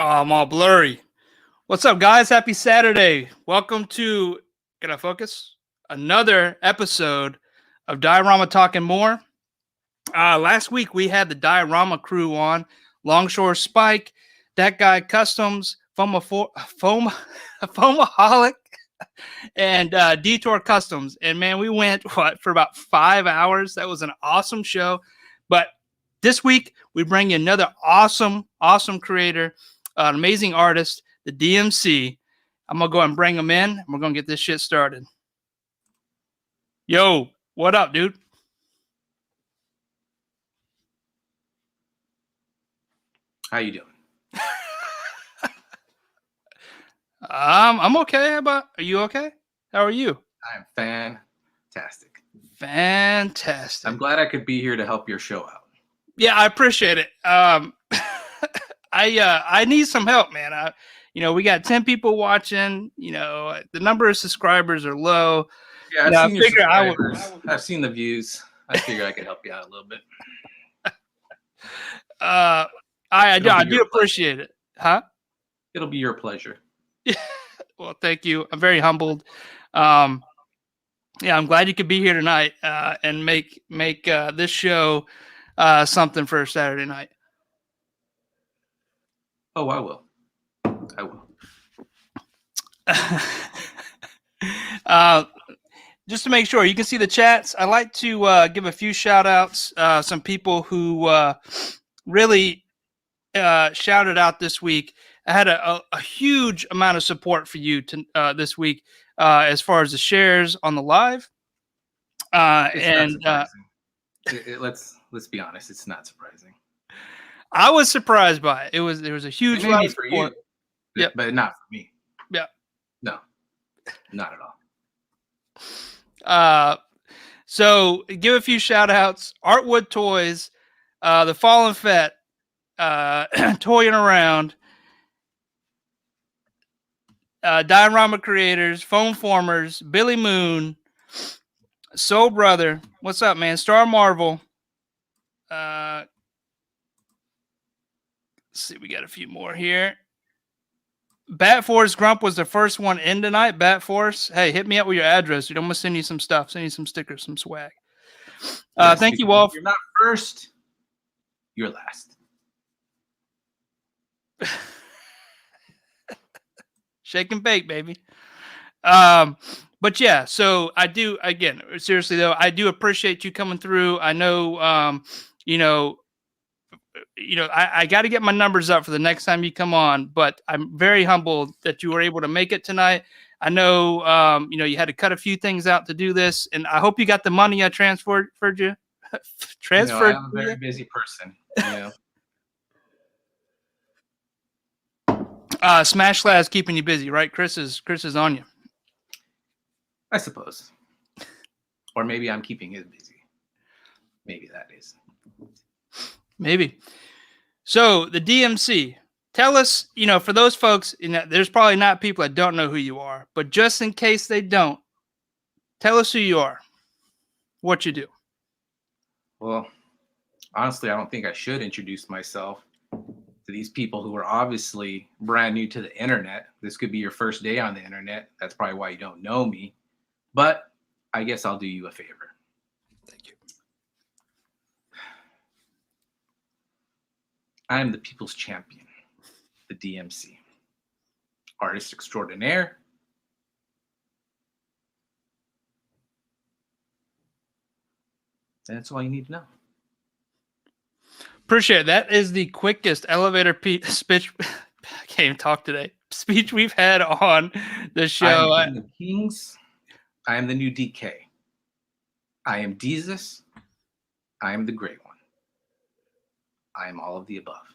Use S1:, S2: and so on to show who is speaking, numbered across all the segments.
S1: I'm all blurry. What's up, guys? Happy Saturday. Welcome to, can I focus? Another episode of Diorama Talking More. Last week, we had the Diorama crew on. Longshore Spike, That Guy Customs, Foamaholic, and Detour Customs. And man, we went for about 5 hours. That was an awesome show. But this week, we bring you another awesome creator, an amazing artist, the DMC. I'm going to go and bring him in, and we're going to get this shit started. Yo, what up, dude?
S2: How you doing?
S1: I'm okay. Are you okay? How are you?
S2: I'm fantastic.
S1: Fantastic.
S2: I'm glad I could be here to help your show out.
S1: Yeah, I appreciate it. I need some help, man. We got 10 people watching. The number of subscribers are low.
S2: Yeah, I've seen your subscribers. I've seen the views. I figure I could help you out a little bit.
S1: I do appreciate it. Huh?
S2: It'll be your pleasure.
S1: Well, thank you. I'm very humbled. I'm glad you could be here tonight and make this show something for Saturday night.
S2: Oh, I will.
S1: Just to make sure you can see the chats, I like to give a few shout outs. Some people who really shouted out this week. I had a huge amount of support for you this week as far as the shares on the live.
S2: Let's be honest, it's not surprising.
S1: I was surprised by it. There was a huge amount of support.
S2: Yeah, but not for me.
S1: Yeah.
S2: No, not at all.
S1: So give a few shout outs. Artwood Toys, The Fallen Fett, ToyingAround, Diorama Creators, Foam Formers, Billy Moon, Soul Brother. What's up, man? Star Marvel. Let's see, we got a few more here. Bat Force Grump was the first one in tonight. Bat Force, hey, hit me up with your address. I'm gonna send you some stuff. Send you some stickers, some swag.
S2: Yes,
S1: thank you all.
S2: You're not first. You're last.
S1: Shake and bake, baby. But yeah, so I do, again, seriously though, I do appreciate you coming through. I know, I got to get my numbers up for the next time you come on, but I'm very humbled that you were able to make it tonight. I know, you had to cut a few things out to do this, and I hope you got the money I transferred you.
S2: I'm a very busy person.
S1: Smash Lab's keeping you busy, right? Chris is on you.
S2: I suppose. Or maybe I'm keeping him busy. Maybe that is.
S1: Maybe. So the DMC, tell us, for those folks, there's probably not people that don't know who you are, but just in case they don't, tell us who you are, what you do.
S2: Well, honestly, I don't think I should introduce myself to these people who are obviously brand new to the internet. This could be your first day on the internet. That's probably why you don't know me. But I guess I'll do you a favor.
S1: Thank you.
S2: I am the people's champion, the DMC. Artist extraordinaire. And that's all you need to know.
S1: Appreciate it. That is the quickest elevator speech. I can't even talk today. Speech we've had on the show.
S2: I am the Kings. I am the new DK. I am Jesus. I am the Great One. I am all of the above.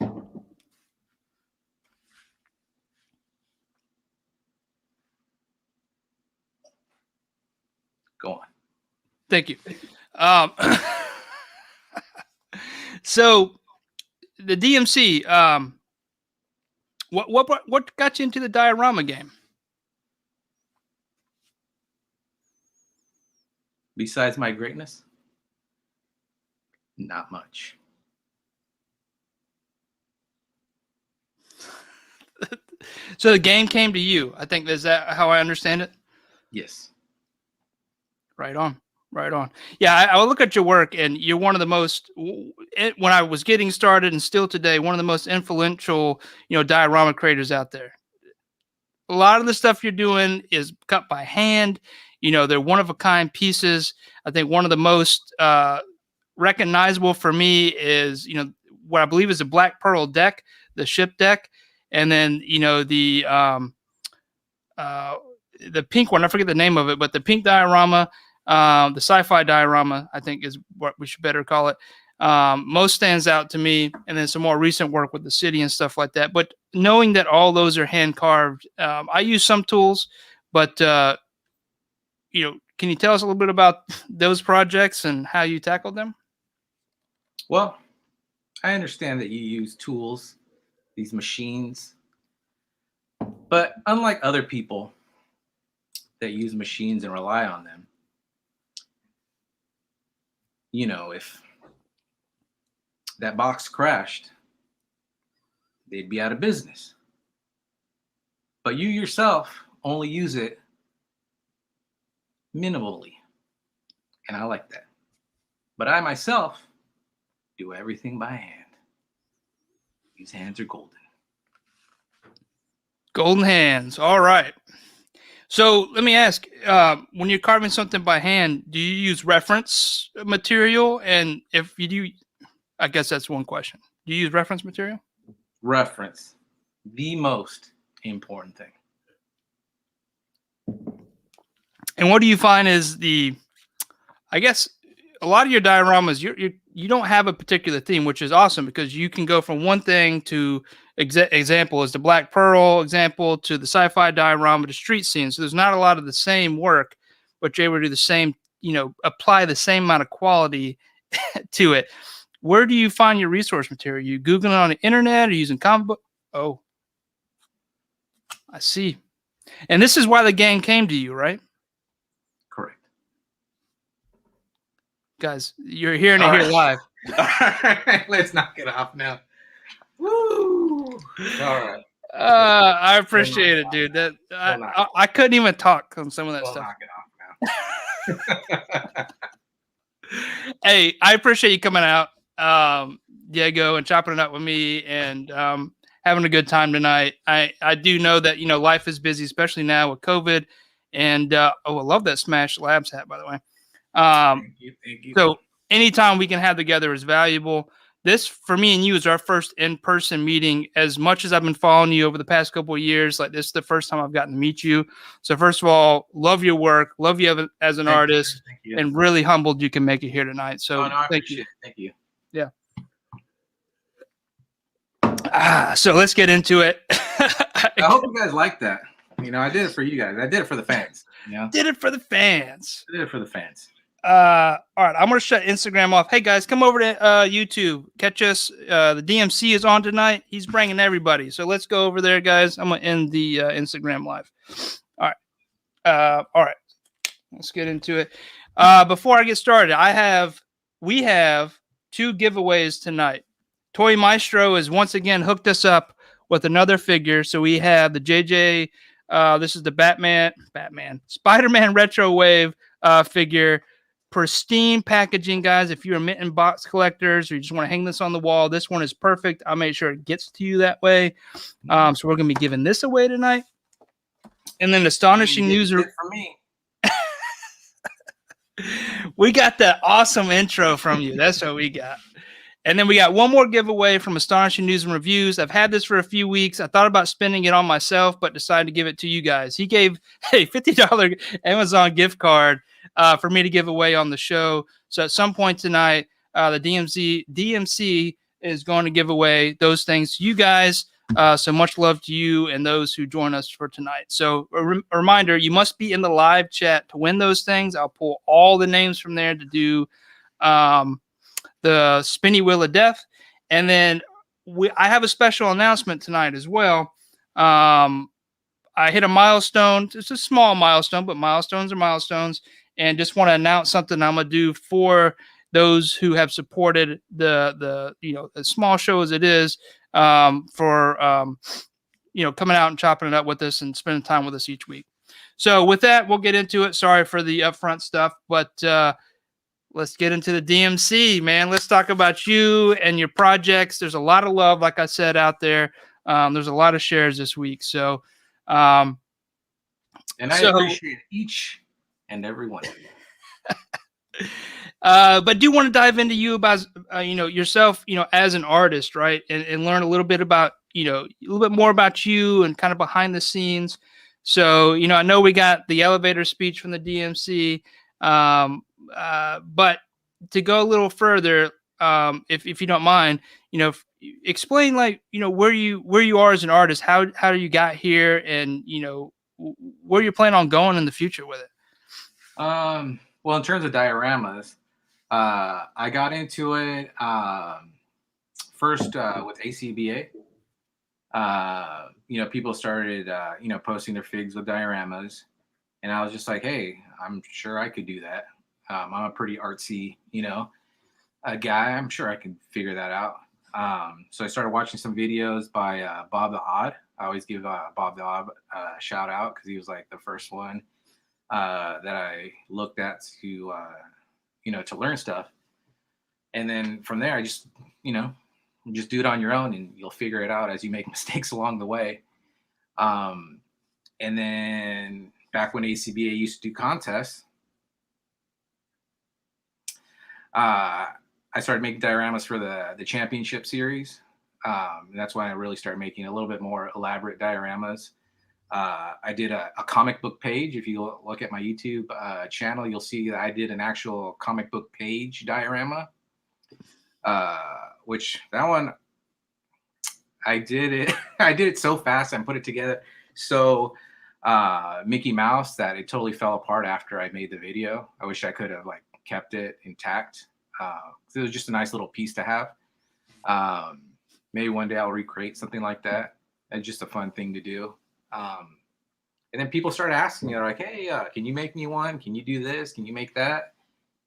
S2: Go on.
S1: Thank you. So the DMC, what got you into the diorama game?
S2: Besides my greatness? Not much.
S1: So the game came to you. I think, is that how I understand it?
S2: Yes.
S1: Right on. Right on. Yeah, I look at your work, and you're one of the most, when I was getting started and still today, one of the most influential, diorama creators out there. A lot of the stuff you're doing is cut by hand. They're one of a kind pieces. I think one of the most recognizable for me is, what I believe is a black pearl deck, the ship deck, and then the pink one. I forget the name of it, but the pink diorama, the sci-fi diorama, I think is what we should better call it. Most stands out to me, and then some more recent work with the city and stuff like that. But knowing that all those are hand carved, I use some tools, but can you tell us a little bit about those projects and how you tackled them?
S2: Well, I understand that you use tools, these machines, but unlike other people that use machines and rely on them, if that box crashed, they'd be out of business. But you yourself only use it minimally, and I like that. But I myself do everything by hand. These hands are golden.
S1: Golden hands. All right. So let me ask, when you're carving something by hand, do you use reference material? And if you do, I guess that's one question. Do you use reference material?
S2: Reference, the most important thing.
S1: And what do you find is I guess a lot of your dioramas, you don't have a particular theme, which is awesome because you can go from one thing to example is the Black Pearl example to the sci-fi diorama to street scene. So there's not a lot of the same work, but you're able to do the same, apply the same amount of quality to it. Where do you find your resource material? You Googling on the internet or using comic book? Oh, I see. And this is why the game came to you, right?
S2: Correct.
S1: Guys, you're hearing it here live.
S2: All right, let's knock it off now. Woo! All right.
S1: I appreciate it, dude. That I couldn't even talk on some of that stuff.
S2: Knock it off now.
S1: Hey, I appreciate you coming out, Diego, and chopping it up with me and having a good time tonight. I do know that life is busy, especially now with COVID. And I love that Smash Labs hat, by the way. Thank you. So anytime we can have together is valuable. This, for me and you, is our first in-person meeting. As much as I've been following you over the past couple of years, like this is the first time I've gotten to meet you. So first of all, love your work, love you as an artist, and really humbled you can make it here tonight. So thank you.
S2: Thank you.
S1: Yeah. So let's get into it.
S2: I hope you guys like that. I did it for you guys. I did it for the fans.
S1: Did it for the fans.
S2: I did it for the fans.
S1: All right, I'm gonna shut Instagram off. Hey guys, come over to YouTube, catch us. The DMC is on tonight. He's bringing everybody, so let's go over there, guys. I'm gonna end the Instagram live. All right, let's get into it. Before I get started, we have 2 giveaways tonight. Toy Maestro has once again hooked us up with another figure. So we have the JJ. This is the Spider-Man Retro Wave figure. Pristine packaging, guys. If you're mitten box collectors or you just want to hang this on the wall, this one is perfect. I'll make sure it gets to you that way. So we're going to be giving this away tonight. And then astonishing news
S2: for me.
S1: We got that awesome intro from you. That's what we got. And then we got one more giveaway from Astonishing News and Reviews. I've had this for a few weeks. I thought about spending it on myself, but decided to give it to you guys. He gave a $50 Amazon gift card for me to give away on the show. So at some point tonight, the DMC is going to give away those things to you guys. So much love to you and those who join us for tonight. So a reminder, you must be in the live chat to win those things. I'll pull all the names from there to do the spinny wheel of death. And then I have a special announcement tonight as well. I hit a milestone. It's a small milestone, but milestones are milestones. And just want to announce something I'm going to do for those who have supported the as small show as it is, for coming out and chopping it up with us and spending time with us each week. So with that, we'll get into it. Sorry for the upfront stuff, but let's get into the DMC, man. Let's talk about you and your projects. There's a lot of love, like I said, out there. There's a lot of shares this week. So,
S2: and I appreciate each and every one of you.
S1: But do want to dive into you about, yourself, as an artist, right? And learn a little bit about, a little bit more about you and kind of behind the scenes. So, I know we got the elevator speech from the DMC, but to go a little further, if you don't mind, explain where you are as an artist, how you got here, and where you plan on going in the future with it.
S2: Well, in terms of dioramas, I got into it first with ACBA. People started posting their figs with dioramas, and I was just like, hey, I'm sure I could do that. I'm a pretty artsy, guy. I'm sure I can figure that out. So I started watching some videos by Bob the Odd. I always give Bob the Odd a shout out because he was like the first one that I looked at to learn stuff. And then from there, I just do it on your own, and you'll figure it out as you make mistakes along the way. And then back when ACBA used to do contests, I started making dioramas for the championship series. And that's when I really started making a little bit more elaborate dioramas. I did a comic book page. If you look at my YouTube channel, you'll see that I did an actual comic book page diorama, which that one, I did it so fast and put it together so Mickey Mouse that it totally fell apart after I made the video. I wish I could have kept it intact. It was just a nice little piece to have. Maybe one day I'll recreate something like that. It's just a fun thing to do. And then people started asking me, they're like, hey, can you make me one? Can you do this? Can you make that?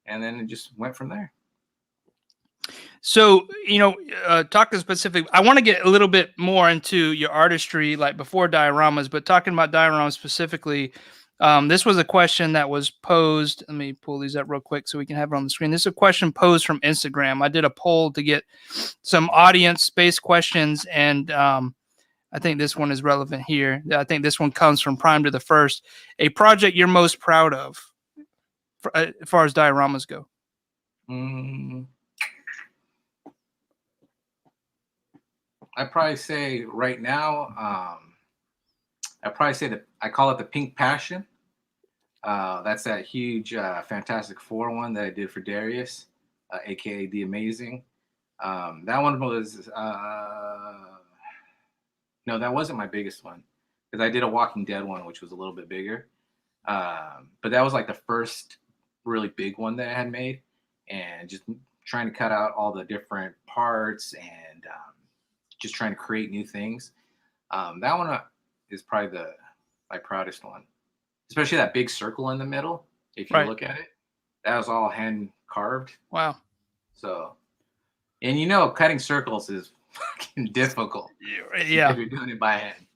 S2: And then it just went from there.
S1: So, talking specific, I want to get a little bit more into your artistry, like before dioramas, but talking about dioramas specifically, this was a question that was posed. Let me pull these up real quick so we can have it on the screen. This is a question posed from Instagram. I did a poll to get some audience-based questions, and I think this one is relevant here. I think this one comes from Prime to the First. A project you're most proud of, as far as dioramas go.
S2: I'd probably say right now, I'd probably say that I call it the Pink Passion. That's that huge Fantastic Four one that I did for Darius, aka The Amazing. That one was no, that wasn't my biggest one, because I did a Walking Dead one, which was a little bit bigger. But that was the first really big one that I had made, and just trying to cut out all the different parts and just trying to create new things. That one is probably my proudest one, especially that big circle in the middle. If you look at it, that was all hand carved.
S1: Wow.
S2: So, and cutting circles is fucking difficult.
S1: Yeah.
S2: If you're doing it by hand.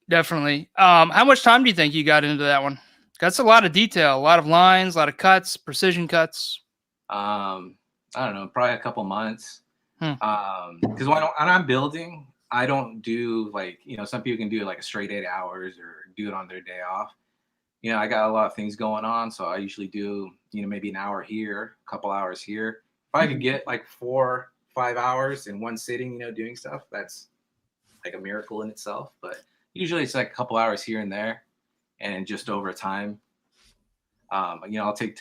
S1: Definitely. How much time do you think you got into that one? That's a lot of detail, a lot of lines, a lot of cuts, precision cuts.
S2: I don't know, probably a couple months. Because when I'm building, I don't do some people can do a straight 8 hours or do it on their day off. I got a lot of things going on, so I usually do maybe an hour here, a couple hours here. If I could get 4-5 hours in one sitting, doing stuff, that's a miracle in itself. But usually it's a couple hours here and there, and just over time. I'll take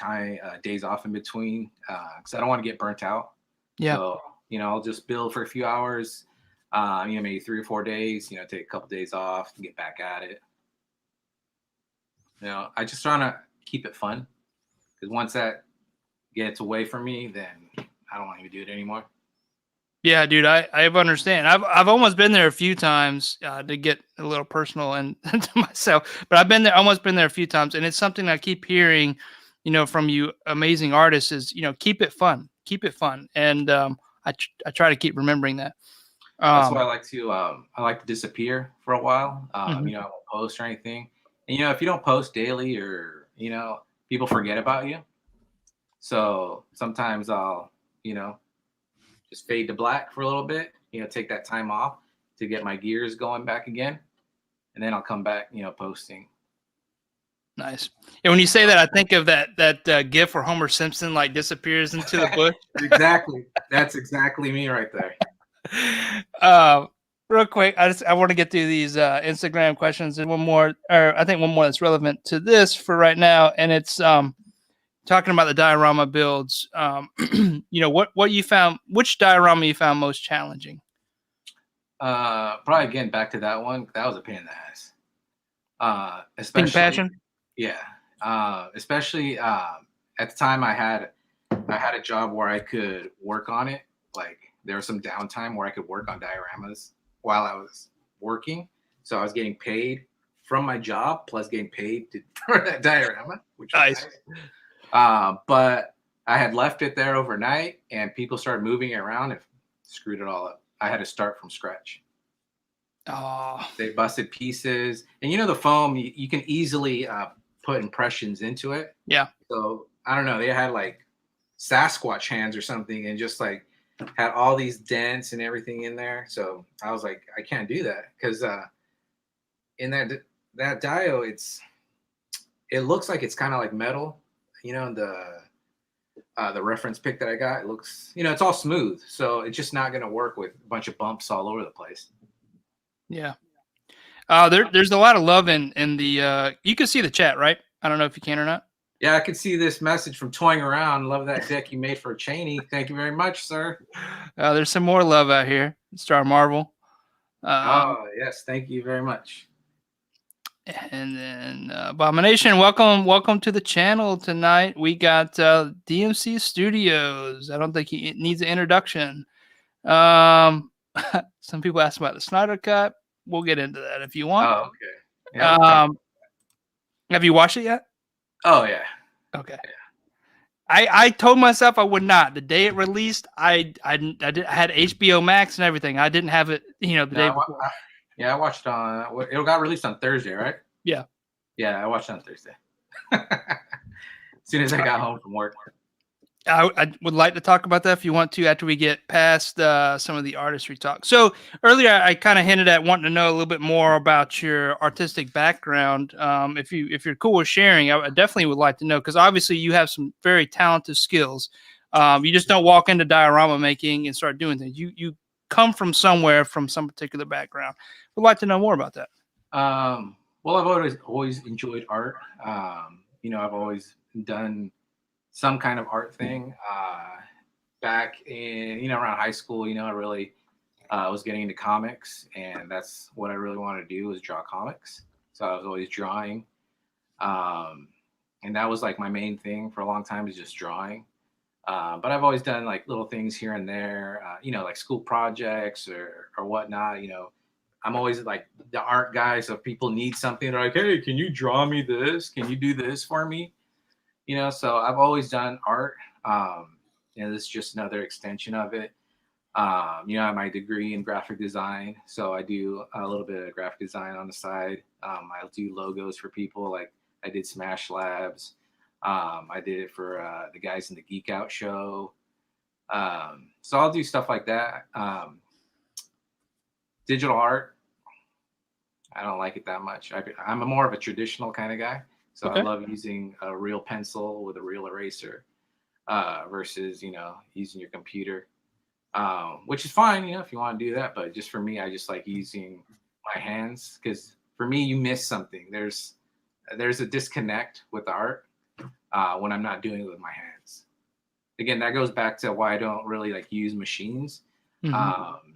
S2: days off in between because I don't want to get burnt out.
S1: Yeah.
S2: So I'll just build for a few hours, maybe 3 or 4 days, take a couple days off and get back at it. I just trying to keep it fun, because once that gets away from me, then I don't want to even do it anymore.
S1: Yeah, dude, I understand. I've almost been there a few times to get a little personal and to myself, but I've almost been there a few times, and it's something I keep hearing, from you amazing artists is, keep it fun, and I try to keep remembering that.
S2: That's why I like to disappear for a while.
S1: Mhm.
S2: You know, I won't post or anything. And you know, if you don't post daily, or you know, people forget about you. So sometimes I'll, you know, just fade to black for a little bit. You know, take that time off to get my gears going back again, and then I'll come back. You know, posting.
S1: Nice. And when you say that, I think of that GIF where Homer Simpson like disappears into the bush.
S2: Exactly. That's exactly me right there.
S1: Real quick, I want to get through these Instagram questions, and one more, or I think one more that's relevant to this for right now, and it's talking about the diorama builds. You know, what you found, which diorama you found most challenging?
S2: Probably again back to that one. That was a pain in the ass.
S1: Pink
S2: Especially,
S1: Passion.
S2: yeah. Especially at the time I had a job where I could work on it. Like there was some downtime where I could work on dioramas while I was working. So I was getting paid from my job plus getting paid for that diorama, which was
S1: Nice.
S2: but I had left it there overnight, and people started moving it around and screwed it all up. I had to start from scratch.
S1: Oh,
S2: They busted pieces, and you know the foam, you can easily put impressions into it.
S1: yeah.
S2: So I don't know, they had like Sasquatch hands or something, and just like had all these dents and everything in there. So I was like, I can't do that because in that dio, it looks like it's kind of like metal. You know, the reference pic that I got, it looks, you know, it's all smooth, so it's just not going to work with a bunch of bumps all over the place.
S1: Yeah. There's a lot of love in the. You can see the chat, right? I don't know if you can or not.
S2: Yeah, I could see this message from ToyingAround. Love that deck you made for Cheney. Thank you very much, sir.
S1: There's some more love out here. Star Marvel.
S2: Oh yes, thank you very much.
S1: And then Abomination, welcome to the channel tonight. We got DMC Studios. I don't think he needs an introduction. Some people ask about the Snyder Cut. We'll get into that if you want.
S2: Oh, okay. Yeah,
S1: have you watched it yet?
S2: oh yeah.
S1: Okay.
S2: Yeah.
S1: I told myself I would not. The day it released, I had HBO Max and everything. I didn't have it, you know, the day before.
S2: Yeah, I watched on. It got released on Thursday, right?
S1: Yeah.
S2: Yeah, I watched it on Thursday. As soon as I got home from work.
S1: I would like to talk about that if you want to after we get past some of the artistry talk. So earlier I kind of hinted at wanting to know a little bit more about your artistic background. If you're cool with sharing, I definitely would like to know, because obviously you have some very talented skills. You just don't walk into diorama making and start doing things. You come from somewhere, from some particular background. I'd like to know more about that.
S2: Well, I've always enjoyed art. You know, I've always done some kind of art thing. Back in, you know, around high school, you know, I really was getting into comics, and that's what I really wanted to do, was draw comics. So I was always drawing. And that was like my main thing for a long time, is just drawing. But I've always done like little things here and there, you know, like school projects or whatnot. You know, I'm always like the art guy. So if people need something, they're like, hey, can you draw me this? Can you do this for me? You know, so I've always done art. You know, this is just another extension of it. You know, I have my degree in graphic design, so I do a little bit of graphic design on the side. I'll do logos for people, like I did Smash Labs. I did it for the guys in the Geek Out show. So I'll do stuff like that. Digital art, I don't like it that much. I'm more of a traditional kind of guy. So okay. I love using a real pencil with a real eraser versus, you know, using your computer, which is fine, you know, if you want to do that. But just for me, I just like using my hands, because for me, you miss something. There's a disconnect with the art when I'm not doing it with my hands. Again, that goes back to why I don't really like use machines. Mm-hmm.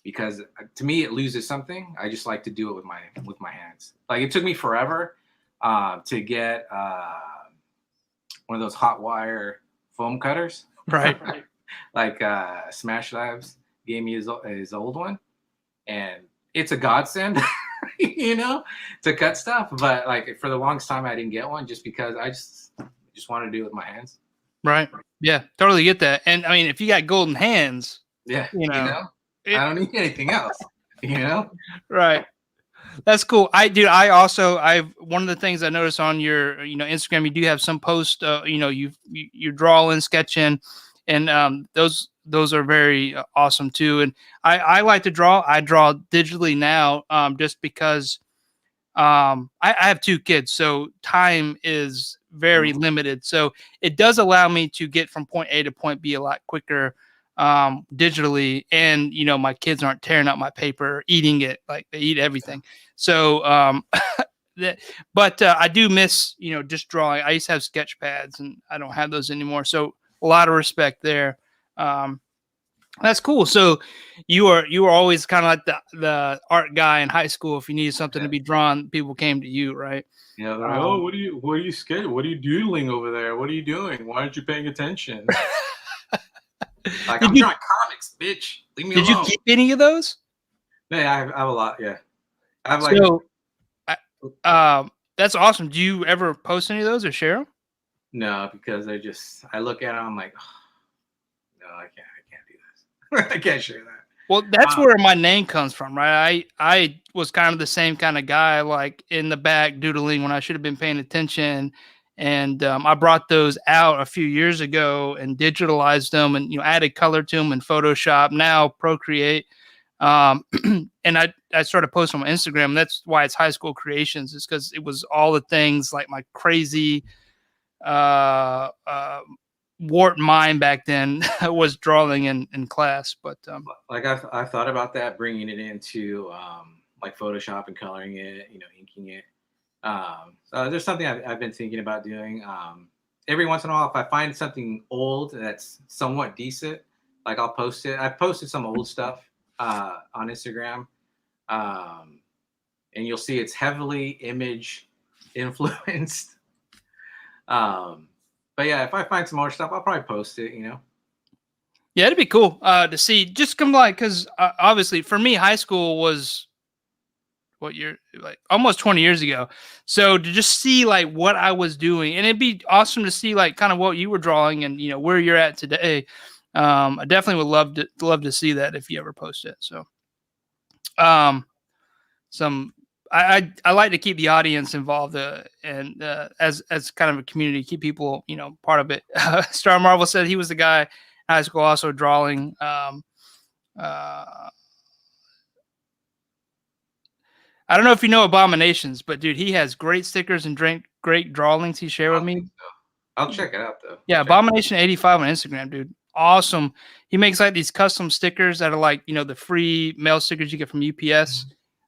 S2: Because to me, it loses something. I just like to do it with my hands. Like, it took me forever to get one of those hot wire foam cutters.
S1: Right.
S2: Like Smash Labs gave me his old one, and it's a godsend, you know, to cut stuff. But like for the longest time, I didn't get one just because I just wanted to do it with my hands.
S1: Right. Yeah, totally get that. And I mean, if you got golden hands,
S2: yeah,
S1: you know
S2: I don't need anything else. You know?
S1: Right. That's cool. I've one of the things I noticed on your, Instagram, you do have some posts, you draw in, sketch in, and those are very awesome too. And I like to draw. I draw digitally now, just because I have two kids, so time is very limited. So it does allow me to get from point A to point B a lot quicker, digitally. And, my kids aren't tearing up my paper, eating it, like they eat everything. So, but I do miss, just drawing. I used to have sketch pads and I don't have those anymore. So a lot of respect there. Um, that's cool. So you were always kind of like the art guy in high school. If you needed something to be drawn, people came to you, right?
S3: Yeah, they're like, oh, what are you scared? What are you doodling over there? What are you doing? Why aren't you paying attention?
S2: Like, I'm drawing comics, bitch. Leave me alone.
S1: Did you keep any of those?
S3: Yeah, I have a lot. Yeah, I have
S1: that's awesome. Do you ever post any of those or share them?
S3: No, because I look at them, I'm like, oh, no, I can't do this. I can't share that.
S1: Well, that's where my name comes from, right? I was kind of the same kind of guy, like in the back doodling when I should have been paying attention. And I brought those out a few years ago and digitalized them, and added color to them in Photoshop, now Procreate. And I started posting on my Instagram. That's why it's High School Creations, is because it was all the things like my crazy warped mind back then was drawing in class. But
S3: like I thought about that, bringing it into like Photoshop and coloring it, inking it. So there's something I've been thinking about doing. Every once in a while, if I find something old that's somewhat decent, like I'll post it. I've posted some old stuff on Instagram, and you'll see it's heavily image influenced. But yeah, if I find some more stuff, I'll probably post it.
S1: Yeah, it'd be cool to see. Just come like, because obviously for me, high school was what year? Like almost 20 years ago. So to just see like what I was doing, and it'd be awesome to see like kind of what you were drawing and where you're at today. I definitely would love to see that if you ever post it. So, I like to keep the audience involved, and as kind of a community, keep people part of it. Star Marvel said he was the guy in high school also drawing. I don't know if you know Abominations, but dude, he has great stickers and great drawings he shared with me.
S3: So. I'll check it out though.
S1: Yeah, Abomination 85 on Instagram, dude. Awesome. He makes like these custom stickers that are like, the free mail stickers you get from UPS.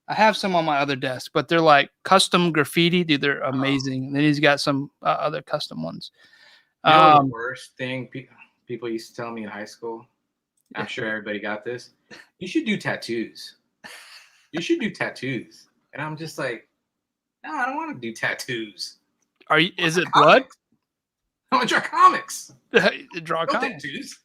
S1: I have some on my other desk, but they're like custom graffiti, dude. They're amazing. And then he's got some other custom ones.
S3: The worst thing people used to tell me in high school, I'm sure everybody got this, you should do tattoos. You should do tattoos. And I'm just like, no, I don't want to do tattoos.
S1: Is it blood?
S3: I want to draw comics.
S1: Draw comics.
S3: Tattoos.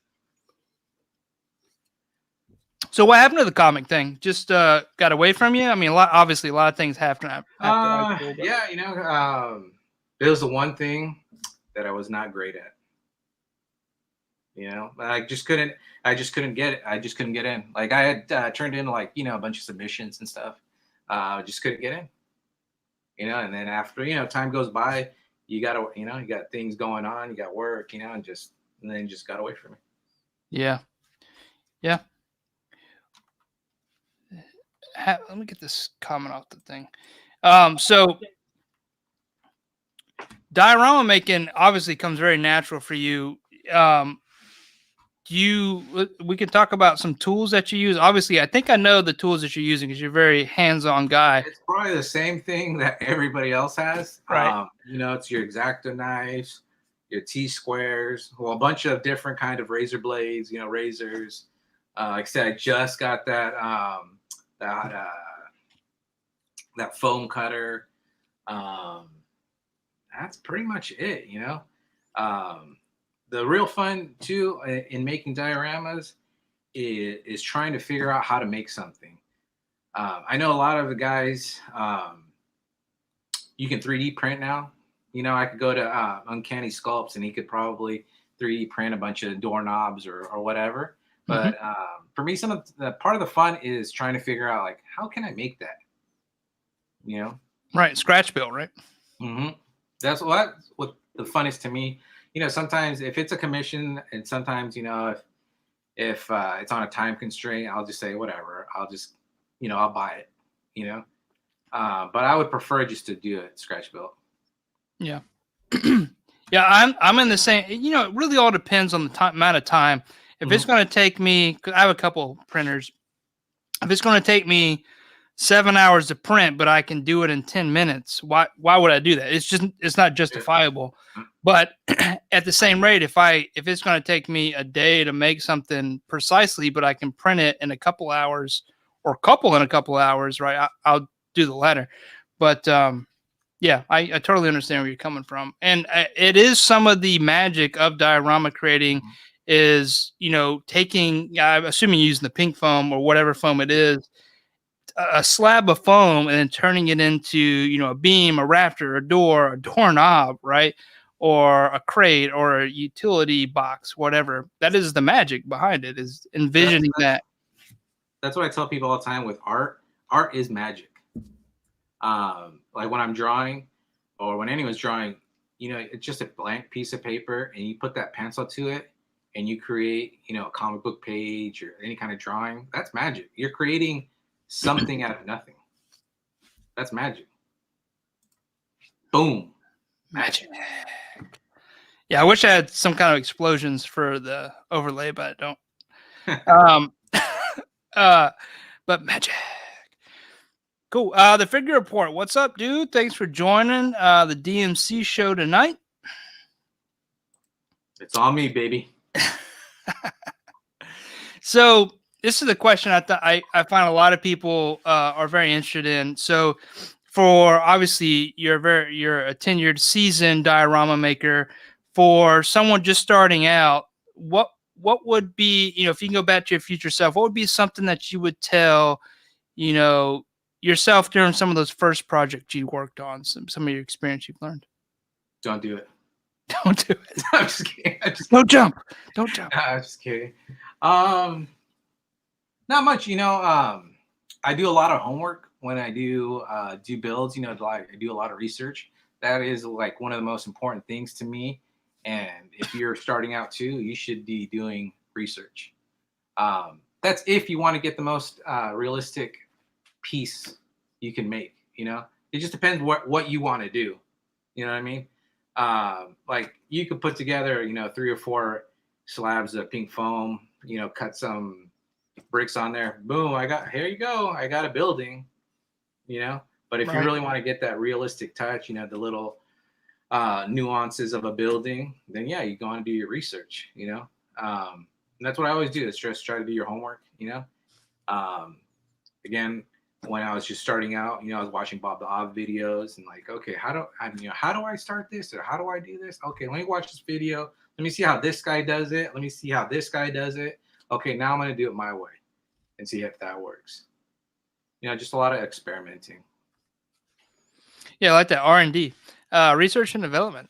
S1: So what happened to the comic thing? Just got away from you? I mean, obviously a lot of things happen after high school. But...
S3: Yeah, it was the one thing that I was not great at. I just couldn't get it. I just couldn't get in. Like I had turned in like, a bunch of submissions and stuff. Just couldn't get in. And then after, time goes by, you got things going on, you got work, and then just got away from me.
S1: Yeah. Yeah. Let me get this comment off the thing. So diorama making obviously comes very natural for you. We can talk about some tools that you use. Obviously, I think I know the tools that you're using because you're a very hands-on guy.
S3: It's probably the same thing that everybody else has.
S1: Right.
S3: It's your X-Acto knives, your T-squares, a bunch of different kind of razor blades, razors. Like I said, I just got that foam cutter. That's pretty much it, The real fun too in making dioramas is trying to figure out how to make something. I know a lot of the guys, you can 3D print now. I could go to Uncanny Sculpts and he could probably 3D print a bunch of doorknobs or whatever. But for me, some of the part of the fun is trying to figure out like, how can I make that? You know?
S1: Right. Scratch built, right?
S3: Mm-hmm. That's what the fun is to me. You know, sometimes if it's a commission, and sometimes, you know, if it's on a time constraint, I'll just say whatever. I'll just, you know, I'll buy it. You know, but I would prefer just to do it scratch built.
S1: Yeah. Yeah, I'm in the same. You know, it really all depends on the amount of time. If it's going to take me, 'cause I have a couple printers. If it's going to take me 7 hours to print, but I can do it in 10 minutes, why would I do that? It's not justifiable. But at the same rate, if it's going to take me a day to make something precisely, but I can print it in a couple hours or couple in a couple hours, right? I'll do the latter. But yeah, I totally understand where you're coming from. And it is some of the magic of diorama creating is, you know, taking, I'm assuming using the pink foam or whatever foam it is, a slab of foam and then turning it into, you know, a beam, a rafter, a doorknob, right? Or a crate or a utility box, whatever. That is the magic behind it, is envisioning that.
S3: That's what I tell people all the time with art. Art is magic. Like when I'm drawing or when anyone's drawing, you know, it's just a blank piece of paper and you put that pencil to it and you create, you know, a comic book page or any kind of drawing. That's magic. You're creating something out of nothing. That's magic. Boom. Magic.
S1: Yeah, I wish I had some kind of explosions for the overlay, but I don't. But magic. Cool. The Figure Report. What's up, dude? Thanks for joining the DMC show tonight.
S3: It's on me, baby.
S1: So this is a question I find a lot of people are very interested in. So for obviously you're a tenured seasoned diorama maker. For someone just starting out, what would be, you know, if you can go back to your future self, what would be something that you would tell, you know, yourself during some of those first projects you worked on, some of your experience you've learned?
S3: Don't do it.
S1: Don't do it.
S3: I'm just kidding.
S1: Don't jump. Don't jump.
S3: I'm just kidding. Not much, you know. I do a lot of homework when I do builds, you know, like I do a lot of research. That is like one of the most important things to me. And if you're starting out too, you should be doing research. That's if you want to get the most realistic piece you can make, you know. It just depends what you want to do. You know what I mean? Like you could put together, you know, 3 or 4 slabs of pink foam, you know, cut some bricks on there. Boom, here you go. I got a building, you know. But if you really want to get that realistic touch, you know, the little nuances of a building, then yeah, you go and do your research, you know. And that's what I always do, is just try to do your homework, you know. Again, when I was just starting out, you know, I was watching Bob the Ob videos and like, okay, how do I start this, or how do I do this? Okay, let me watch this video. Let me see how this guy does it. Let me see how this guy does it. Okay, now I'm going to do it my way and see if that works. You know, just a lot of experimenting.
S1: Yeah, I like that. R&D, research and development.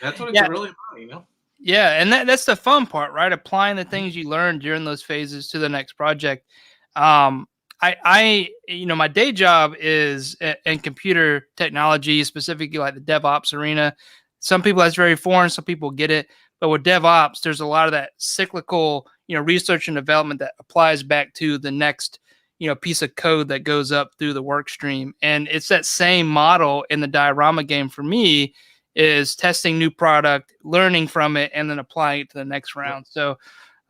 S3: That's what it's really about, you know?
S1: Yeah, and that's the fun part, right? Applying the things you learned during those phases to the next project. I you know, my day job is in computer technology, specifically like the DevOps arena. Some people that's very foreign, some people get it. But with DevOps, there's a lot of that cyclical, you know, research and development that applies back to the next, you know, piece of code that goes up through the work stream. And it's that same model in the diorama game for me, is testing new product, learning from it, and then applying it to the next round. So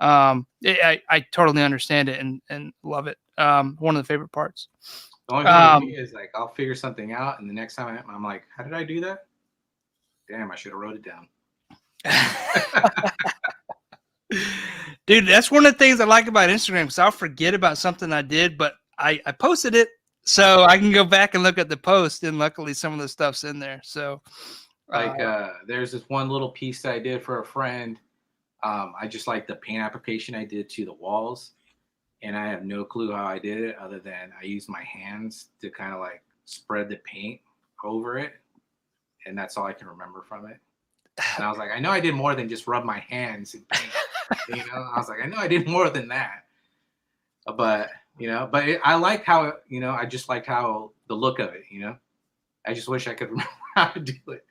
S1: I totally understand it and love it. One of the favorite parts.
S3: The only thing with me is like, I'll figure something out, and the next time I'm like, how did I do that? Damn, I should have wrote it down.
S1: Dude, that's one of the things I like about Instagram, because I'll forget about something I did, but I posted it, so I can go back and look at the post, and luckily some of the stuff's in there. So
S3: like there's this one little piece that I did for a friend. I just like the paint application I did to the walls, and I have no clue how I did it other than I used my hands to kind of like spread the paint over it, and that's all I can remember from it. And I was like, I know I did more than just rub my hands in paint. I was like, I know I did more than that, but I like how I just like how the look of it. I just wish I could remember how to do it.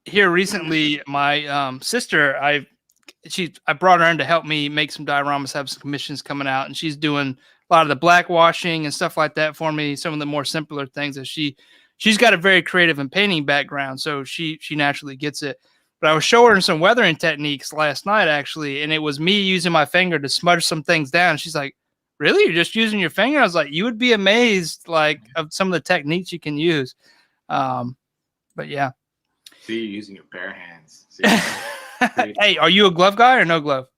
S1: Here recently, my sister, I brought her in to help me make some dioramas, have some commissions coming out, and she's doing a lot of the black washing and stuff like that for me. Some of the more simpler things that she's got a very creative and painting background, so she naturally gets it. But I was showing her some weathering techniques last night, actually, and it was me using my finger to smudge some things down. She's like, "Really? You're just using your finger?" I was like, "You would be amazed, like, of some of the techniques you can use." But yeah.
S3: So you're using your bare hands.
S1: Hey, are you a glove guy or no glove?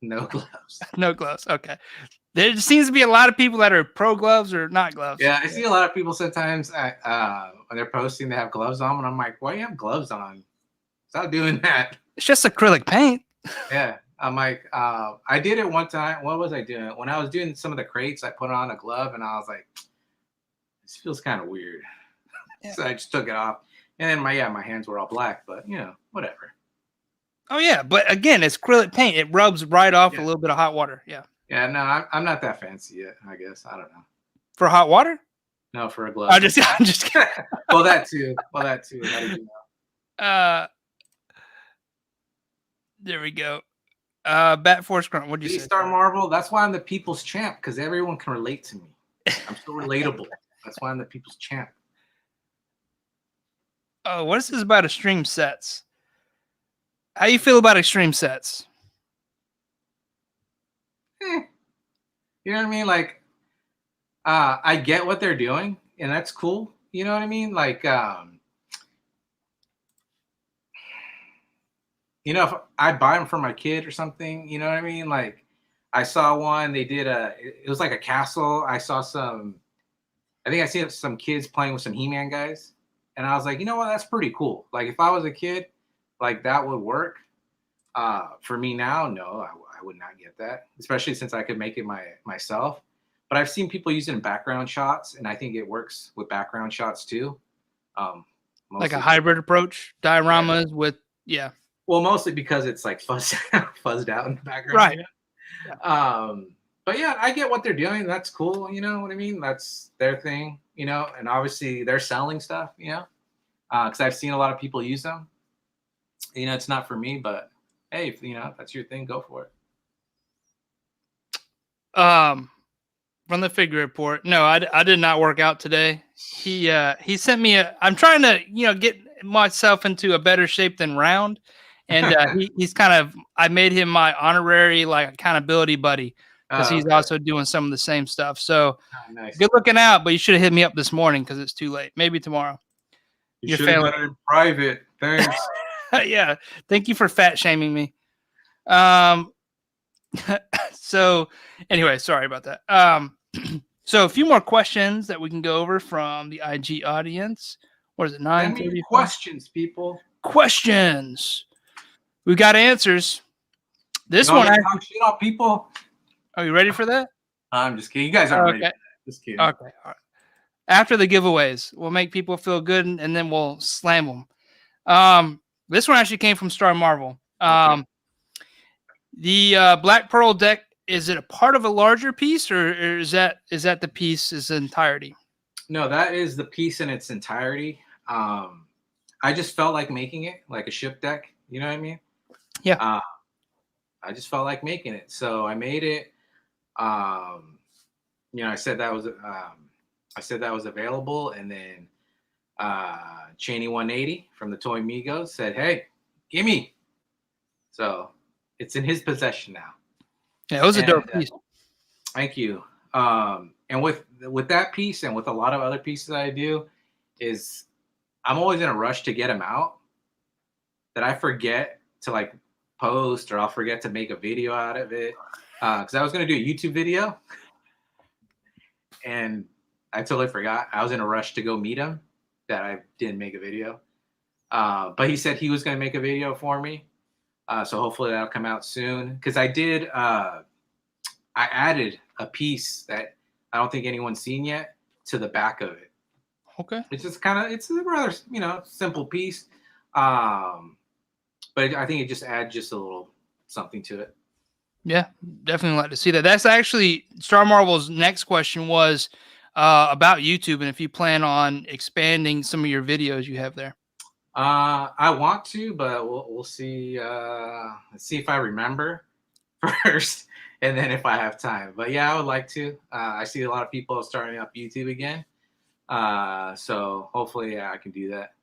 S3: No gloves.
S1: No gloves. Okay. There seems to be a lot of people that are pro gloves or not gloves.
S3: Yeah, I see a lot of people sometimes when they're posting, they have gloves on, and I'm like, why do you have gloves on? Stop doing that.
S1: It's just acrylic paint.
S3: Yeah. I'm like, I did it one time. What was I doing? When I was doing some of the crates, I put on a glove and I was like, this feels kind of weird. Yeah. So I just took it off. And then my hands were all black, but whatever.
S1: Oh yeah, but again, it's acrylic paint. It rubs right off a little bit of hot water. Yeah.
S3: Yeah, no, I'm not that fancy yet, I guess. I don't know.
S1: For hot water?
S3: No, for a glove.
S1: I'm just kidding.
S3: Well, that too. How did you know?
S1: There we go. Bat Force Grunt, what'd you say?
S3: Star Marvel, that's why I'm the people's champ, because everyone can relate to me. I'm so relatable. That's why I'm the people's champ.
S1: Oh, what is this about extreme sets? How you feel about extreme sets?
S3: You know what I mean? Like, I get what they're doing, and that's cool. You know what I mean? Like, if I buy them for my kid or something, you know what I mean? Like, I saw one, they did it was like a castle. I saw I think I see some kids playing with some He-Man guys. And I was like, you know what? That's pretty cool. Like, if I was a kid, like, that would work. For me now, no, I would not get that, especially since I could make it myself. But I've seen people use it in background shots, and I think it works with background shots too.
S1: Like a hybrid approach, dioramas with, yeah.
S3: Well, mostly because it's like fuzzed out in the background.
S1: Right.
S3: Yeah. But yeah, I get what they're doing. That's cool. You know what I mean? That's their thing, and obviously they're selling stuff, because I've seen a lot of people use them. It's not for me, but hey, if that's your thing, go for it.
S1: From the figure report. No, I did not work out today. He sent me I'm trying to, get myself into a better shape than Round. And he's I made him my honorary like accountability buddy because he's also doing some of the same stuff. So
S3: nice.
S1: Good looking out, but you should have hit me up this morning because it's too late. Maybe tomorrow.
S3: You should have done it in private. Thanks.
S1: Yeah. Thank you for fat shaming me. So anyway, sorry about that. So a few more questions that we can go over from the IG audience. What is it? 9:30
S3: questions, people.
S1: Questions. We got answers. This one.
S3: Talk shit on people.
S1: Are you ready for that?
S3: I'm just kidding. You guys aren't ready for that. Just kidding.
S1: Okay. All right. After the giveaways, we'll make people feel good and then we'll slam them. This one actually came from Star Marvel. Okay. The Black Pearl deck, is it a part of a larger piece or is that the piece in its entirety? No, that is the piece in its entirety. I just felt like making it like a ship deck. You know what I mean? Yeah. I just felt like making it. So I made it. I said that was available, and then Cheney 180 from the Toy Migos said, "Hey, gimme." So it's in his possession now. Yeah, it was a dope piece. Thank you. And with that piece and with a lot of other pieces I do, is I'm always in a rush to get them out that I forget to like post, or I'll forget to make a video out of it. Because I was going to do a YouTube video and I totally forgot. I was in a rush to go meet him that I didn't make a video. But he said he was going to make a video for me. So hopefully that'll come out soon. Because I did, I added a piece that I don't think anyone's seen yet to the back of it. Okay. It's just it's a rather, simple piece.
S3: but I think it just adds just a little something to it.
S1: Yeah, definitely like to see that. That's actually Star Marvel's next question was about YouTube and if you plan on expanding some of your videos you have there.
S3: I want to, but we'll see. Let's see if I remember first, and then if I have time. But yeah, I would like to. I see a lot of people starting up YouTube again, so hopefully I can do that.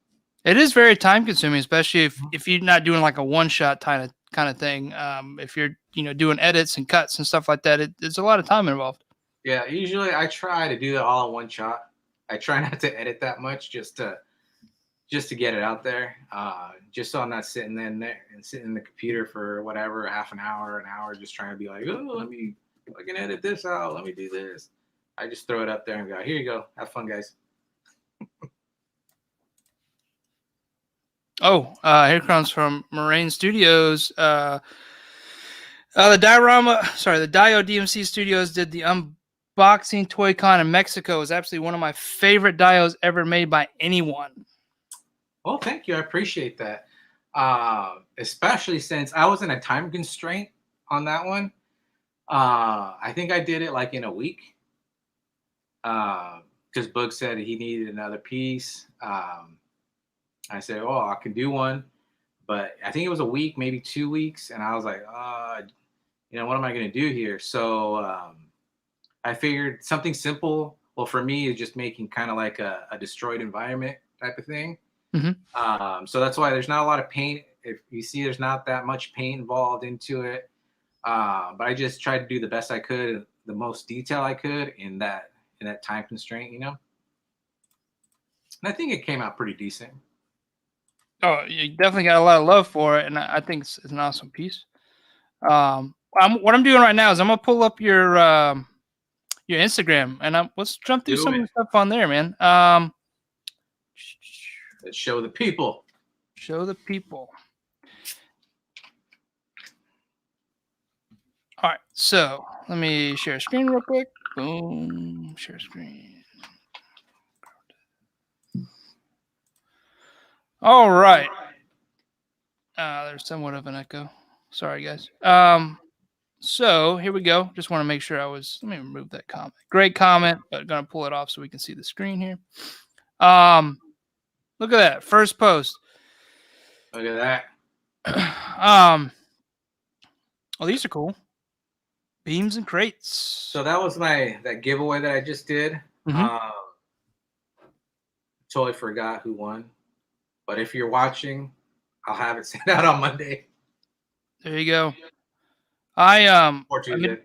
S1: It is very time consuming, especially if you're not doing like a one shot kind of thing. If you're doing edits and cuts and stuff like that, it's a lot of time involved.
S3: Yeah, usually I try to do it all in one shot. I try not to edit that much, just to get it out there. Just so I'm not sitting in the computer for whatever, half an hour, just trying to be like, oh, I can edit this out. Let me do this. I just throw it up there and go, here you go. Have fun, guys.
S1: Oh, here comes from Moraine Studios. The Diorama, the Dio DMC Studios did the unboxing Toy Con in Mexico. It was absolutely one of my favorite dios ever made by anyone.
S3: Well, thank you. I appreciate that. Especially since I was in a time constraint on that one. I think I did it like in a week. Because Boog said he needed another piece. I said, oh, I can do one. But I think it was a week, maybe 2 weeks. And I was like, what am I going to do here? So I figured something simple. Well, for me, is just making kind of like a destroyed environment type of thing.
S1: Mm-hmm.
S3: So that's why there's not a lot of paint. If you see, there's not that much paint involved into it. But I just tried to do the best I could, the most detail I could in that time constraint, And I think it came out pretty decent.
S1: Oh, you definitely got a lot of love for it, and I think it's an awesome piece. What I'm doing right now is I'm gonna pull up your Instagram, and let's jump through some of the stuff on there, man.
S3: Let's show the people.
S1: Show the people. All right, so let me share a screen real quick. Boom, share screen. All right. There's somewhat of an echo. Sorry, guys. So here we go. Just want to make sure let me remove that comment. Great comment, but gonna pull it off so we can see the screen here. Look at that first post.
S3: Look at
S1: that. Oh, these are cool. Beams and crates.
S3: So that was that giveaway that I just did.
S1: Mm-hmm.
S3: Totally forgot who won. But if you're watching, I'll have it sent out on Monday.
S1: There you go.
S3: Or Tuesday.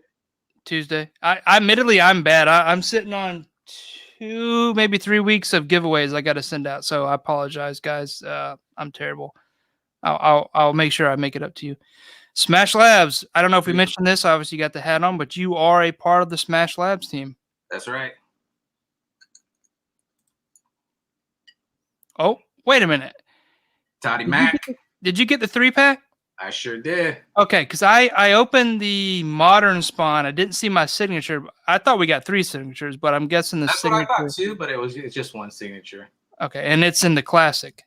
S1: Tuesday. Admittedly, I'm bad. I'm sitting on 2, maybe 3 weeks of giveaways I got to send out. So I apologize, guys. I'm terrible. I'll make sure I make it up to you. Smash Labs. I don't know if we mentioned this. Obviously, you got the hat on, but you are a part of the Smash Labs team.
S3: That's right.
S1: Oh, wait a minute.
S3: Toddy Mac.
S1: Did you get the 3-pack?
S3: I sure did.
S1: Okay, because I opened the modern spawn. I didn't see my signature. I thought we got 3 signatures, but I'm guessing the signature.
S3: What I thought too, but it's just 1 signature.
S1: Okay, and it's in the classic.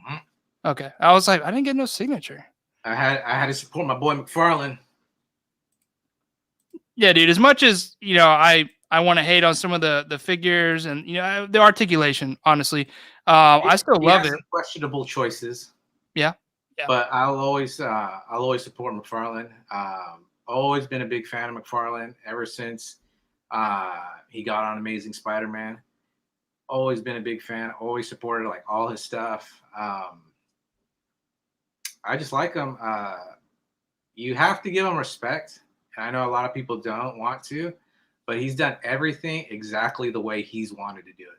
S3: Mm-hmm.
S1: Okay, I was like, I didn't get no signature.
S3: I had to support my boy McFarlane.
S1: Yeah, dude. As much as I want to hate on some of the figures and the articulation. Honestly, I still love it.
S3: Questionable choices.
S1: Yeah.
S3: But I'll always support McFarlane. Always been a big fan of McFarlane ever since he got on Amazing Spider-Man. Always been a big fan. Always supported like all his stuff. I just like him. You have to give him respect. And I know a lot of people don't want to, but he's done everything exactly the way he's wanted to do it.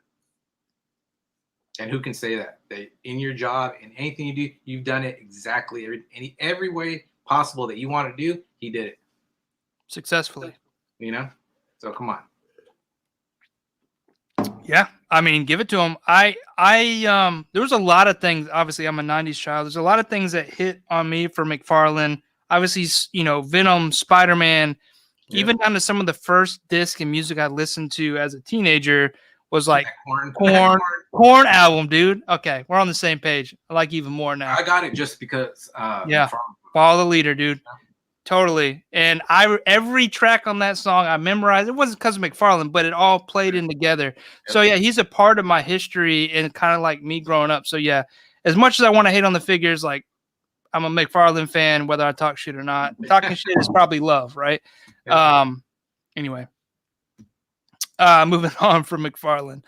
S3: And who can say that in your job, in anything you do, you've done it exactly every way possible that you want to do. He did it
S1: successfully.
S3: So come on.
S1: Yeah, I mean, give it to him. There was a lot of things. Obviously, I'm a '90s child. There's a lot of things that hit on me for McFarlane. Obviously, Venom, Spider-Man, even down to some of the first disc and music I listened to as a teenager was like
S3: Corn.
S1: corn album, dude. Okay, we're on the same page. I like even more now.
S3: I got it just because.
S1: Yeah, follow the leader, dude. Yeah. Totally. And every track on that song I memorized. It wasn't because of McFarlane, but it all played in together. Yep. So yeah, he's a part of my history and kind of like me growing up. So yeah, as much as I want to hate on the figures, like I'm a McFarlane fan, whether I talk shit or not. Talking shit is probably love, right? Yep. Anyway, moving on from McFarlane.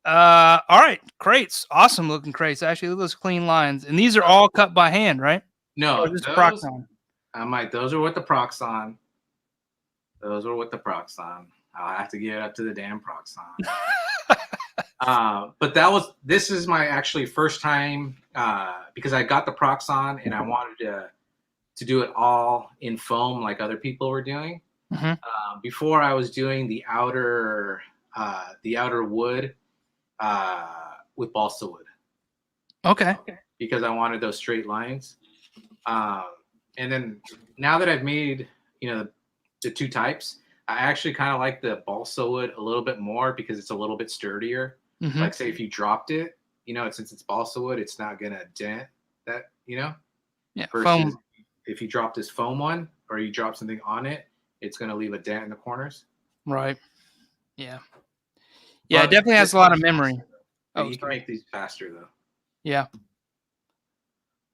S1: All right, crates, awesome looking crates. Actually, look at those clean lines, and these are all cut by hand, right?
S3: No, those are with the Proxxon. Those are with the Proxxon. I'll have to give it up to the damn Proxxon. But this is my actually first time because I got the Proxxon and I wanted to do it all in foam like other people were doing. Mm-hmm. Before I was doing the outer wood with balsa wood.
S1: Okay.
S3: Because I wanted those straight lines. And then now that I've made, the two types, I actually kind of like the balsa wood a little bit more because it's a little bit sturdier. Mm-hmm. Like say if you dropped it, since it's balsa wood, it's not going to dent that, Yeah. Versus foam. If you drop this foam one or you drop something on it, it's going to leave a dent in the corners.
S1: Right. Yeah. Yeah, it definitely has a lot of memory.
S3: You can make these faster though.
S1: Yeah.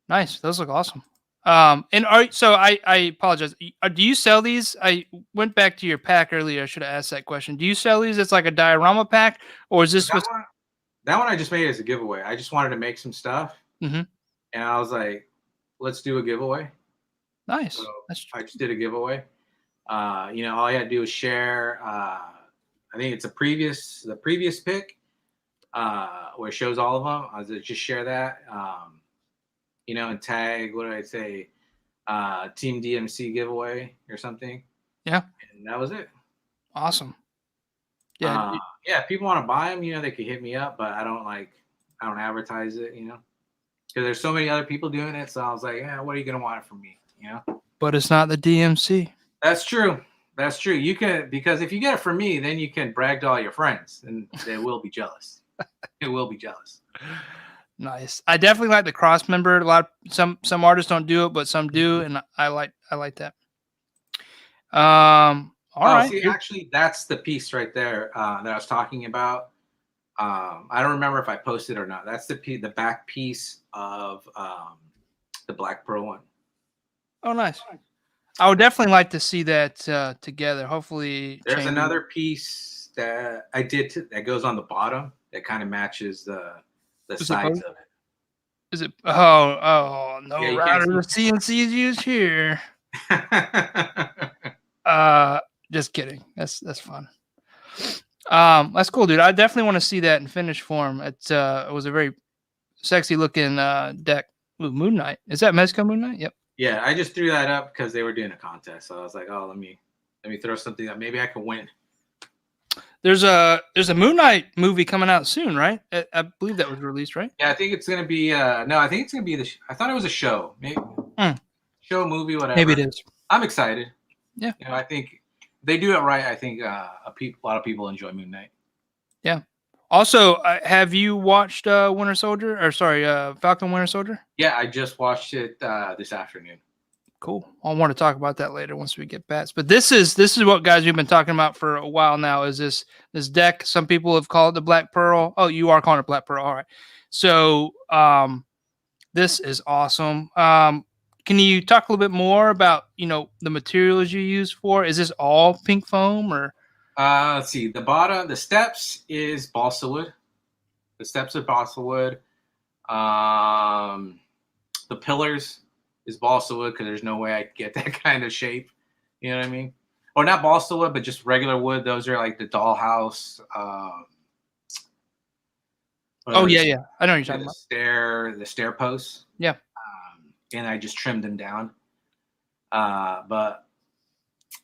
S1: Nice. Those look awesome. So I apologize. Do you sell these? I went back to your pack earlier. I should have asked that question. Do you sell these? It's like a diorama pack, or is this
S3: that one I just made as a giveaway. I just wanted to make some stuff, and I was like, let's do a giveaway.
S1: Nice.
S3: So I just did a giveaway. All you had to do is share. I think it's the previous pick, where it shows all of them. I was like, just share that. And tag, what did I say? Team DMC giveaway or something.
S1: Yeah.
S3: And that was it.
S1: Awesome.
S3: Yeah. If people want to buy them, they could hit me up, but I don't advertise it, because there's so many other people doing it. So I was like, what are you going to want from me?
S1: But it's not the DMC.
S3: That's true. You can, because if you get it from me, then you can brag to all your friends and they will be jealous. It will be jealous.
S1: Nice. I definitely like the cross member. Some artists don't do it, but some do, and I like that. All right.
S3: See, actually, that's the piece right there that I was talking about. I don't remember if I posted or not. That's the back piece of the Black Pearl one.
S1: Oh, nice. I would definitely like to see that together. Hopefully,
S3: there's another piece that I did that goes on the bottom that kind of matches the sides of it.
S1: Is it? Oh, no router of CNCs used here. Just kidding. That's fun. That's cool, dude. I definitely want to see that in finished form. It was a very sexy looking deck with Moon Knight. Is that Mezco Moon Knight? Yep.
S3: Yeah, I just threw that up because they were doing a contest. So I was like, oh, let me throw something up. Maybe I can win.
S1: There's a Moon Knight movie coming out soon, right? I believe that was released, right?
S3: Yeah, I think it's gonna be. No, I think it's gonna be I thought it was a show, maybe show, movie, whatever.
S1: Maybe it is.
S3: I'm excited.
S1: Yeah,
S3: I think they do it right. I think a lot of people enjoy Moon Knight.
S1: Yeah. Also, have you watched Winter Soldier? Or sorry, Falcon Winter Soldier?
S3: Yeah, I just watched it this afternoon.
S1: Cool. I want to talk about that later once we get past. But this is what, guys, we've been talking about for a while now. Is this deck? Some people have called it the Black Pearl. Oh, you are calling it Black Pearl. All right. So this is awesome. Can you talk a little bit more about the materials you use for? Is this all pink foam or?
S3: Let's see. The steps is balsa wood. The steps are balsa wood. The pillars is balsa wood because there's no way I could get that kind of shape. You know what I mean? Or not balsa wood, but just regular wood. Those are like the dollhouse.
S1: Oh yeah. I know what you're talking
S3: about. The stair posts.
S1: Yeah.
S3: And I just trimmed them down.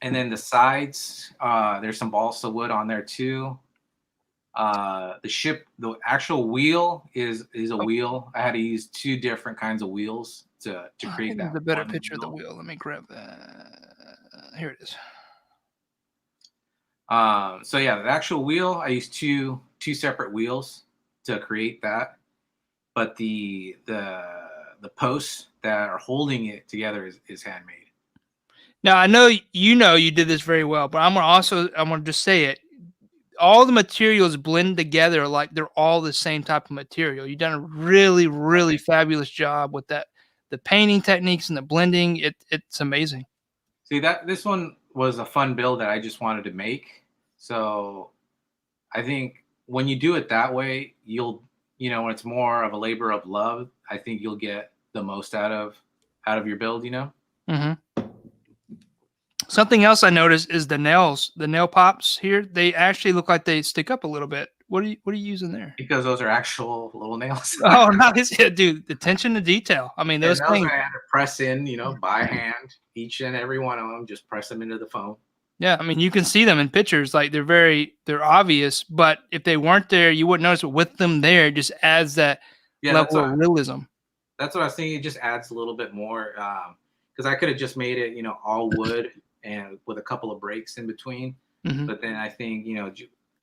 S3: And then the sides, there's some balsa wood on there too. The actual wheel is a wheel. I had to use two different kinds of wheels to create that.
S1: There's a better picture of the wheel. Let me grab that. Here it is.
S3: So yeah, the actual wheel, I used two two separate wheels to create that, but the posts that are holding it together is handmade.
S1: Now I know you did this very well, but I'm gonna just say it. All the materials blend together like they're all the same type of material. You've done a really, really fabulous job with that. The painting techniques and the blending, it's amazing.
S3: See, that this one was a fun build that I just wanted to make. So I think when you do it that way, when it's more of a labor of love, I think you'll get the most out of your build,
S1: Mm-hmm. Something else I noticed is the nails, the nail pops here. They actually look like they stick up a little bit. What are you using there?
S3: Because those are actual little nails.
S1: Oh, nice, yeah, dude. Attention to detail. I mean, those things.
S3: I had to press in, by hand, each and every one of them. Just press them into the foam.
S1: Yeah, I mean, you can see them in pictures. Like they're obvious, but if they weren't there, you wouldn't notice. But with them there, it just adds that level of realism.
S3: That's what I was thinking. It just adds a little bit more. Because I could have just made it, all wood and with a couple of breaks in between.
S1: Mm-hmm.
S3: But then I think,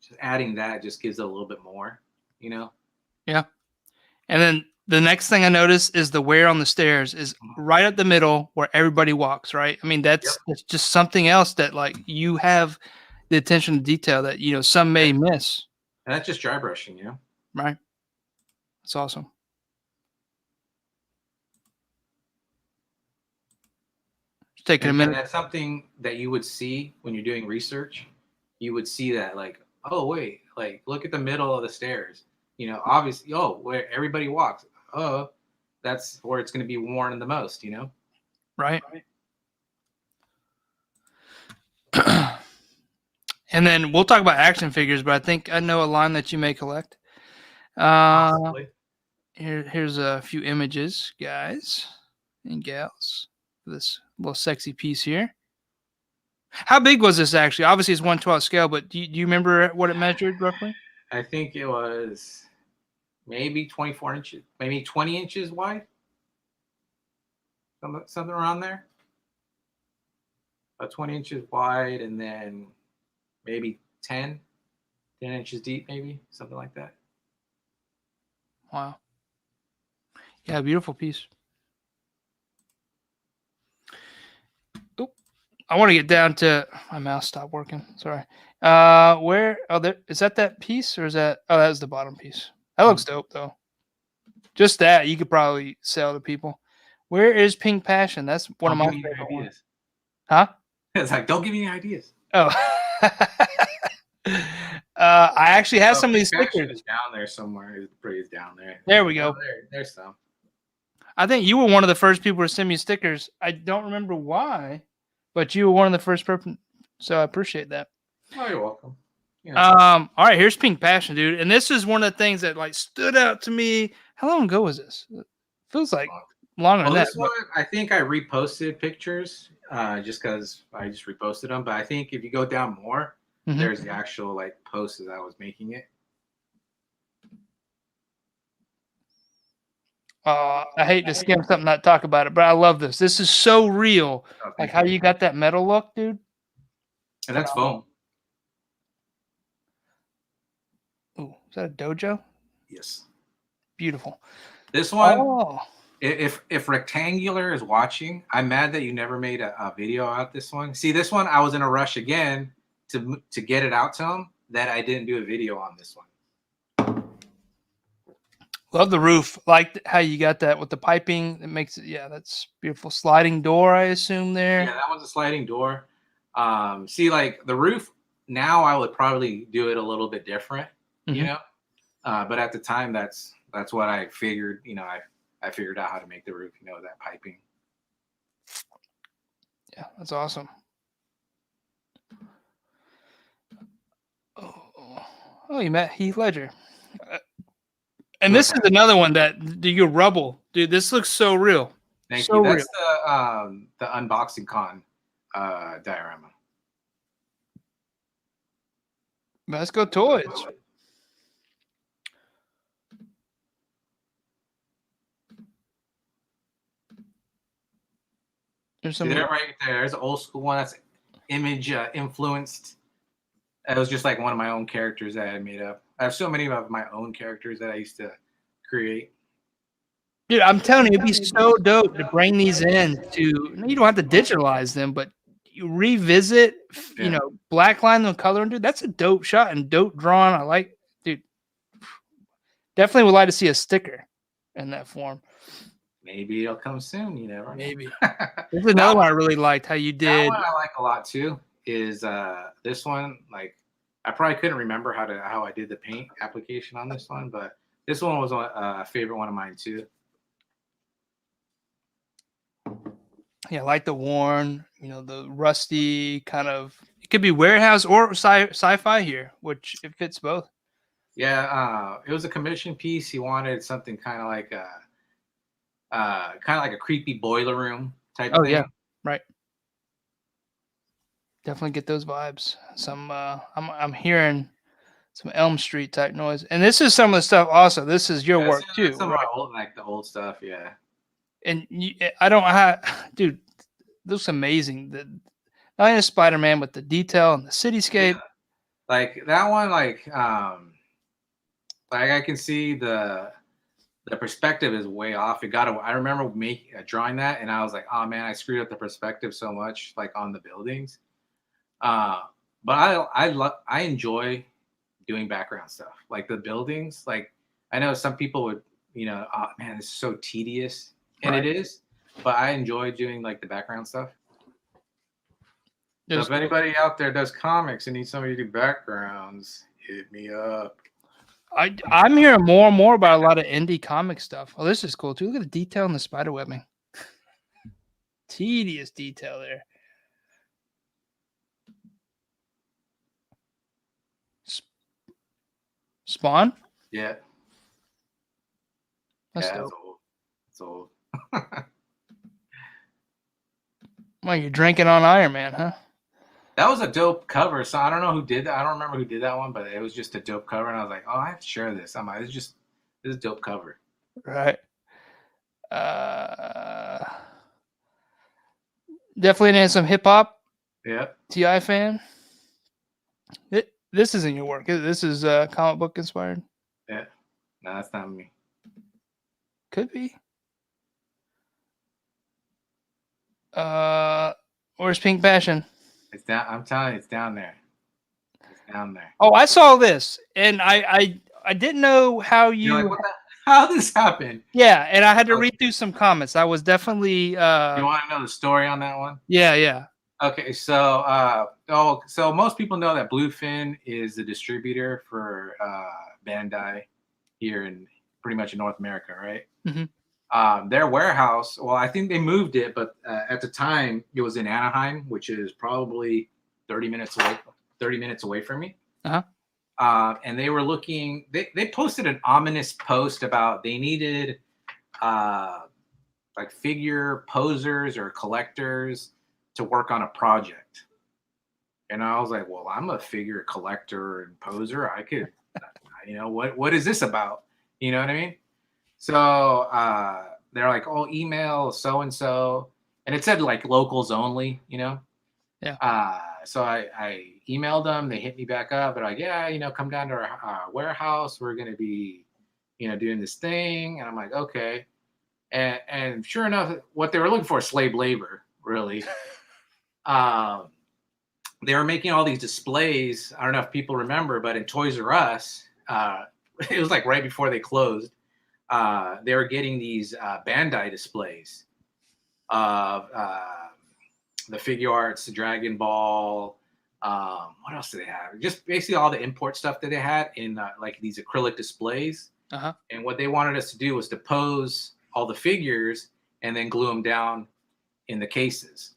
S3: just adding that just gives it a little bit more,
S1: Yeah. And then the next thing I noticed is the wear on the stairs is right at the middle where everybody walks, right? I mean, that's just something else that like you have the attention to detail that, some may miss.
S3: And that's just dry brushing,
S1: Right. That's awesome. Just taking a minute.
S3: And that's something that you would see when you're doing research. You would see that like, oh, wait, like look at the middle of the stairs. Obviously, where everybody walks. Oh, that's where it's going to be worn the most,
S1: Right. And then we'll talk about action figures, but I think I know a line that you may collect. Here's a few images, guys and gals, for this little sexy piece here. How big was this actually? Obviously, it's 1/12 scale, but do you remember what it measured roughly?
S3: I think it was maybe 24 inches, maybe 20 inches wide. Something around there. About 20 inches wide, and then maybe 10 inches deep, maybe something like that.
S1: Wow. Yeah, beautiful piece. Oop. I want to get down to my mouse stopped working. Sorry. Where? Oh, there is that piece, or is that? Oh, that was the bottom piece. That looks dope, though. Just that you could probably sell to people. Where is Pink Passion? That's one of my favorite ideas. Huh?
S3: It's like, don't give me any ideas.
S1: Oh. I actually have some of these stickers.
S3: Is down there somewhere. It's down there.
S1: There we go.
S3: There's some.
S1: I think you were one of the first people to send me stickers. I don't remember why, but you were one of the first person. So I appreciate that.
S3: Oh, you're welcome.
S1: All right, here's Pink Passion, dude. And this is one of the things that like stood out to me. How long ago was this? It feels like longer than that.
S3: This one, I think I reposted pictures just because I just reposted them. But I think if you go down more, there's the actual like post as I was making it.
S1: I hate to skim something, not talk about it, but I love this. This is so real. Like how you got that metal look, dude.
S3: And that's foam.
S1: Oh, is that a dojo?
S3: Yes.
S1: Beautiful.
S3: This one, if Rectangular is watching, I'm mad that you never made a video out this one. See, this one, I was in a rush again to get it out to him that I didn't do a video on this one.
S1: Love the roof. Like how you got that with the piping. It makes it, yeah, that's beautiful. Sliding door, I assume there.
S3: Yeah, that one's a sliding door. See, like the roof, now I would probably do it a little bit different, you know? But at the time, that's what I figured, I figured out how to make the roof, that piping.
S1: Yeah, that's awesome. Oh, you met Heath Ledger. And this is another one that you rubble, dude. This looks so real.
S3: Thank you. That's the unboxing con diorama.
S1: Let's go toys. There's some
S3: right there. There's an old school one that's image influenced. It was just like one of my own characters that I made up. I have so many of my own characters that I used to create.
S1: Dude, I'm telling you, it'd be so dope to bring these in to, you don't have to digitalize them, but you revisit, you know, blackline them, color them, dude. That's a dope shot and dope drawing. I like, dude. Definitely would like to see a sticker in that form.
S3: Maybe it'll come soon. You never know.
S1: Maybe. There's another one I really liked how you did.
S3: That one I like a lot too. Is this one, like, I probably couldn't remember how I did the paint application on this one, but this one was a favorite one of mine too.
S1: Yeah, I like the worn, you know, the rusty kind of. It could be warehouse or sci-fi here, which it fits both.
S3: Yeah, it was a commission piece. He wanted something kind of like a creepy boiler room type thing.
S1: Yeah, right. Definitely get those vibes. Some I'm hearing some Elm Street type noise, and this is some of the stuff. Also, this is your work too.
S3: Some
S1: right?
S3: of my old, like the old stuff, yeah.
S1: And I don't have, dude. Looks amazing. Not only Spider-Man, but the detail and the cityscape.
S3: Yeah. Like that one, like I can see the perspective is way off. I remember drawing that, and I was like, oh man, I screwed up the perspective so much, like on the buildings. But I enjoy doing background stuff, like the buildings. Like I know some people would, you know, oh man, this is so tedious, and it is. But I enjoy doing like the background stuff. So if anybody out there does comics and needs somebody to do backgrounds, hit me up.
S1: I'm hearing more and more about a lot of indie comic stuff. Oh, this is cool too. Look at the detail in the spider webbing. Tedious detail there. Spawn?
S3: Yeah.
S1: That's
S3: dope. It's old.
S1: Well, you're drinking on Iron Man, huh?
S3: That was a dope cover. So I don't know who did that. I don't remember who did that one, but it was just a dope cover. And I was like, oh, I have to share this. I'm like, this is a dope cover.
S1: Right. Definitely into some hip hop.
S3: Yeah.
S1: TI fan. This isn't your work. This is comic book inspired.
S3: Yeah. No, that's not me.
S1: Could be. Where's Pink Passion?
S3: It's down. I'm telling you, it's down there. It's down there.
S1: Oh, I saw this, and I didn't know how you.
S3: You're like, how this happened?
S1: Yeah, and I had to read through some comments. I was definitely.
S3: You want to know the story on that one?
S1: Yeah.
S3: Okay, so so most people know that Bluefin is the distributor for Bandai here in pretty much in North America, right?
S1: Mm-hmm.
S3: Their warehouse, well, I think they moved it, but at the time it was in Anaheim, which is probably 30 minutes away from me. And they were looking. They posted an ominous post about they needed like figure posers or collectors to work on a project. And I was like, well, I'm a figure collector and poser. I could, you know, what is this about? You know what I mean? So they're like, oh, email so-and-so. And it said like locals only, you know?
S1: Yeah.
S3: So I emailed them. They hit me back up. They're like, yeah, you know, come down to our warehouse. We're going to be, you know, doing this thing. And I'm like, okay. And sure enough, what they were looking for is slave labor, really. They were making all these displays. I don't know if people remember, but in Toys R Us, it was like right before they closed. They were getting these Bandai displays of the figure arts, the Dragon Ball. What else did they have? Just basically all the import stuff that they had in like these acrylic displays. And what they wanted us to do was to pose all the figures and then glue them down in the cases.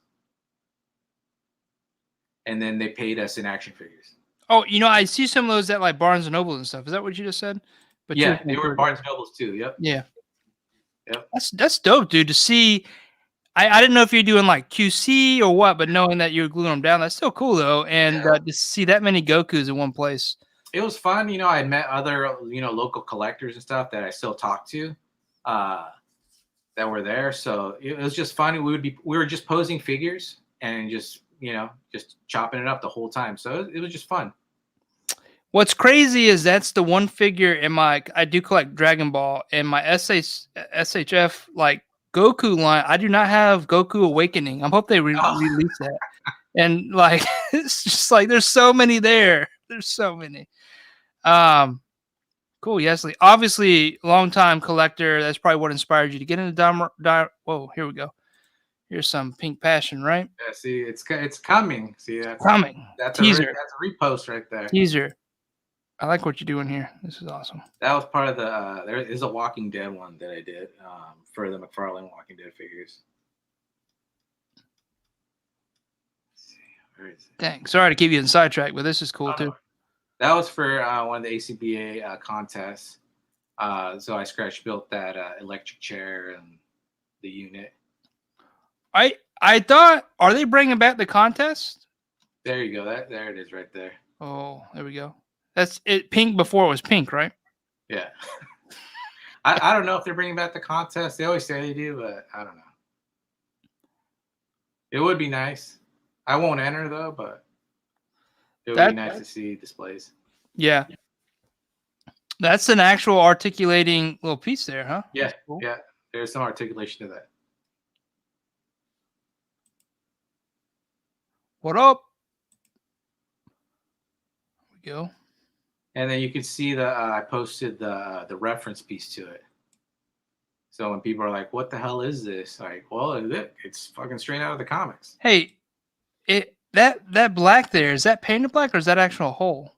S3: And then they paid us in action figures.
S1: Oh, you know, I see some of those at like Barnes and Nobles and stuff. Is that what you just said? But
S3: yeah, they were Barnes and Nobles too. Yep.
S1: Yeah.
S3: Yep.
S1: That's dope, dude. To see, I didn't know if you're doing like QC or what, but knowing that you're gluing them down, that's still cool though. And to see that many Gokus in one place,
S3: it was fun. You know, I met other local collectors and stuff that I still talk to, that were there. So it was just fun. We were just posing figures and just chopping it up the whole time. So it was just fun.
S1: What's crazy is that's the one figure in my. I do collect Dragon Ball and my SHF like Goku line. I do not have Goku Awakening. I hope they release that. And like it's just like there's so many there. There's so many. Cool. Yes, Lee. Obviously, long-time collector. That's probably what inspired you to get into Whoa, here we go. Here's some pink passion, right?
S3: Yeah, see, it's coming. See,
S1: Coming.
S3: That's
S1: Teaser.
S3: that's a repost right there.
S1: Teaser. I like what you're doing here. This is awesome.
S3: That was part of the. There is a Walking Dead one that I did for the McFarlane Walking Dead figures. Let's see, where is it?
S1: Dang. Sorry to keep you in sidetrack, but this is cool too.
S3: No. That was for one of the ACBA contests. So I scratch built that electric chair and the unit.
S1: I thought, are they bringing back the contest?
S3: There you go. There it is right there.
S1: Oh, there we go. That's it. Pink before it was pink, right?
S3: Yeah. I don't know if they're bringing back the contest. They always say they do, but I don't know. It would be nice. I won't enter though, but it would be nice to see displays.
S1: Yeah. That's an actual articulating little piece there, huh?
S3: Yeah. Cool. Yeah. There's some articulation to that.
S1: What up? There we go.
S3: And then you can see I posted the reference piece to it. So when people are like, "What the hell is this?" Like, well, it's fucking straight out of the comics.
S1: Hey, that black there, is that painted black or is that actual hole?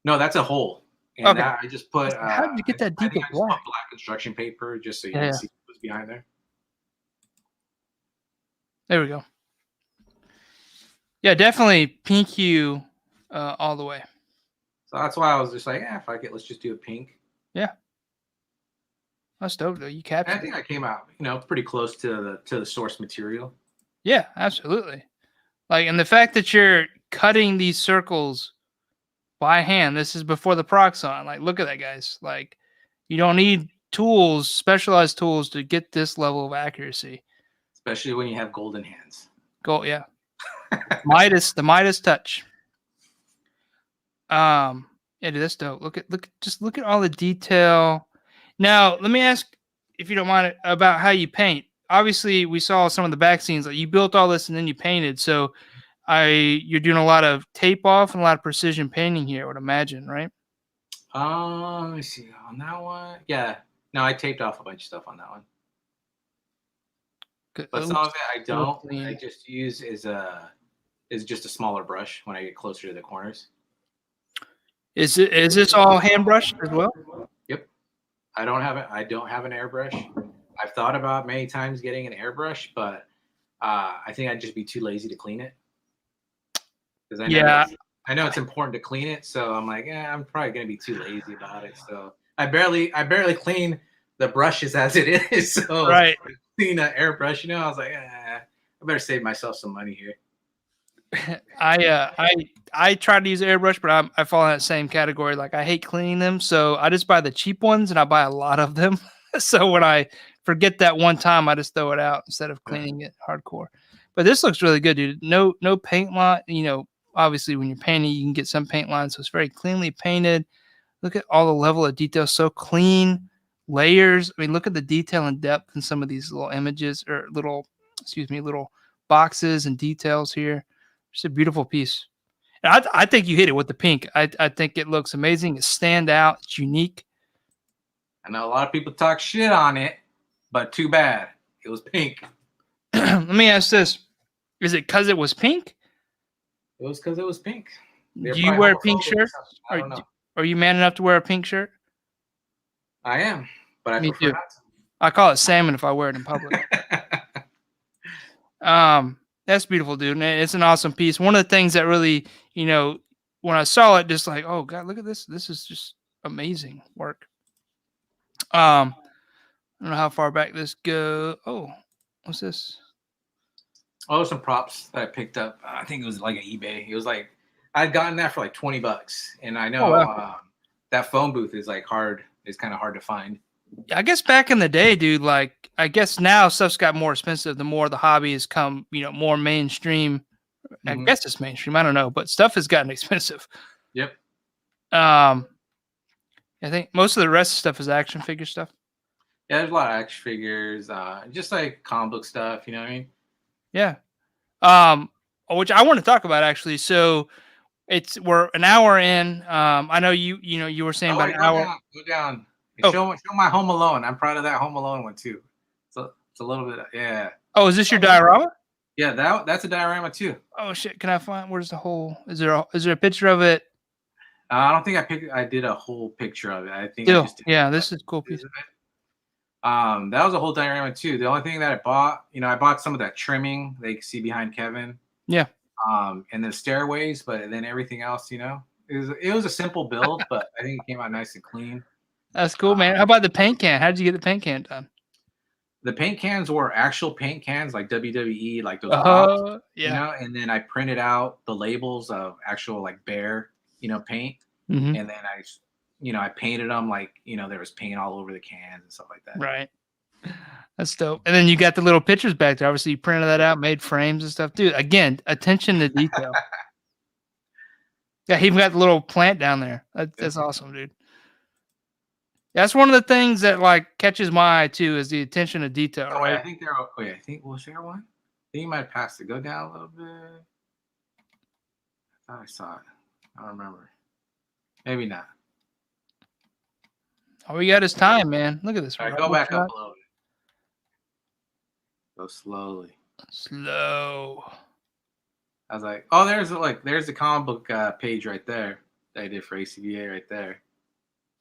S3: No, that's a hole. And
S1: okay.
S3: I just put.
S1: How did you get that deep of black?
S3: Black construction paper just so you can see what's behind there.
S1: There we go. Yeah, definitely pink hue all the way.
S3: So that's why I was just like, fuck it, let's just do a pink.
S1: Yeah. That's dope though. You captured.
S3: I think I came out, pretty close to the source material.
S1: Yeah, absolutely. Like, and the fact that you're cutting these circles by hand, this is before the Proxon. Like, look at that, guys. Like, you don't need tools, specialized tools to get this level of accuracy.
S3: Especially when you have golden hands.
S1: Yeah. the Midas touch. Yeah, dude, that's dope. Look at all the detail. Now, let me ask, if you don't mind, about how you paint. Obviously, we saw some of the back scenes. Like, you built all this and then you painted. So, you're doing a lot of tape off and a lot of precision painting here, I would imagine, right?
S3: Let me see on that one. Yeah, no, I taped off a bunch of stuff on that one. But some of it I don't. I just use is just a smaller brush when I get closer to the corners. Is
S1: this all hand brushed as well?
S3: Yep. I don't have an airbrush. I've thought about many times getting an airbrush, but I think I'd just be too lazy to clean it. Because I know it's important to clean it, so I'm like, I'm probably gonna be too lazy about it. So I barely clean the brushes as it is. So
S1: right.
S3: Clean an airbrush, I was like, I better save myself some money here.
S1: I try to use airbrush, but I fall in that same category. Like, I hate cleaning them, so I just buy the cheap ones and I buy a lot of them. So when I forget that one time, I just throw it out instead of cleaning it hardcore. But this looks really good, dude. No paint line. Obviously when you're painting, you can get some paint lines, so it's very cleanly painted. Look at all the level of detail, so clean. Layers. I mean, look at the detail and depth in some of these little images or little boxes and details here. Just a beautiful piece. And I think you hit it with the pink. I think it looks amazing. It's stand out. It's unique.
S3: I know a lot of people talk shit on it, but too bad. It was pink.
S1: Let me ask this. Is it because it was pink?
S3: It was because it was pink.
S1: Do you wear a pink shirt? Are you man enough to wear a pink shirt?
S3: I am, but I prefer not to.
S1: I call it salmon if I wear it in public. That's beautiful, dude. And it's an awesome piece. One of the things that really, when I saw it, just like, oh God, look at this. This is just amazing work. I don't know how far back this goes. Oh, what's this?
S3: Oh, some props that I picked up. I think it was like an eBay. It was like, I'd gotten that for like $20. And I know that phone booth is like hard. It's kind of hard to find.
S1: I guess back in the day, dude, like, I guess now stuff's got more expensive the more the hobby has come, more mainstream. I guess it's mainstream. I don't know, but stuff has gotten expensive.
S3: Yep.
S1: I think most of the rest of the stuff is action figure stuff.
S3: Yeah, there's a lot of action figures, just like comic book stuff. You know what I mean?
S1: Yeah. Which I want to talk about actually. So we're an hour in. I know you were saying
S3: Oh,
S1: about
S3: wait,
S1: an hour.
S3: go down.
S1: Oh.
S3: Show my Home Alone. I'm proud of that Home Alone one too. So it's a little bit, yeah.
S1: Oh, is this your diorama?
S3: Yeah, that's a diorama too.
S1: Oh shit! Can I find where's the whole? Is there a picture of it?
S3: I don't think I did a whole picture of it. I think I
S1: Still,
S3: just did
S1: yeah, this is a cool piece.
S3: that was a whole diorama too. The only thing that I bought, I bought some of that trimming that you can see behind Kevin.
S1: Yeah.
S3: And the stairways, but then everything else, it was a simple build, but I think it came out nice and clean.
S1: That's cool, man. How about the paint can? How did you get the paint can done?
S3: The paint cans were actual paint cans, like WWE, like those pops,
S1: yeah.
S3: And then I printed out the labels of actual like Bear, paint,
S1: Mm-hmm.
S3: and then I painted them like there was paint all over the cans and stuff like that.
S1: Right. That's dope. And then you got the little pictures back there. Obviously, you printed that out, made frames and stuff, dude. Again, attention to detail. Yeah, he even got the little plant down there. That's awesome, dude. That's one of the things that like catches my eye too is the attention to detail.
S3: Oh,
S1: right?
S3: I think was there one? I think you might have passed it. Go down a little bit. I thought I saw it. I don't remember. Maybe not.
S1: All we got is time, man. Look at this.
S3: All right, go back up a little bit. Go slowly.
S1: Slow.
S3: I was like, oh, there's the comic book page right there that I did for ACBA right there.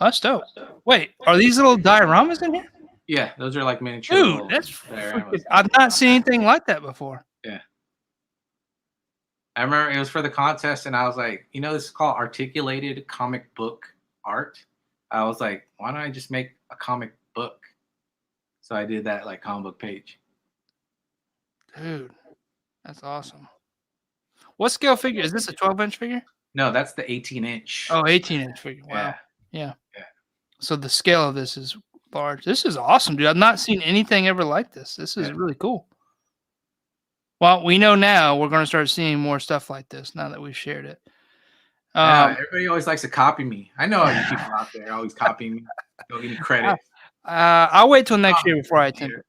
S1: That's dope. Wait, are these little dioramas in here?
S3: Yeah, those are like miniature.
S1: Dude, that's freaking, I've not seen anything like that before.
S3: Yeah. I remember it was for the contest, and I was like, this is called articulated comic book art. I was like, why don't I just make a comic book? So I did that like comic book page.
S1: Dude, that's awesome. What scale figure? Is this a 12-inch figure?
S3: No, that's the 18-inch.
S1: Oh, 18-inch figure. Wow.
S3: Yeah.
S1: So the scale of this is large. This is awesome, dude. I've not seen anything ever like this. This is really cool. Well, we know now we're going to start seeing more stuff like this now that we've shared it.
S3: Everybody always likes to copy me. I know you people out there always copying me. Don't give me credit.
S1: I'll wait till next year before I attempt it.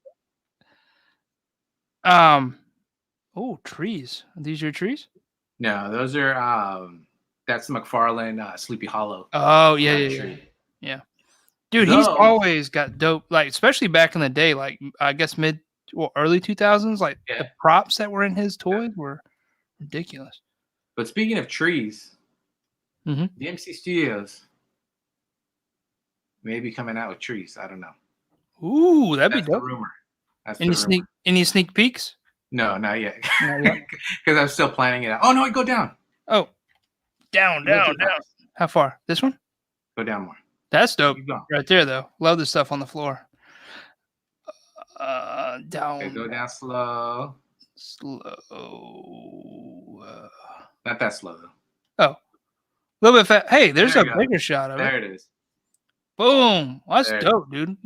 S1: Oh, trees. Are these your trees?
S3: No, those are that's McFarlane Sleepy Hollow.
S1: Oh, yeah. Dude, he's always got dope, like especially back in the day, like I guess early 2000s, like the props that were in his toys were ridiculous.
S3: But speaking of trees, DMC Studios may be coming out with trees. I don't know.
S1: Ooh, that'd be dope.
S3: The rumor. That's
S1: any sneak peeks?
S3: No, not yet. Because I'm still planning it out. Oh no, go down.
S1: Oh, down. How far? This one?
S3: Go down more.
S1: That's dope. Right there, though. Love the stuff on the floor. Down.
S3: Okay, go down slow. Not that slow though.
S1: Oh, a little bit fast. Hey, there's a bigger shot of it.
S3: There it is.
S1: Boom. Well, that's dope, dude.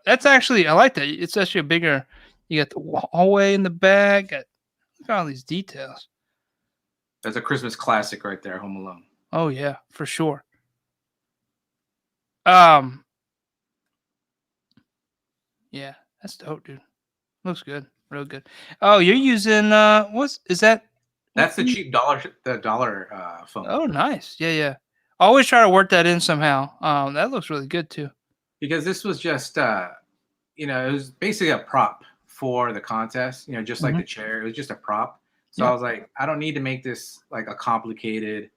S1: That's actually, I like that. It's actually a bigger. You got the hallway in the back. Look at all these details.
S3: That's a Christmas classic right there, Home Alone.
S1: Oh yeah, for sure. Yeah, that's dope, dude. Looks good, real good. Oh, you're using is that?
S3: That's the cheap dollar phone.
S1: Oh, nice. Yeah. Always try to work that in somehow. That looks really good too.
S3: Because this was just it was basically a prop for the contest, just like the chair. It was just a prop. So I was like, I don't need to make this like a complicated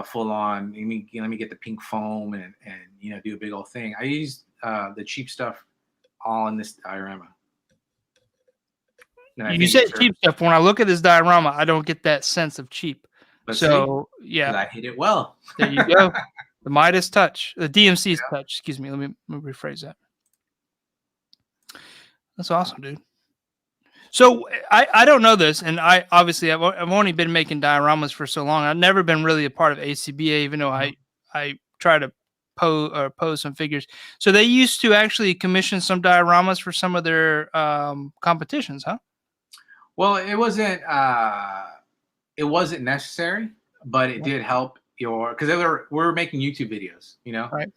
S3: full on. Let me get the pink foam and do a big old thing. I used the cheap stuff all in this diorama.
S1: You said cheap stuff. When I look at this diorama, I don't get that sense of cheap.
S3: But
S1: so
S3: I hit it well.
S1: There you go. The Midas touch, the DMC's touch. Excuse me. Let me rephrase that. That's awesome, dude. So I don't know this, and I've only been making dioramas for so long. I've never been really a part of ACBA, even though I try to pose some figures. So they used to actually commission some dioramas for some of their competitions, huh?
S3: Well, it wasn't necessary, but it did help your, because we're making YouTube videos, you know,
S1: Right.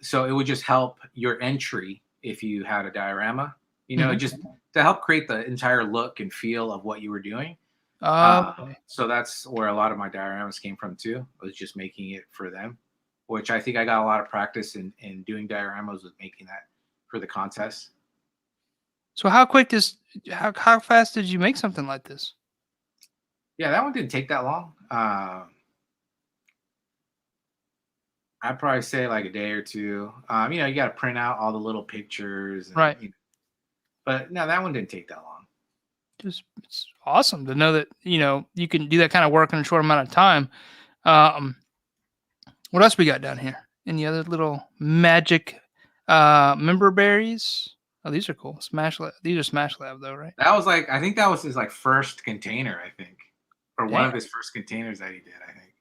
S3: so it would just help your entry if you had a diorama, you know,
S1: Mhm.
S3: just to help create the entire look and feel of what you were doing.
S1: Okay.
S3: So that's where a lot of my dioramas came from too. Was just making it for them, which I think I got a lot of practice in doing dioramas with making that for the contest.
S1: So how fast did you make something like this?
S3: Yeah, that one didn't take that long. I'd probably say like a day or two. You know, you got to print out all the little pictures, and,
S1: Right.
S3: you know, but no, that one didn't take that long.
S1: Just it's awesome to know that, you know, you can do that kind of work in a short amount of time. Um, what else we got down here? Any other little magic member berries? Oh, these are cool. These are Smash Lab though, right?
S3: That was like, I think that was his like first container, I think, or one
S1: Damn.
S3: of his first containers that he did, I think.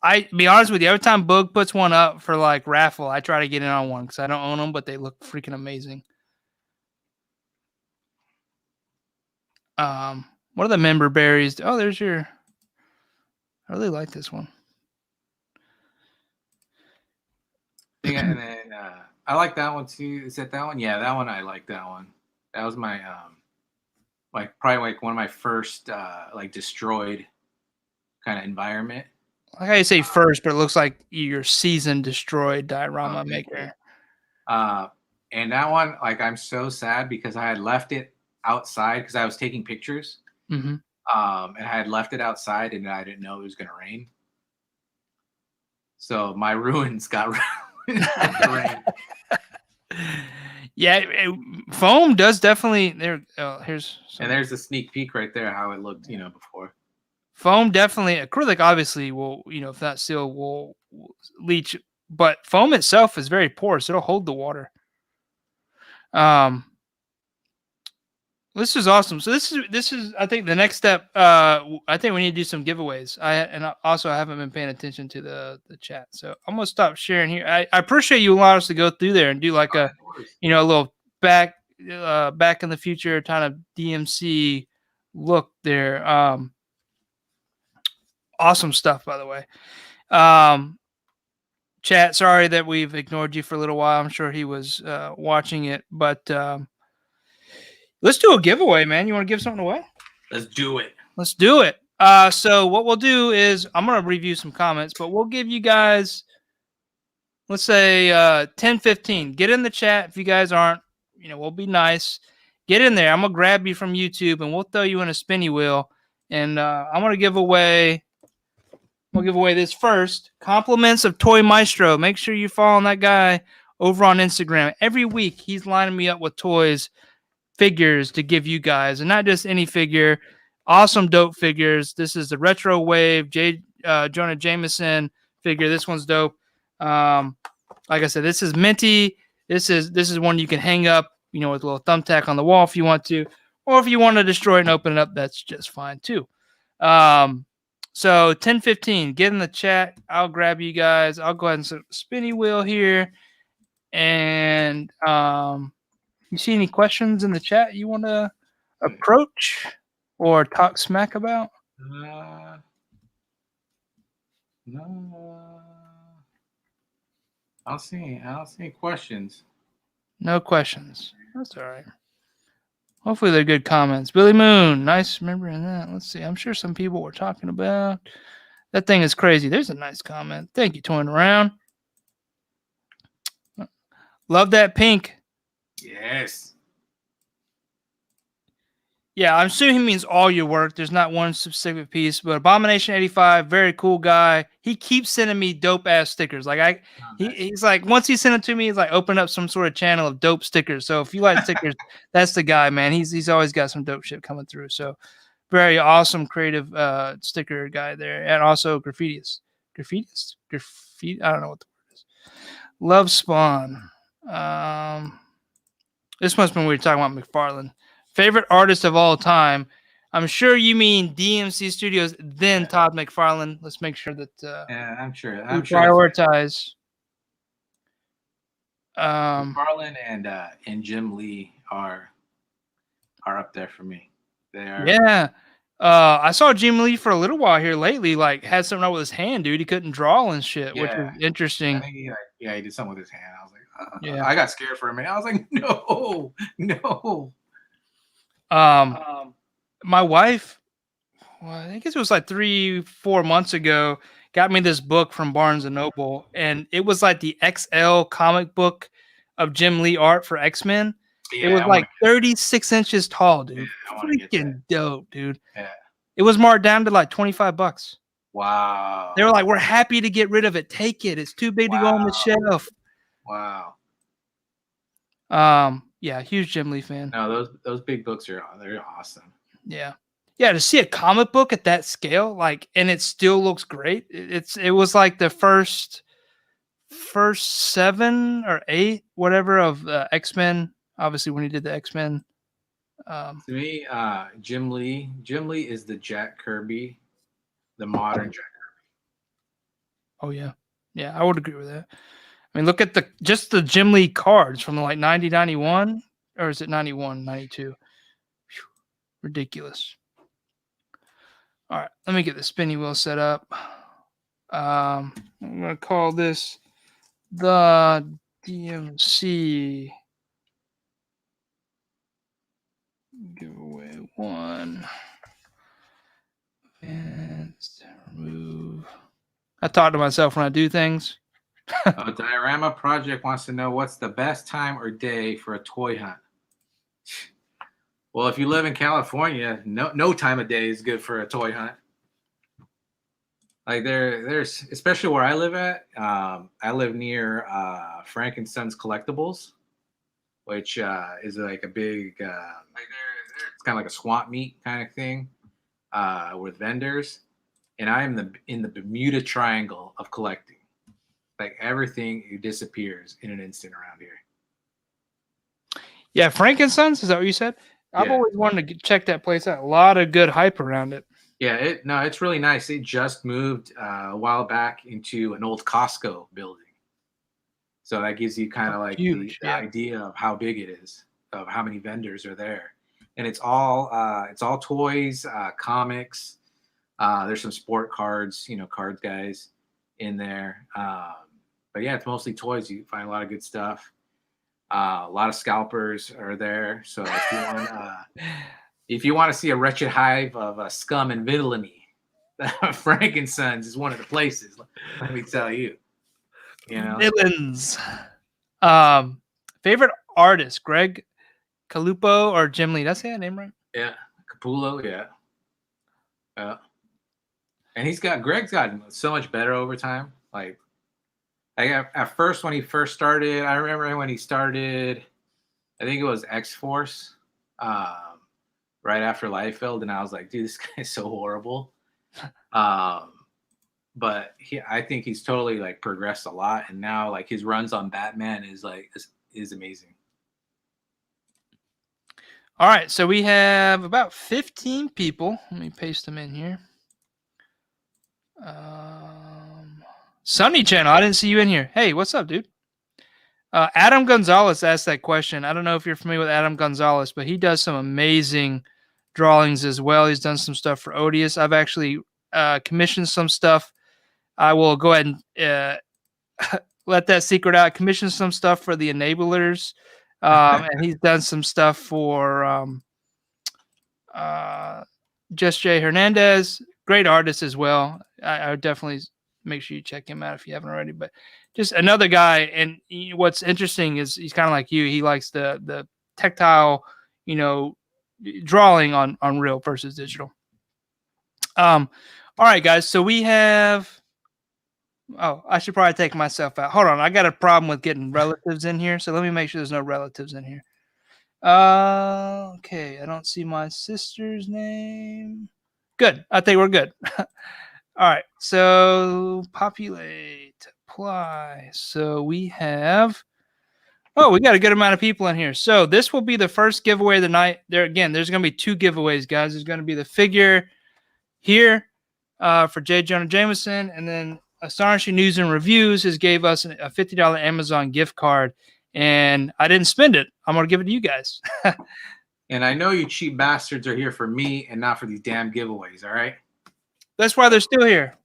S1: I be honest with you, every time Boog puts one up for like raffle, I try to get in on one because I don't own them, but they look freaking amazing. What are the member berries? Oh, there's your. I really like this one.
S3: And then I like that one too. Is that one? Yeah, that one, I like that one. That was my like probably like one of my first like destroyed kind of environment.
S1: I like how you say first, but it looks like your season destroyed diorama
S3: Thank you.
S1: maker.
S3: And that one, like, I'm so sad because I had left it outside because I was taking pictures.
S1: Mm-hmm.
S3: And I had left it outside and I didn't know it was going to rain. So my ruins got ruined by the rain.
S1: Yeah, foam does definitely there. Here's
S3: And there's a sneak peek right there how it looked, you know, before.
S1: foam. Definitely acrylic. Obviously, will, you know, if not steel, will leach. But foam itself is very porous. It'll hold the water. This is awesome. So this is I think the next step. I think we need to do some giveaways. I haven't been paying attention to the chat, so I'm gonna stop sharing here. I appreciate you allowing us to go through there and do like a, you know, a little back in the future kind of DMC look there. Awesome stuff, by the way. Chat, sorry that we've ignored you for a little while. I'm sure he was watching it, but let's do a giveaway, man. You want to give something away?
S3: Let's do it.
S1: Let's do it. So what we'll do is I'm gonna review some comments, but we'll give you guys, let's say 10, 15. Get in the chat if you guys aren't, you know, we'll be nice. Get in there. I'm gonna grab you from YouTube and we'll throw you in a spinny wheel. And I'm gonna give away. We'll give away this first. Compliments of Toy Maestro. Make sure you're following that guy over on Instagram. Every week he's lining me up with toys, figures to give you guys, and not just any figure. Awesome, dope figures. This is the Retro Wave Jonah Jameson figure. This one's dope. Like I said, this is minty. This is one you can hang up, you know, with a little thumbtack on the wall if you want to, or if you want to destroy it and open it up, that's just fine too. So 10-15, get in the chat. I'll grab you guys. I'll go ahead and set spinny wheel here, and you see any questions in the chat you want to approach or talk smack about?
S3: No. I don't see any questions.
S1: No questions. That's all right. Hopefully they're good comments. Billy Moon, nice remembering that. Let's see. I'm sure some people were talking about. That thing is crazy. There's a nice comment. Thank you, ToyingAround. Love that pink.
S3: Yes.
S1: Yeah, I'm assuming he means all your work. There's not one specific piece, but Abomination 85, very cool guy. He keeps sending me dope ass stickers. Like he's like, once he sent it to me, he's like open up some sort of channel of dope stickers. So if you like stickers, that's the guy, man. He's always got some dope shit coming through. So very awesome, creative sticker guy there, and also graffiti. I don't know what the word is. Love Spawn. This must have been when we were talking about McFarlane. Favorite artist of all time. I'm sure you mean DMC Studios, then Todd McFarlane. Let's make sure that
S3: yeah, I'm sure
S1: prioritize.
S3: McFarlane and Jim Lee are up there for me. They are.
S1: Yeah. I saw Jim Lee for a little while here lately, like had something wrong with his hand, dude. He couldn't draw and shit, which
S2: Yeah.
S1: was interesting.
S2: I think he he did something with his hand. I was like,
S1: Yeah.
S2: I got scared for a minute. I was like, no.
S1: My wife, well, I guess it was like 3-4 months ago, got me this book from Barnes and Noble, and it was like the XL comic book of Jim Lee art for X-Men.
S2: Yeah,
S1: It was like 36 inches tall, dude.
S2: Yeah, I wanna get
S1: Freaking dope, dude.
S2: Yeah.
S1: It was marked down to like $25.
S2: Wow.
S1: They were like, "We're happy to get rid of it. Take it. It's too big to go on the shelf."
S2: Wow.
S1: Yeah, huge Jim Lee fan.
S2: No, those big books they're awesome.
S1: Yeah. Yeah, to see a comic book at that scale, like, and it still looks great. It was like the first 7 or 8, whatever, of X-Men. Obviously, when he did the X-Men.
S2: To me, Jim Lee is the Jack Kirby, the modern Jack Kirby.
S1: Oh yeah, yeah, I would agree with that. I mean, look at just the Jim Lee cards from like 90, 91, or is it 91, 92? Whew, ridiculous. All right, let me get the spinny wheel set up. I'm gonna call this the DMC giveaway 1. And remove. I talk to myself when I do things.
S2: Diorama Project wants to know what's the best time or day for a toy hunt. Well, if you live in California, no time of day is good for a toy hunt. Like there's especially where I live at. I live near Frank and Sons Collectibles, which is like a big it's kind of like a swamp meet kind of thing with vendors. And I am in the Bermuda Triangle of collecting. Like everything disappears in an instant around here.
S1: Yeah, Frank and Sons, is that what you said? I've
S2: Yeah.
S1: always wanted to check that place out. A lot of good hype around it.
S2: Yeah, it's really nice. It just moved a while back into an old Costco building. So that gives you kind of like the idea of how big it is, of how many vendors are there. And it's all toys, comics. There's some sport cards, card guys in there. But yeah, it's mostly toys. You find a lot of good stuff. A lot of scalpers are there. So if you want to see a wretched hive of scum and villainy, Frank and Sons is one of the places. Let me tell you.
S1: Villains. Favorite artist, Greg Calupo or Jim Lee? Did I say that name right?
S2: Yeah, Capullo. Yeah. And Greg's gotten so much better over time. Like at first, when he first started, I remember when he started, I think it was X-Force, right after Liefeld, and I was like, dude, this guy's so horrible. But I think he's totally like progressed a lot, and now like his runs on Batman is amazing.
S1: All right, so we have about 15 people. Let me paste them in here. Sunny Channel, I didn't see you in here. Hey, what's up, dude? Adam Gonzalez asked that question. I don't know if you're familiar with Adam Gonzalez, but he does some amazing drawings as well. He's done some stuff for Odious. I've actually commissioned some stuff. I will go ahead and let that secret out. Commissioned some stuff for the Enablers, and he's done some stuff for Just Jay Hernandez. Great artist as well. I would definitely make sure you check him out if you haven't already. But just another guy. And what's interesting is he's kind of like you. He likes the tactile, drawing on real versus digital. All right, guys. So we have. Oh, I should probably take myself out. Hold on. I got a problem with getting relatives in here. So let me make sure there's no relatives in here. Okay. I don't see my sister's name. Good. I think we're good. All right. So populate, apply. So we have. Oh, we got a good amount of people in here. So this will be the first giveaway of the night. There's going to be 2 giveaways, guys. There's going to be the figure here for J. Jonah Jameson, and then Astonishing News and Reviews has gave us a $50 Amazon gift card, and I didn't spend it. I'm going to give it to you guys.
S3: And I know you cheap bastards are here for me and not for these damn giveaways. All right.
S1: That's why they're still here.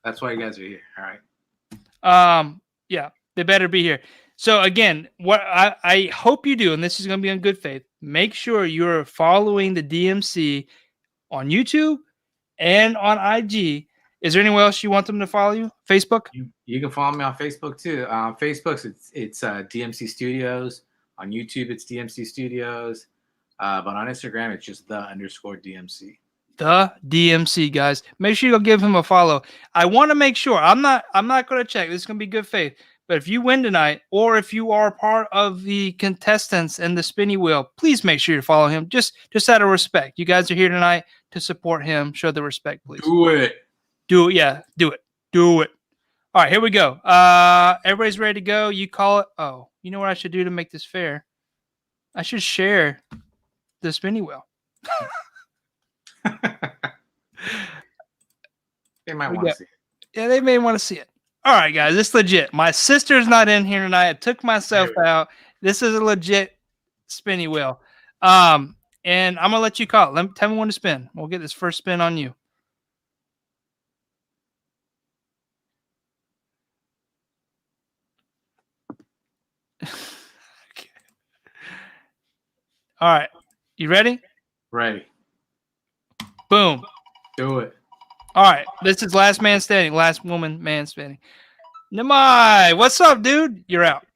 S3: That's why you guys are here. All right.
S1: Yeah, they better be here. So again, what I hope you do, and this is going to be in good faith, make sure you're following the DMC on YouTube and on IG. Is there anywhere else you want them to follow you? Facebook?
S3: You can follow me on Facebook too. Facebook's it's DMC Studios. On YouTube, it's DMC Studios. But on Instagram, it's just _DMC.
S1: The DMC, guys. Make sure you go give him a follow. I want to make sure. I'm not going to check. This is going to be good faith. But if you win tonight, or if you are part of the contestants in the spinny wheel, please make sure you follow him. Just out of respect. You guys are here tonight to support him. Show the respect, please.
S3: Do it.
S1: Do it. Yeah, do it. Do it. All right, here we go. Everybody's ready to go. You call it. Oh, you know what I should do to make this fair? I should share the spinny wheel.
S3: They might want to see it.
S1: Yeah, they may want to see it. All right, guys, it's legit. My sister's not in here tonight. I took myself out. This is a legit spinny wheel. And I'm gonna let you call it. Tell me when to spin. We'll get this first spin on you. Okay. All right, you ready?
S3: Ready.
S1: Boom.
S3: Do it.
S1: All right, this is last man standing, last woman man standing. Namai, what's up, dude? You're out.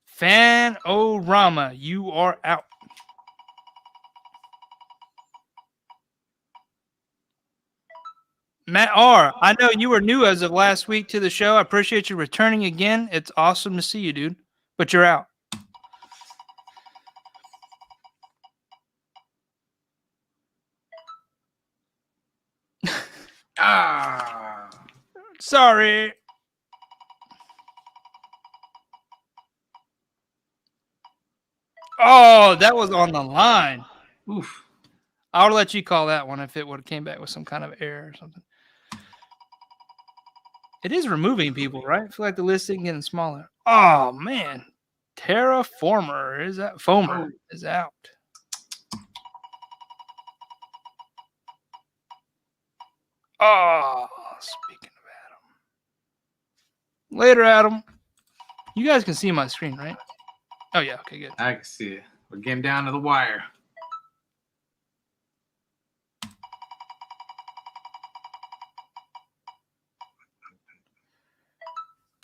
S1: Fan-O-Rama, you are out. Matt R., I know you were new as of last week to the show. I appreciate you returning again. It's awesome to see you, dude. But you're out. Sorry. Oh, that was on the line.
S3: Oof.
S1: I would let you call that one if it would have came back with some kind of error or something. It is removing people, right? I feel like the list is getting smaller. Oh man, Terraformer is that Foamer is out. Oh, speaking of Adam. Later, Adam. You guys can see my screen, right? Oh yeah, okay, good.
S3: I can see it. We're getting down to the wire.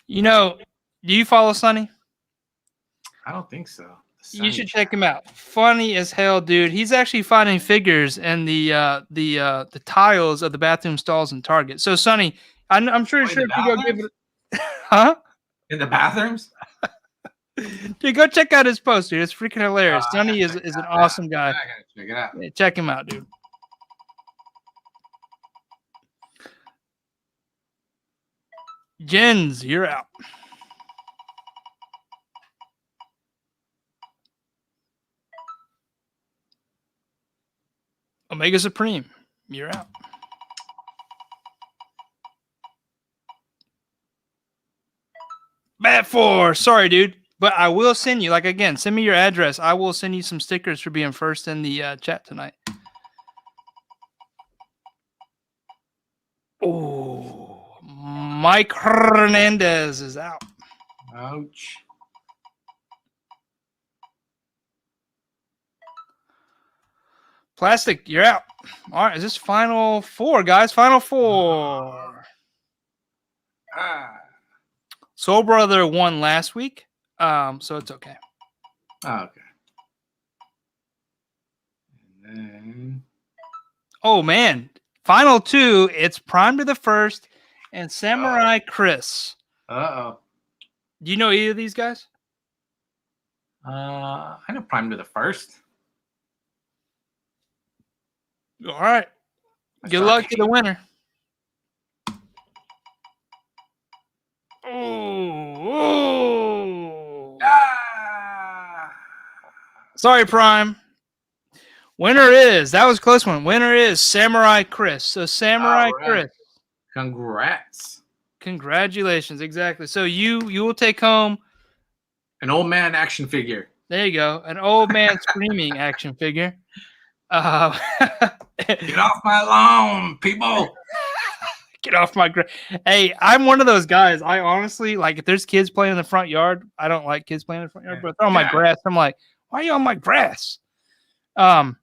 S1: You know, do you follow Sonny?
S3: I don't think so.
S1: You should check him out. Funny as hell, dude. He's actually finding figures and the tiles of the bathroom stalls in Target. So, Sonny, I'm sure if you go give it, huh?
S3: In the bathrooms?
S1: Dude, go check out his post, dude. It's freaking hilarious. Sonny is an awesome guy.
S3: I gotta check it out.
S1: Yeah, check him out, dude. Jens, you're out. Omega Supreme, you're out. Bad 4, sorry, dude. But I will send you, like, again, send me your address. I will send you some stickers for being first in the chat tonight. Oh, Mike Hernandez is out.
S3: Ouch.
S1: Plastic, you're out. All right, is this final 4, guys? Final 4. Soul Brother won last week, so it's okay.
S3: Oh, okay. And then...
S1: Oh, man. Final 2, it's Prime to the First and Samurai Chris.
S3: Uh-oh.
S1: Do you know either of these guys?
S3: I know Prime to the First.
S1: All right. Good luck to the winner. Oh. Sorry, Prime. Winner is, that was a close one. Winner is Samurai Chris. So Samurai Chris.
S3: Congrats.
S1: Congratulations. Exactly. So you will take home
S3: An old man action figure.
S1: There you go. An old man screaming action figure.
S2: Get off my lawn, people.
S1: Get off my grass. Hey, I'm one of those guys. I honestly, like, if there's kids playing in the front yard, I don't like kids playing in the front yard, but if they're on my grass, I'm like, why are you on my grass? That,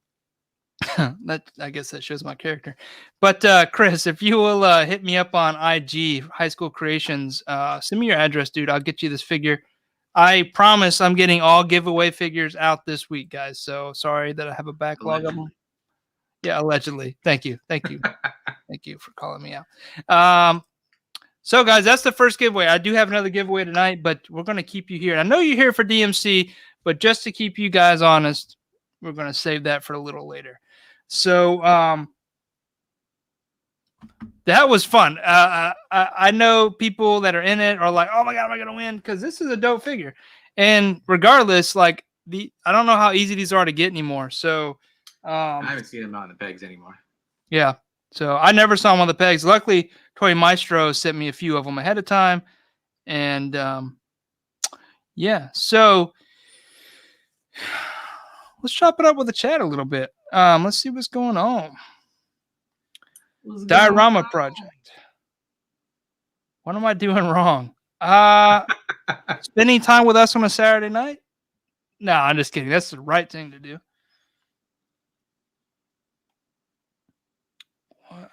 S1: I guess that shows my character. But Chris, if you will hit me up on IG, High School Creations, send me your address, dude. I'll get you this figure. I promise I'm getting all giveaway figures out this week, guys. So sorry that I have a backlog of them. Yeah, allegedly. Thank you. Thank you. Thank you for calling me out. So, guys, that's the first giveaway. I do have another giveaway tonight, but we're going to keep you here. I know you're here for DMC, but just to keep you guys honest, we're going to save that for a little later. So that was fun. I know people that are in it are like, oh my God, am I going to win? Because this is a dope figure. And regardless, like, I don't know how easy these are to get anymore. So
S3: I haven't seen them on the pegs anymore.
S1: Yeah. So I never saw them on the pegs. Luckily, Toy Maestro sent me a few of them ahead of time. And yeah, so let's chop it up with the chat a little bit. Let's see what's going on. Diorama project. What am I doing wrong? Spending time with us on a Saturday night? No, I'm just kidding. That's the right thing to do.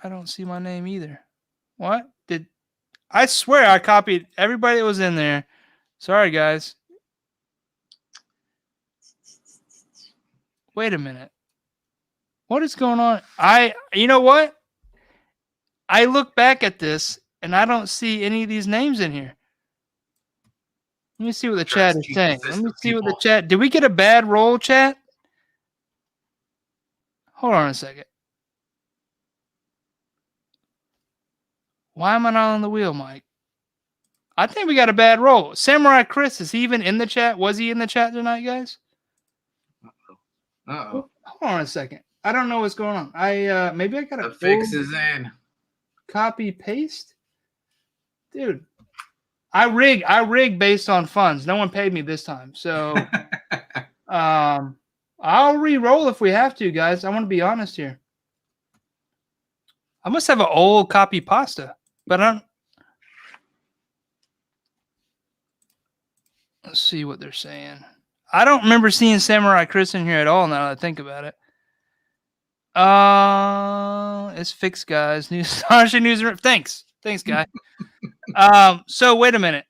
S1: I don't see my name either. What? I swear I copied everybody that was in there. Sorry, guys. Wait a minute. What is going on? You know what? I look back at this and I don't see any of these names in here. Let me see what the chat is saying. Let me see what the chat. Did we get a bad roll, chat? Hold on a second. Why am I not on the wheel, Mike? I think we got a bad roll. Samurai Chris, is he even in the chat? Was he in the chat tonight, guys?
S3: Uh-oh.
S1: Hold on a second. I don't know what's going on. Maybe I got
S3: the fix is in.
S1: Copy paste. Dude, I rig based on funds. No one paid me this time. So I'll re-roll if we have to, guys. I want to be honest here. I must have an old copy pasta. But let's see what they're saying. I don't remember seeing Samurai Chris in here at all now that I think about it. It's fixed, guys. News. Thanks, guy. So wait a minute.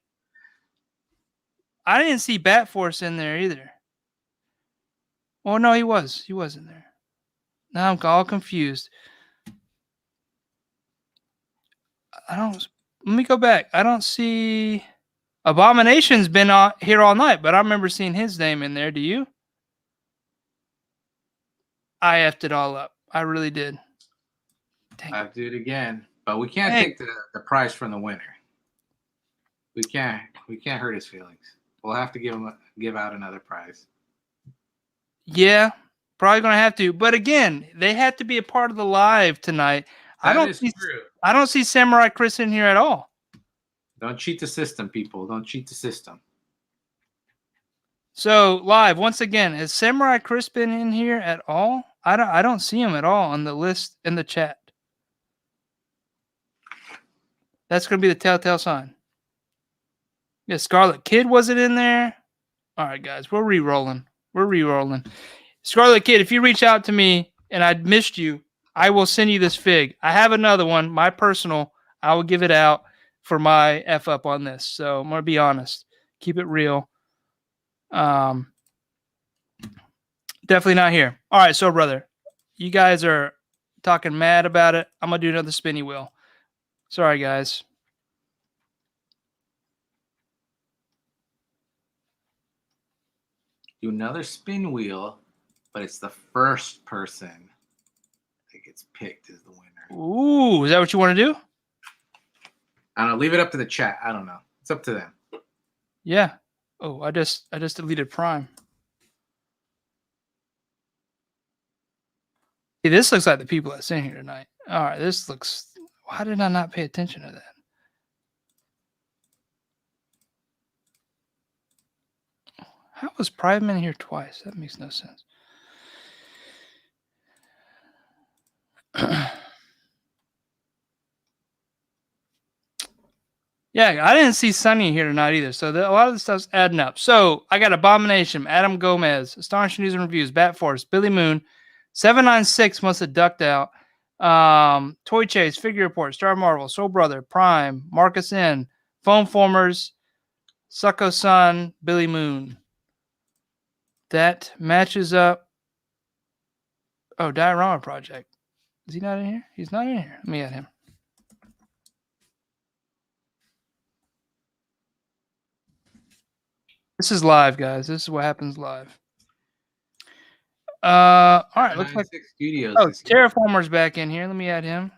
S1: I didn't see Bat Force in there either. Oh no, he was in there. Now I'm all confused. Let me go back. I don't see Abomination's been here all night, but I remember seeing his name in there. Do you? I effed it all up. I really did.
S3: I have to do it again. But we can't take the prize from the winner. We can't hurt his feelings. We'll have to give out another prize.
S1: Yeah, probably gonna have to. But again, they had to be a part of the live tonight. I don't see Samurai Chris in here at all.
S3: Don't cheat the system, people. Don't cheat the system.
S1: So live once again, has Samurai Chris been in here at all? I don't see him at all on the list in the chat. That's gonna be the telltale sign. Yeah, Scarlet Kid wasn't in there. All right, guys, we're re-rolling. Scarlet Kid, if you reach out to me and I missed you, I will send you this fig. I have another one, my personal. I will give it out for my F up on this. So I'm going to be honest. Keep it real. Definitely not here. All right, so brother, you guys are talking mad about it. I'm going to do another spinny wheel. Sorry, guys.
S3: Do another spin wheel, but it's the first person that gets picked as the winner.
S1: Ooh, is that what you want to do?
S3: I don't know. Leave it up to the chat. I don't know. It's up to them.
S1: Yeah. Oh, I just deleted Prime. See, this looks like the people that's in here tonight. All right, this looks. Why did I not pay attention to that? How was Private in here twice? That makes no sense. Yeah, I didn't see Sunny here tonight either. So a lot of the stuff's adding up. So I got Abomination, Adam Gomez, Astonishing News and Reviews, Bat Force, Billy Moon, 796 must have ducked out. Toy Chase, Figure Report, Star Marvel, Soul Brother, Prime, Marcus N, Foam Formers, Sucko Sun, Billy Moon. That matches up. Oh, Diorama Project. Is he not in here? He's not in here. Let me add him. This is live, guys. This is what happens live. All right. Looks like
S2: Studios.
S1: Oh, Terraformer's back in here. Let me add him.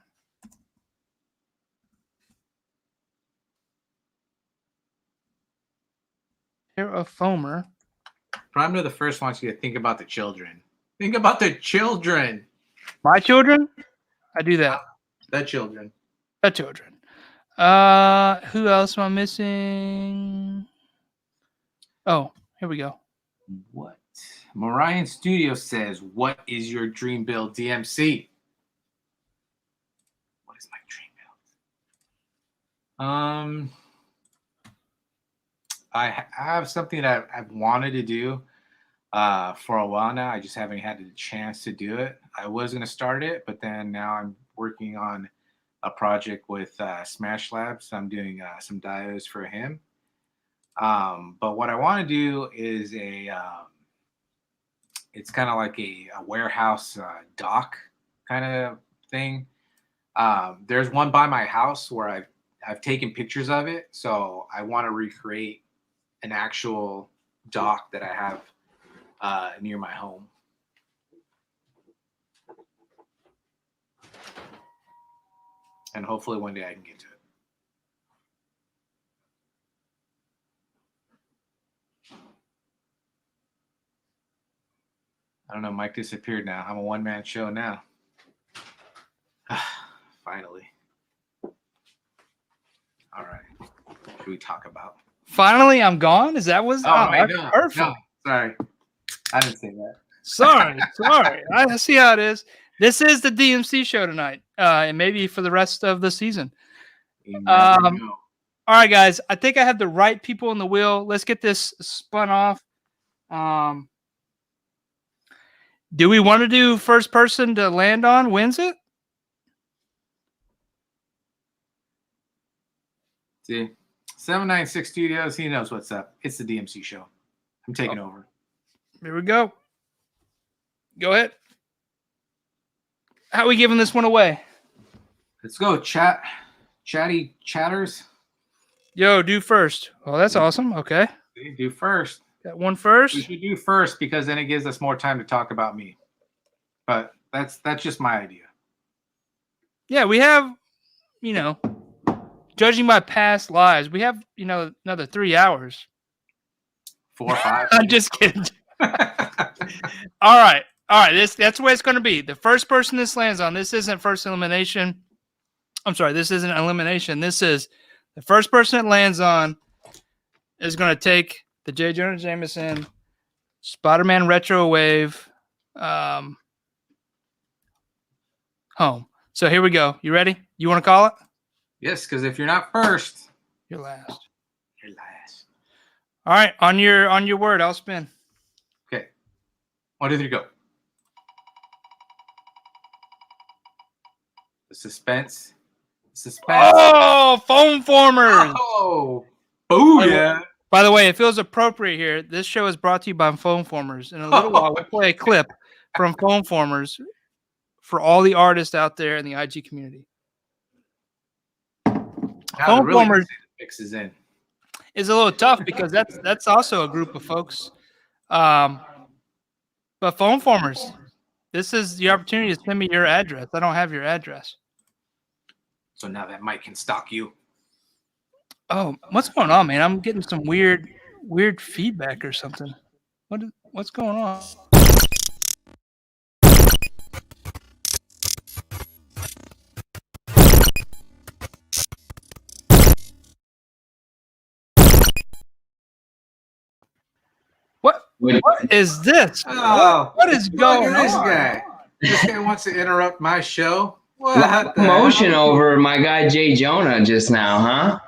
S1: Terraformer.
S2: Prime to the first wants you to think about the children. Think about the children.
S1: My children? I do that.
S2: The children.
S1: The children. Who else am I missing? Oh, here we go.
S2: What? Marion Studio says, what is your dream build, DMC? What is my dream build? I have something that I've wanted to do for a while now. I just haven't had the chance to do it. I was going to start it, but then now I'm working on a project with Smash Labs. I'm doing some diodes for him. But what I want to do is it's kind of like a warehouse dock kind of thing. There's one by my house where I've taken pictures of it. So I want to recreate an actual dock that I have near my home. And hopefully one day I can get to it. I don't know, Mike disappeared now. I'm a one-man show now. Finally. All right. What should we talk about?
S1: Finally, I'm gone? Is that what's perfect?
S2: No, sorry. I didn't say that.
S1: Sorry. I see how it is. This is the DMC show tonight, and maybe for the rest of the season. All right, guys. I think I have the right people in the wheel. Let's get this spun off. Do we want to do first person to land on wins it?
S2: See, 796 Studios, he knows what's up. It's the DMC show. I'm taking over.
S1: Here we go. Go ahead. How are we giving this one away?
S2: Let's go, chatty chatters.
S1: Yo, do first. Oh, that's awesome. Okay.
S2: Do first.
S1: Got one first.
S2: We should do first because then it gives us more time to talk about me. But that's just my idea.
S1: Yeah, we have, judging by past lives, we have, another 3 hours.
S2: 4 or 5.
S1: I'm just kidding. All right. That's the way it's going to be. The first person this lands on, this isn't first elimination. I'm sorry, this isn't elimination. This is the first person it lands on is going to take the J. Jonah Jameson Spider-Man Retro Wave home. So here we go. You ready? You want to call it?
S2: Yes, because if you're not first,
S1: you're last.
S2: You're last.
S1: All right, on your word, I'll spin.
S2: Okay. 1, 2, 3, go. The suspense.
S1: Oh, foam formers.
S2: Oh, booyah.
S1: By the way, it feels appropriate here. This show is brought to you by Foam Formers. In a little while, we'll play a clip from Foam Formers for all the artists out there in the IG community. Foam Formers
S2: mixes in.
S1: Is a little tough because that's also a group of folks. But Foam Formers, this is the opportunity to send me your address. I don't have your address.
S2: So now that Mike can stalk you.
S1: Oh, what's going on, man? I'm getting some weird feedback or something. What's going on? What? What is this?
S3: Oh,
S1: what is going
S3: look at this
S1: on?
S3: guy. This guy wants to interrupt my show. What the
S4: Promotion
S3: hell?
S4: over my guy Jay Jonah just now, huh?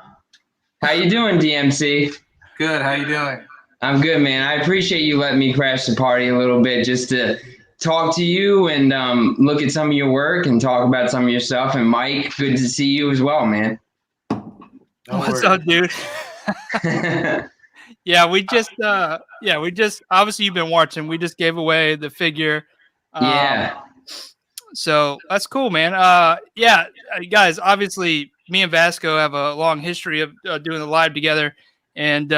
S4: How you doing, DMC?
S3: Good. How you doing?
S4: I'm good, man. I appreciate you letting me crash the party a little bit just to talk to you and look at some of your work and talk about some of your stuff. And Mike, good to see you as well, man.
S1: What's up, dude? Yeah, we just obviously you've been watching. We just gave away the figure.
S4: Yeah.
S1: So that's cool, man. Guys, obviously me and Vasco have a long history of doing the live together. And,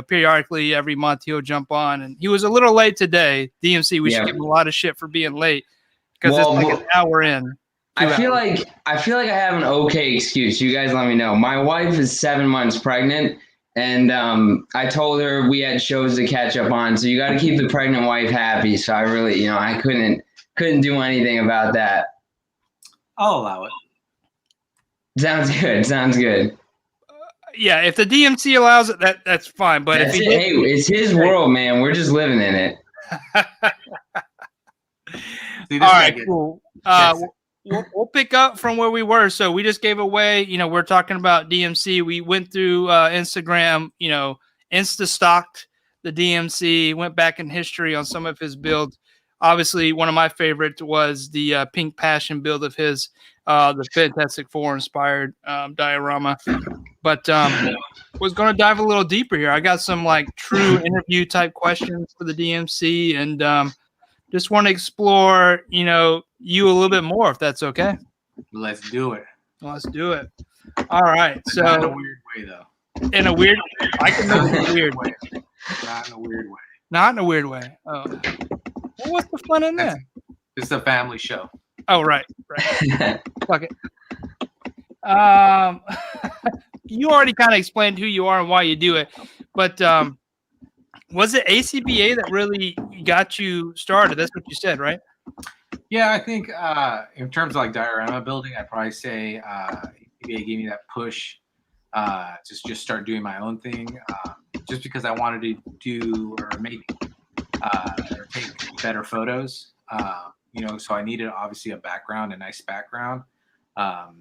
S1: periodically every month he'll jump on. And he was a little late today. DMC, we should give him a lot of shit for being late because it's like an hour in.
S4: I feel like I have an okay excuse. You guys let me know. My wife is 7 months pregnant. And I told her we had shows to catch up on. So you got to keep the pregnant wife happy. So I really, I couldn't do anything about that.
S3: I'll allow it.
S4: Sounds good.
S1: Yeah, if the DMC allows it, that's fine. But if
S4: it's his world, man. We're just living in it.
S1: All right, cool. We'll pick up from where we were. So we just gave away, we're talking about DMC. We went through Instagram, Insta stocked the DMC, went back in history on some of his builds. Obviously, one of my favorites was the Pink Passion build of his, the Fantastic Four inspired diorama. But was going to dive a little deeper here. I got some true interview type questions for the DMC, and just want to explore, you a little bit more, if that's okay.
S3: Let's do it.
S1: Let's do it. All right. So
S3: not in a weird way, though.
S1: In a weird, I can make it a weird way.
S3: Not in a weird way.
S1: Not in a weird way. Oh, well, what's the fun in that?
S3: It's a family show.
S1: Oh, right. Fuck it. You already kind of explained who you are and why you do it, but was it ACBA that really got you started? That's what you said, right?
S3: Yeah, I think in terms of diorama building, I'd probably say ACBA gave me that push to just start doing my own thing, just because I wanted to do or make or take better photos. So I needed obviously a background, a nice background.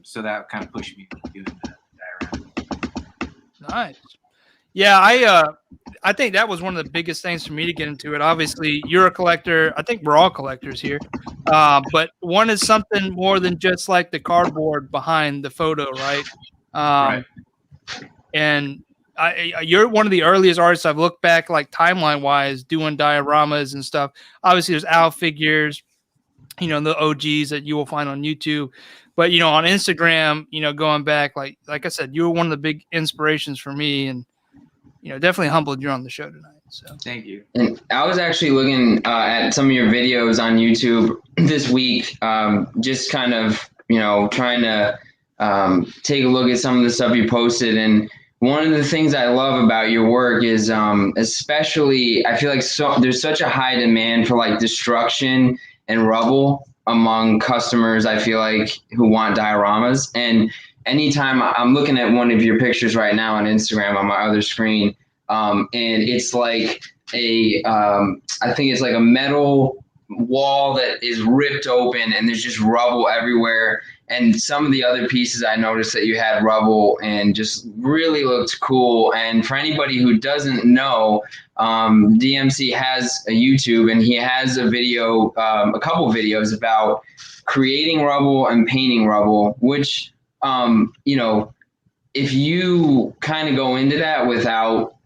S3: So that kind of pushed me into doing the diorama.
S1: Nice. Yeah, I think that was one of the biggest things for me to get into it. Obviously, you're a collector. I think we're all collectors here. But one is something more than just the cardboard behind the photo, right?
S3: Right.
S1: And you're one of the earliest artists I've looked back, timeline-wise, doing dioramas and stuff. Obviously, there's Al figures, the OGs that you will find on YouTube. But, on Instagram, going back, like I said, you were one of the big inspirations for me, and, definitely humbled you're on the show tonight. So
S3: thank you.
S4: And I was actually looking at some of your videos on YouTube this week, just kind of, trying to take a look at some of the stuff you posted. And one of the things I love about your work is especially, I feel like there's such a high demand for destruction and rubble among customers, I feel like, who want dioramas. And anytime I'm looking at one of your pictures right now on Instagram on my other screen, and it's I think it's a metal wall that is ripped open and there's just rubble everywhere. And some of the other pieces I noticed that you had rubble and just really looked cool. And for anybody who doesn't know, DMC has a YouTube and he has a video, a couple videos about creating rubble and painting rubble, which, if you kind of go into that without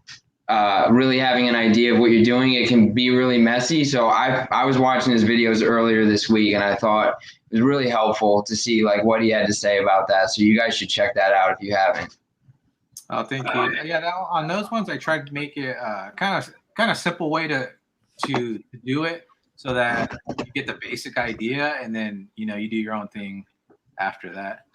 S4: really having an idea of what you're doing, it can be really messy. So I was watching his videos earlier this week and I thought it was really helpful to see what he had to say about that. So you guys should check that out if you haven't.
S3: Oh, thank you. Yeah, on those ones, I tried to make it kind of simple way to do it so that you get the basic idea and then, you do your own thing after that.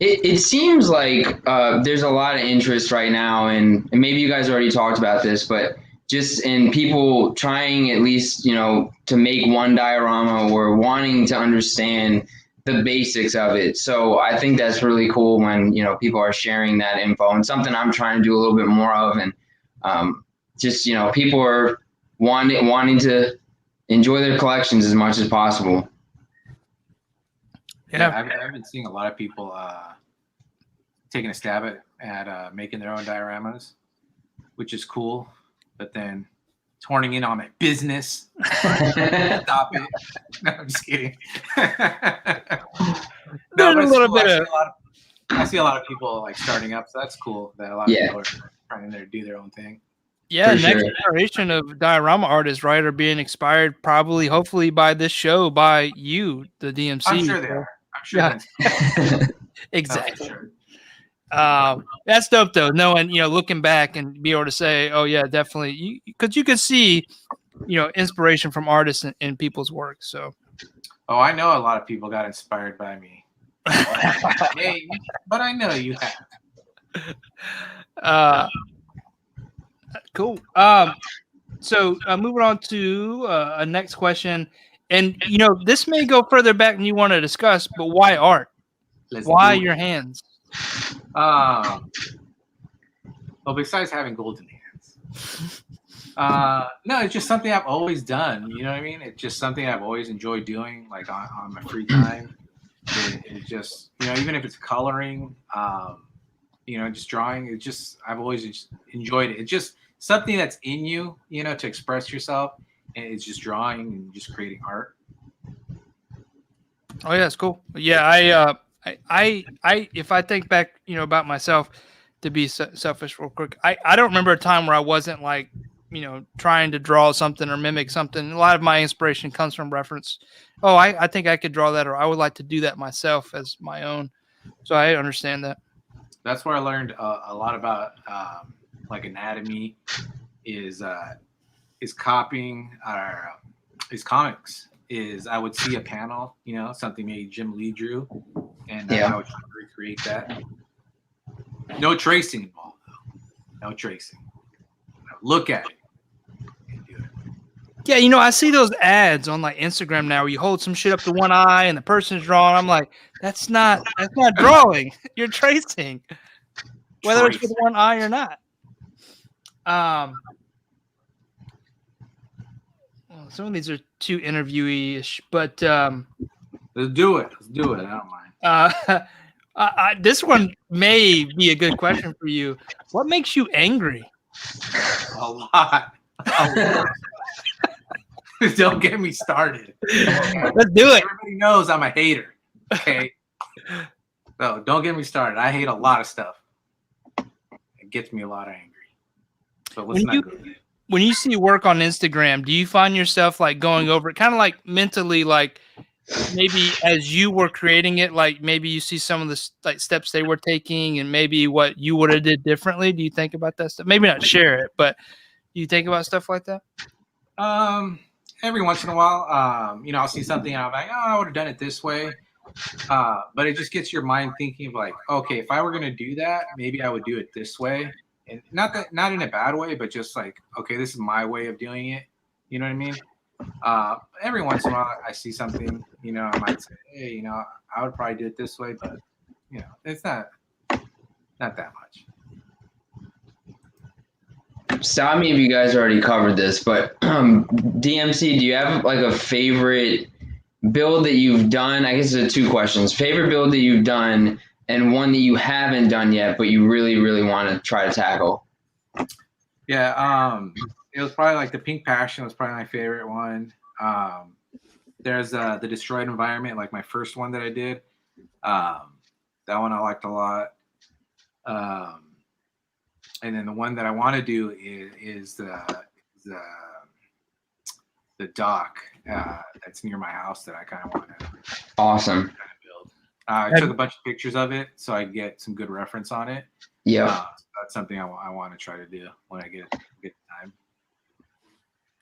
S4: It seems like there's a lot of interest right now, and maybe you guys already talked about this, but just in people trying at least, to make one diorama or wanting to understand the basics of it. So I think that's really cool when, people are sharing that info, and something I'm trying to do a little bit more of. And just, people are wanting to enjoy their collections as much as possible.
S2: Yeah, I've been seeing a lot of people taking a stab at making their own dioramas, which is cool. But then turning in on my business. Stop it. No, I'm just kidding. No, but
S1: a little
S2: cool.
S1: bit
S2: I see a lot of people like starting up, so that's cool that a lot of people are trying to do their own thing.
S1: Yeah,
S4: For
S1: next
S4: sure.
S1: generation of diorama artists, right, are being inspired probably, hopefully, by this show, by you, the DMC.
S2: I'm sure they are. I'm sure
S1: Yeah.
S2: that's
S1: Exactly.
S2: sure.
S1: That's dope, though. Knowing, looking back and be able to say, "Oh yeah, definitely," because you could see, inspiration from artists in people's work. So,
S2: Oh, I know a lot of people got inspired by me. Hey, but I know you have.
S1: Cool. So moving on to a next question, and this may go further back than you want to discuss, but why art? Why your hands?
S2: Well, besides having golden hands, no, it's just something I've always done. You know what I mean? It's just something I've always enjoyed doing, like on my free time. It's just, even if it's coloring, just drawing. It's just, I've always just enjoyed it. It's just something that's in you, to express yourself, and it's just drawing and just creating art.
S1: Oh yeah, it's cool. Yeah, I if I think back, about myself, to be selfish real quick, I don't remember a time where I wasn't like, trying to draw something or mimic something. A lot of my inspiration comes from reference. Oh, I think I could draw that, or I would like to do that myself as my own. So I understand that.
S2: That's where I learned a lot about like anatomy is copying or is comics. Is I would see a panel, something maybe Jim Lee drew, and I would try to recreate that. No tracing involved, though. No tracing. Look at it and do it.
S1: Yeah, I see those ads on like Instagram now where you hold some shit up to one eye and the person's drawing. I'm like, that's not drawing. You're tracing, whether it's with one eye or not. Some of these are too interviewee-ish, but
S2: let's do it. I don't mind.
S1: This one may be a good question for you. What makes you angry?
S2: A lot. Don't get me started.
S1: Let's do it.
S2: Everybody knows I'm a hater. Okay. So don't get me started. I hate a lot of stuff. It gets me a lot angry. So let's not go there.
S1: When you see work on Instagram, do you find yourself like going over it, kind of like mentally, like maybe as you were creating it, like maybe you see some of the like steps they were taking and maybe what you would have did differently? Do you think about that stuff? Maybe not share it, but do you think about stuff like that?
S2: Every once in a while, I'll see something and I'm like, oh, I would have done it this way. But it just gets your mind thinking of like, okay, if I were going to do that, maybe I would do it this way. And not in a bad way, but just like, okay, this is my way of doing it. You know what I mean? Every once in a while I see something, I might say, hey, I would probably do it this way, but it's not that much.
S4: So I mean, you guys already covered this, but DMC, do you have like a favorite build that you've done? I guess it's 2 questions. Favorite build that you've done and one that you haven't done yet, but you really, really want to try to tackle.
S2: Yeah, it was probably like the Pink Passion was probably my favorite one. There's the Destroyed Environment, like my first one that I did. That one I liked a lot. And then the one that I want to do is the dock that's near my house that I kind of want to
S4: Awesome.
S2: build. I took a bunch of pictures of it so I get some good reference on it.
S4: Yeah.
S2: That's something I want to try to do when I get time.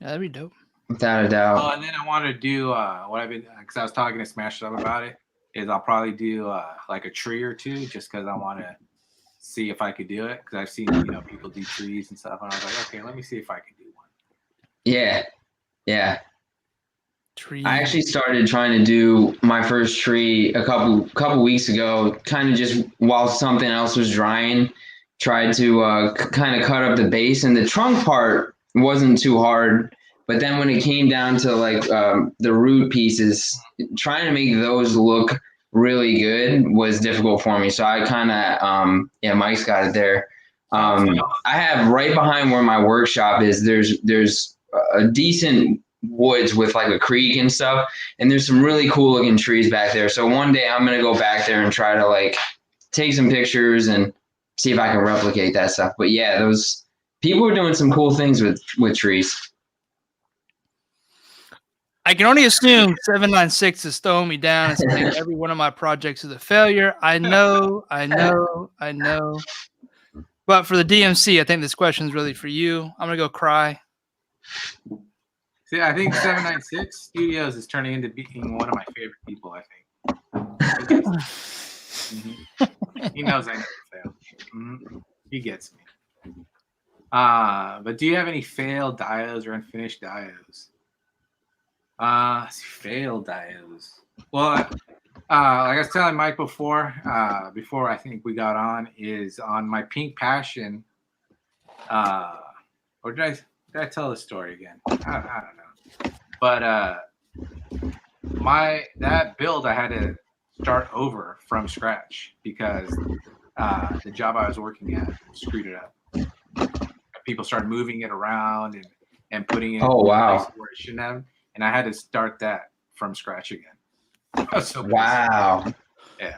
S1: Yeah, that'd be dope.
S4: Without a doubt.
S2: Oh, and then I want to do what I've been, because I was talking to Smash Up about it, is I'll probably do like a tree or 2 just because I want to see if I could do it, because I've seen people do trees and stuff, and I was like, okay, let me see if I can do one.
S4: Yeah.
S1: Tree.
S4: I actually started trying to do my first tree a couple weeks ago, kind of just while something else was drying. Tried to kind of cut up the base, and the trunk part wasn't too hard. But then when it came down to like the root pieces, trying to make those look really good was difficult for me. So I kind of, Mike's got it there. I have right behind where my workshop is, there's a decent woods with like a creek and stuff. And there's some really cool looking trees back there. So one day I'm going to go back there and try to like take some pictures and see if I can replicate that stuff. But yeah, those people are doing some cool things with trees.
S1: I can only assume 796 is throwing me down and saying every one of my projects is a failure. I know. But for the DMC, I think this question is really for you. I'm going to go cry.
S3: See, I think 796 Studios is turning into being one of my favorite people, I think. He knows I never fail. He gets me. But do you have any failed dios or unfinished dios? Failed dios. Well, like I was telling Mike before I think we got on, is on my Pink Passion. Or did I tell the story again? I don't know. But that build I had to start over from scratch because the job I was working at screwed it up. People started moving it around and putting it in place where it shouldn't have. And I had to start that from scratch again. So
S4: wow.
S3: Yeah.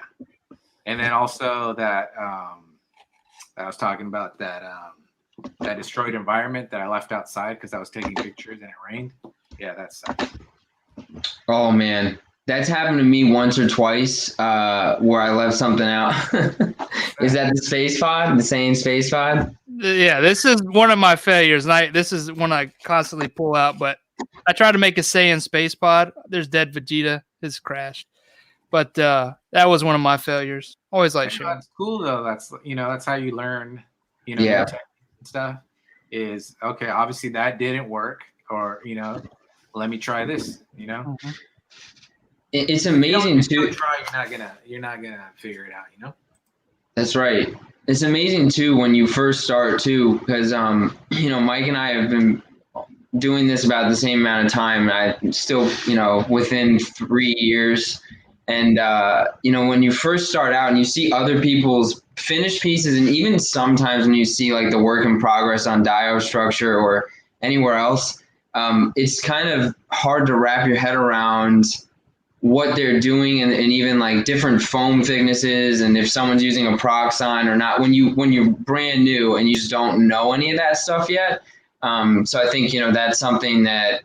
S3: And then also that I was talking about that destroyed environment that I left outside because I was taking pictures and it rained. Yeah, that sucked.
S4: Oh man, that's happened to me once or twice where I left something out. Is that the space pod? The same space pod?
S1: Yeah, this is one of my failures. And this is one I constantly pull out, but I tried to make a Saiyan space pod. There's dead Vegeta. It's crashed. But that was one of my failures. Always like sharing.
S3: That's cool though. That's how you learn,
S4: Yeah.
S3: new techniques and stuff. Is okay, obviously that didn't work, or let me try this,
S1: Mm-hmm.
S4: It's amazing too.
S3: You're not gonna figure it out,
S4: That's right. It's amazing too when you first start too, because Mike and I have been doing this about the same amount of time. I still, within 3 years. And, when you first start out and you see other people's finished pieces, and even sometimes when you see like the work in progress on dio structure or anywhere else, it's kind of hard to wrap your head around what they're doing and even like different foam thicknesses and if someone's using a proc sign or not when you're brand new and you just don't know any of that stuff yet. So I think, that's something that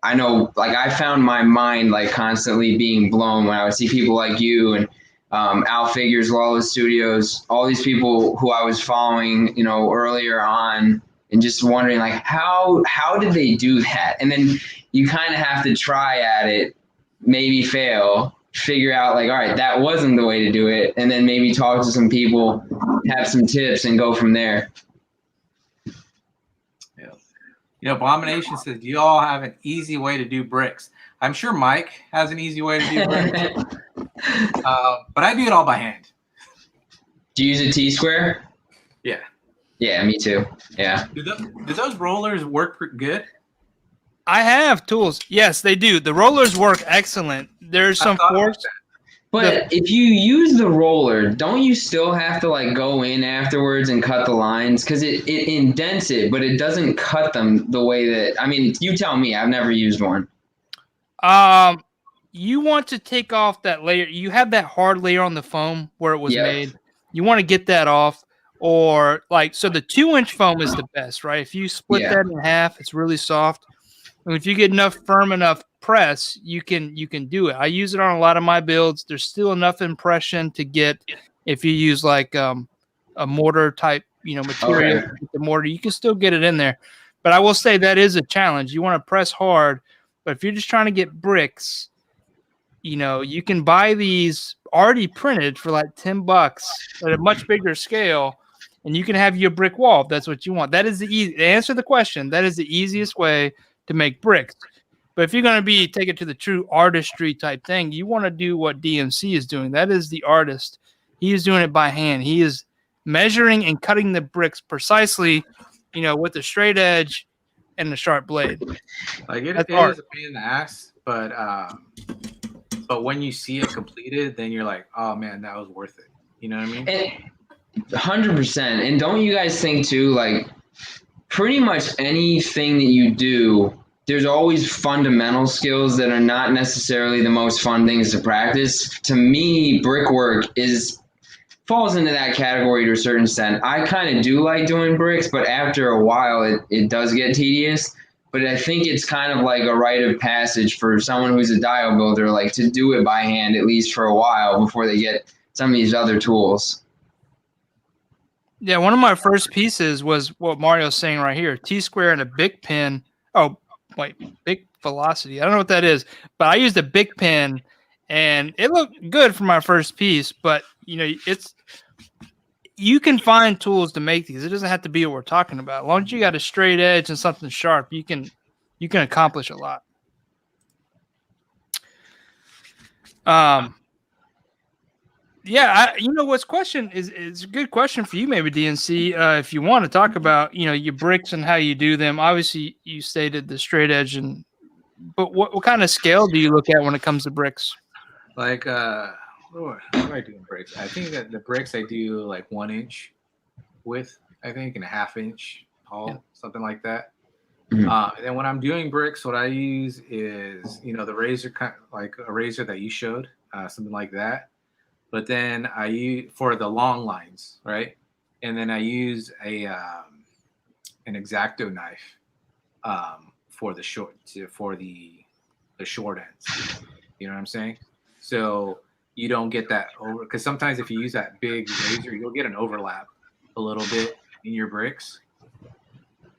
S4: I know, like I found my mind like constantly being blown when I would see people like you and Al Figures, Lawless Studios, all these people who I was following, earlier on, and just wondering like how did they do that? And then you kind of have to try at it, maybe fail, figure out like, all right, that wasn't the way to do it, and then maybe talk to some people, have some tips, and go from there.
S3: Abomination says, do you all have an easy way to do bricks? I'm sure Mike has an easy way to do bricks. But I do it all by hand.
S4: Do you use a T-square?
S3: Yeah.
S4: Yeah, me too. Yeah.
S3: Do those rollers work pretty good?
S1: I have tools. Yes, they do. The rollers work excellent. There's some force.
S4: But if you use the roller, don't you still have to like go in afterwards and cut the lines? Because it indents it, but it doesn't cut them the way that, you tell me, I've never used one.
S1: You want to take off that layer. You have that hard layer on the foam where it was made. You want to get that off, or so the 2-inch foam is the best, right? If you split that in half, it's really soft. And if you get firm enough press, you can do it. I use it on a lot of my builds. There's still enough impression to get if you use like a mortar type, material.
S4: Okay.
S1: The mortar, you can still get it in there. But I will say that is a challenge. You want to press hard, but if you're just trying to get bricks, you can buy these already printed for like $10 at a much bigger scale, and you can have your brick wall if that's what you want. That is to answer the question. That is the easiest way to make bricks. But if you're going to take it to the true artistry type thing, you want to do what DMC is doing. That is the artist. He is doing it by hand. He is measuring and cutting the bricks precisely, with a straight edge and the sharp blade.
S3: Like it
S1: That's
S3: is
S1: hard.
S3: a pain in the ass, but when you see it completed, then you're like, oh man, that was worth it. You know what I mean?
S4: 100%. And don't you guys think too, like pretty much anything that you do, there's always fundamental skills that are not necessarily the most fun things to practice. To me, brickwork falls into that category to a certain extent. I kind of do like doing bricks, but after a while, it does get tedious. But I think it's kind of like a rite of passage for someone who's a dio builder, like to do it by hand at least for a while before they get some of these other tools.
S1: Yeah, one of my first pieces was what Mario's saying right here: T-square and a big pin. Oh, wait, big velocity. I don't know what that is, but I used a big pin, and it looked good for my first piece. But you can find tools to make these. It doesn't have to be what we're talking about. As long as you got a straight edge and something sharp, you can accomplish a lot. Yeah, what's question is a good question for you, maybe DNC. If you want to talk about your bricks and how you do them. Obviously, you stated the straight edge, but what kind of scale do you look at when it comes to bricks?
S3: Like what do I do in bricks? I think that the bricks I do like 1 inch width, I think, and a 1/2 inch tall, something like that.
S4: Mm-hmm.
S3: And then when I'm doing bricks, what I use is the razor, like a razor that you showed, something like that. But then I use for the long lines, right? And then I use an X-Acto knife for the short ends. You know what I'm saying? So you don't get that over, because sometimes if you use that big razor, you'll get an overlap a little bit in your bricks.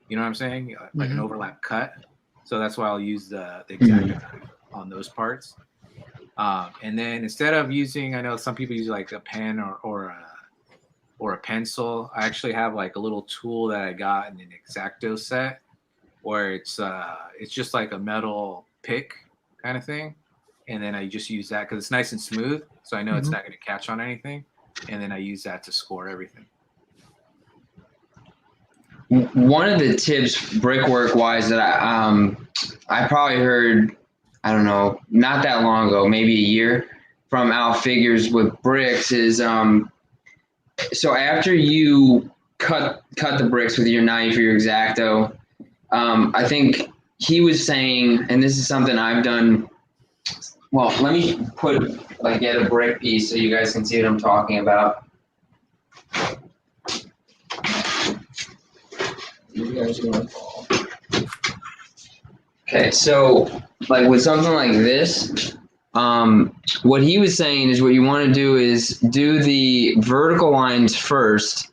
S3: You know what I'm saying? Like an overlap cut. So that's why I'll use the X-Acto knife on those parts. And then instead of using, I know some people use like a pen or a pencil. I actually have like a little tool that I got in an X-Acto set where it's just like a metal pick kind of thing. And then I just use that because it's nice and smooth. So I know it's not going to catch on anything. And then I use that to score everything.
S4: One of the tips brickwork wise that I probably heard, I don't know, not that long ago, maybe a year, from Al Figures with bricks is so after you cut the bricks with your knife or your X-Acto, I think he was saying, and this is something I've done. Well, let me get a brick piece so you guys can see what I'm talking about. Okay, so like with something like this, what he was saying is what you want to do is do the vertical lines first.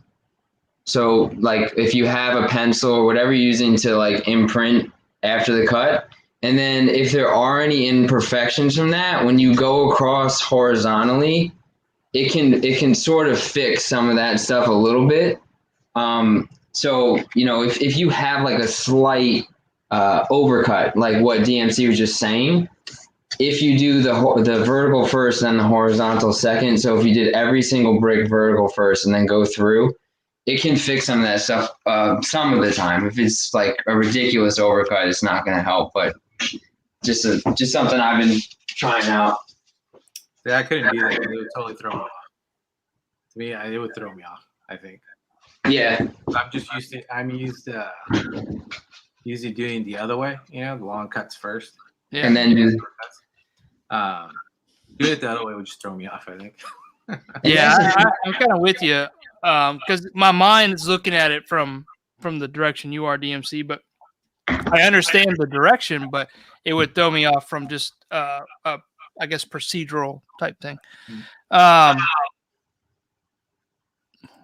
S4: So like if you have a pencil or whatever you're using to like imprint after the cut, and then if there are any imperfections from that, when you go across horizontally, it can sort of fix some of that stuff a little bit. So, if you have like a slight overcut, like what DMC was just saying, if you do the vertical first, then the horizontal second. So if you did every single brick vertical first and then go through, it can fix some of that stuff some of the time. If it's like a ridiculous overcut, it's not going to help. But just something I've been trying out.
S3: Yeah, I couldn't do that. It would totally throw me off. To me, it would throw me off, I think.
S4: Yeah.
S3: I'm used to usually doing the other way, the long cuts first.
S1: Yeah.
S4: And then
S3: doing it the other way would just throw me off, I think.
S1: Yeah, I'm kind of with you because my mind is looking at it from the direction you are, DMC, but I understand the direction, but it would throw me off from just I guess procedural type thing.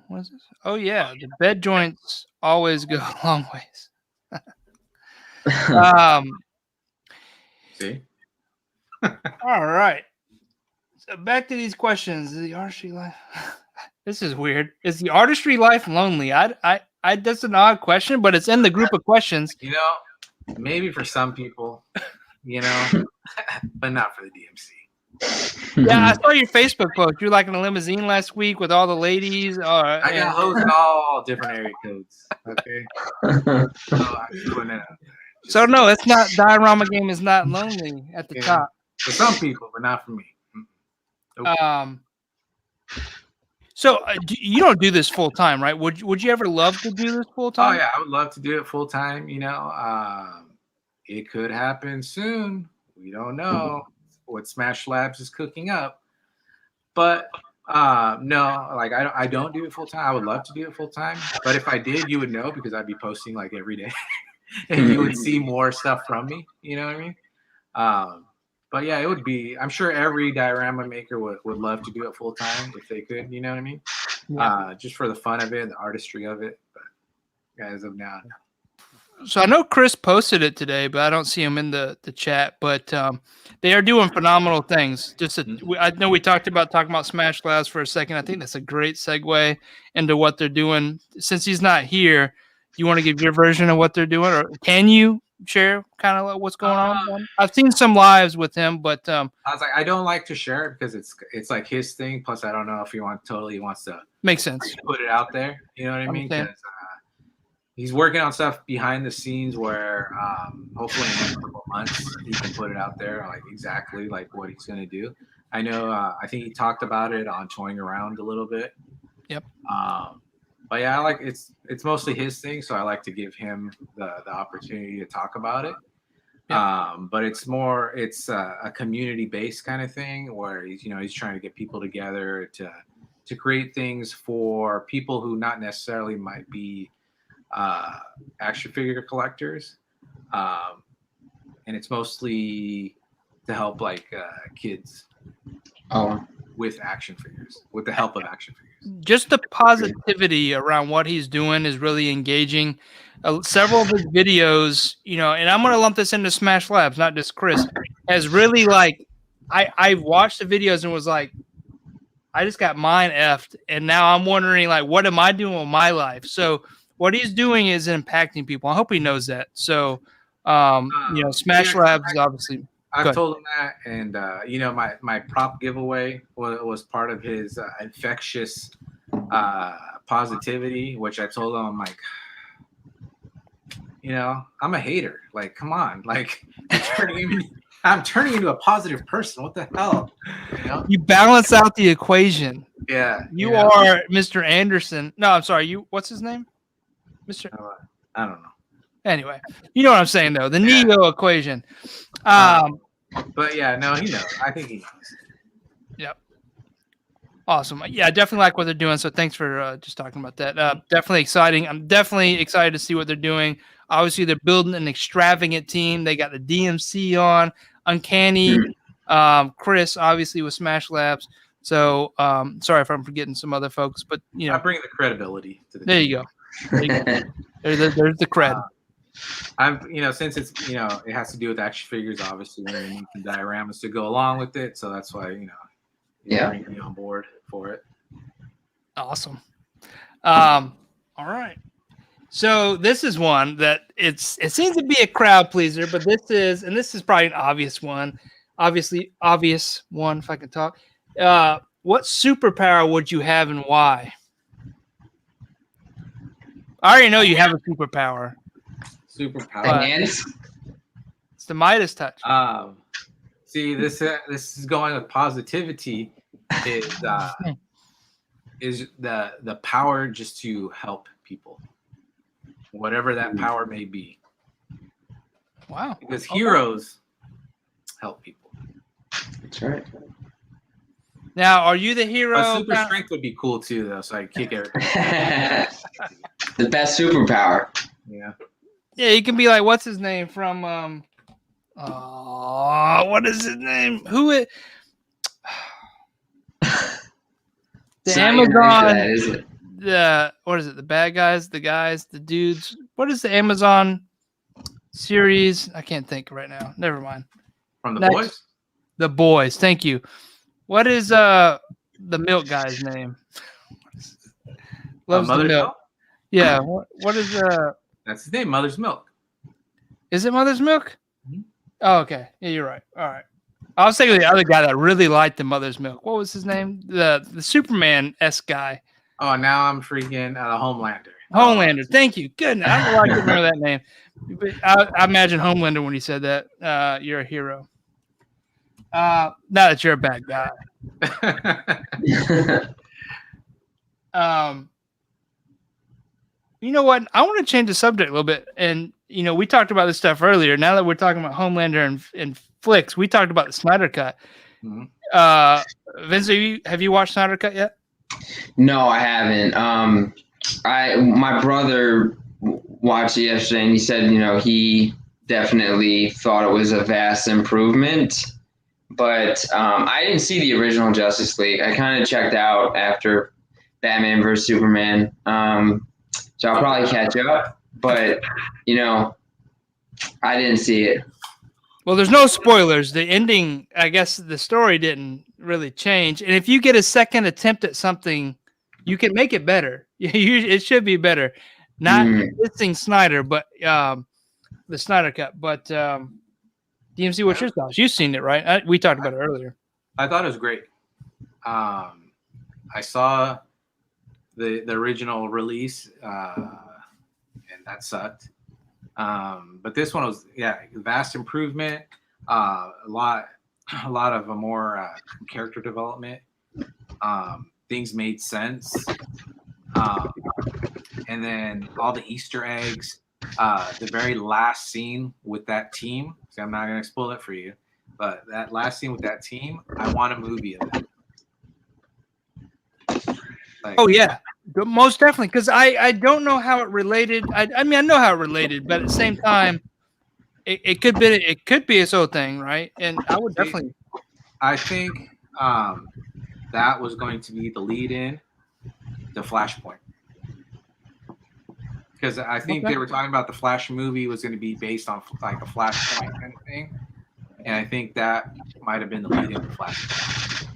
S1: What is this? Oh yeah, the bed joints always go a long ways.
S3: See?
S1: All right. So back to these questions. Is the artistry life? This is weird. Is the artistry life lonely? I that's an odd question, but it's in the group of questions.
S3: Maybe for some people, but not for the DMC.
S1: Yeah, I saw your Facebook post. You were like in a limousine last week with all the ladies.
S3: I got hoes in all different area codes. Okay, so I'm just putting it out there.
S1: So no, it's not. Diorama game is not lonely at the top.
S3: For some people, but not for me. Nope.
S1: So you don't do this full time, right? Would you ever love to do this full time?
S3: Oh yeah, I would love to do it full time. It could happen soon. We don't know what Smash Labs is cooking up, but no, like I don't do it full time. I would love to do it full time, but if I did, you would know because I'd be posting like every day, and you would see more stuff from me. You know what I mean? But yeah, it would be. I'm sure every diorama maker would love to do it full time if they could. You know what I mean? Yeah. Just for the fun of it, the artistry of it. But as of now, no.
S1: So I know Chris posted it today, but I don't see him in the chat. But they are doing phenomenal things. I know we talking about Smash Labs for a second. I think that's a great segue into what they're doing. Since he's not here, do you want to give your version of what they're doing, or can you share kind of what's going on? I've seen some lives with him, but
S3: I was like, I don't like to share it because it's like his thing. Plus, I don't know if he wants to
S1: makes sense
S3: put it out there. You know what I mean? Because he's working on stuff behind the scenes where hopefully in the next couple of months he can put it out there, like exactly like what he's going to do. I know. I think he talked about it on ToyingAround a little bit.
S1: Yep.
S3: But yeah, it's mostly his thing, so I like to give him the opportunity to talk about it. Yep. But it's a community based kind of thing where he's trying to get people together to create things for people who not necessarily might be action figure collectors, and it's mostly to help like kids with action figures, with the help of action figures.
S1: Just the positivity around what he's doing is really engaging. Several of his videos, and I'm going to lump this into Smash Labs, not just Chris, has really like, I watched the videos and was like, I just got mine effed. And now I'm wondering like, what am I doing with my life? So what he's doing is impacting people. I hope he knows that. So, Smash Labs is obviously.
S3: I've told him that, and my prop giveaway was part of his infectious positivity, which I told him, I'm like, I'm a hater. Like, come on, like I'm turning into a positive person. What the hell?
S1: You balance out the equation.
S3: Yeah,
S1: you are Mr. Anderson. No, I'm sorry. What's his name? Mr.
S3: I don't know.
S1: Anyway, you know what I'm saying though. The Neo equation.
S3: But yeah, no, he knows. I think he knows.
S1: Yep. Awesome. Yeah, I definitely like what they're doing. So thanks for just talking about that. Definitely exciting. I'm definitely excited to see what they're doing. Obviously, they're building an extravagant team. They got the DMC on, Uncanny, Chris, obviously with Smash Labs. So sorry if I'm forgetting some other folks, but
S3: I bring the credibility to the
S1: there
S3: team.
S1: you go. There you go. There's the cred.
S3: I'm, since it's, it has to do with action figures, obviously, we need some dioramas to go along with it. So that's why, bring me on board for it.
S1: Awesome. All right. So this is one that it seems to be a crowd pleaser, but this is probably an obvious one. Obviously, obvious one, if I can talk. What superpower would you have and why? I already know you have a superpower.
S3: Superpower.
S1: It's the Midas touch.
S3: See, this is going with positivity. Is the power just to help people, whatever that power may be.
S1: Wow.
S3: Because heroes help people.
S4: That's right.
S1: Now, are you the hero?
S3: But super strength would be cool too, though, so I kick everything.
S4: The best superpower.
S3: Yeah.
S1: Yeah, you can be like, what's his name from? What is his name? Who it? The Amazon. What is it? The bad guys, the guys, the dudes. What is the Amazon series? I can't think right now. Never mind.
S3: From the boys.
S1: The boys. Thank you. What is the milk guy's name? Loves the milk. Yeah. What is
S3: That's his name, Mother's Milk.
S1: Is it Mother's Milk?
S3: Mm-hmm.
S1: Oh, okay. Yeah, you're right. All right. I was thinking of the other guy that really liked the mother's milk. What was his name? The Superman-esque guy.
S3: Oh, now I'm freaking Homelander.
S1: Homelander. Thank you. Goodness. I don't know why I couldn't remember that name. But I imagine Homelander when he said that. You're a hero. Not that you're a bad guy. You know what? I want to change the subject a little bit. And, we talked about this stuff earlier. Now that we're talking about Homelander and flicks, we talked about the Snyder Cut. Mm-hmm. Vince, have you watched Snyder Cut yet?
S4: No, I haven't. My brother watched it yesterday, and he said, he definitely thought it was a vast improvement. But I didn't see the original Justice League. I kind of checked out after Batman vs. Superman. So I'll probably catch up. But, I didn't see it.
S1: Well, there's no spoilers. The ending, I guess the story didn't really change. And if you get a second attempt at something, you can make it better. It should be better. Not missing Snyder, but the Snyder Cut. But DMC, what's your thoughts? You've seen it, right? We talked about it earlier.
S3: I thought it was great. I saw the original release, and that sucked. But this one was, vast improvement. A lot of a more character development. Things made sense. And then all the Easter eggs. The very last scene with that team. See, I'm not going to spoil it for you, but that last scene with that team, I want a movie of it.
S1: Oh yeah, most definitely. Because I don't know how it related. I mean I know how it related, but at the same time, it could be its own thing, right? And I would definitely.
S3: I think that was going to be the lead-in to Flashpoint, because I think they were talking about the Flash movie was going to be based on like a Flashpoint kind of thing, and I think that might have been the lead-in to Flashpoint.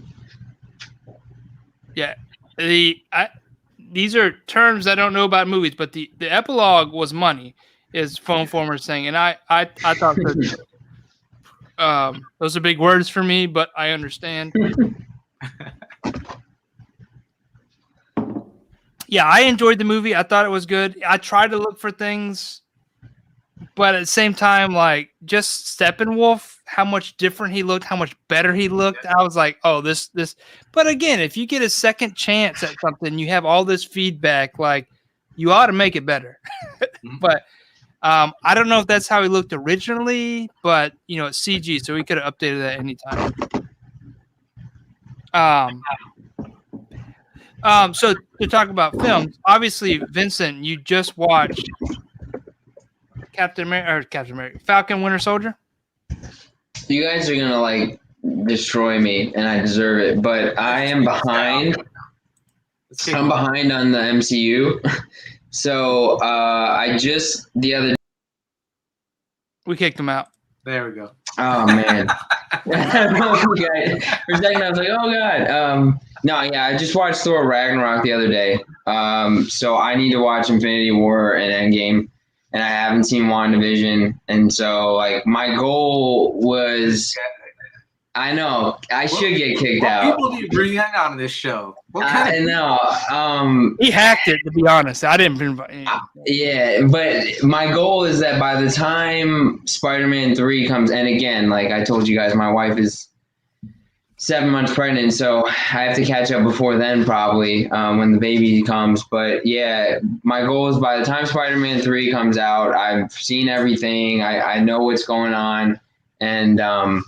S1: Yeah. These are terms I don't know about movies, but the epilogue was money, is Phone Former saying, and I thought that those are big words for me, but I understand. Yeah, I enjoyed the movie. I thought it was good. I tried to look for things, but at the same time, like just Steppenwolf, how much different he looked, how much better he looked. I was like, oh, this. But again, if you get a second chance at something, you have all this feedback, like you ought to make it better. But I don't know if that's how he looked originally, but it's CG, so we could have updated that anytime. So to talk about films, obviously, Vincent, you just watched Falcon Winter Soldier.
S4: You guys are gonna destroy me, and I deserve it. But I am behind. I'm behind on the MCU. So I just the other.
S1: We kicked him out.
S3: There we go.
S4: Oh man. For a second, I was like, oh god. No, yeah, I just watched Thor Ragnarok the other day. So I need to watch Infinity War and Endgame. And I haven't seen WandaVision. And so, my goal was, I know, I should get kicked out.
S3: What people do you bring on this show?
S4: I know.
S1: He hacked it, to be honest. I didn't invite.
S4: Yeah, but my goal is that by the time Spider-Man 3 comes, and again, like I told you guys, my wife is 7 months pregnant, so I have to catch up before then probably when the baby comes. But yeah, my goal is by the time Spider-Man 3 comes out, I've seen everything. I know what's going on, and I'm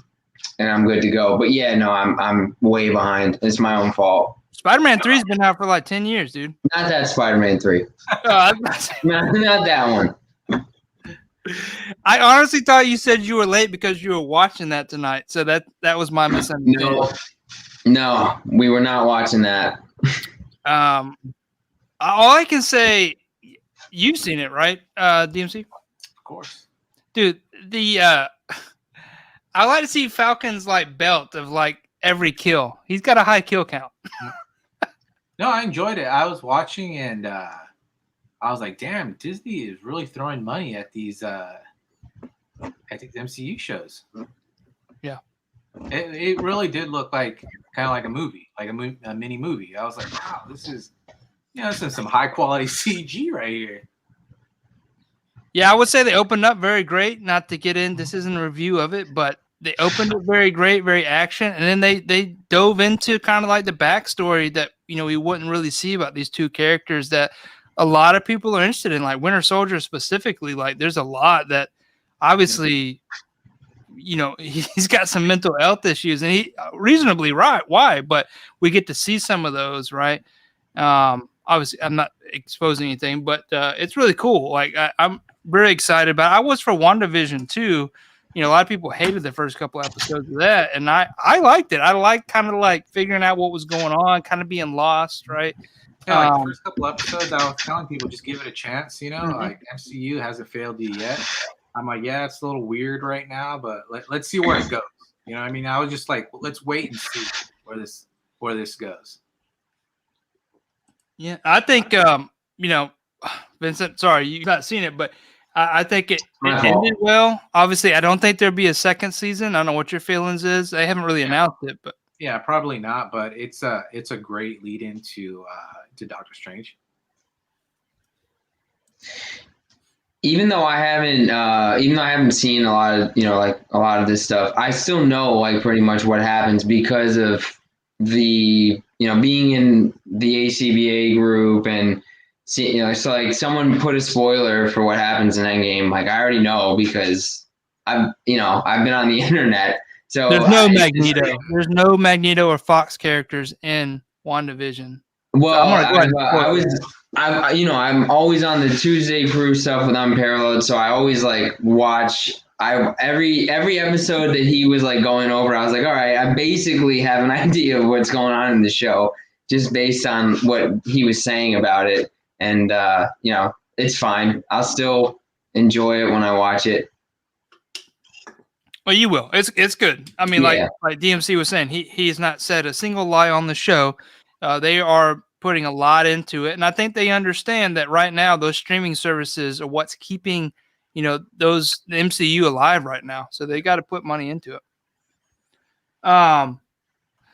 S4: good to go. But yeah, no, I'm way behind. It's my own fault.
S1: Spider-Man 3's been out for like 10 years, dude.
S4: Not that Spider-Man 3. not that one.
S1: I honestly thought you said you were late because you were watching that tonight. So that was my misunderstanding.
S4: No, we were not watching that.
S1: All I can say, you've seen it, right, DMC?
S3: Of course.
S1: Dude, I like to see Falcon's belt of every kill. He's got a high kill count.
S3: No, I enjoyed it. I was watching and I was like, damn, Disney is really throwing money at these MCU shows.
S1: Yeah.
S2: It really did look like kind of like a movie, like a mini movie. I was like, wow, this is some high quality CG right here.
S1: Yeah, I would say they opened up very great. Not to get in, this isn't a review of it, but they opened it very great, very action, and then they dove into kind of like the backstory that we wouldn't really see about these two characters that a lot of people are interested in, like Winter Soldier specifically. Like, there's a lot that obviously, he's got some mental health issues, and he reasonably right. Why? But we get to see some of those, right? Obviously, I'm not exposing anything, but it's really cool. Like, I'm very excited about it. I was for WandaVision too. A lot of people hated the first couple episodes of that, and I liked it. I like kind of like figuring out what was going on, kind of being lost, right?
S2: Yeah, like the first couple episodes, I was telling people just give it a chance.
S1: Mhm.
S2: Like MCU hasn't failed you yet. I'm like, yeah, it's a little weird right now, but let's see where it goes. You know what I mean? I was just like, let's wait and see where this goes.
S1: Yeah, I think Vincent, sorry you've not seen it, but I think it ended well. Obviously, I don't think there'll be a second season. I don't know what your feelings is. They haven't really announced it, but
S2: yeah, probably not. But it's a great lead into to Doctor Strange.
S4: Even though I haven't seen a lot of a lot of this stuff, I still know like pretty much what happens because of the being in the ACBA group and see so like someone put a spoiler for what happens in Endgame. Like I already know because I've been on the internet. So
S1: there's no Magneto. There's no Magneto or Fox characters in WandaVision.
S4: Well, I'm always on the Tuesday crew stuff with Unparalleled, so I always like watch. Every episode that he was like going over, I was like, all right, I basically have an idea of what's going on in the show just based on what he was saying about it, and it's fine. I'll still enjoy it when I watch it.
S1: Well, you will. It's good. I mean, like DMC was saying, he has not said a single lie on the show. They are putting a lot into it, and I think they understand that right now those streaming services are what's keeping the MCU alive right now. So they got to put money into it.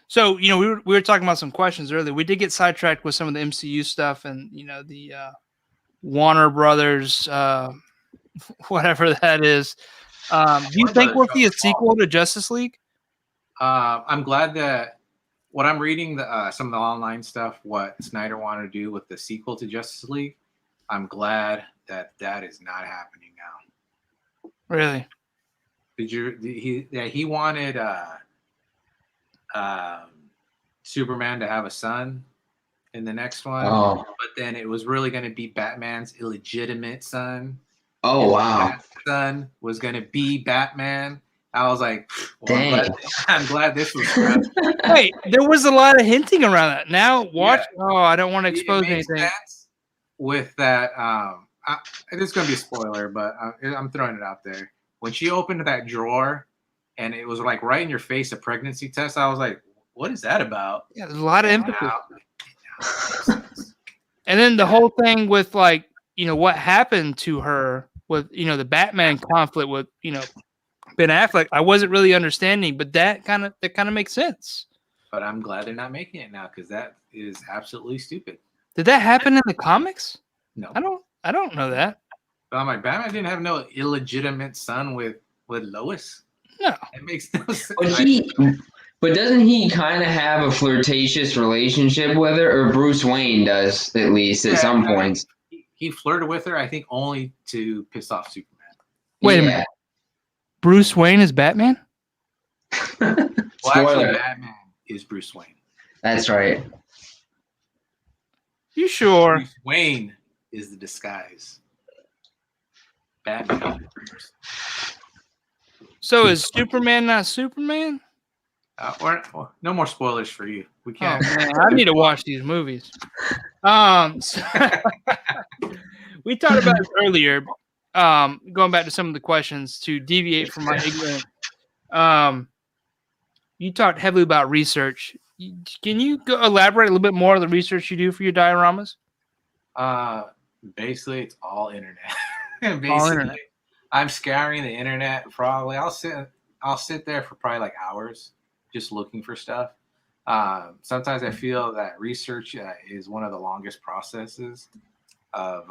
S1: So we were talking about some questions earlier. We did get sidetracked with some of the MCU stuff and the Warner Brothers, whatever that is. Do you think we'll see a sequel to Justice League?
S2: I'm glad that what I'm reading, some of the online stuff, what Snyder wanted to do with the sequel to Justice League, I'm glad that is not happening now.
S1: Really?
S2: He wanted Superman to have a son in the next one, but then it was really going to be Batman's illegitimate son.
S4: Oh, wow.
S2: That son was going to be Batman. I was like, well, I'm glad this was crap.
S1: Wait, there was a lot of hinting around that. Now watch. Yeah. Oh, I don't want to expose anything.
S2: With that, this is going to be a spoiler, but I'm throwing it out there. When she opened that drawer and it was like right in your face, a pregnancy test, I was like, what is that about?
S1: Yeah, there's a lot of empathy. And then the whole thing with like, what happened to her with, the Batman conflict with, Ben Affleck, I wasn't really understanding, but that kind of makes sense.
S2: But I'm glad they're not making it now because that is absolutely stupid.
S1: Did that happen in the comics?
S2: No,
S1: I don't know that.
S2: But I'm like, Batman didn't have no illegitimate son with Lois.
S1: No,
S2: it makes no sense.
S4: But doesn't he kind of have a flirtatious relationship with her, or Bruce Wayne does at least at some points?
S2: He flirted with her, I think, only to piss off Superman.
S1: Wait a minute. Bruce Wayne is Batman?
S2: Well, actually, Batman is Bruce Wayne.
S4: That's right.
S1: You sure?
S2: Bruce Wayne is the disguise. Batman.
S1: So is Superman not Superman?
S2: No more spoilers for you. We can't.
S1: Oh, man, I need to watch these movies. So we talked about it earlier. Going back to some of the questions to deviate from my ignorance. You talked heavily about research. Can you elaborate a little bit more on the research you do for your dioramas?
S2: Basically, it's all internet.
S1: All internet.
S2: I'm scouring the internet. Probably, I'll sit
S3: I'll sit there for probably like hours just looking for stuff. Sometimes I feel that research is one of the longest processes of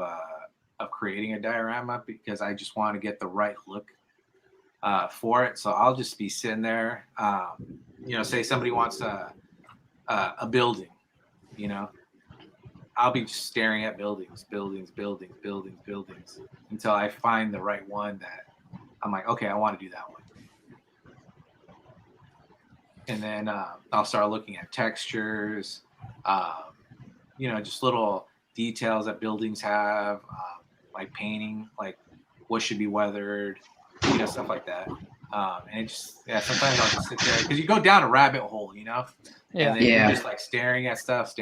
S3: creating a diorama because I just want to get the right look for it. So I'll just be sitting there. Say somebody wants a building, I'll be just staring at buildings until I find the right one that I'm like, okay, I want to do that one. And then I'll start looking at textures, just little details that buildings have, like painting, like what should be weathered, stuff like that. And it just, sometimes I'll just sit there because you go down a rabbit hole,
S1: Yeah.
S3: And then you're just like staring at stuff.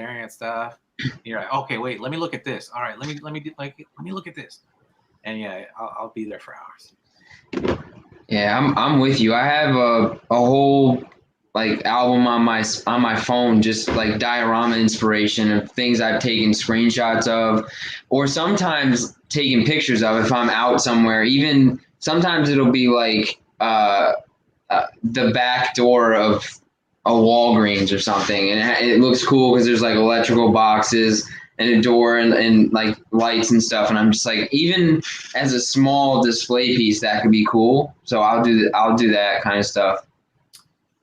S3: You're like, okay, wait, let me look at this. All right, let me look at this. And I'll be there for hours.
S4: Yeah, I'm with you. I have a whole like album on my phone, just like diorama inspiration of things I've taken screenshots of, or sometimes taking pictures of if I'm out somewhere. Even sometimes it'll be like the back door of a Walgreens or something, and it looks cool because there's like electrical boxes and a door and like lights and stuff, and I'm just like, even as a small display piece that could be cool. So I'll do that kind of stuff.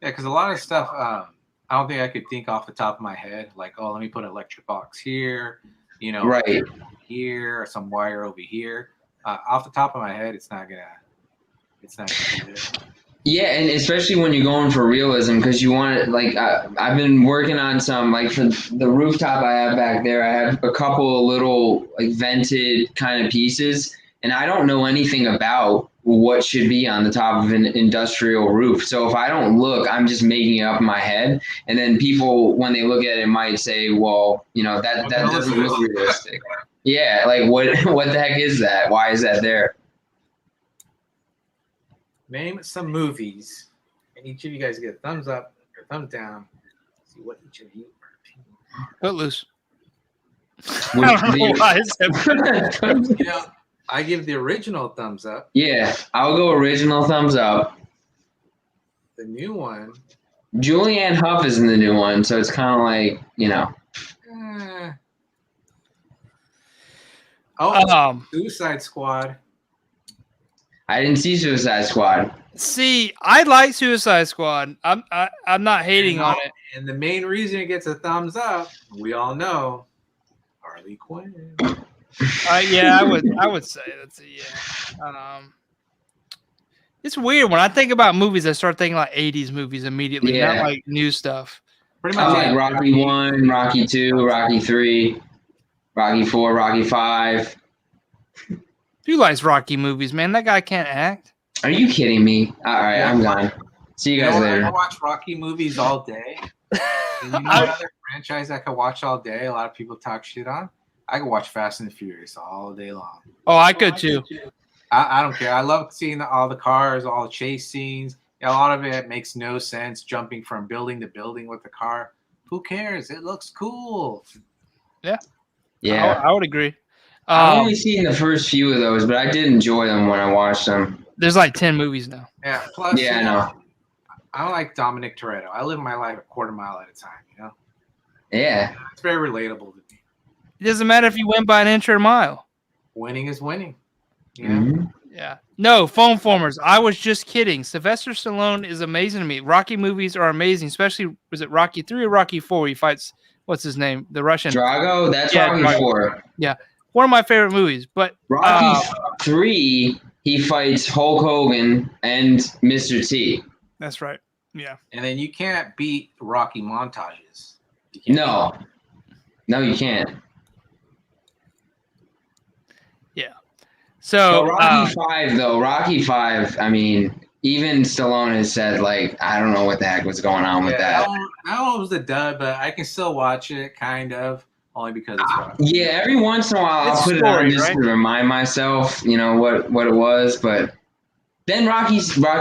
S3: Yeah, because a lot of stuff I don't think I could think off the top of my head, like, oh, let me put an electric box here,
S4: Right
S3: here, or some wire over here. Off the top of my head, it's not gonna be there.
S4: Yeah, and especially when you're going for realism, because you want it, like I've been working on some, like for the rooftop I have back there, I have a couple of little like vented kind of pieces, and I don't know anything about what should be on the top of an industrial roof. So if I don't look, I'm just making it up in my head, and then people, when they look at it, might say, well, that doesn't look realistic. Yeah, like what the heck is that? Why is that there?
S3: Name some movies, and each of you guys get a thumbs up or thumbs down. See what each of you are.
S1: Footloose. I don't know why I said
S3: I give the original thumbs up.
S4: Yeah, I'll go original thumbs up.
S3: The new one.
S4: Julianne Hough is in the new one, so it's kind of like,
S3: Suicide Squad.
S4: I didn't see Suicide Squad.
S1: See, I like Suicide Squad. I'm not hating on it.
S3: And the main reason it gets a thumbs up, we all know, Harley Quinn.
S1: Yeah, I would say that's yeah. It's weird when I think about movies. I start thinking like '80s movies immediately, not like new stuff.
S3: Pretty much
S4: like Rocky 1, Rocky 2, Rocky 3, Rocky 4, Rocky 5.
S1: Who likes Rocky movies, man? That guy can't act.
S4: Are you kidding me? All right, I'm gone. See you guys later.
S3: I watch Rocky movies all day. And another franchise I could watch all day, a lot of people talk shit on? I could watch Fast and the Furious all day long.
S1: Oh, I could too.
S3: I don't care. I love seeing all the cars, all the chase scenes. A lot of it makes no sense, jumping from building to building with the car. Who cares? It looks cool.
S1: Yeah.
S4: Yeah.
S1: I would agree.
S4: I've only seen the first few of those, but I did enjoy them when I watched them.
S1: There's like 10 movies now.
S3: Yeah. Plus,
S4: I know.
S3: I like Dominic Toretto. I live my life a quarter mile at a time,
S4: Yeah.
S3: It's very relatable to me.
S1: It doesn't matter if you win by an inch or a mile.
S3: Winning is winning.
S4: Mm-hmm.
S1: Yeah. No, foam formers. I was just kidding. Sylvester Stallone is amazing to me. Rocky movies are amazing, especially, was it Rocky 3 or Rocky 4? He fights, what's his name? The Russian.
S4: Drago? That's Rocky 4.
S1: Yeah. One of my favorite movies. But
S4: Rocky 3, he fights Hulk Hogan and Mr. T.
S1: That's right. Yeah.
S3: And then you can't beat Rocky montages.
S4: No, you can't.
S1: Yeah. So
S4: Rocky 5, I mean, even Stallone has said, like, I don't know what the heck was going on with that.
S3: That one was a dud, but I can still watch it, kind of, only because it's Rocky.
S4: Yeah, every once in a while I'll put it on just to remind myself, what it was, but then Rocky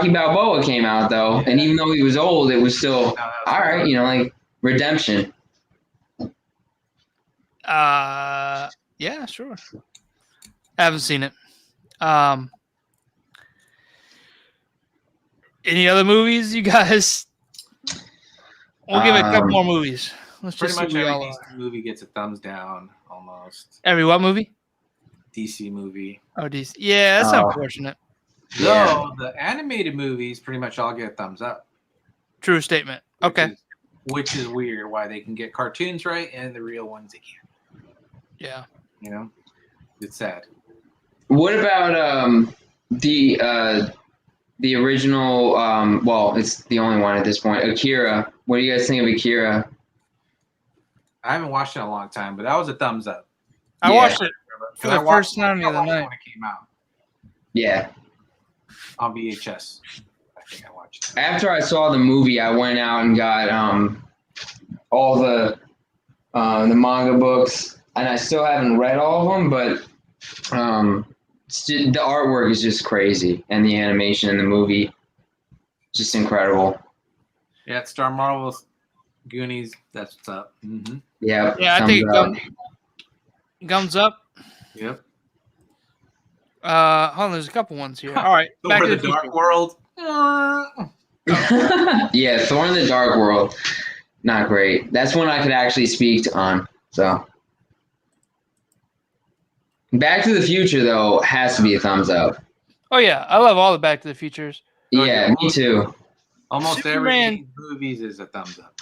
S4: Balboa came out, though, and even though he was old, it was still, all right, like, redemption.
S1: Yeah, sure. I haven't seen it. Any other movies, you guys? We'll give it a couple more
S4: Um,
S1: movies. Let's
S3: Pretty
S1: just see
S3: much
S1: what we
S3: every
S1: all
S3: DC
S1: are.
S3: movie gets a thumbs down almost.
S1: Every what movie?
S3: DC movie.
S1: Oh, DC. Yeah, that's
S4: Oh.
S1: unfortunate.
S4: Yeah.
S3: Though the animated movies pretty much all get a thumbs up.
S1: True statement.
S3: Which
S1: Okay.
S3: Which is weird why they can get cartoons right and the real ones they can't.
S1: Yeah.
S3: You know? It's sad.
S4: What about the original? Well, it's the only one at this point. Akira. What do you guys think of Akira?
S3: I haven't watched it in a long time, but that was a thumbs up.
S1: I
S4: Yeah.
S1: watched it for
S3: 'Cause I
S1: the
S3: watched-
S1: first time the
S3: I
S1: other
S3: watched it
S1: night.
S3: when it came out
S4: Yeah.
S3: on VHS. I think I watched it.
S4: After I saw the movie, I went out and got all the manga books, and I still haven't read all of them, but the artwork is just crazy, and the animation in the movie, just incredible.
S3: Yeah, it's Star Marvel's Goonies. That's what's up. Mm-hmm.
S4: Yeah.
S1: Yeah, I
S4: thumbs
S1: think
S4: up.
S1: Gums up.
S3: Yep.
S1: Hold on, there's a couple ones here. All right, back
S3: Over
S1: to
S3: the
S1: the
S3: Dark
S1: future.
S3: World.
S4: Yeah, Thor in the Dark World, not great. That's one I could actually speak on. So, Back to the Future though has to be a thumbs up.
S1: Oh yeah, I love all the Back to the Futures.
S3: Oh,
S4: Yeah,
S3: yeah.
S4: me too.
S3: Almost
S1: Superman.
S3: every movies is a thumbs up.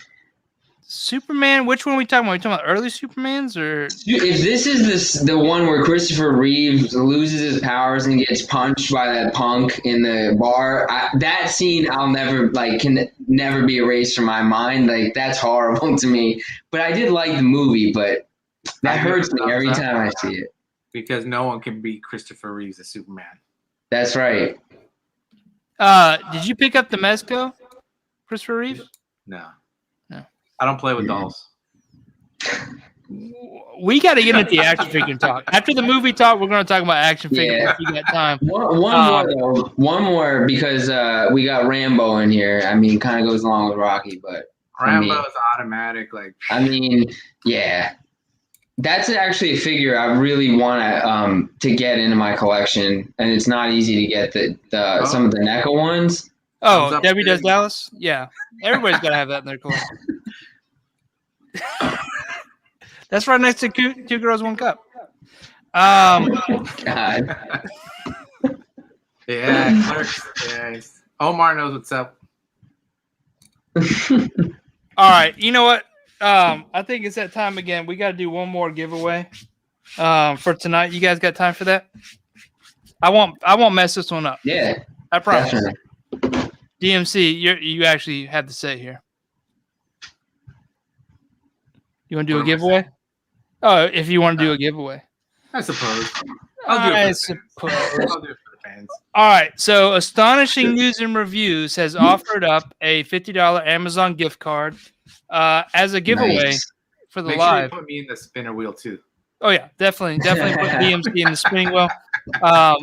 S1: Superman. Which one are we talking about? Are we talking about early Supermans or?
S4: If this is the one where Christopher Reeve loses his powers and gets punched by that punk in the bar, that scene I'll never can never be erased from my mind. Like that's horrible to me. But I did like the movie, but that hurts me every time I see it.
S3: Because no one can beat Christopher Reeves as Superman.
S4: That's right.
S1: Did you pick up the Mezco, Christopher Reeves?
S3: No.
S1: No.
S3: I don't play with dolls.
S1: We got to get into the action figure talk. After the movie talk, we're going to talk about action figures
S4: Yeah.
S1: if you got time.
S4: One more because we got Rambo in here. I mean, kind of goes along with Rocky, but
S3: Rambo is automatic. Like,
S4: I mean, yeah, that's actually a figure I really want to get into my collection, and it's not easy to get some of the NECA ones.
S1: Oh,
S3: up,
S1: Debbie Does
S3: baby.
S1: Dallas? Yeah. Everybody's got to have that in their collection. That's right next to Two Girls, One Cup.
S4: God.
S3: yeah, Clerks. Yeah. Omar knows what's up.
S1: All right. You know what? I think it's that time again. We got to do one more giveaway for tonight. You guys got time for that? I won't mess this one up.
S4: Yeah,
S1: I promise.
S4: definitely.
S1: DMC, you actually have to say here. You want to do a
S3: What am I
S1: giveaway? Oh, if you want to do a giveaway.
S3: I suppose. I'll do
S1: I
S3: it for the
S1: suppose.
S3: fans. I'll do it for the fans.
S1: All right. So, Astonishing News and Reviews has offered up a $50 Amazon gift card as a giveaway
S4: Nice.
S1: for the
S3: Make sure you
S1: live.
S3: put me in the spinner wheel too.
S1: Oh yeah, definitely put DMC in the spinning wheel.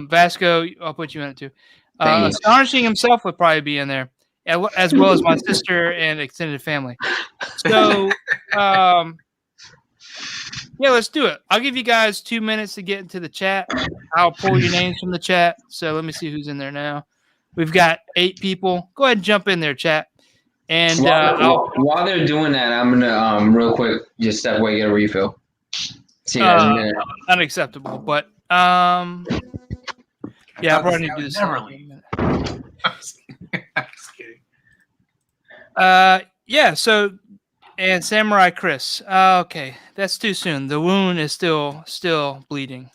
S1: Vasco, I'll put you in it too.
S4: Thank you.
S1: Astonishing himself would probably be in there, as well as my sister and extended family. So, yeah, let's do it. I'll give you guys 2 minutes to get into the chat. I'll pull your names from the chat. So let me see who's in there now. We've got 8 people. Go ahead and jump in there, chat. And
S4: While they're doing that, I'm gonna real quick just step away, get a refill. See you guys in a minute.
S1: unacceptable, but yeah, I'll probably need to do this.
S3: Never
S1: in a
S3: leave.
S1: minute.
S3: I'm just kidding.
S1: Yeah, so and Samurai Chris. Okay, that's too soon. The wound is still bleeding.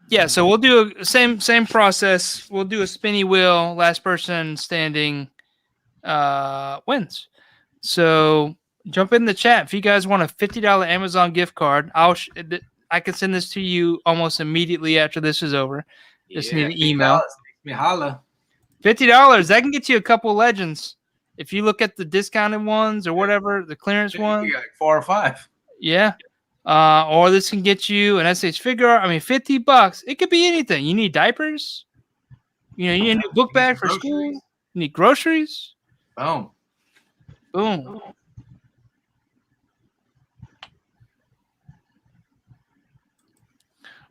S1: Yeah, so we'll do a same process. We'll do a spinny wheel. Last person standing wins. So jump in the chat if you guys want a $50 Amazon gift card. I can send this to you almost immediately after this is over. Just need an email.
S3: Makes me holla.
S1: $50. That can get you a couple legends. If you look at the discounted ones or whatever, the clearance one.
S3: You got like 4 or 5.
S1: Yeah. Or this can get you an SH figure. I mean, $50. It could be anything. You need diapers. You need a new book bag for school. You need groceries.
S3: Boom.
S1: Boom.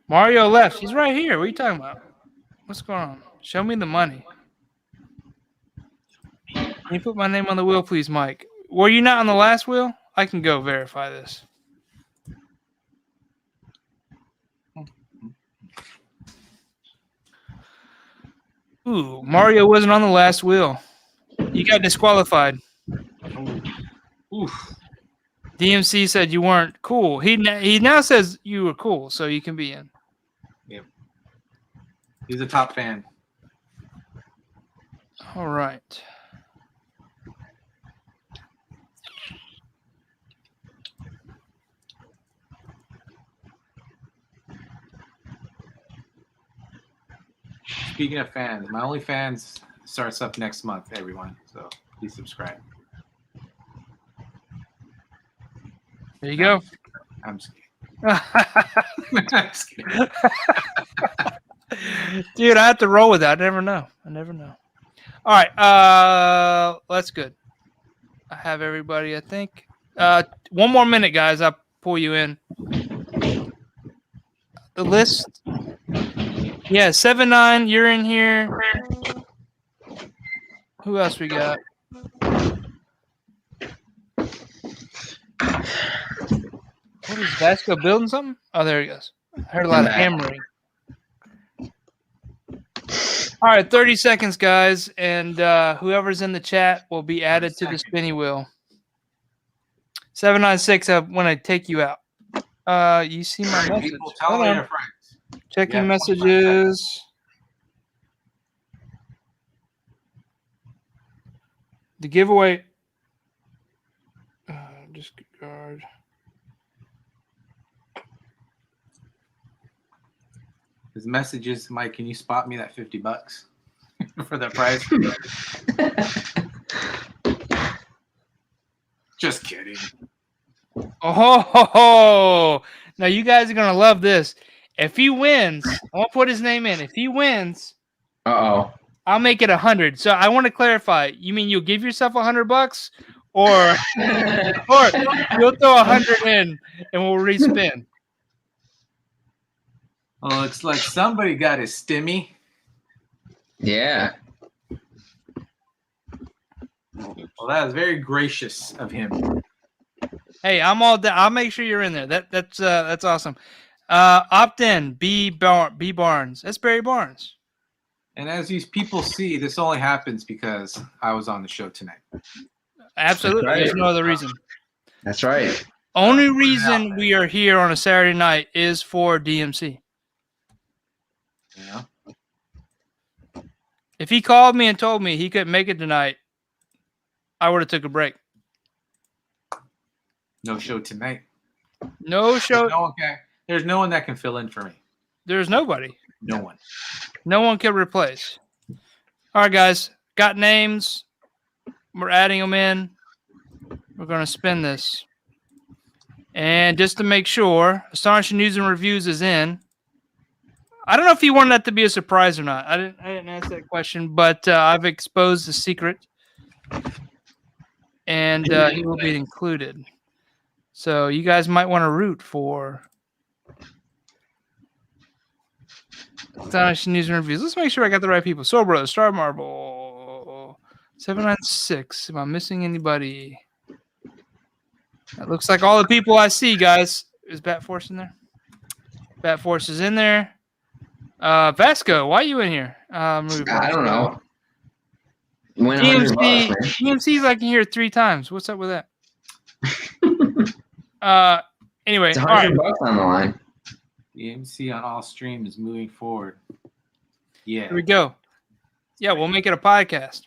S1: Mario left. He's right here. What are you talking about? What's going on? Show me the money. Can you put my name on the wheel, please, Mike? Were you not on the last wheel? I can go verify this. Ooh, Mario wasn't on the last wheel. You got disqualified.
S2: Oof.
S1: DMC said you weren't cool. He now says you were cool, so you can be in.
S3: Yep. He's a top fan.
S1: All right.
S3: Speaking of fans, my OnlyFans starts up next month, everyone. So please subscribe.
S1: There you go.
S3: I'm just kidding. I'm just kidding.
S1: Dude, I have to roll with that. I never know. All right. That's good. I have everybody, I think. 1 more minute, guys. I'll pull you in. The list. Yeah, 7-9, you're in here. Who else we got? What is Vasco building something? Oh, there he goes. I heard a lot of hammering. All right, 30 seconds, guys, and whoever's in the chat will be added to the spinny wheel. 796, I want to take you out. You see my message.
S3: People tell their friends.
S1: Checking messages. The giveaway. Discard.
S3: His message is, Mike, can you spot me that $50 for that price? Just kidding.
S1: Oh, now you guys are gonna love this. If he wins, I won't put his name in. If he wins,
S4: Uh-oh.
S1: I'll make it 100. So I want to clarify. You mean you'll give yourself $100, or you'll throw 100 in and we'll respin?
S3: Oh, looks like somebody got his stimmy.
S4: Yeah.
S3: Well, that is very gracious of him.
S1: Hey, I'm all down. I'll make sure you're in there. That's awesome. Opt in. B Barnes. That's Barry Barnes.
S3: And as these people see, this only happens because I was on the show tonight.
S1: Absolutely.
S4: Right.
S1: There's no other reason.
S4: That's right.
S1: Only reason we are here on a Saturday night is for DMC.
S3: Yeah.
S1: If he called me and told me he couldn't make it tonight, I would have took a break.
S3: No show tonight.
S1: No show.
S3: There's no one that can fill in for me.
S1: There's nobody.
S3: No one.
S1: No one can replace. All right, guys. Got names. We're adding them in. We're going to spin this. And just to make sure, Astonishing News and Reviews is in. I don't know if he wanted that to be a surprise or not. I didn't ask that question, but I've exposed the secret. And he will be included. So you guys might want to root for Astonishing News and Reviews. Let's make sure I got the right people. Soul Brothers, Star Marble, 796. Am I missing anybody? That looks like all the people I see, guys. Is Bat Force in there? Bat Force is in there. Vasco, why are you in here?
S4: I don't know. Win
S1: DMC's like in here 3 times. What's up with that? Anyway,
S4: it's $100 on the line.
S3: DMC on all stream is moving forward. Yeah.
S1: Here we go. Yeah, we'll make it a podcast.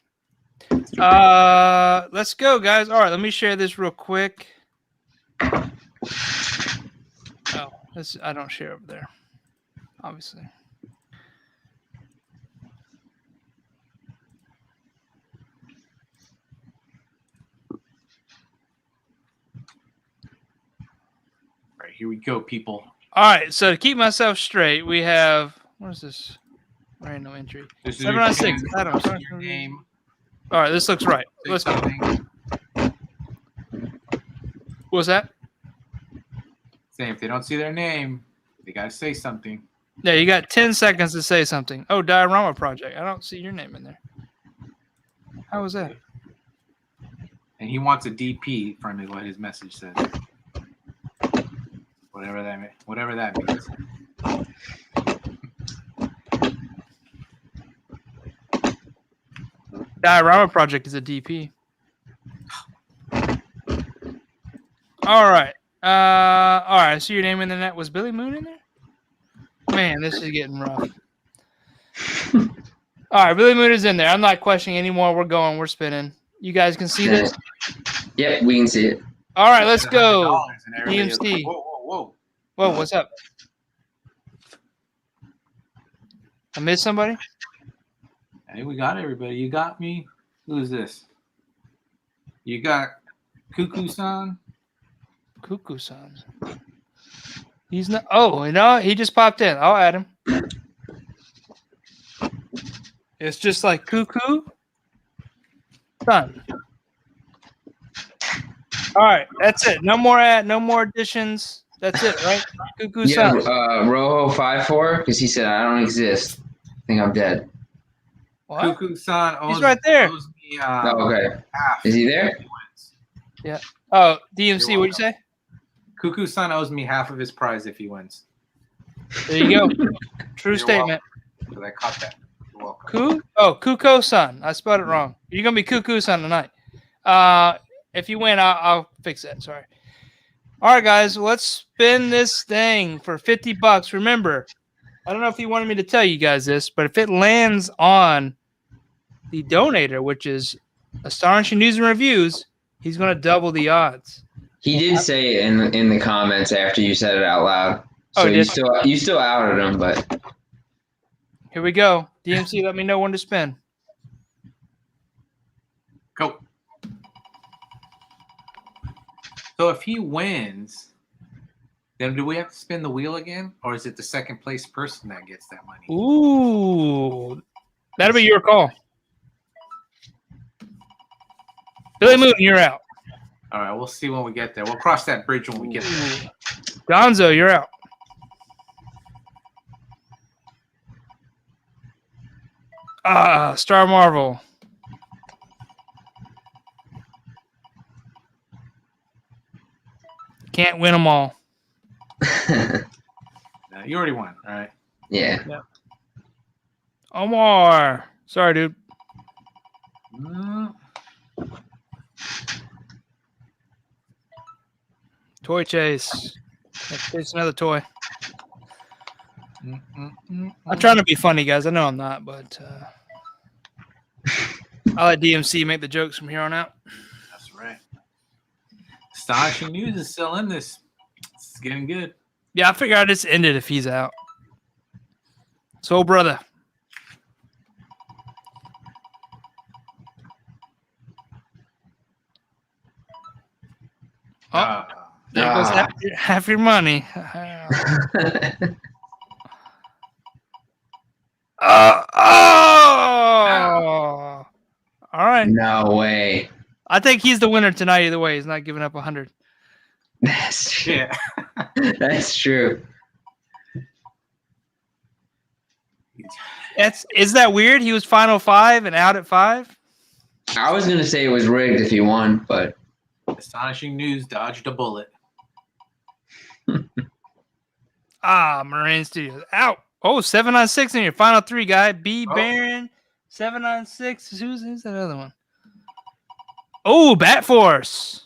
S1: Let's go, guys. All right, let me share this real quick. Oh, this I don't share over there, obviously.
S3: All right, here we go, people.
S1: All right, so to keep myself straight, we have what is this random entry? 796.
S3: Your name.
S1: All right, this looks right. Let's go. What's that?
S3: Saying if they don't see their name, they gotta say something.
S1: Yeah, you got 10 seconds to say something. Oh, Diorama Project. I don't see your name in there. How was that?
S2: And he wants a DP from what his message says. Whatever that means.
S1: Diorama Project is a DP. All right. All right. I see your name in the net. Was Billy Moon in there? Man, this is getting rough. All right, Billy Moon is in there. I'm not questioning anymore. We're going. We're spinning. You guys can see this?
S4: Yep, we can see it.
S1: All right, let's go.
S2: And everybody was like,
S1: DMC.
S2: whoa.
S1: Whoa, what's up? I missed somebody?
S2: Hey, we got everybody. You got me. Who's this? You got Cuckoo-san?
S1: Cuckoo-san. He's not. Oh, no, he just popped in. I'll add him. It's just like Cuckoo. Son. All right, that's it. No more additions. That's it, right? Cuckoo-san.
S4: Yeah, Rojo54, because he said I don't exist. I think I'm dead.
S1: What?
S2: Cuckoo-san owes,
S1: He's right there.
S2: owes me,
S4: Oh, okay.
S2: half.
S4: Is he there?
S1: Yeah. Oh, DMC, what'd you say?
S2: Cuckoo-san owes me half of his prize if he wins.
S1: There you go. True
S2: You're
S1: statement.
S2: Because I caught that. You're welcome.
S1: Cuckoo-san. I spelled it wrong. You're gonna be Cuckoo-san tonight. If you win, I'll fix that. Sorry. All right, guys, let's spin this thing for $50. Remember, I don't know if he wanted me to tell you guys this, but if it lands on the donator, which is Astonishing News and Reviews, he's gonna double the odds.
S4: He did say it in the comments after you said it out loud. So
S1: Oh,
S4: you still outed him, but
S1: Here we go. DMC, let me know when to spin.
S2: Go. So if he wins, then do we have to spin the wheel again? Or is it the second place person that gets that money?
S1: Ooh. That'll be your call. Billy Moon, you're out.
S2: All right, we'll see when we get there. We'll cross that bridge when we get there.
S1: Gonzo, you're out. Star Marvel. Can't win them all.
S2: You already won. All right.
S4: yeah.
S1: Omar. Sorry, dude. Toy chase. Let's chase another toy. I'm trying to be funny, guys. I know I'm not, but I'll let DMC make the jokes from here on out.
S2: That's right. Astonishing News is still in this. It's getting good.
S1: Yeah, I figure I'd just end it if he's out. So, brother. Oh, there goes half your money. All right.
S4: No way.
S1: I think he's the winner tonight either way. He's not giving up 100.
S4: That's true.
S2: Yeah.
S4: That's true.
S1: Is that weird? He was final 5 and out at 5?
S4: I was gonna say it was rigged if he won, but
S2: Astonishing News dodged a bullet.
S1: Marine Studios out. Oh, 796 in your final 3, guy. B Baron 796. Who's that other one? Oh, Bat Force.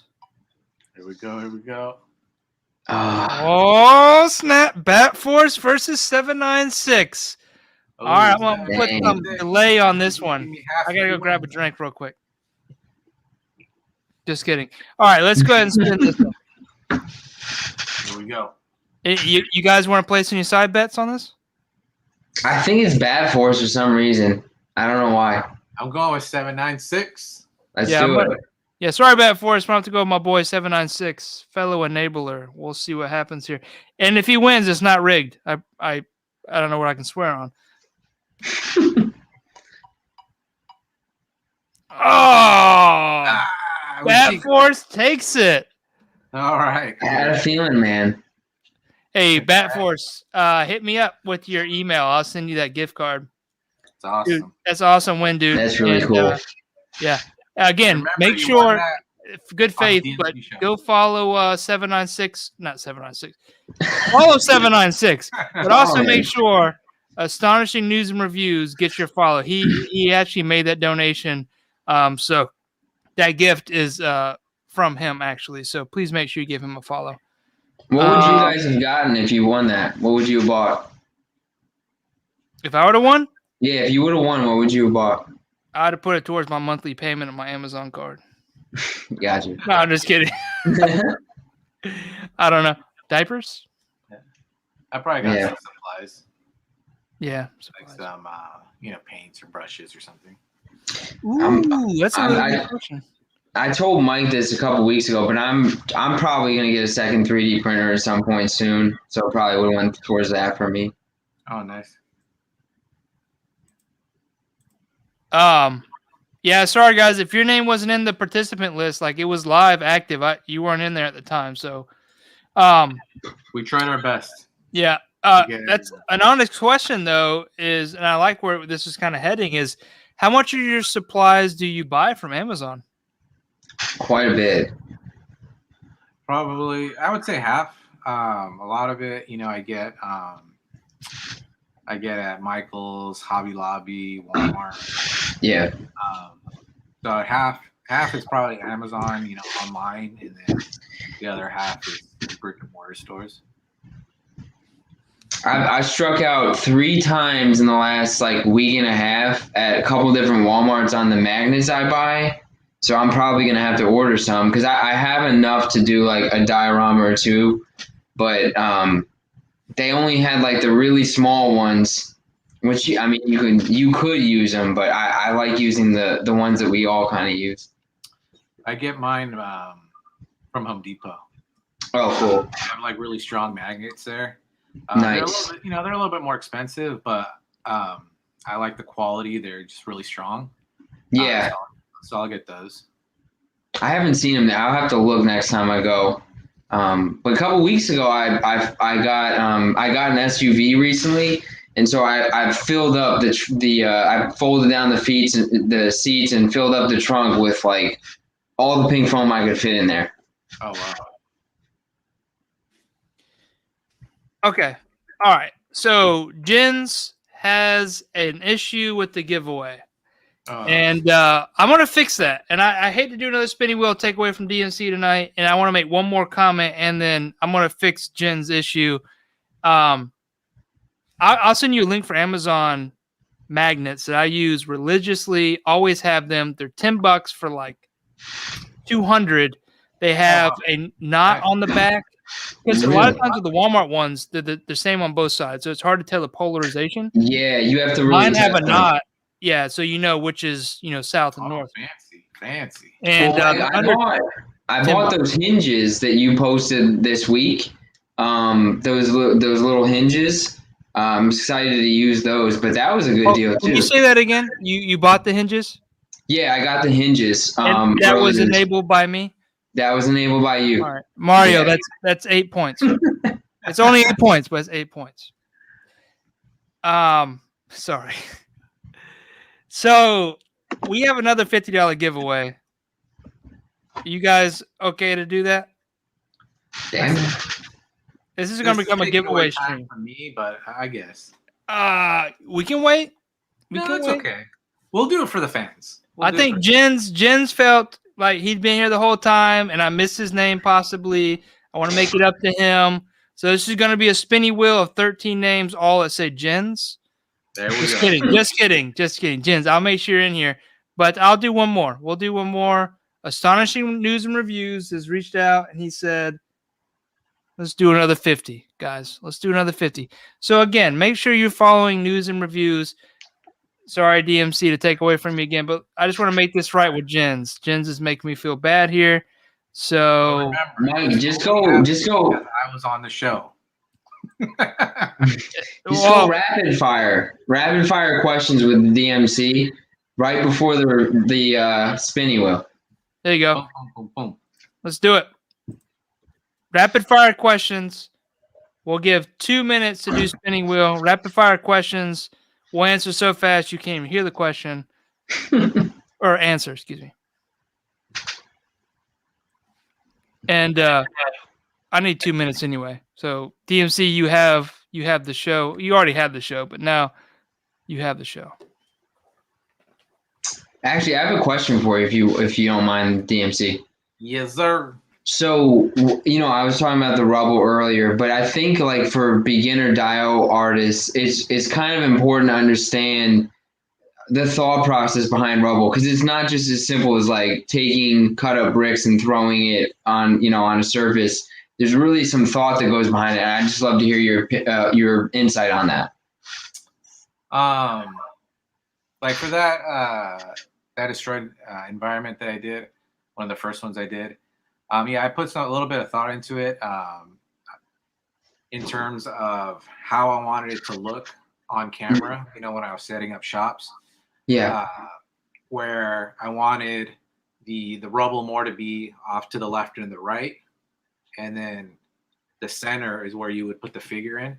S2: Here we go.
S1: Oh, snap. Bat Force versus 796.
S2: Oh,
S1: All right, I'm going to put
S4: dang.
S1: some delay on this one.
S2: Give me half
S1: I got to go
S2: your
S1: grab a
S2: money.
S1: drink real quick. Just kidding. All right, let's go ahead and spin this one.
S2: Here we go.
S1: You guys want to place any side bets on this?
S4: I think it's bad for us for some reason. I don't know why.
S2: I'm going with 796.
S4: Let's
S1: Yeah,
S4: do
S1: I'm
S4: it.
S1: Yeah, sorry about Forrest. I'm going to have to go with my boy 796, fellow enabler. We'll see what happens here. And if he wins, it's not rigged. I don't know what I can swear on. Bat Force takes it.
S2: All right.
S4: I had a feeling, man.
S1: Hey, Bat Force, hit me up with your email. I'll send you that gift card.
S3: It's awesome.
S1: Dude, that's an awesome win, dude.
S4: That's really
S1: And,
S4: cool.
S1: yeah. Again,
S2: Remember,
S1: make
S2: you won
S1: sure,
S2: that
S1: good
S2: on the
S1: faith,
S2: DMC
S1: but
S2: show.
S1: go follow 796, not 796. Follow 796, but also make sure Astonishing News and Reviews gets your follow. He actually made that donation, so that gift is from him actually. So please make sure you give him a follow.
S4: What would you guys have gotten if you won that? What would you have bought?
S1: If I would have won,
S4: Yeah, if you would have won, what would you have bought?
S1: I'd have put it towards my monthly payment on my Amazon card.
S4: Gotcha.
S1: No, I'm just kidding. I don't know. Diapers?
S3: I probably got
S4: Yeah.
S3: some supplies,
S1: Yeah.
S3: like some, paints or brushes or something.
S1: Ooh, that's a really
S4: I-
S1: good question.
S4: I told Mike this a couple weeks ago, but I'm probably gonna get a second 3D printer at some point soon. So probably would have went towards that for me.
S3: Oh, nice.
S1: Yeah, sorry guys, if your name wasn't in the participant list, like it was live active, you weren't in there at the time. So
S3: We tried our best.
S1: yeah.
S3: Yeah.
S1: That's an honest question though, is, and I like where this is kind of heading, is how much of your supplies do you buy from Amazon?
S4: Quite a bit.
S3: Probably, I would say half. A lot of it, I get at Michael's, Hobby Lobby, Walmart.
S4: Yeah.
S3: So half is probably Amazon, online, and then the other half is brick and mortar stores.
S4: I struck out 3 times in the last week and a half at a couple different Walmarts on the magnets I buy. So I'm probably gonna have to order some because I have enough to do a diorama or two, but they only had the really small ones, which you could use them, but I like using the ones that we all kind of use.
S3: I get mine from Home Depot.
S4: Oh, cool.
S3: They have really strong magnets there.
S4: Nice.
S3: They're a little bit more expensive, but I like the quality. They're just really strong.
S4: Yeah.
S3: So I'll get those.
S4: I haven't seen them. I'll have to look next time I go. But a couple weeks ago, I got an SUV recently, and so I filled up I folded down the seats and filled up the trunk with all the pink foam I could fit in there.
S3: Oh wow.
S1: Okay. All right. So Jens has an issue with the giveaway. And I'm going to fix that. And I hate to do another spinning wheel takeaway from DMC tonight. And I want to make one more comment, and then I'm going to fix Jen's issue. I'll send you a link for Amazon magnets that I use religiously. Always have them. They're $10 for 200. They have a knot on the back. Because a lot of times with the Walmart ones, they're the same on both sides. So it's hard to tell the polarization.
S4: Yeah, you have to really
S1: Mine have a
S4: test them.
S1: knot. Yeah, so you know which is south and north.
S3: Fancy.
S1: And
S4: Well, I bought those hinges that you posted this week. Those little hinges. I'm excited to use those, but that was a good deal too.
S1: Can you say that again? You bought the hinges?
S4: Yeah, I got the hinges.
S1: And that was
S4: earlier.
S1: Enabled by me.
S4: That was enabled by you.
S1: All right, Mario.
S4: Yeah.
S1: That's 8 points. It's only 8 points, but it's 8 points. Sorry. So we have another $50 giveaway. You guys okay to do that?
S4: Damn.
S1: This is going to become a giveaway stream
S3: for me, but I guess
S1: we can wait.
S3: It's okay. We'll do it for the fans.
S1: I think Jens felt like he'd been here the whole time, and I missed his name possibly. I want to make it up to him. So this is going to be a spinny wheel of 13 names, all that say Jens.
S3: There we
S1: Just
S3: go.
S1: kidding. Just kidding. Jens, I'll make sure you're in here. But I'll do one more. We'll do one more. Astonishing News and Reviews has reached out, and he said, let's do another 50, guys. Let's do another 50. So, again, make sure you're following News and Reviews. Sorry, DMC, to take away from you again, but I just want to make this right with Jens. Jens is making me feel bad here. So,
S3: remember,
S4: Mike, just go.
S3: I was on the show.
S4: Just go rapid fire questions with DMC right before the spinny wheel.
S1: There you go.
S3: Boom, boom, boom, boom.
S1: Let's do it. Rapid fire questions We'll give 2 minutes to do spinning wheel, rapid fire questions. We'll answer so fast you can't even hear the question or answer, excuse me. And I need 2 minutes anyway. So DMC, you have the show. You already had the show, but now you have the show.
S4: Actually, I have a question for you if you don't mind, DMC.
S3: Yes, sir.
S4: So, I was talking about the rubble earlier, but I think like for beginner dio artists, it's kind of important to understand the thought process behind rubble, because it's not just as simple as like taking cut up bricks and throwing it on on a surface. There's really some thought that goes behind it, and I'd just love to hear your insight on that.
S3: Like for that destroyed environment that I did, one of the first ones I did. I put a little bit of thought into it in terms of how I wanted it to look on camera, when I was setting up shops.
S4: Yeah.
S3: Where I wanted the rubble more to be off to the left and the right. And then the center is where you would put the figure in.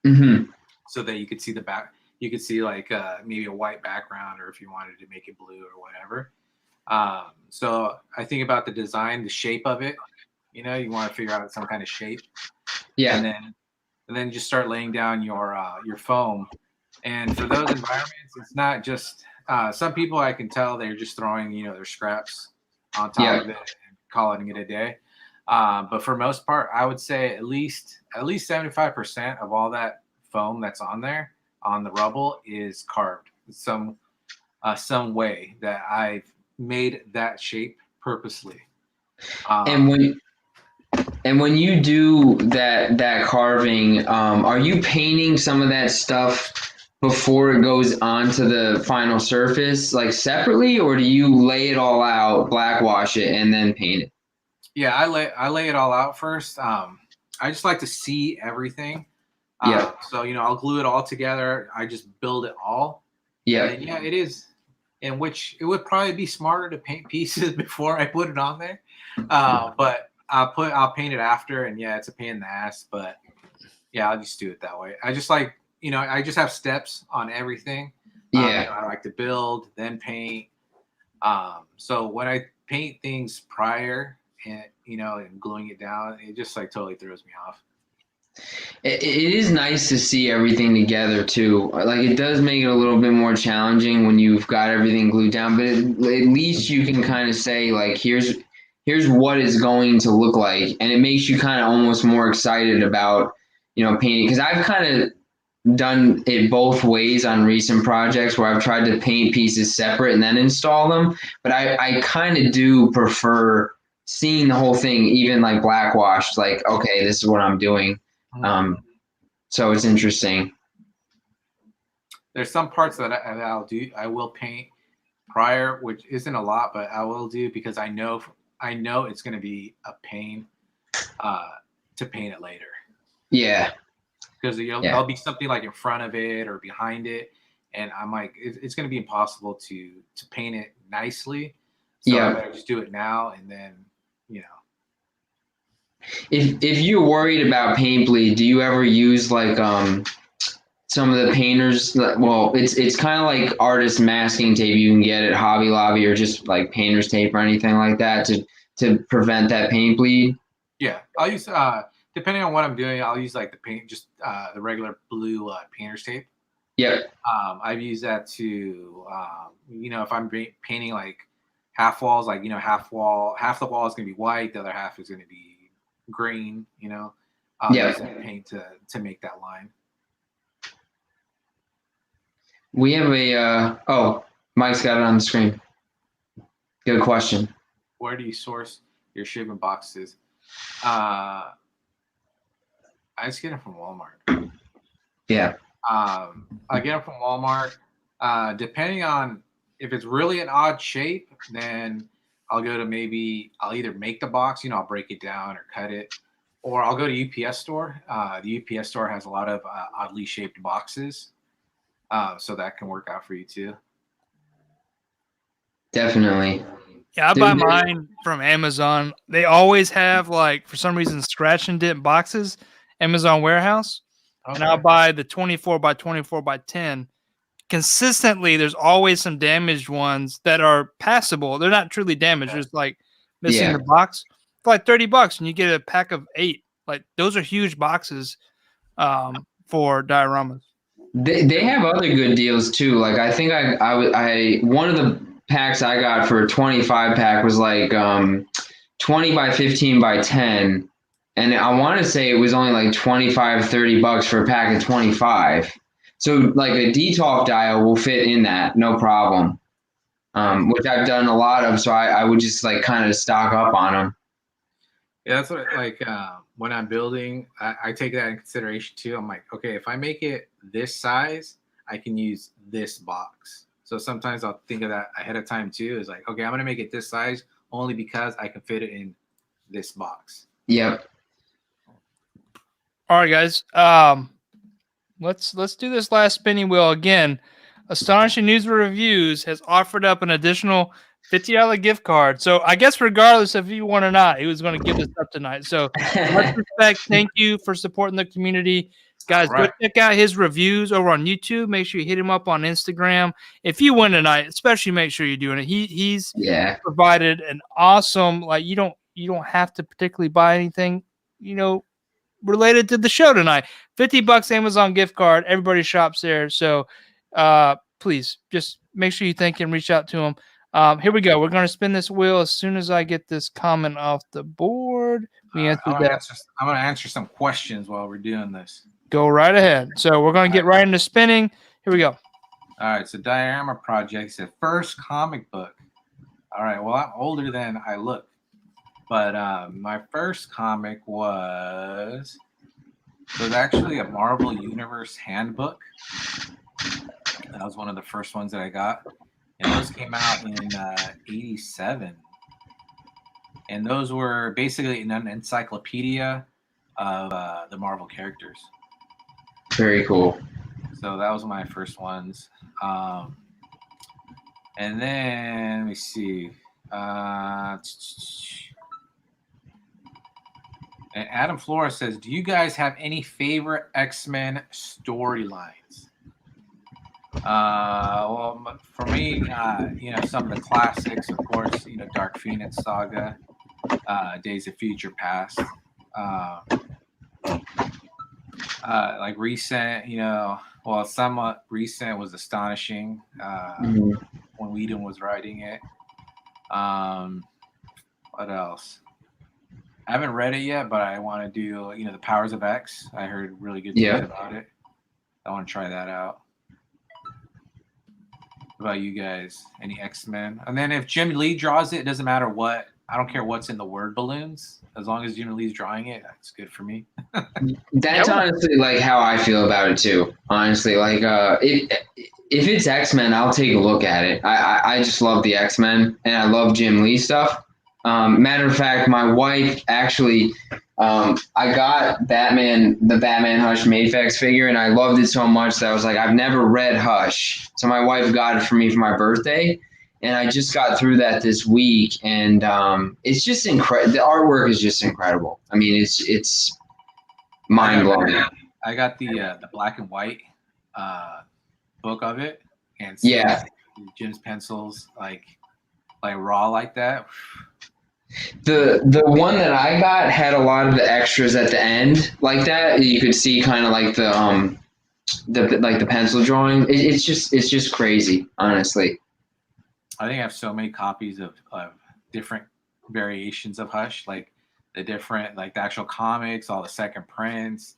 S4: Mm-hmm.
S3: So that you could see the back. You could see like maybe a white background, or if you wanted to make it blue or whatever. So I think about the design, the shape of it. You want to figure out some kind of shape.
S4: Yeah.
S3: And then just start laying down your foam. And for those environments, it's not just some people I can tell they're just throwing their scraps on top of it and calling it a day. But for most part, I would say at least 75% of all that foam that's on there on the rubble is carved some way that I've made that shape purposely.
S4: And when you do that carving, are you painting some of that stuff before it goes onto the final surface, like separately, or do you lay it all out, blackwash it, and then paint it?
S3: Yeah, I lay it all out first. I just like to see everything. So I'll glue it all together. I just build it all.
S4: Yeah.
S3: And it is. In which it would probably be smarter to paint pieces before I put it on there. But I'll paint it after, and it's a pain in the ass. But I'll just do it that way. I just like I just have steps on everything. I like to build, then paint. So when I paint things prior and and gluing it down, it just like totally throws me off.
S4: It is nice to see everything together too. Like it does make it a little bit more challenging when you've got everything glued down, but at least you can kind of say like, here's what it's going to look like, and it makes you kind of almost more excited about painting. Because I've kind of done it both ways on recent projects where I've tried to paint pieces separate and then install them, but I kind of do prefer seeing the whole thing, even like blackwashed. Like, okay, this is what I'm doing. So it's interesting.
S3: There's some parts that I'll do. I will paint prior, which isn't a lot, but I will do because I know it's going to be a pain to paint it later. Yeah. Because there'll be something like in front of it or behind it, and I'm like, it's going to be impossible to paint it nicely. So I better just do it now, and then
S4: If you're worried about paint bleed, do you ever use like some of the painters? Well, it's kind of like artist masking tape you can get at Hobby Lobby, or just like painter's tape or anything like that to prevent that paint bleed.
S3: Yeah, I'll use depending on what I'm doing, I'll use like the regular blue painter's tape.
S4: Yep.
S3: I've used that to if I'm painting like half walls, like half the wall is gonna be white, the other half is gonna be green, I'll use that paint to make that line.
S4: We have Mike's got it on the screen. Good question.
S3: Where do you source your shipping boxes? I just get them from Walmart.
S4: Yeah.
S3: I get them from Walmart. Depending on if it's really an odd shape, then I'll go to I'll either make the box, I'll break it down or cut it, or I'll go to UPS store. The UPS store has a lot of oddly shaped boxes, so that can work out for you too.
S4: Definitely.
S1: Yeah, I buy mine from Amazon. They always have like, for some reason, scratch and dent boxes, Amazon warehouse, and I'll
S2: Okay.
S1: buy the 24 by 24 by 10. Consistently, there's always some damaged ones that are passable. They're not truly damaged. They're just like missing
S4: Yeah.
S1: the box for like $30, and you get a pack of 8. Like those are huge boxes for dioramas.
S4: They have other good deals too. Like I think I one of the packs I got for a 25 pack was like 20 by 15 by 10, and I want to say it was only like $25-$30 for a pack of 25. So like a DTOF dial will fit in that, no problem. Which I've done a lot of, so I would just like kind of stock up on them.
S3: Yeah, that's what when I'm building, I take that in consideration too. I'm like, okay, if I make it this size, I can use this box. So sometimes I'll think of that ahead of time too. Is like, okay, I'm gonna make it this size only because I can fit it in this box.
S4: Yep.
S1: All right, guys. Let's do this last spinning wheel again. Astonishing News and Reviews has offered up an additional $50 gift card. So I guess regardless if you won or not, he was going to give this up tonight. So much respect. Thank you for supporting the community. Guys,
S2: Right.
S1: go check out his reviews over on YouTube. Make sure you hit him up on Instagram. If you win tonight, especially make sure you're doing it. He's
S4: Yeah.
S1: provided an awesome, like you don't have to particularly buy anything, related to the show tonight. $50 Amazon gift card. Everybody shops there. So please just make sure you thank him, reach out to him. Here we go. We're going to spin this wheel as soon as I get this comment off the board. We answered
S2: I'm
S1: that.
S2: gonna answer some questions while we're doing this.
S1: Go right ahead. So we're going to get right into spinning. Here we go.
S2: All right, so Diorama Project said first comic book. All right, well, I'm older than I look, but my first comic was actually a Marvel Universe handbook. That was one of the first ones that I got, and those came out in '87. And those were basically an encyclopedia of the Marvel characters.
S4: Very cool.
S2: So that was my first ones. And then let me see. And Adam Flores says, "Do you guys have any favorite X-Men storylines?" Well, for me, some of the classics, of course, Dark Phoenix Saga, Days of Future Past. Like recent, somewhat recent was Astonishing when Whedon was writing it. What else? I haven't read it yet, but I want to do, The Powers of X. I heard really good things about it. I want to try that out. What about you guys? Any X-Men? And then if Jim Lee draws it, it doesn't matter what. I don't care what's in the word balloons. As long as Jim Lee's drawing it, that's good for me.
S4: That's honestly like how I feel about it too. Honestly, like if it's X-Men, I'll take a look at it. I just love the X-Men and I love Jim Lee stuff. Matter of fact, my wife actually, I got the Batman Hush Mayfix figure, and I loved it so much that I was like, I've never read Hush, so my wife got it for me for my birthday. And I just got through that this week, and it's just incredible. The artwork is just incredible. I mean, it's mind blowing.
S2: I got the black and white book of it, and Jim's pencils like raw like that.
S4: The one that I got had a lot of the extras at the end like that. You could see kind of like the pencil drawing. It's just crazy, honestly.
S2: I think I have so many copies of different variations of Hush, like the different, like the actual comics, all the second prints,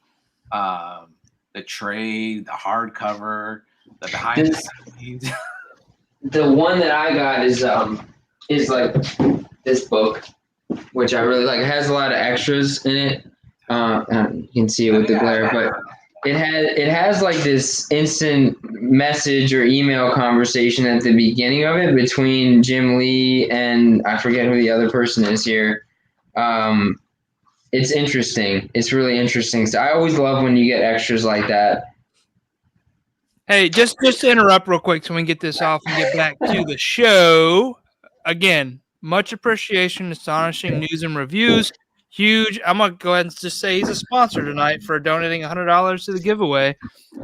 S2: the trade, the hardcover, the behind the scenes.
S4: The one that I got is like this book, which I really like. It has a lot of extras in it. You can see it with the glare, but it has like this instant message or email conversation at the beginning of it between Jim Lee and I forget who the other person is here. It's interesting. It's really interesting. So I always love when you get extras like that.
S1: Hey, just to interrupt real quick so we can get this off and get back to the show. Again, much appreciation, Astonishing News and Reviews. huge. I'm gonna go ahead and just say he's a sponsor tonight for donating $100 to the giveaway.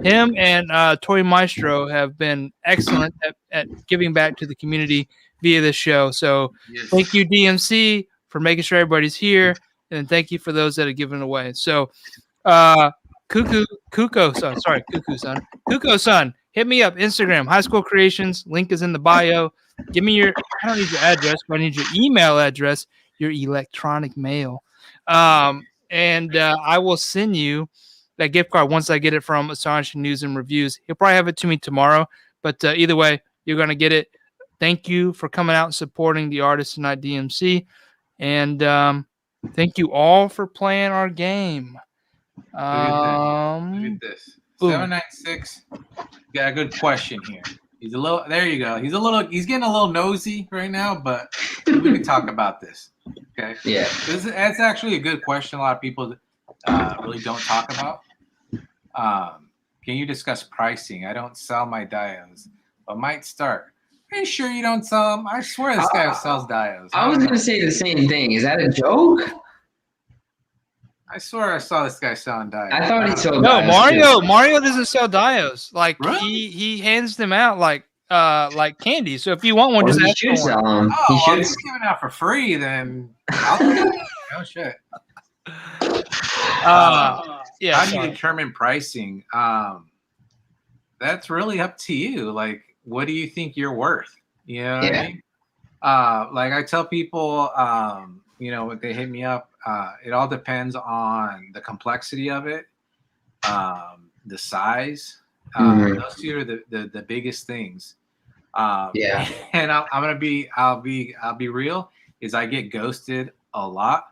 S1: Him and Toy Maestro have been excellent at giving back to the community via this show. So thank you, DMC, for making sure everybody's here, and thank you for those that have given away. So, Cuckoo Son, hit me up, Instagram, High School Creations. Link is in the bio. Give me I don't need your address, but I need your email address, your electronic mail. And I will send you that gift card once I get it from Astonishing News and Reviews. He'll probably have it to me tomorrow, but either way, you're going to get it. Thank you for coming out and supporting the artist tonight, DMC. And thank you all for playing our game.
S2: Look at this. 796. Got a good question here. He's a little. There you go. He's getting a little nosy right now, but we can talk about this. Okay.
S4: Yeah.
S2: That's actually a good question. A lot of people really don't talk about. Can you discuss pricing? I don't sell my diodes, but might start. Are you sure you don't sell them? I swear this guy sells diodes.
S4: I was gonna say the same thing. Is that a joke?
S2: I swear I saw this guy selling diodes.
S4: I thought he sold.
S1: No,
S4: diodes
S1: Mario doesn't sell diodes. Like
S2: really?
S1: he hands them out like candy. So if you want one,
S4: Well,
S1: just
S4: he
S1: ask
S4: should
S1: for one.
S4: sell them.
S2: Oh,
S4: He
S2: well,
S4: should.
S2: if he's giving out for free, then I'll take it. No shit.
S1: Yeah.
S2: How do you determine pricing? That's really up to you. Like, what do you think you're worth? You know what I mean? Like I tell people, when they hit me up, it all depends on the complexity of it, the size. Those two are the biggest things. And I'll be real. Is I get ghosted a lot.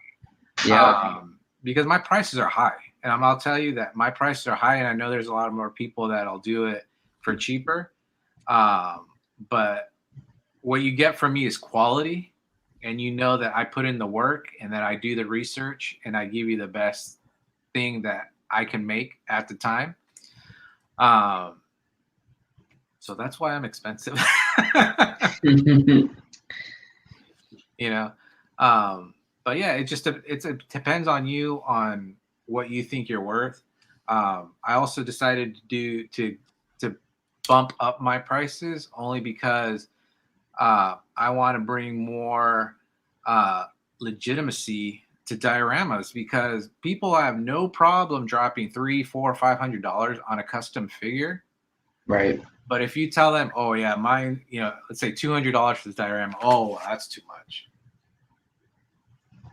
S2: Because my prices are high, and I'll tell you that my prices are high, and I know there's a lot more people that'll do it for cheaper. But what you get from me is quality, and you know that I put in the work and that I do the research and I give you the best thing that I can make at the time. So that's why I'm expensive. But yeah, it depends on you on what you think you're worth. I also decided to bump up my prices only because I want to bring more legitimacy to dioramas, because people have no problem dropping $300, $400, $500 on a custom figure.
S4: Right.
S2: But if you tell them, oh yeah, mine, let's say $200 for this diorama, oh, that's too much.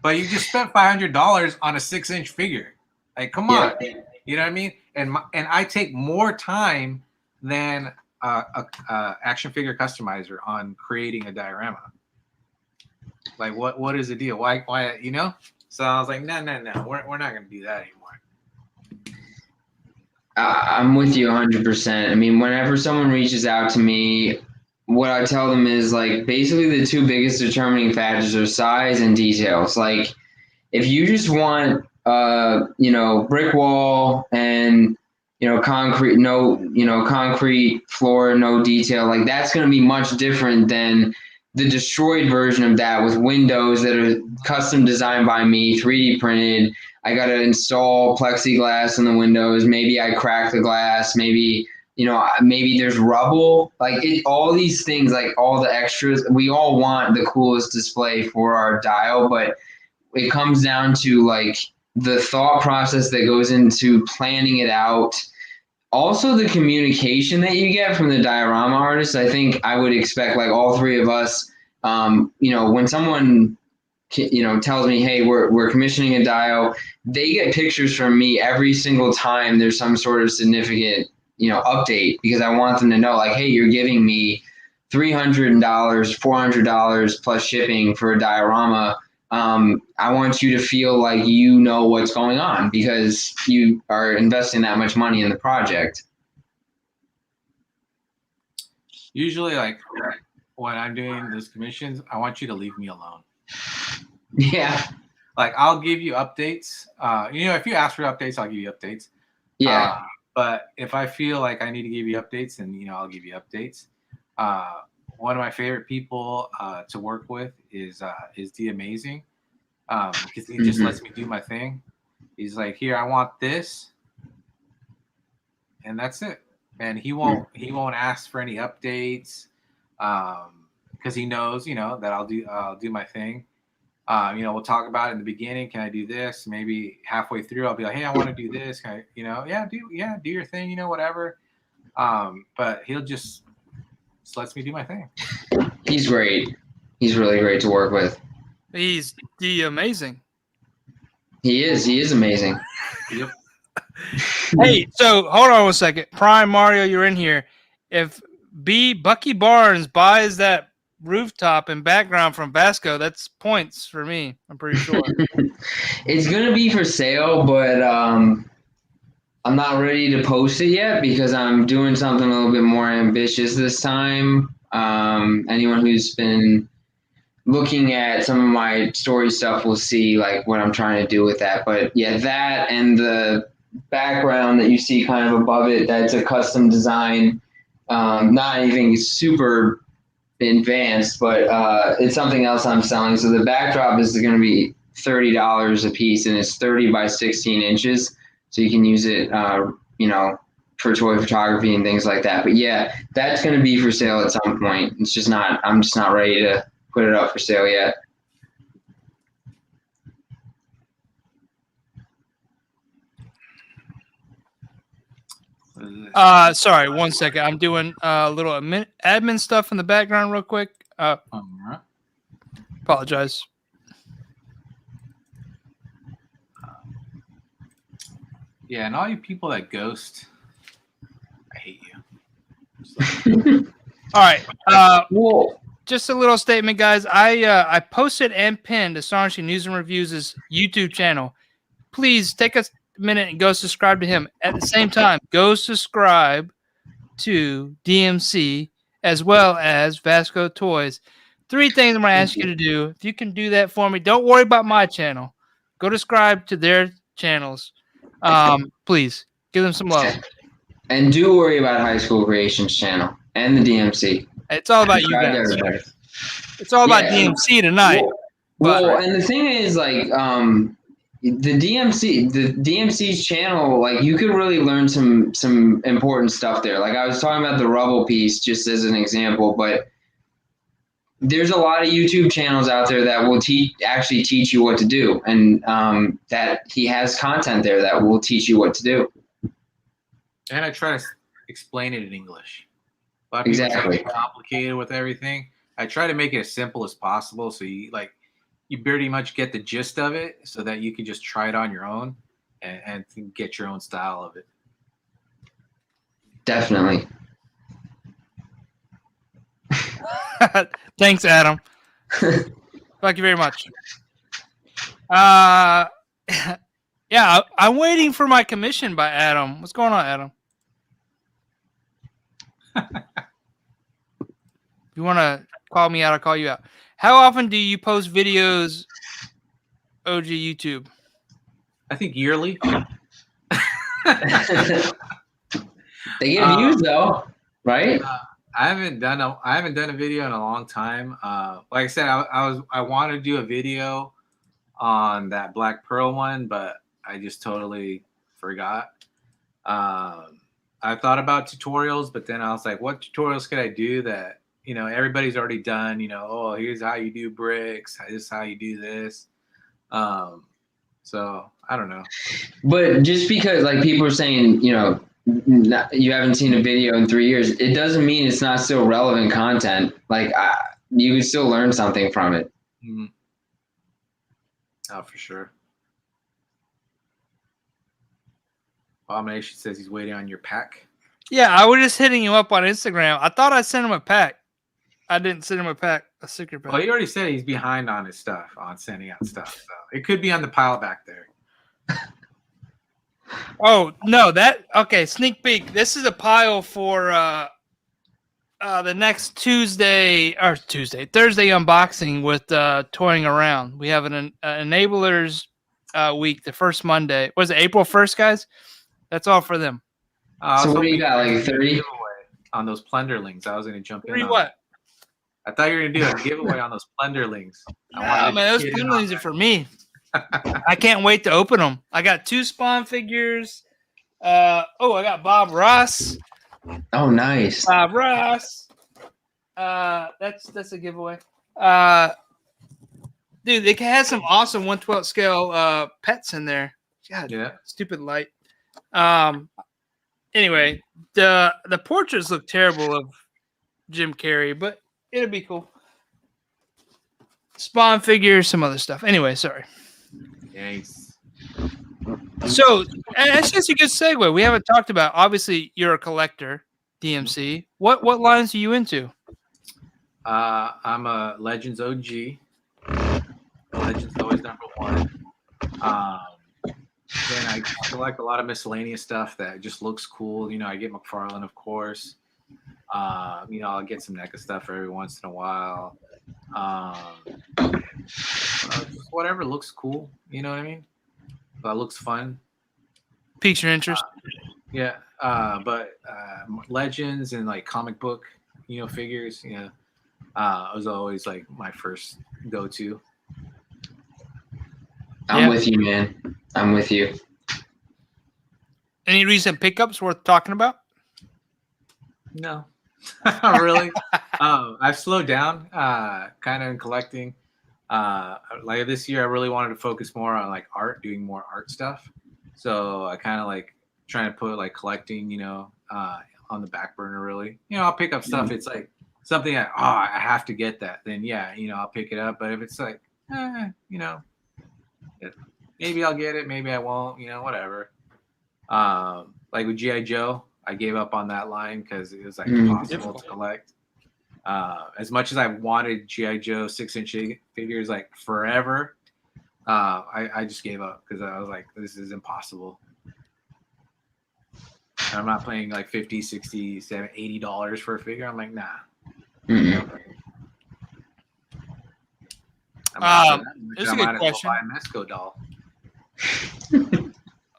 S2: But you just spent $500 on a 6-inch figure. Like, come on, you know what I mean? And I take more time than action figure customizer on creating a diorama. Like, what is the deal? Why? So I was like, no, we're not gonna do that anymore.
S4: I'm with you 100%. I mean, whenever someone reaches out to me, what I tell them is, like, basically the two biggest determining factors are size and details. Like, if you just want, brick wall and, concrete, concrete floor, no detail, like, that's going to be much different than the destroyed version of that with windows that are custom designed by me, 3D printed. I got to install plexiglass in the windows. Maybe I crack the glass. Maybe there's rubble, like all these things, like all the extras. We all want the coolest display for our dial, but it comes down to like the thought process that goes into planning it out. Also, the communication that you get from the diorama artist. I think I would expect, like, all three of us, when someone tells me, hey, we're commissioning a dio, they get pictures from me every single time there's some sort of significant update, because I want them to know, like, hey, you're giving me $300, $400 plus shipping for a diorama. I want you to feel like you know what's going on because you are investing that much money in the project.
S2: Usually, like, when I'm doing those commissions, I want you to leave me alone.
S4: Yeah.
S2: Like, I'll give you updates. If you ask for updates, I'll give you updates.
S4: Yeah.
S2: But if I feel like I need to give you updates, then, I'll give you updates. One of my favorite people to work with is The Amazing.
S3: because he just lets me do my thing. He's like, here, I want this, and that's it. And he won't ask for any updates, because he knows, that I'll do my thing. We'll talk about it in the beginning. Can I do this? Maybe halfway through, I'll be like, hey, I want to do this. Can I, do your thing, whatever. But he'll just lets me do my thing.
S4: He's great. He's really great to work with.
S1: He's amazing.
S4: He is amazing.
S3: Yep.
S1: Hey, so hold on 1 second. Prime Mario, you're in here. If Bucky Barnes buys that rooftop and background from Vasco, that's points for me. I'm pretty sure.
S4: It's gonna be for sale, but I'm not ready to post it yet because I'm doing something a little bit more ambitious this time. Anyone who's been looking at some of my story stuff will see like what I'm trying to do with that. But yeah, that and the background that you see kind of above it, that's a custom design. Not anything super advanced, but it's something else I'm selling. So the backdrop is going to be $30 a piece, and it's 30 by 16 inches. So you can use it, for toy photography and things like that. But yeah, that's going to be for sale at some point. I'm just not ready to put it up for sale yet.
S1: Sorry, 1 second. I'm doing a little admin stuff in the background real quick.
S3: All right.
S1: Apologize.
S2: Yeah, and all you people that ghost, I hate you.
S1: All right.
S4: Whoa.
S1: Just a little statement, guys. I posted and pinned Astonishing News and Reviews' YouTube channel. Please take a minute and go subscribe to him. At the same time, go subscribe to DMC as well as Vasco Toys. 3 things I'm going to ask you to do. If you can do that for me, don't worry about my channel. Go subscribe to their channels. Please give them some love.
S4: And do worry about High School Creations channel and the DMC.
S1: It's all about you guys. It's all about DMC tonight.
S4: Well, and the thing is, like, the DMC's channel, like, you could really learn some important stuff there. Like, I was talking about the rubble piece just as an example, but there's a lot of YouTube channels out there that will actually teach you what to do, and that he has content there that will teach you what to do.
S2: And I try to explain it in English. A lot of people try to get complicated with everything. I try to make it as simple as possible, so you pretty much get the gist of it, so that you can just try it on your own and get your own style of it.
S4: Definitely.
S1: Thanks, Adam. Thank you very much. Yeah, I'm waiting for my commission by Adam. What's going on, Adam? If you want to call me out, I'll call you out. How often do you post videos, OG YouTube?
S2: I think yearly.
S4: They get views though, right?
S2: I haven't done a video in a long time. Like I said, I wanted to do a video on that Black Pearl one, but I just totally forgot. I thought about tutorials, but then I was like, what tutorials could I do that, everybody's already done, oh, here's how you do bricks. This is how you do this. So I don't know.
S4: But just because like people are saying, you haven't seen a video in 3 years, it doesn't mean it's not still relevant content. Like you can still learn something from it.
S2: Mm-hmm. Oh, for sure. Abomination says he's waiting on your pack.
S1: Yeah, I was just hitting him up on Instagram. I thought I sent him a pack. I didn't send him a secret pack.
S2: Well, he already said he's behind on his stuff, on sending out stuff. So it could be on the pile back there.
S1: Oh, no, okay, sneak peek. This is a pile for the next Thursday unboxing with Toying Around. We have an Enablers week, the first Monday. Was it April 1st, guys? That's all for them.
S4: So what do you got, like 30?
S2: On those Plunderlings, I was going to jump in.
S1: 30 what?
S3: I thought you were gonna do a giveaway on those Splenderlings.
S1: Oh man, those Splenderlings are for me. I can't wait to open them. I got 2 Spawn figures. I got Bob Ross.
S4: Oh, nice.
S1: Bob Ross. That's a giveaway. Dude, it has some awesome 1/12 scale pets in there. God,
S3: Yeah.
S1: stupid light. Anyway, the portraits look terrible of Jim Carrey, but it'll be cool. Spawn figures, some other stuff. Anyway, sorry.
S3: Nice.
S1: So that's just a good segue. We haven't talked about. Obviously, you're a collector, DMC. What lines are you into?
S3: I'm a Legends OG. Legends always #1. Then I collect a lot of miscellaneous stuff that just looks cool. You know, I get McFarlane, of course. You know, I'll get some NECA stuff every once in a while. Just whatever looks cool. You know what I mean? That looks fun.
S1: Piques your interest?
S3: Yeah. But Legends and like comic book, you know, figures, you know, was always like my first go-to.
S4: I'm with you, man. I'm with you.
S1: Any recent pickups worth talking about?
S3: No, not really. I've slowed down kind of in collecting. Like this year, I really wanted to focus more on like art, doing more art stuff. So I kind of like trying to put like collecting, you know, on the back burner really. You know, I'll pick up stuff. It's like something that, I have to get that. Then yeah, you know, I'll pick it up. But if it's like, you know, maybe I'll get it, maybe I won't, you know, whatever. Like with G.I. Joe, I gave up on that line because it was like impossible to collect. As much as I wanted G.I. Joe 6-inch figures like forever, I just gave up because I was like, this is impossible. And I'm not paying like $50, $60, $70, $80 for a figure. I'm like, nah.
S1: This is a good question.
S3: Buy a Mezco doll.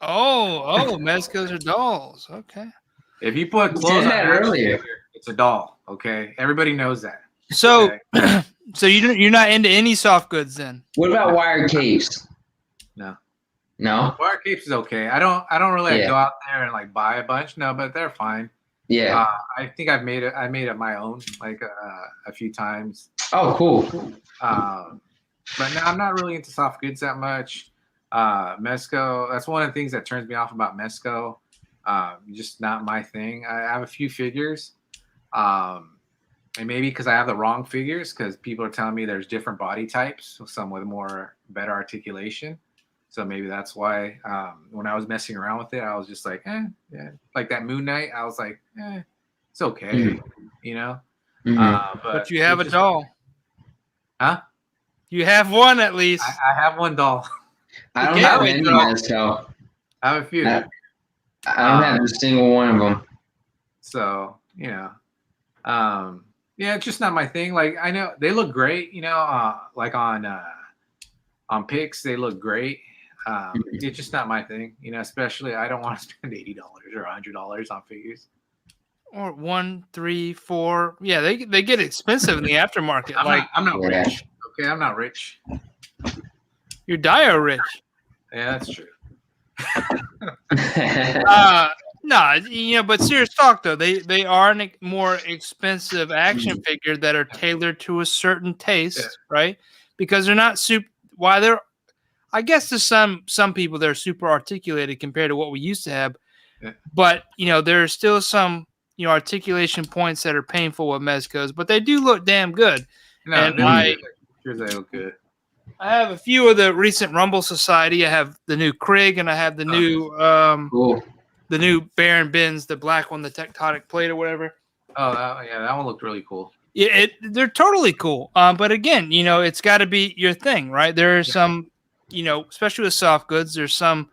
S1: Oh, Mezcos are dolls. Okay.
S3: If you put clothes on earlier, it's a doll. Okay, everybody knows that.
S1: So,
S3: okay.
S1: So you're not into any soft goods then?
S4: What about wire capes? No.
S3: Wire capes is okay. I don't really go out there and like buy a bunch. No, but they're fine.
S4: Yeah.
S3: I think I made it my own like a few times.
S4: Oh, cool.
S3: But no, I'm not really into soft goods that much. Mezco, that's one of the things that turns me off about Mezco. Just not my thing. I have a few figures, and maybe because I have the wrong figures, because people are telling me there's different body types, some with better articulation. So maybe that's why when I was messing around with it, I was just like, yeah. Like that Moon Knight, I was like, it's okay, you know.
S1: But you have a doll.
S3: Huh?
S1: You have one at least.
S3: I have one doll.
S4: I don't have any Mezco.
S3: I have a few.
S4: I don't have a single one of them.
S3: So, you know, yeah, it's just not my thing. Like, I know they look great, you know, like on pics, they look great. It's just not my thing, you know, especially I don't want to spend $80 or $100 on figures.
S1: Or 1, 3, 4. Yeah, they get expensive in the aftermarket.
S3: I'm not rich. Okay, I'm not rich.
S1: You're Dio rich.
S3: Yeah, that's true.
S1: No, you know, but serious talk though, they are a more expensive action figure that are tailored to a certain taste, right? Because they're not super. Why they're, I guess to some people they're super articulated compared to what we used to have, but you know there's still some articulation points that are painful with Mezcos, but they do look damn good.
S3: No,
S1: and
S3: sure they look good.
S1: I have a few of the recent Rumble Society. I have the new Krig, and I have the new the new Baron Bins, the black one, the tectonic plate or whatever.
S3: Oh, that one looked really cool.
S1: Yeah, they're totally cool. But again, it's got to be your thing, right? There are some, especially with soft goods, there's some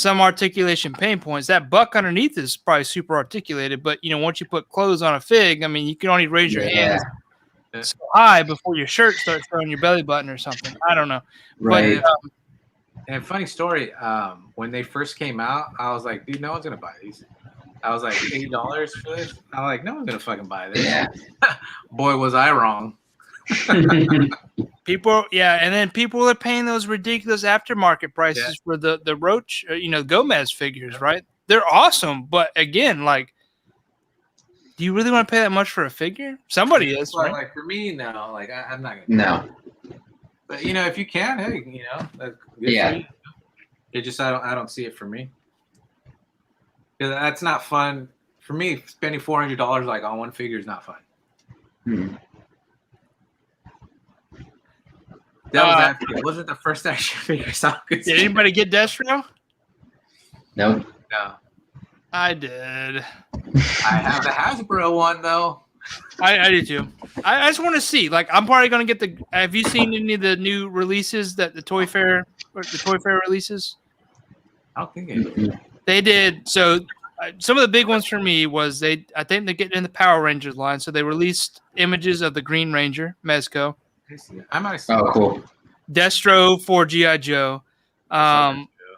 S1: articulation pain points. That buck underneath is probably super articulated, but once you put clothes on a fig, I mean, you can only raise your hands so high before your shirt starts showing your belly button or something. I don't know.
S4: Right.
S1: But,
S3: and funny story, when they first came out, I was like, dude, no one's gonna buy these. I was like, $80 for this. I'm like, no one's gonna fucking buy this.
S4: Yeah.
S3: Boy, was I wrong.
S1: People, yeah, and then people are paying those ridiculous aftermarket prices for the Roach, Gomez figures, right? They're awesome, but again, like, do you really want to pay that much for a figure? Somebody is,
S3: Well,
S1: right?
S3: like for me, no. Like I'm not gonna.
S4: No.
S3: But if you can, hey, that's good
S4: Yeah.
S3: for you. It just I don't see it for me. Because that's not fun for me. Spending $400 like on one figure is not fun. That was actually wasn't the first action figure I saw.
S1: Did anybody get Destro?
S4: Nope.
S3: No.
S1: I did.
S3: I have the Hasbro one though.
S1: I do too. I just want to see. Like, I'm probably gonna get the. Have you seen any of the new releases that the Toy Fair releases?
S3: I don't think it.
S1: They did. So some of the big ones for me was I think they're getting in the Power Rangers line. So they released images of the Green Ranger, Mezco.
S3: I might have seen.
S4: Oh, cool.
S1: Destro for G.I. Joe.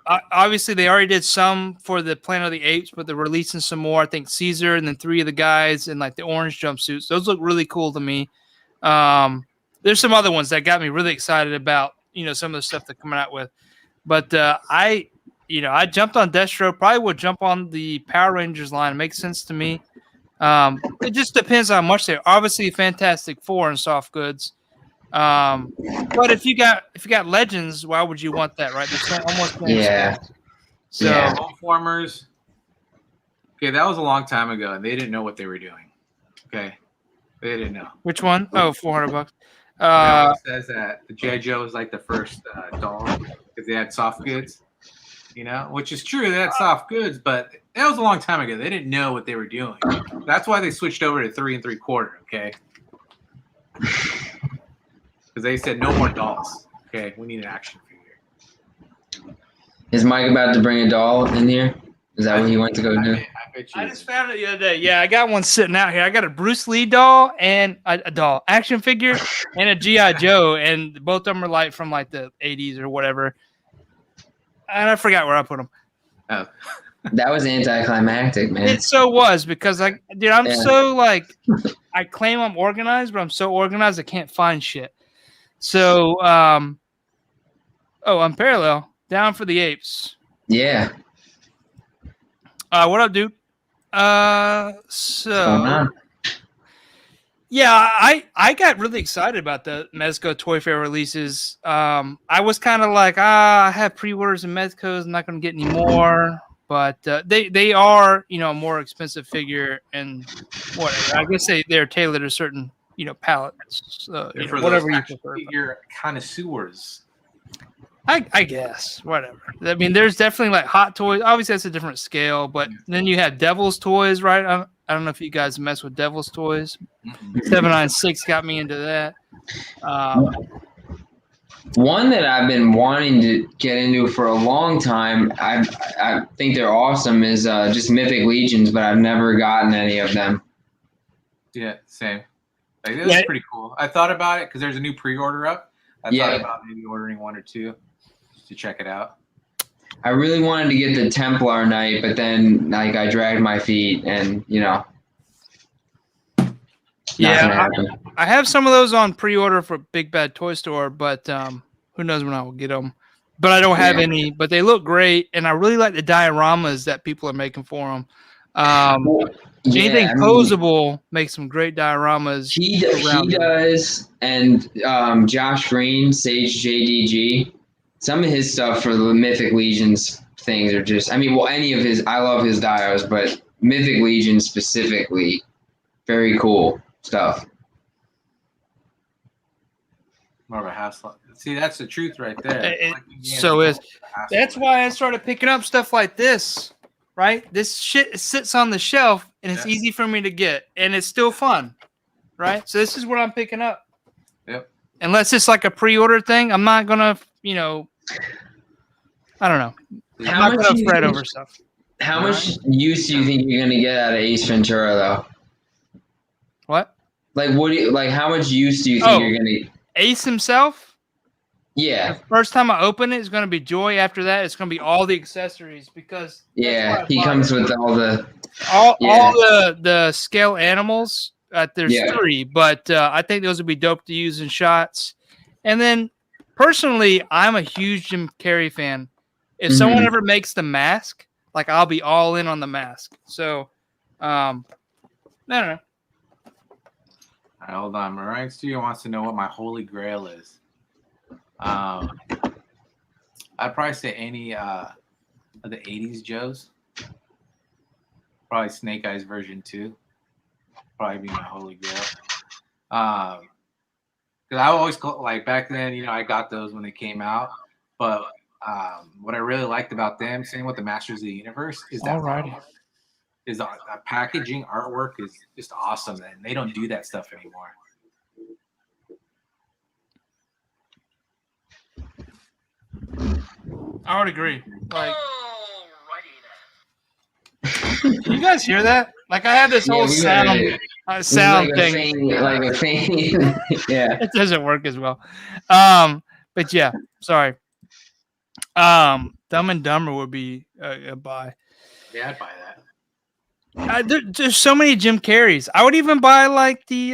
S1: Obviously, they already did some for the Planet of the Apes, but they're releasing some more. I think Caesar and then 3 of the guys in like the orange jumpsuits. Those look really cool to me. There's some other ones that got me really excited about, some of the stuff they're coming out with. But I jumped on Destro. Probably would jump on the Power Rangers line. It makes sense to me. It just depends on how much they're. Obviously, Fantastic Four and soft goods. But if you got Legends, why would you want that, right? Almost So
S3: Homeformers. Okay, that was a long time ago, and they didn't know what they were doing. Okay, they didn't know.
S1: Which one? Oh, $400.
S3: It says that the G.I. Joe was like the first doll because they had soft goods. Which is true. They had soft goods, but that was a long time ago. They didn't know what they were doing. That's why they switched over to 3 3/4. Okay. Because they said no more dolls. Okay, we need an action figure.
S4: Is Mike about to bring a doll in here? Is that what he went to go do?
S1: I just found it the other day. Yeah, I got one sitting out here. I got a Bruce Lee doll and a doll action figure and a G.I. Joe, and both of them are like from like the 80s or whatever. And I forgot where I put them.
S3: Oh.
S4: That was anticlimactic, man.
S1: It so was because I'm so like I claim I'm organized, but I'm so organized I can't find shit. So, Unparalleled, down for the apes.
S4: Yeah.
S1: What up, dude? Yeah, I got really excited about the Mezco Toy Fair releases. I was kind of like, I have pre-orders and Mezcos, I'm not going to get any more. But they are, a more expensive figure and whatever. I guess they're tailored to certain, palettes. Whatever you prefer.
S3: Figure connoisseurs.
S1: I guess, whatever. I mean, there's definitely like Hot Toys. Obviously, that's a different scale. But then you have Devil's Toys, right? I don't know if you guys mess with Devil's Toys. 796 got me into that.
S4: One that I've been wanting to get into for a long time, I think they're awesome, is just Mythic Legions, but I've never gotten any of them.
S3: Yeah, same. Like, this is pretty cool. I thought about it because there's a new pre-order up. I thought about maybe ordering 1 or 2 just to check it out.
S4: I really wanted to get the Templar Knight, but then like I dragged my feet and
S1: Yeah, I have some of those on pre-order for Big Bad Toy Store, but who knows when I will get them. But I don't have any, but they look great, and I really like the dioramas that people are making for them. Anything posable makes some great dioramas.
S4: He does, and Josh Green, Sage JDG, some of his stuff for the Mythic Legions things are just, any of his, I love his dios, but Mythic Legion specifically, very cool stuff.
S3: More of a hassle. See, that's the truth right there.
S1: That's why I started picking up stuff like this, right? This shit sits on the shelf, and it's easy for me to get, and it's still fun, right? So this is what I'm picking up.
S3: Yep.
S1: Unless it's like a pre-order thing, I'm not going to, I don't know. I'm not going to fret over stuff.
S4: How much use do you think you're going to get out of Ace Ventura, though?
S1: What?
S4: How much use do you think you're going to...
S1: Ace himself?
S4: Yeah.
S1: The first time I open it, it's going to be joy. After that, it's going to be all the accessories because
S4: he comes with all the
S1: all the scale animals there's
S4: Yeah.
S1: 3, but I think those would be dope to use in shots. And then personally, I'm a huge Jim Carrey fan. If someone ever makes the mask, like I'll be all in on the mask. So, no.
S3: All right, hold on. Mariah Studio wants to know what my holy grail is. I'd probably say any of the 80s Joes. Probably Snake Eyes version 2. Probably be my holy grail. Because I always like back then, you know, I got those when they came out. But what I really liked about them, same with the Masters of the Universe, is that
S1: Alrighty.
S3: is the packaging artwork is just awesome, and they don't do that stuff anymore.
S1: I would agree. Like, can you guys hear that? Like, I had this whole sound thing.
S4: Like a faint. Yeah.
S1: It doesn't work as well. But yeah, sorry. Dumb and Dumber would be a buy.
S3: Yeah, I'd buy that.
S1: There's so many Jim Carreys. I would even buy like the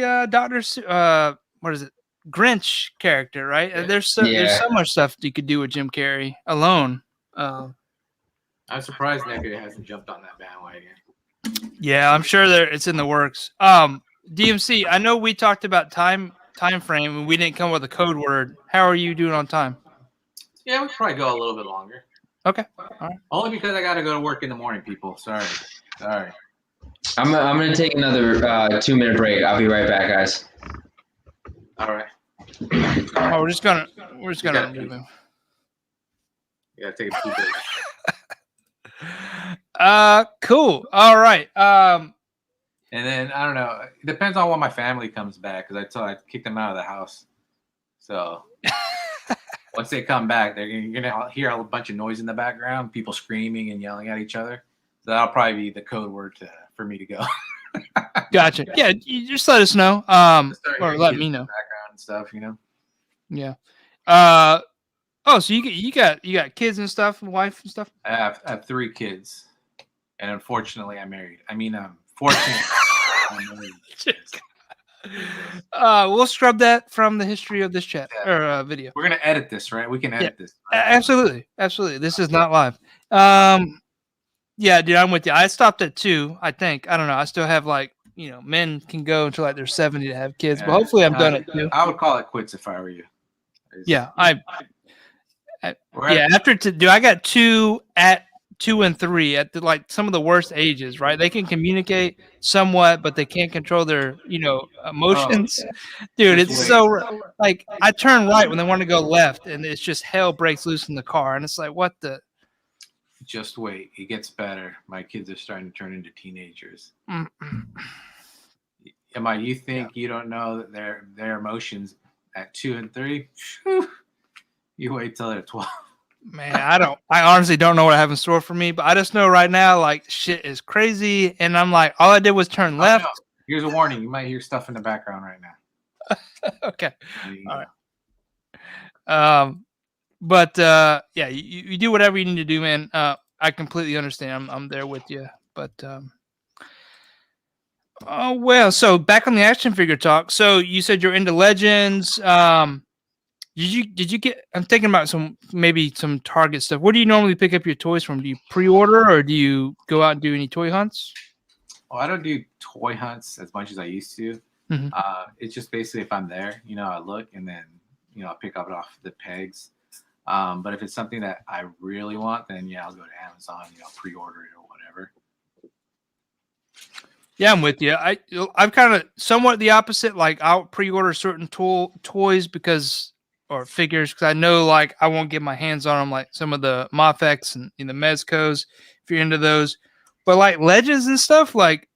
S1: what is it, Grinch character, right?
S3: Yeah.
S1: There's so much stuff you could do with Jim Carrey alone.
S3: I'm surprised Negative hasn't jumped on that bandwagon.
S1: Yeah, I'm sure it's in the works. DMC, I know we talked about time frame and we didn't come with a code word. How are you doing on time?
S3: Yeah, we could probably go a little bit longer.
S1: Okay. All right.
S3: Only because I got to go to work in the morning, people. Sorry.
S4: I'm gonna take another 2-minute break. I'll be right back, guys.
S3: All right.
S1: Oh, we're just gonna
S3: You gotta take a pee break.
S1: Cool. All right.
S3: And then I don't know. It depends on when my family comes back, because I kicked them out of the house. So once they come back, you're gonna hear a bunch of noise in the background, people screaming and yelling at each other. So that'll probably be the code word for me to go.
S1: Gotcha. Yeah, you just let us know. Or let me know.
S3: Background and stuff, you know.
S1: Yeah. Oh, so you got kids and stuff, and wife and stuff.
S3: I have 3 kids, and unfortunately, I'm married. I mean, fortunately, I'm married.
S1: We'll scrub that from the history of this chat or video.
S3: We're gonna edit this, right? We can edit this.
S1: Absolutely. This is not live. Yeah, dude, I'm with you. I stopped at 2. I think. I don't know. I still have like, you know, men can go until like they're 70 to have kids, but hopefully I'm done at 2.
S3: I would call it quits if I were you.
S1: Yeah, after I got 2 at 2 and 3 at like some of the worst ages, right? They can communicate somewhat, but they can't control their, emotions. Dude, it's so like I turn right when they want to go left, and it's just hell breaks loose in the car, and it's like, what the?
S3: Just wait, it gets better. My kids are starting to turn into teenagers. You think you don't know that their emotions at 2 and 3? Whew, you wait till they're 12.
S1: Man, I honestly don't know what I have in store for me, but I just know right now, like, shit is crazy, and I'm like, all I did was turn left.
S3: No. Here's a warning: you might hear stuff in the background right now.
S1: Okay, all right. But yeah, you do whatever you need to do, man. I completely understand. I'm there with you. But oh well. So back on the action figure talk. So you said you're into Legends. Did you get? I'm thinking about some Target stuff. Where do you normally pick up your toys from? Do you pre-order or do you go out and do any toy hunts?
S3: Well, I don't do toy hunts as much as I used to.
S1: Mm-hmm.
S3: It's just basically if I'm there, I look and then I pick up it off the pegs. But if it's something that I really want, then yeah, I'll go to Amazon, pre-order it or whatever.
S1: Yeah, I'm with you. I'm kind of somewhat the opposite. Like I'll pre-order certain toys or figures because I know like I won't get my hands on them, like some of the Mafex and the Mezcos, if you're into those. But like Legends and stuff, like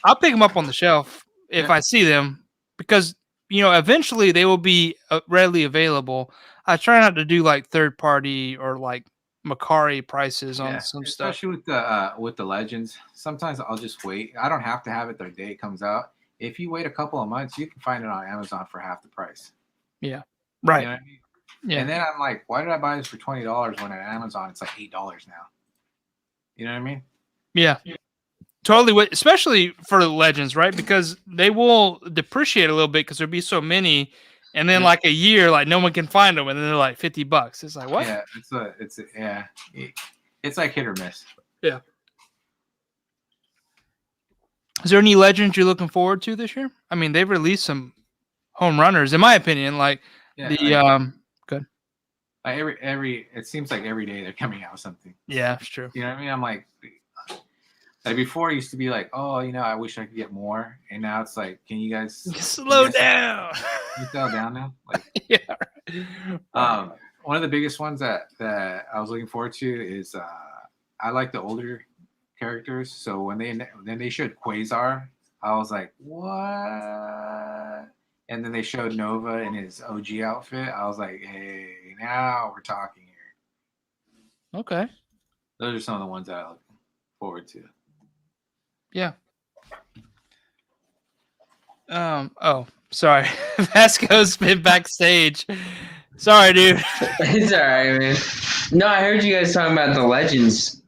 S1: I'll pick them up on the shelf if I see them because eventually they will be readily available. I try not to do like third party or like Macari prices on some stuff.
S3: Especially with the Legends. Sometimes I'll just wait. I don't have to have it the day it comes out. If you wait a couple of months, you can find it on Amazon for half the price.
S1: Yeah. Right.
S3: You know what I mean? Yeah. And then I'm like, why did I buy this for $20 when at Amazon it's like $8 now? You know what I mean?
S1: Yeah. totally with, especially for the legends, right? Because they will depreciate a little bit because there'll be so many, and then like a year, like no one can find them, and then they're like $50. It's like what?
S2: Yeah, it's like hit or miss.
S1: Yeah. Is there any legends you're looking forward to this year? I mean, they've released some home runners, in my opinion. Like good.
S2: Like it seems like every day they're coming out with something.
S1: Yeah, it's true.
S2: You know what I mean? I'm like before it used to be like, oh, I wish I could get more, and now it's like, can you guys
S1: slow down?
S2: Can you slow down now? Like,
S1: yeah.
S2: One of the biggest ones that I was looking forward to is I like the older characters. So when they showed Quasar, I was like, what? And then they showed Nova in his OG outfit. I was like, hey, now we're talking here.
S1: Okay.
S2: Those are some of the ones that I look forward to.
S1: Yeah. Oh, sorry. Vasco's been backstage. Sorry, dude.
S4: It's all right, man. No, I heard you guys talking about the legends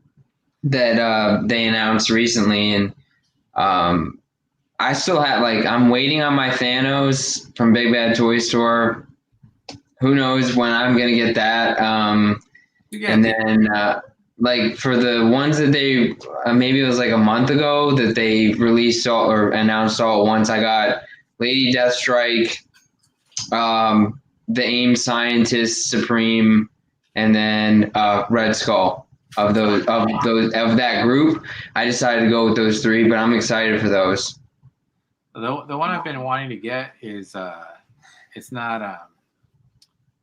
S4: that they announced recently, and I still have I'm waiting on my Thanos from Big Bad Toy Store. Who knows when I'm gonna get that? And then for the ones that they maybe it was like a month ago that they released or announced all at once. I got Lady Deathstrike, the AIM Scientist Supreme, and then Red Skull. Of that group, I decided to go with those three, but I'm excited for those.
S2: The one I've been wanting to get is it's not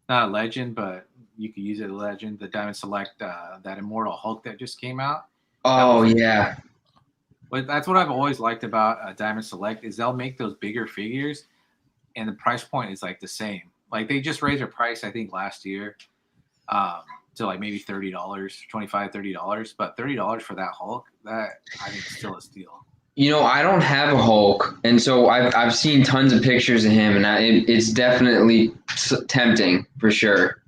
S2: a legend, but you could use it as a legend. The Diamond Select, that Immortal Hulk that just came out.
S4: Oh yeah.
S2: But that's what I've always liked about Diamond Select is they'll make those bigger figures, and the price point is like the same. Like they just raised their price, I think last year, to like maybe $30, $25, $30. But $30 for that Hulk, that I think is still a steal.
S4: I don't have a Hulk, and so I've seen tons of pictures of him, and it's definitely tempting for sure.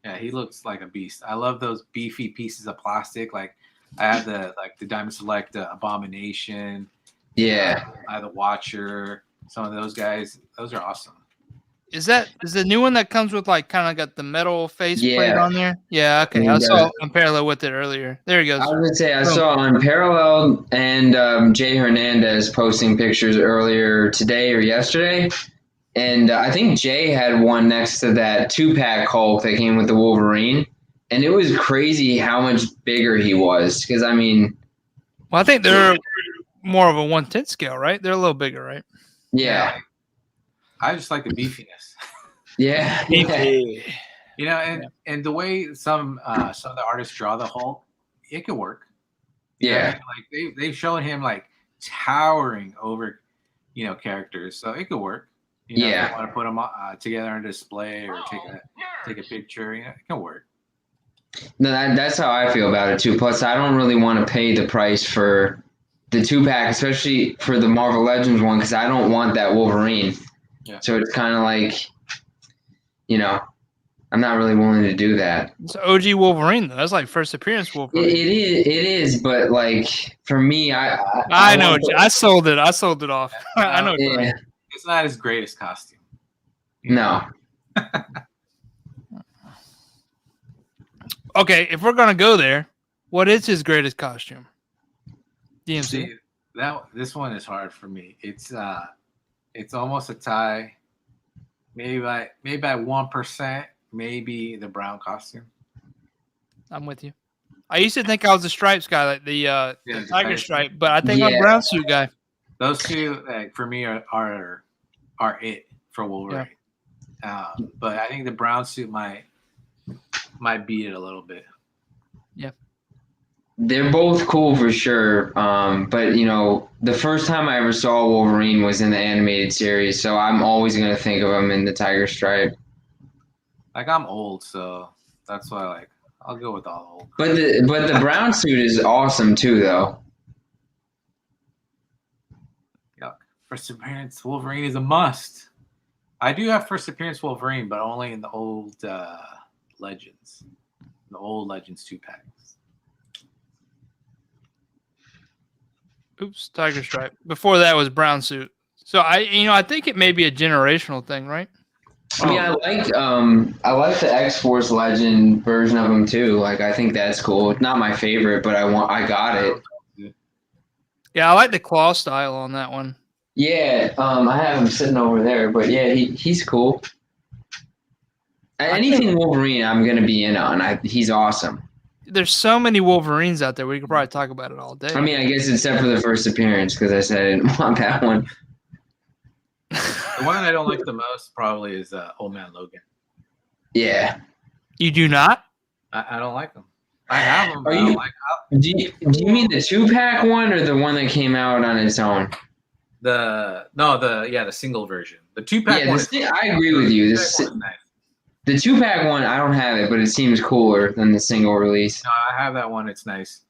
S2: Yeah, he looks like a beast. I love those beefy pieces of plastic. Like I have the Diamond Select Abomination.
S4: Yeah.
S2: I have the Watcher. Some of those guys, those are awesome.
S1: Is the new one that comes with kind of got the metal face plate on there? Yeah, okay. I saw Unparalleled with it earlier. There he goes.
S4: I was gonna say I saw Unparalleled and Jay Hernandez posting pictures earlier today or yesterday, and I think Jay had one next to that 2-pack Hulk that came with the Wolverine, and it was crazy how much bigger he was. Because I mean,
S1: well, I think they're more of a 1/10 scale, right? They're a little bigger, right?
S4: Yeah.
S2: I just like the beefiness.
S4: Yeah.
S2: And the way some of the artists draw the Hulk, it could work.
S4: Yeah.
S2: Like they've shown him like towering over, characters, so it could work. If you want to put them together on display or take a picture, it can work.
S4: No, that's how I feel about it too. Plus, I don't really want to pay the price for the 2-pack, especially for the Marvel Legends one, because I don't want that Wolverine.
S2: Yeah.
S4: So it's kind of like, I'm not really willing to do that.
S1: It's OG Wolverine, though. That's like first appearance Wolverine.
S4: It is, but for me,
S1: I know. I sold it. I sold it off. I know.
S4: Yeah.
S2: It's not his greatest costume.
S4: No.
S1: Okay, if we're gonna go there, what is his greatest costume? DMC.
S2: See, this one is hard for me. It's almost a tie. Maybe by 1%. Maybe the brown costume.
S1: I'm with you. I used to think I was a stripes guy, like the tiger stripe, but I think I'm a brown suit guy.
S2: Those two, for me, are it for Wolverine. Yeah. But I think the brown suit might beat it a little bit.
S1: Yeah.
S4: They're both cool for sure. But the first time I ever saw Wolverine was in the animated series, so I'm always gonna think of him in the tiger stripe.
S2: Like I'm old, so that's why I'll go with all old.
S4: But the brown suit is awesome too, though.
S2: Yuck. First appearance Wolverine is a must. I do have first appearance Wolverine, but only in the old Legends. The old Legends 2-packs.
S1: Oops, tiger stripe. Before that was brown suit. So I think it may be a generational thing, right?
S4: I mean, I like the X-Force Legend version of them too. Like, I think that's cool. Not my favorite, but I got it.
S1: Yeah, I like the claw style on that one.
S4: Yeah, I have him sitting over there, but yeah, he's cool. Anything Wolverine, I'm gonna be in on. He's awesome.
S1: There's so many Wolverines out there. We could probably talk about it all day.
S4: I mean, I guess except for the first appearance, because I said I didn't want that one.
S2: The one I don't like the most probably is Old Man Logan.
S4: Yeah.
S1: You do not?
S2: I don't like them. I have them.
S4: Do you mean the 2-pack one or the one that came out on its own?
S2: The single version. The 2-pack one.
S4: I agree with you. The 2-pack one, I don't have it, but it seems cooler than the single release.
S2: No, I have that one. It's nice,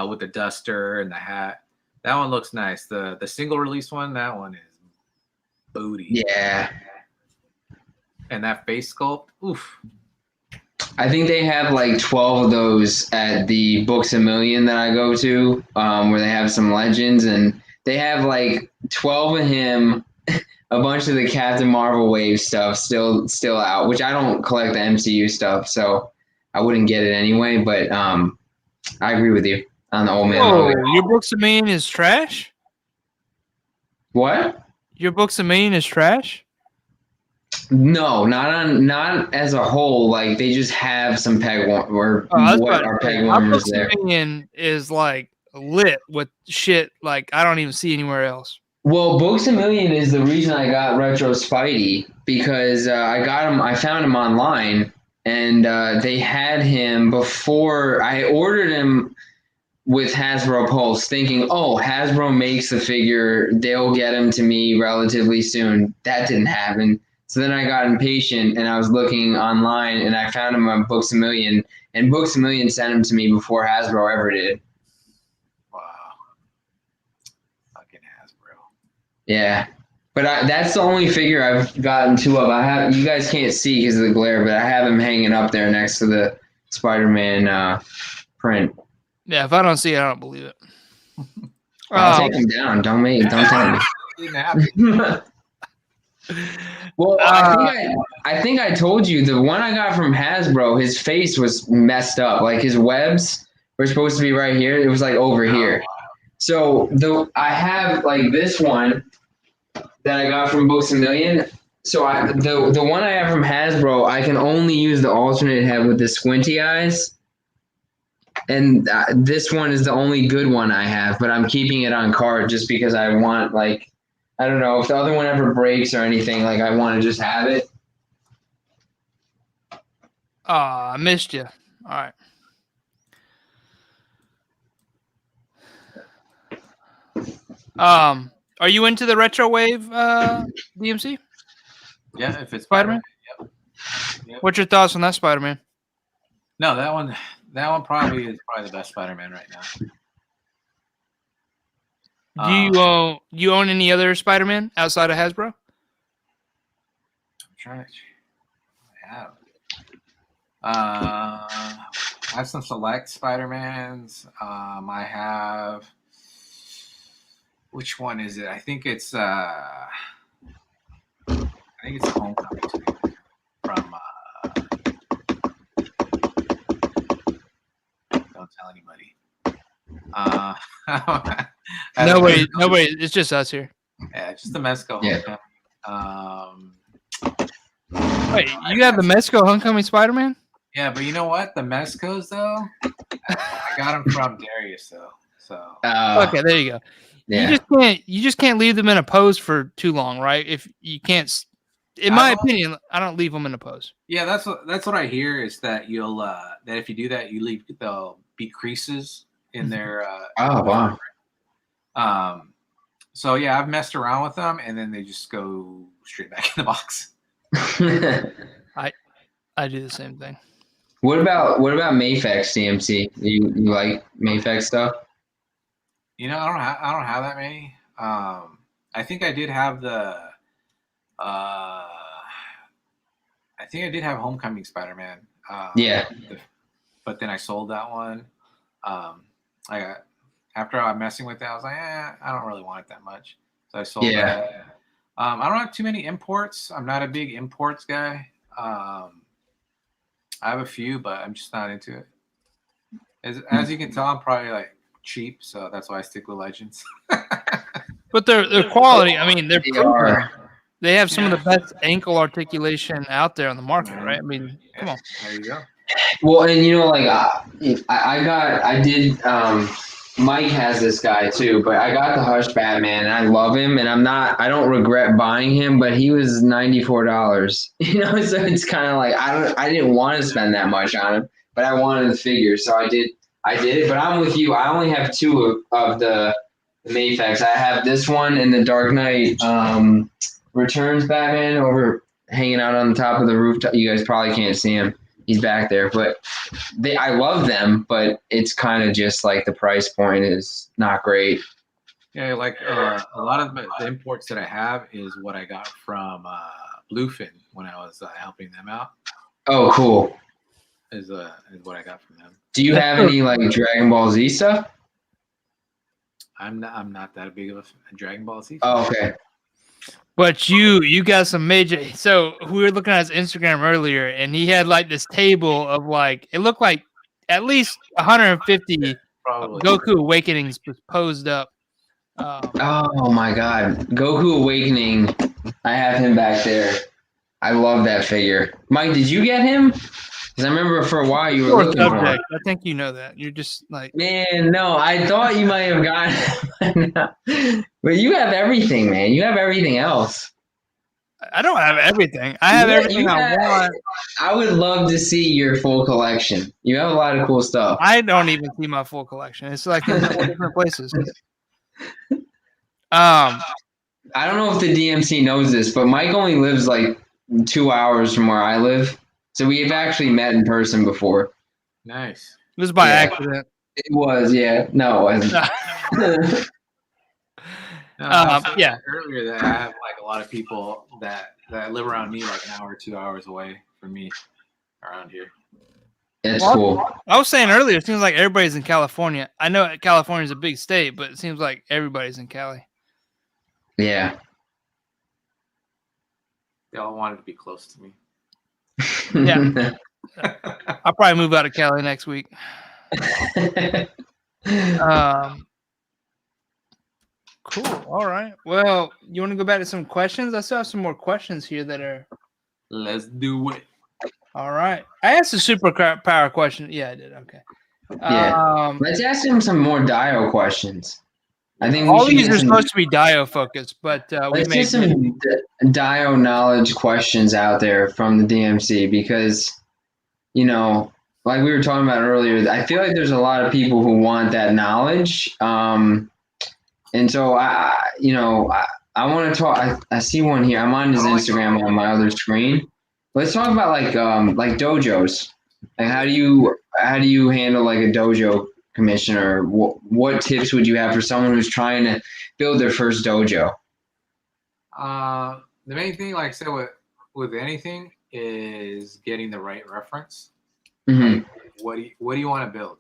S2: with the duster and the hat. That one looks nice. The single release one, that one is booty.
S4: Yeah.
S2: And that face sculpt, oof.
S4: I think they have like 12 of those at the Books A Million that I go to, where they have some legends, and they have like 12 of him, a bunch of the Captain Marvel wave stuff still out, which I don't collect the MCU stuff, so I wouldn't get it anyway. But I agree with you on the Old Man Logan.
S1: Your Books A Million is trash?
S4: What?
S1: Your Books A Million is trash?
S4: No, not as a whole. Like, they just have some peg peg warmers there.
S1: Books A Million is like lit with shit like I don't even see anywhere else.
S4: Well, Books A Million is the reason I got Retro Spidey, because I found him online, and they had him before. I ordered him with Hasbro Pulse, thinking, oh, Hasbro makes the figure, they'll get him to me relatively soon. That didn't happen. So then I got impatient, and I was looking online, and I found him on Books A Million, and Books A Million sent him to me before Hasbro ever did. Yeah, but that's the only figure I've gotten 2 of. You guys can't see because of the glare, but I have him hanging up there next to the Spider-Man print.
S1: Yeah, if I don't see it, I don't believe it.
S4: I'll take him down. Don't tell me. Well, I think I told you the one I got from Hasbro, his face was messed up. Like, his webs were supposed to be right here. It was like over here. So I have like this one that I got from Books A Million. So the one I have from Hasbro, I can only use the alternate head with the squinty eyes. And this one is the only good one I have, but I'm keeping it on card just because I want, like, I don't know, if the other one ever breaks or anything, like, I want to just have it.
S1: I missed you. All right. Are you into the retro wave, DMC?
S2: Yeah, if it's
S1: Spider-Man. Yep. What's your thoughts on that Spider-Man?
S2: No, that one probably is the best Spider-Man right now.
S1: Do you own any other Spider-Man outside of Hasbro?
S2: I'm trying to. I have some select Spider-Mans. I have. Which one is it? I think it's Homecoming from. Don't tell anybody.
S1: Nobody. It's just us here.
S2: Yeah, just the Mezco.
S4: Yeah.
S1: Wait, you have the Mezco Homecoming Spider-Man?
S2: Yeah, but you know what? The Mezcos though, I got them from Darius though. So
S1: okay, there you go. Yeah. You just can't leave them in a pose for too long, right? If you can't, in my opinion, I don't leave them in a pose.
S2: Yeah, that's what I hear is that you'll that if you do that, there'll be creases in their.
S4: Oh
S2: wow. So yeah, I've messed around with them, and then they just go straight back in the box.
S1: I do the same thing.
S4: What about Mayfex DMC? You like Mayfex stuff?
S2: You know, I don't have that many. I think I did have the. I think I did have Homecoming Spider-Man.
S4: Yeah.
S2: But then I sold that one. I
S3: after I'm messing with it, I was like, I don't really want it that much. So I sold
S4: Yeah.
S3: that. I don't have too many imports. I'm not a big imports guy. I have a few, but I'm just not into it. As you can tell, I'm probably like cheap, so that's why I stick with Legends.
S1: But their quality, I mean, they're
S4: They
S1: proven.
S4: are.
S1: They have some of the best ankle articulation out there on the market, right? I mean, come on.
S3: There you go.
S4: Well, and you know, like Mike has this guy too, but I got the Hush Batman, and I love him, and I don't regret buying him, but he was $94, you know, so it's kind of like I didn't want to spend that much on him, but I wanted the figure, so I did it. But I'm with you. I only have two of the Mayfax. I have this one in the Dark Knight Returns Batman over hanging out on the top of the rooftop. You guys probably can't see him. He's back there, but I love them, but it's kind of just like the price point is not great.
S3: Yeah, like a lot of the imports that I have is what I got from Bluefin when I was helping them out.
S4: Oh, cool.
S3: Is what I got from them.
S4: Do you have any like Dragon Ball Z stuff?
S3: I'm not that big of a Dragon Ball Z.
S4: Oh, okay.
S1: But you got some major. So we were looking at his Instagram earlier, and he had like this table of like it looked like at least 150
S3: Probably.
S1: Goku Awakenings posed up.
S4: Oh my God, Goku Awakening! I have him back there. I love that figure. Mike, did you get him? Because I remember for a while you were looking for him.
S1: I think you know that. You're just like,
S4: Man, no, I thought you might have gotten him. But you have everything, man. You have everything else.
S1: I don't have everything. I have everything I want.
S4: I would love to see your full collection. You have a lot of cool stuff.
S1: I don't even see my full collection. It's like in 4 different places. I
S4: don't know if the DMC knows this, but Mike only lives like 2 hours from where I live. So we've actually met in person before.
S3: Nice.
S1: It was by accident.
S4: It was, yeah. No, it wasn't.
S1: Yeah.
S3: Earlier that I have like a lot of people that live around me like an hour, 2 hours away from me around here.
S4: That's cool.
S1: I was saying earlier, it seems like everybody's in California. I know California's a big state, but it seems like everybody's in Cali.
S4: Yeah.
S3: They all wanted to be close to me.
S1: Yeah. I'll probably move out of Cali next week. Cool. All right. Well, you want to go back to some questions? I still have some more questions here that are.
S3: Let's do it.
S1: All right. I asked a superpower question. Yeah, I did. Okay.
S4: Yeah. Let's ask him some more Dio questions. I think
S1: all these are supposed to be Dio focused, but
S4: let's get some Dio knowledge questions out there from the DMC because, you know, like we were talking about earlier, I feel like there's a lot of people who want that knowledge. And so I want to talk. I see one here. I'm on his Instagram on my other screen. Let's talk about like dojos. Like how do you handle like a dojo commissioner? What tips would you have for someone who's trying to build their first dojo?
S3: The main thing, like I said, with anything is getting the right reference.
S4: Mm-hmm.
S3: Like, what do you want to build?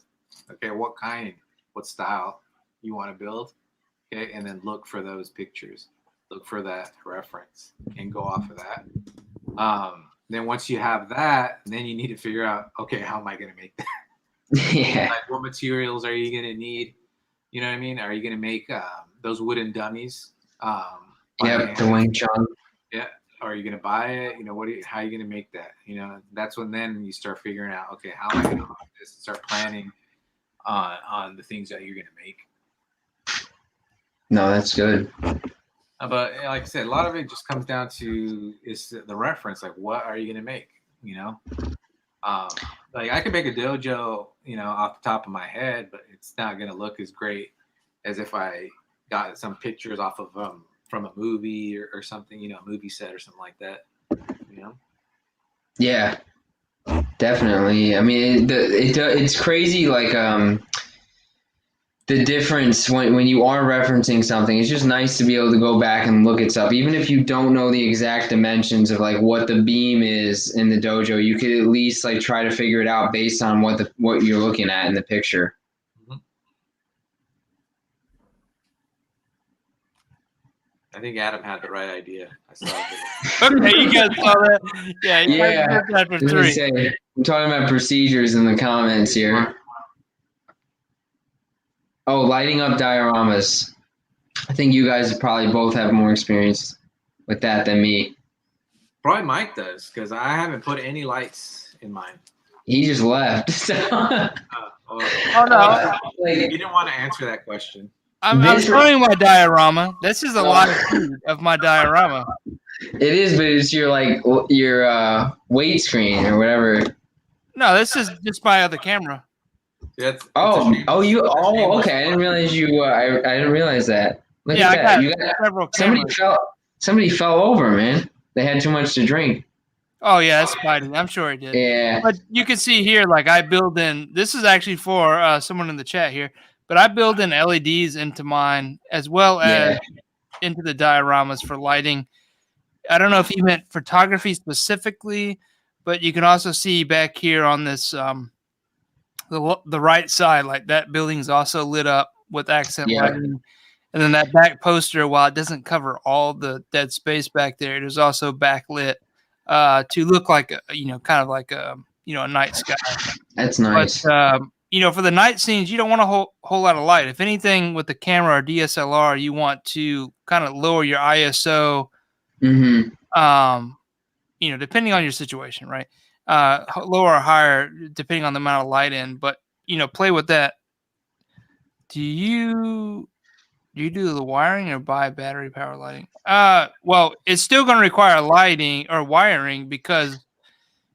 S3: Okay, what kind, what style you want to build? Okay, and then look for those pictures, look for that reference, and go off of that. Then once you have that, then you need to figure out, okay, how am I going to make that?
S4: Yeah.
S3: Like, what materials are you going to need? You know what I mean? Are you going to make those wooden dummies?
S4: Yep, the Wing Chun.
S3: Yeah. Are you going to buy it? You know, how are you going to make that? You know, that's when then you start figuring out, okay, how am I going to do this? Start planning on the things that you're going to make.
S4: No, that's good.
S3: But like I said, a lot of it just comes down to is the reference. Like, what are you going to make? You know, like I could make a dojo, you know, off the top of my head, but it's not going to look as great as if I got some pictures off of from a movie or something, you know, a movie set or something like that. You know.
S4: Yeah, definitely. I mean, it's crazy. Like, the difference when you are referencing something, it's just nice to be able to go back and look at stuff. Even if you don't know the exact dimensions of like what the beam is in the dojo, you could at least like try to figure it out based on what you're looking at in the picture.
S3: I think Adam had the right idea. I saw it.
S1: Okay, you guys saw that? Yeah, you guys
S4: Yeah.
S1: did that for
S4: I was gonna
S1: 3.
S4: say, I'm talking about procedures in the comments here. Oh, lighting up dioramas. I think you guys probably both have more experience with that than me.
S3: Probably Mike does, because I haven't put any lights in mine.
S4: He just left. So,
S1: Oh no,
S3: You
S4: like,
S3: didn't want to answer that question.
S1: I'm
S4: This-
S1: showing my diorama. This is a live feed of my diorama.
S4: it is, but it's your weight screen or whatever.
S1: No, this is just my other camera.
S3: That's
S4: Okay. I didn't realize you. I didn't realize that. Look
S1: Yeah,
S4: at
S1: I
S4: that.
S1: got
S4: You got
S1: several cameras.
S4: somebody fell over, man. They had too much to drink.
S1: Oh yeah, that's Spidey. I'm sure he did.
S4: Yeah.
S1: But you can see here, like I build in. This is actually for someone in the chat here. But I build in LEDs into mine as well as into the dioramas for lighting. I don't know if you meant photography specifically, but you can also see back here on this the right side, like that building's also lit up with accent lighting. And then that back poster, while it doesn't cover all the dead space back there, it is also backlit to look like kind of like a night sky.
S4: That's nice.
S1: But for the night scenes, you don't want a whole lot of light. If anything, with the camera or DSLR, you want to kind of lower your ISO. Depending on your situation, right? Lower or higher, depending on the amount of light in. But play with that. Do you do the wiring or buy battery power lighting? Well, it's still going to require lighting or wiring because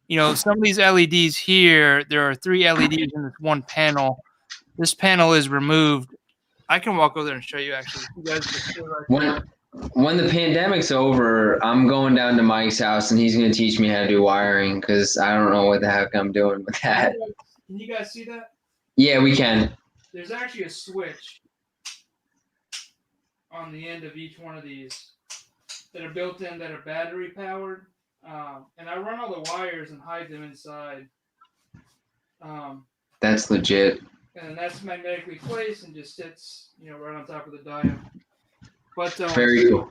S1: some of these LEDs here, there are 3 LEDs in this one panel. This panel is removed. I can walk over there and show you actually. You guys can see
S4: When the pandemic's over, I'm going down to Mike's house and he's going to teach me how to do wiring because I don't know what the heck I'm doing with that.
S1: Can you guys see that?
S4: Yeah, we can.
S1: There's actually a switch on the end of each one of these that are built in that are battery powered. And I run all the wires and hide them inside.
S4: That's legit.
S1: And that's magnetically placed and just sits, right on top of the diode. But
S4: Very cool.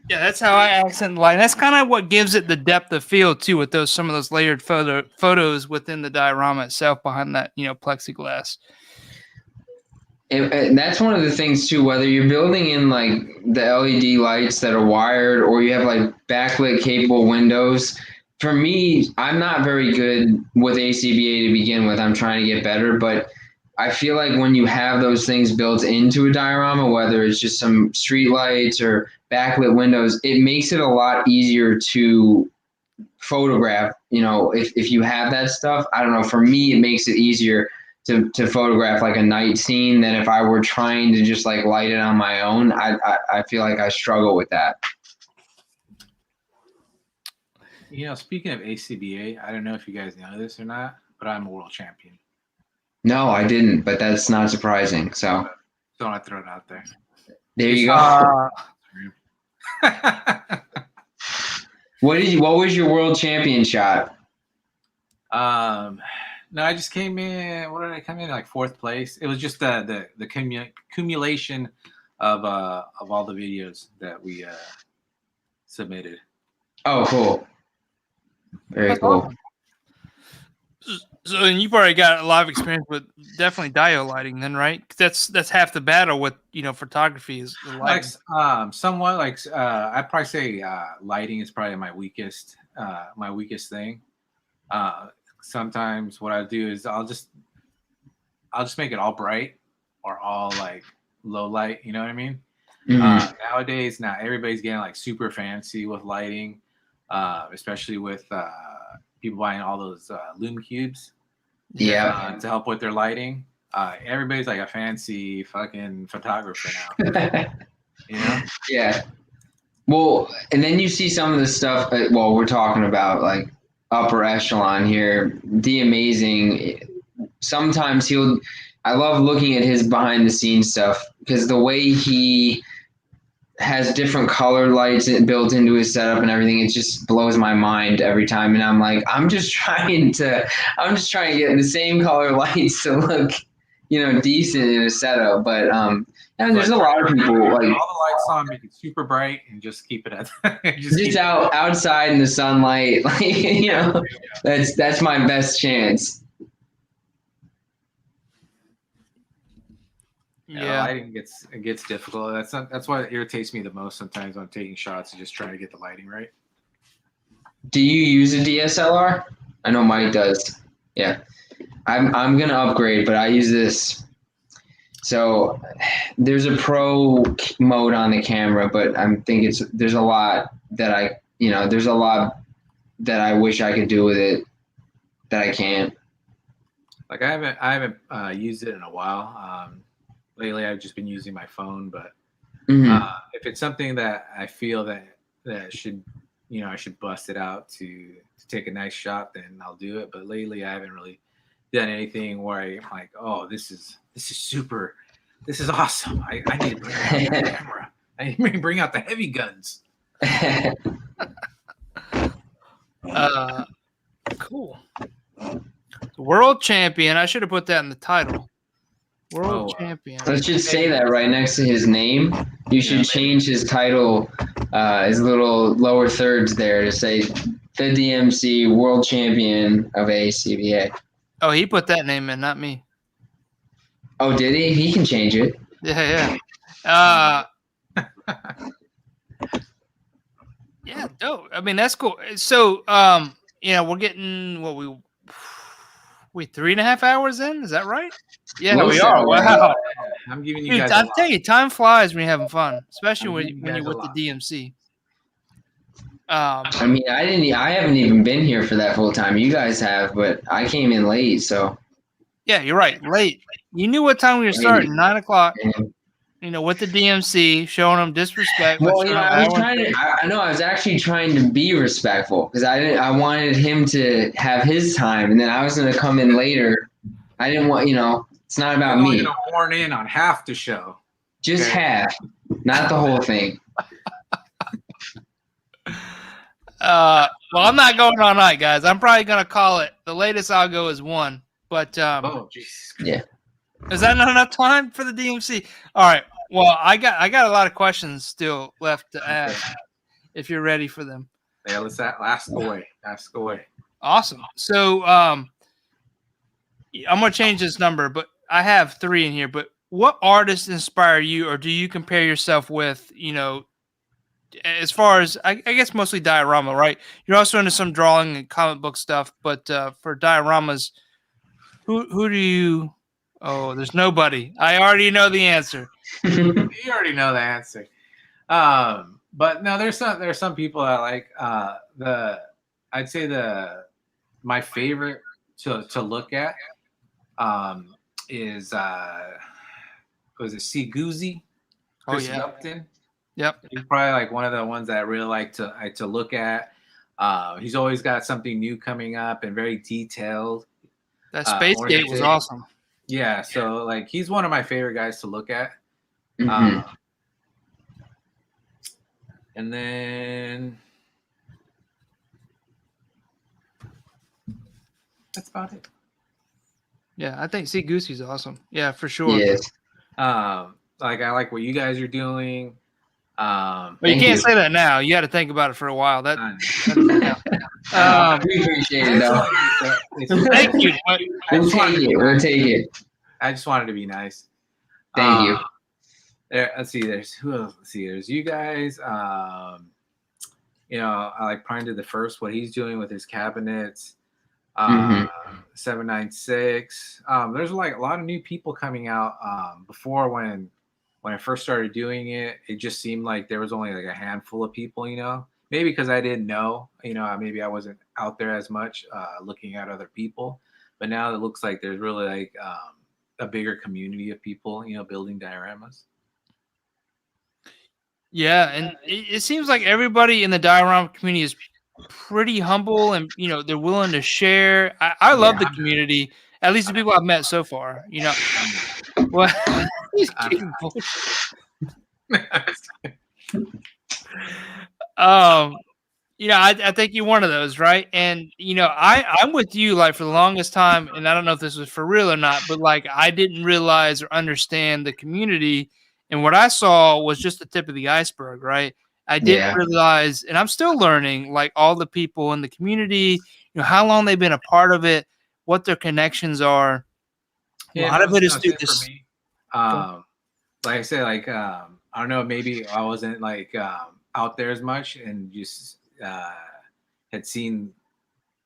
S1: yeah, that's how I accent the light. And that's kind of what gives it the depth of field too, with some of those layered photos within the diorama itself behind that plexiglass.
S4: And that's one of the things too, whether you're building in like the LED lights that are wired or you have like backlit capable windows. For me, I'm not very good with ACBA to begin with. I'm trying to get better, but I feel like when you have those things built into a diorama, whether it's just some street lights or backlit windows, it makes it a lot easier to photograph. If you have that stuff, I don't know, for me, it makes it easier to photograph like a night scene than if I were trying to just like light it on my own. I feel like I struggle with that.
S2: Speaking of ACBA, I don't know if you guys know this or not, but I'm a world champion.
S4: No, I didn't, but that's not surprising. So
S2: don't want to throw it out there.
S4: There you go. What was your world champion shot?
S2: No, I just came in. What did I come in? Like 4th place. It was just the accumulation of all the videos that we submitted.
S4: Oh, cool. Very cool.
S1: Awesome. So, and you've already got a lot of experience with definitely diode lighting, then, right? That's half the battle with photography is the lighting.
S2: Like somewhat like I'd probably say lighting is probably my weakest thing. Sometimes what I do is I'll just make it all bright or all like low light. You know what I mean?
S4: Mm-hmm.
S2: Nowadays, everybody's getting like super fancy with lighting, especially with people buying all those Lume cubes.
S4: Yeah.
S2: To help with their lighting. Everybody's like a fancy fucking photographer now.
S4: Yeah. Well, and then you see some of the stuff. We're talking about like upper echelon here. The Amazing. Sometimes I love looking at his behind the scenes stuff because the way he has different color lights built into his setup and everything, it just blows my mind every time. And I'm like, I'm just trying to get the same color lights to look decent in a setup. But yeah, there's a lot of people
S2: all
S4: like
S2: the lights on, make it super bright, and just keep it at
S4: just outside in the sunlight. Like that's my best chance.
S1: Yeah.
S2: Lighting gets difficult. That's what irritates me the most sometimes when I'm taking shots, is just trying to get the lighting right.
S4: Do you use a DSLR? I know Mike does. Yeah, I'm gonna upgrade, but I use this. So there's a pro mode on the camera, but there's a lot that I wish I could do with it that I can't.
S2: Like I haven't used it in a while. Lately, I've just been using my phone, but if it's something that I feel that should, I should bust it out to take a nice shot, then I'll do it. But lately, I haven't really done anything where I'm like, oh, this is super, this is awesome. I need to bring out the camera. I need to bring out the heavy guns.
S1: Cool. World champion. I should have put that in the title. World champion.
S4: Let's just say that right next to his name. You should change his title, his little lower thirds there, to say the DMC World Champion of ACBA.
S1: Oh, he put that name in, not me.
S4: Oh, did he? He can change it.
S1: Yeah. Yeah, dope. I mean, that's cool. So, we're getting we 3.5 hours in. Is that right? Yeah, we are. Wow.
S2: I'm giving you guys.
S1: I'm telling you, time flies when you're having fun, especially when you're with the DMC.
S4: I mean, I haven't even been here for that full time. You guys have, but I came in late, so.
S1: Yeah, you're right. Late. You knew what time we were starting. 9 o'clock. With the DMC, showing them disrespect.
S4: Well, I was actually trying to be respectful because I wanted him to have his time, and then I was going to come in later. I didn't want, it's not about me.
S2: You're going to horn in on half the show.
S4: Just half, not the whole thing.
S1: Well, I'm not going all night, guys. I'm probably going to call it. The latest I'll go is 1. But
S2: oh, Jesus.
S4: Yeah.
S1: Is that not enough time for the DMC? All right. Well, I got a lot of questions still left to ask. If you're ready for them.
S2: Yeah, let's ask away. Ask away.
S1: Awesome. So I'm gonna change this number, but I have 3 in here. But what artists inspire you, or do you compare yourself with? As far as I guess mostly diorama, right? You're also into some drawing and comic book stuff, but for dioramas, who do you? Oh, there's nobody. I already know the answer.
S2: You already know the answer. But no, there's some people I like. I'd say my favorite to look at is was it C. Guzzi?
S1: Oh yeah.
S2: Upton?
S1: Yep.
S2: He's probably like one of the ones that I really like to look at. He's always got something new coming up and very detailed.
S1: That Space Gate was awesome.
S2: Yeah, so like he's one of my favorite guys to look at.
S4: Mm-hmm.
S2: And then that's about it.
S1: Yeah, I think C. Goosey's awesome. Yeah, for sure.
S4: Yes.
S2: Like I like what you guys are doing.
S1: But you can't say that now. You got to think about it for a while.
S4: We appreciate it, though.
S1: Thank you.
S4: We'll take it.
S2: I just wanted to be nice.
S4: Thank you.
S2: Let's see. There's who else? Let's see. There's you guys. I like Prime the First. What he's doing with his cabinets. 796. There's like a lot of new people coming out. Before when I first started doing it, it just seemed like there was only like a handful of people. Maybe because I didn't know. Maybe I wasn't out there as much looking at other people. But now it looks like there's really like a bigger community of people, building dioramas.
S1: Yeah, and it seems like everybody in the diorama community is pretty humble, and they're willing to share. I love the community, at least the people I've met so far. What? I think you're one of those, right? And I'm with you. Like for the longest time, and I don't know if this was for real or not, but like I didn't realize or understand the community, and what I saw was just the tip of the iceberg, right? I didn't
S4: Yeah.
S1: realize, and I'm still learning, like all the people in the community, how long they've been a part of it, what their connections are. A
S2: Yeah,
S1: lot
S2: man, I
S1: of
S2: was
S1: it is
S2: gonna
S1: through
S2: say for
S1: this.
S2: me, like I said, like I don't know, maybe I wasn't like out there as much and just had seen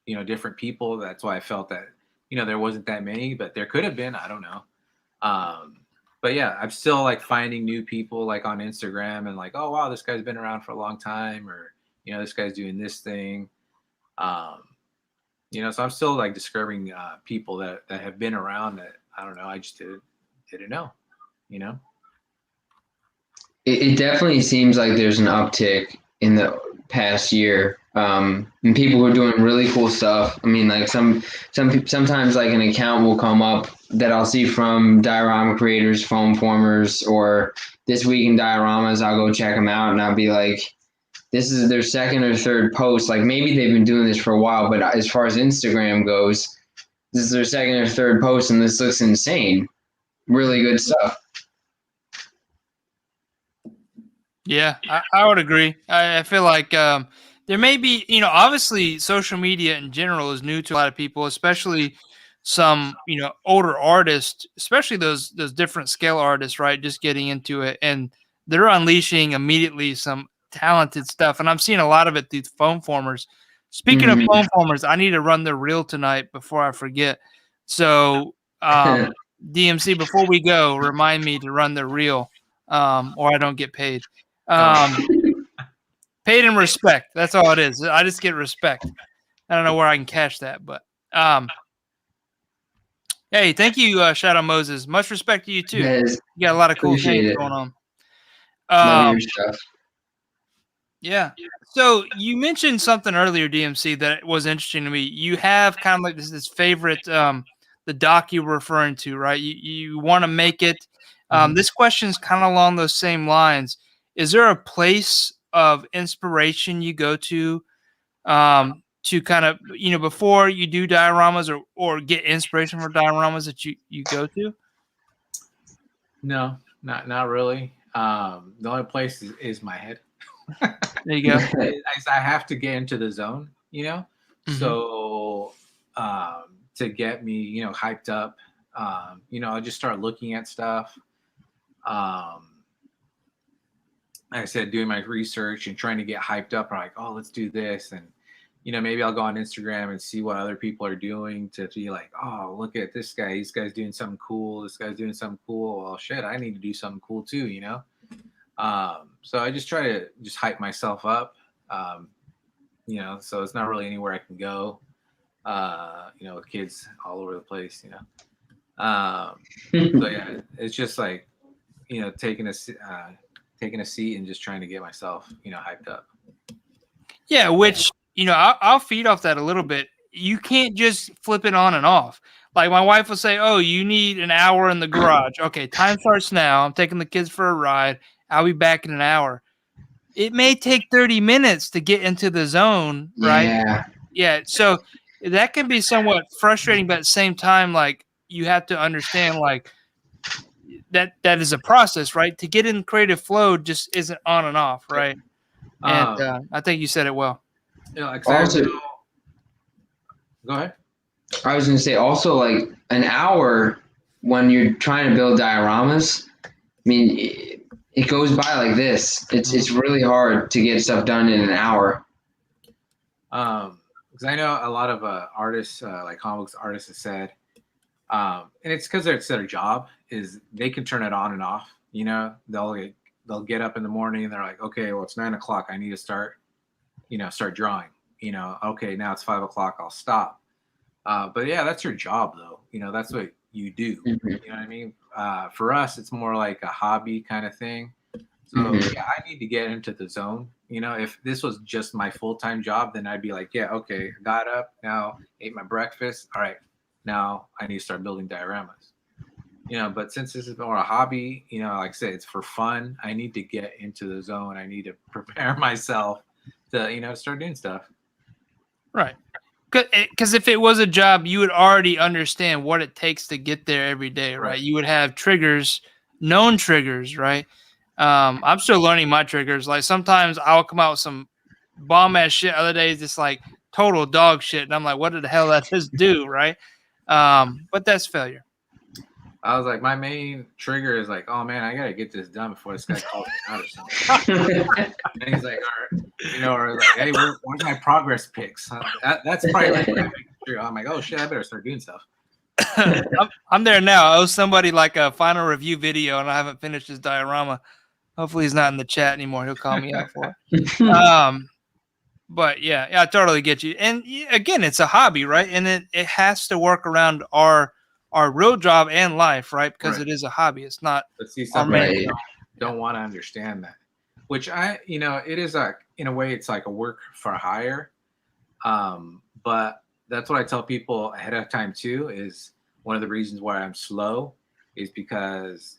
S2: different people. That's why I felt that there wasn't that many, but there could have been. I don't know. Um, but yeah, I'm still like finding new people like on Instagram and like, oh wow, this guy's been around for a long time, or this guy's doing this thing. Um, so I'm still like discovering people that have been around that I don't know. I just didn't know. You know.
S4: It definitely seems like there's an uptick in the past year, and people who are doing really cool stuff. I mean, like sometimes like an account will come up that I'll see from diorama creators, foam formers, or This Week in Dioramas. I'll go check them out, and I'll be like, this is their second or third post. Like maybe they've been doing this for a while, but as far as Instagram goes, this is their second or third post, and this looks insane. Really good stuff.
S1: Yeah, I would agree. I feel like there may be, obviously social media in general is new to a lot of people, especially some, older artists, especially those different scale artists, right? Just getting into it, and they're unleashing immediately some talented stuff. And I'm seeing a lot of it through foam formers. Speaking of foam formers, I need to run the reel tonight before I forget. So DMC, before we go, remind me to run the reel, or I don't get paid. Paid in respect. That's all it is. I just get respect. I don't know where I can cash that, but hey, thank you, Shadow Moses. Much respect to you too.
S4: Guys,
S1: You got a lot of cool
S4: appreciate
S1: things
S4: it.
S1: going on.
S4: Love your stuff.
S1: Yeah. So you mentioned something earlier, DMC, that was interesting to me. You have kind of like this favorite, the doc you were referring to, right? You want to make it. This question is kind of along those same lines. Is there a place of inspiration you go to kind of, before you do dioramas or get inspiration for dioramas that you go to?
S2: No, not really. The only place is my head.
S1: There you go.
S2: I have to get into the zone, So to get me, hyped up, I'll just start looking at stuff. Like I said, doing my research and trying to get hyped up. I'm like, oh, let's do this, and maybe I'll go on Instagram and see what other people are doing to be like, oh, look at this guy. This guy's doing something cool. This guy's doing something cool. Well, shit, I need to do something cool too, So I just try to just hype myself up, so it's not really anywhere I can go, with kids all over the place, So yeah, it's just like, taking a seat and just trying to get myself, hyped up.
S1: Yeah, which, I'll feed off that a little bit. You can't just flip it on and off. Like my wife will say, oh, you need an hour in the garage. Okay, time starts now. I'm taking the kids for a ride. I'll be back in an hour. It may take 30 minutes to get into the zone, right?
S4: Yeah.
S1: Yeah. So that can be somewhat frustrating, but at the same time, like you have to understand, like that is a process, right? To get in creative flow just isn't on and off, right? And I think you said it well.
S4: Also,
S2: go ahead.
S4: I was going to say also like an hour when you're trying to build dioramas. I mean, it goes by like this. It's really hard to get stuff done in an hour.
S2: Because I know a lot of artists, like comic books artists, have said, and it's because it's their job is they can turn it on and off. They'll get up in the morning and they're like, okay, well it's 9 o'clock. I need to start drawing. Okay, now it's 5 o'clock. I'll stop. But yeah, that's your job though. That's what you do. You know what I mean? For us, it's more like a hobby kind of thing. So yeah, I need to get into the zone. If this was just my full-time job, then I'd be like, yeah, okay, got up now, ate my breakfast. All right, now I need to start building dioramas. But since this is more a hobby, like I said, it's for fun. I need to get into the zone. I need to prepare myself to start doing stuff.
S1: Right. Because if it was a job, you would already understand what it takes to get there every day, right?
S2: Right.
S1: You would have triggers, known triggers, right? I'm still learning my triggers. Like sometimes I'll come out with some bomb ass shit. Other days it's like total dog shit, and I'm like, what did the hell that just do, right? But that's failure.
S2: I was like, my main trigger is like, oh man, I gotta get this done before this guy calls me out or something. And he's like, or like, hey, where's my progress pics? That's probably like my big trigger. I'm like, oh shit, I better start doing stuff.
S1: I'm there now. I owe somebody like a final review video, and I haven't finished his diorama. Hopefully, he's not in the chat anymore. He'll call me out for it. But yeah, I totally get you. And again, it's a hobby, right? And it has to work around our real job and life, right? Because it is a hobby. It's not.
S2: But see, some people don't want to understand that. Which it is in a way, it's like a work for hire. But that's what I tell people ahead of time too. Is one of the reasons why I'm slow is because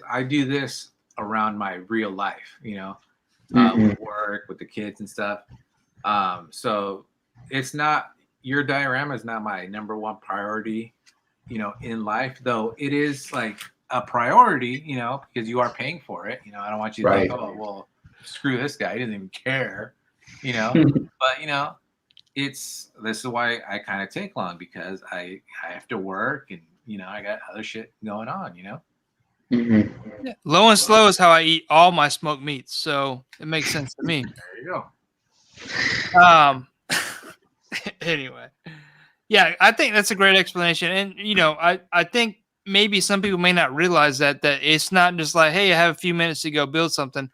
S2: I do this around my real life. With work, with the kids and stuff. So it's not, your diorama is not my number one priority, in life, though it is like a priority, because you are paying for it. I don't want you to think, oh, well, screw this guy. He doesn't even care, but this is why I kind of take long, because I have to work and, I got other shit going on,
S1: Yeah. Low and slow is how I eat all my smoked meats. So it makes sense to me.
S2: There you
S1: go. Anyway, yeah, I think that's a great explanation. And, I think maybe some people may not realize that it's not just like, hey, I have a few minutes to go build something.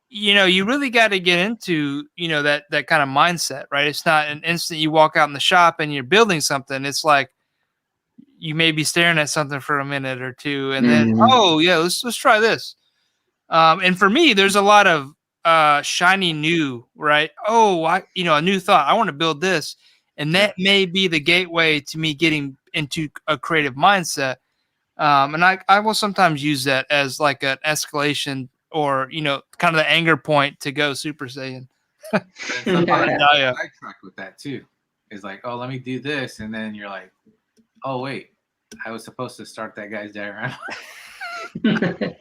S1: You really got to get into, that kind of mindset, right? It's not an instant you walk out in the shop and you're building something. It's like you may be staring at something for a minute or two, and then, oh yeah, let's try this. And for me, there's a lot of shiny new, right? Oh, a new thought. I want to build this. And that may be the gateway to me getting into a creative mindset. And I will sometimes use that as like an escalation or, kind of the anger point to go Super Saiyan.
S2: I track with that too. It's like, oh, let me do this. And then you're like, oh, wait, I was supposed to start that guy's diorama. So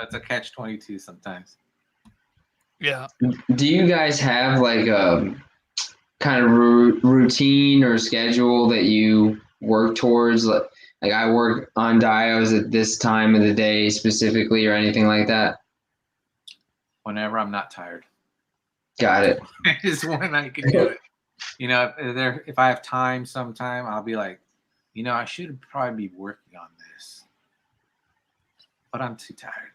S2: it's a catch-22 sometimes. Yeah.
S4: Do you guys have like a kind of routine or schedule that you work towards? Like I work on dios at this time of the day specifically, or anything like that?
S2: Whenever I'm not tired.
S4: Got it.
S2: Is when I can do it. If I have time sometime, I'll be like, I should probably be working on this, but I'm too tired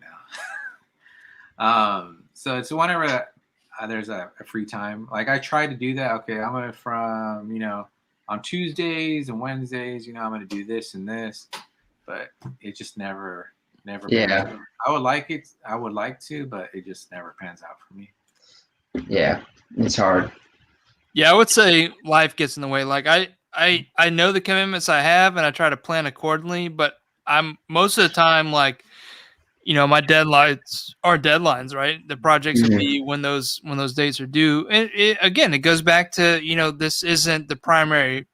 S2: now. So it's whenever there's a free time. Like I try to do that. Okay, I'm gonna on Tuesdays and Wednesdays, I'm gonna do this and this, but it just never.
S4: Yeah.
S2: I would like to, but it just never pans out for me.
S4: Yeah, it's hard.
S1: Yeah, I would say life gets in the way. Like I know the commitments I have, and I try to plan accordingly. But I'm most of the time like, my deadlines are deadlines, right? The projects will be when those dates are due. And it goes back to this isn't the primary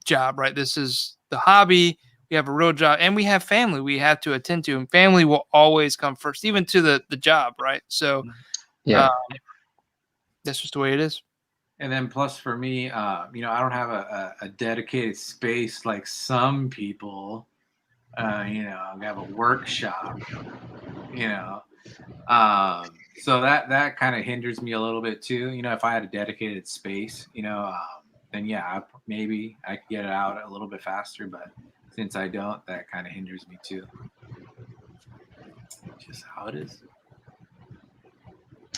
S1: job, right? This is the hobby. We have a real job, and we have family we have to attend to, and family will always come first, even to the job, right? So,
S4: yeah,
S1: that's just the way it is.
S2: And then plus for me, I don't have a dedicated space like some people. I have a workshop. So that kind of hinders me a little bit too. If I had a dedicated space, then yeah, maybe I could get it out a little bit faster. But since I don't, that kind of hinders me too. Just how it is.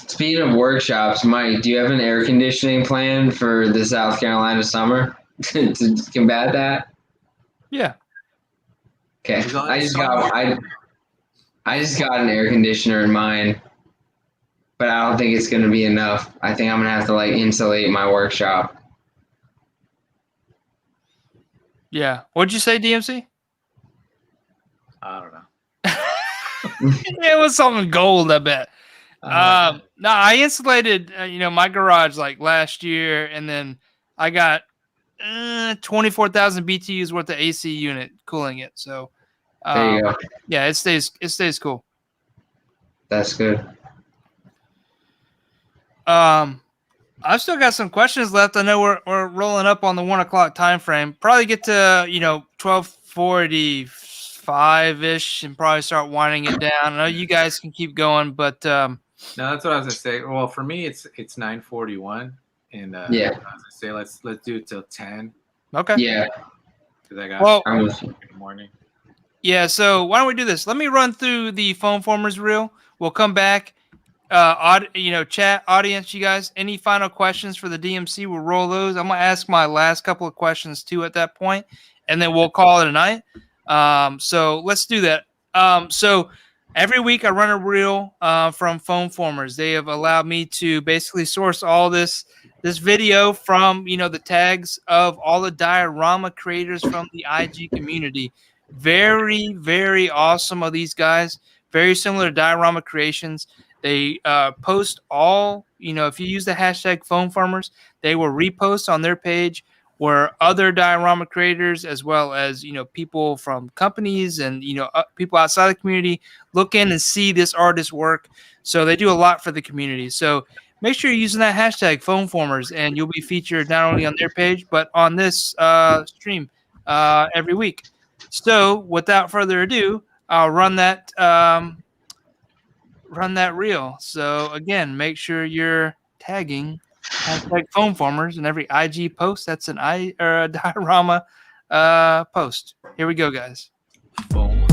S4: Speaking of workshops, Mike, do you have an air conditioning plan for the South Carolina summer to combat that?
S1: Yeah.
S4: Okay. I just got an air conditioner in mine, but I don't think it's going to be enough. I think I'm going to have to like insulate my workshop.
S1: Yeah. What'd you say, DMC?
S2: I don't know.
S1: It was something gold, I bet. No, I insulated, my garage like last year, and then I got 24,000 BTUs worth of AC unit cooling it. So,
S4: There you go.
S1: yeah, it stays cool.
S4: That's good.
S1: I've still got some questions left. I know we're rolling up on the 1 o'clock time frame. Probably get to 12:45 ish, and probably start winding it down. I know you guys can keep going, but
S3: No, that's what I was gonna say. Well, for me, it's 9:41, and
S4: Yeah.
S3: I was gonna say let's do it till 10
S1: okay.
S4: Yeah.
S3: because I got
S4: I'm
S3: in the morning.
S1: Yeah, so why don't we do this? Let me run through the phone formers reel. We'll come back. Chat audience, you guys, any final questions for the DMC? We'll roll those. I'm gonna ask my last couple of questions too at that point, and then we'll call it a night. So let's do that. So every week I run a reel from phone formers. They have allowed me to basically source all this video from the tags of all the diorama creators from the IG community. Very, very awesome of these guys. Very similar to diorama creations. They post all, if you use the hashtag phone farmers, they will repost on their page where other diorama creators, as well as, people from companies and, people outside the community look in and see this artist's work. So they do a lot for the community. So make sure you're using that hashtag phone formers, and you'll be featured not only on their page, but on this stream every week. So without further ado, I'll run that reel. So again, make sure you're tagging hashtag phone formers in every IG post. That's a diorama post. Here we go, guys.
S3: Boom.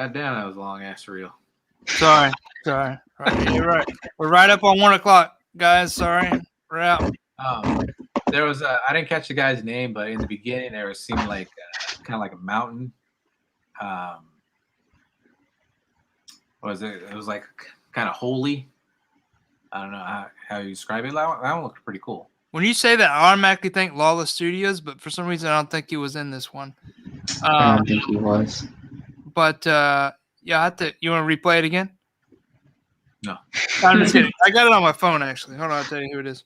S3: God damn, that was a long ass reel.
S1: Sorry. Right, you're right. We're right up on 1 o'clock, guys. Sorry, we're out.
S3: There was I didn't catch the guy's name, but in the beginning there seemed like kind of like a mountain. What was it? It was like kind of holy. I don't know how you describe it. That one looked pretty cool.
S1: When you say that, I automatically think Lawless Studios, but for some reason I don't think he was in this one.
S4: I don't think he was.
S1: But yeah, I have to. You want to replay it again?
S3: No.
S1: I'm just kidding. I got it on my phone actually. Hold on, I'll tell you who it is.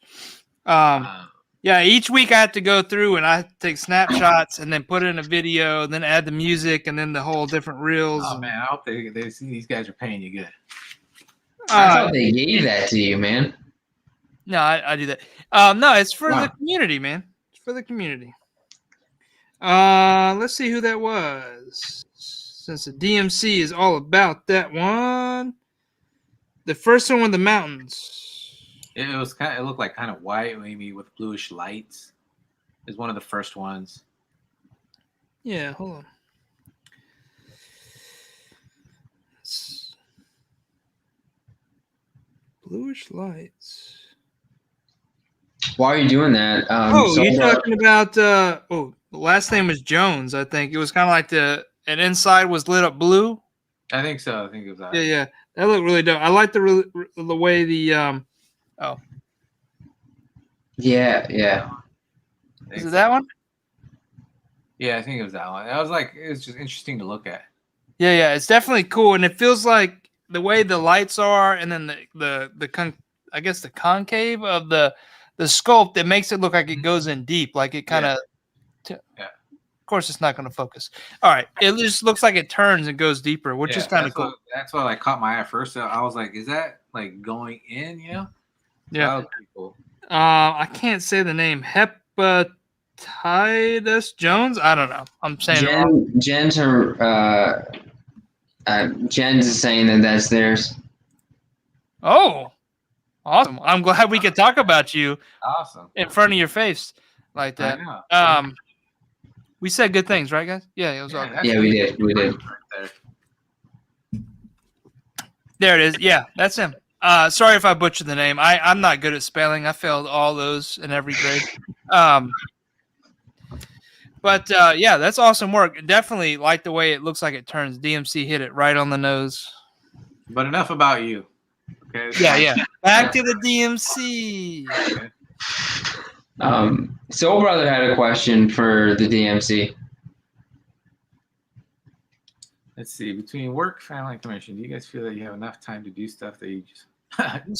S1: Yeah, each week I have to go through and I take snapshots and then put it in a video, and then add the music and then the whole different reels.
S3: Oh man, I hope they see these guys are paying you good.
S4: I thought they gave that to you, man.
S1: No, I do that. No, it's for the community, man. It's for the community. Let's see who that was. Since the DMC is all about that one. The first one with the mountains.
S3: It looked like kind of white, maybe with bluish lights. It's one of the first ones.
S1: Yeah, hold on. Bluish lights.
S4: While are you doing that?
S1: You're talking about the last name was Jones, I think. It was kind of like an inside was lit up blue.
S2: I think so. I think it was that.
S1: Yeah. That looked really dope. I like the way the
S4: Yeah.
S1: Is it that one?
S2: Yeah, I think it was that one. I was like, it was just interesting to look at.
S1: Yeah. It's definitely cool, and it feels like the way the lights are, and then I guess the concave of the sculpt, it makes it look like it goes in deep, like it kind of.
S2: Yeah.
S1: Of course, it's not going to focus. All right, it just looks like it turns and goes deeper, which is kind of cool.
S2: That's what like caught my eye at first. I was like, is that like going in? You know?
S1: Yeah.
S2: That was pretty cool.
S1: I can't say the name. Hepatitis Jones. I don't know. I'm saying it wrong.
S4: Jen's is saying that's theirs.
S1: Oh, awesome! I'm glad we could talk about you.
S2: Awesome.
S1: In front of your face like that.
S2: I know.
S1: We said good things, right, guys? Yeah, it was awesome.
S4: Yeah, we did.
S1: There it is. Yeah, that's him. Sorry if I butchered the name. I'm not good at spelling. I failed all those in every grade. But that's awesome work. Definitely like the way it looks like it turns. DMC hit it right on the nose.
S2: But enough about you. Okay.
S1: Yeah. Back to the DMC.
S2: Okay.
S4: Soul Brother had a question for the DMC.
S2: Let's see. Between work, family, and commission, do you guys feel that you have enough time to do stuff that you just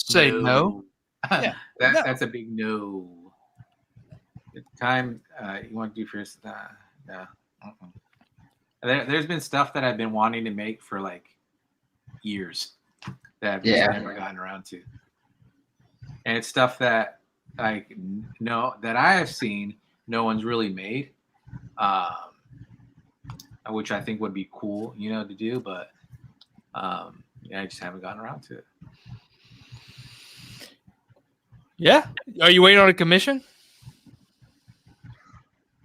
S1: say no? Yeah,
S2: That's a big no. The time you want to do first, no. There's been stuff that I've been wanting to make for like years that I've just never gotten around to, and it's stuff that that I have seen no one's really made, which I think would be cool, to do, but I just haven't gotten around to it.
S1: Yeah. Are you waiting on a commission?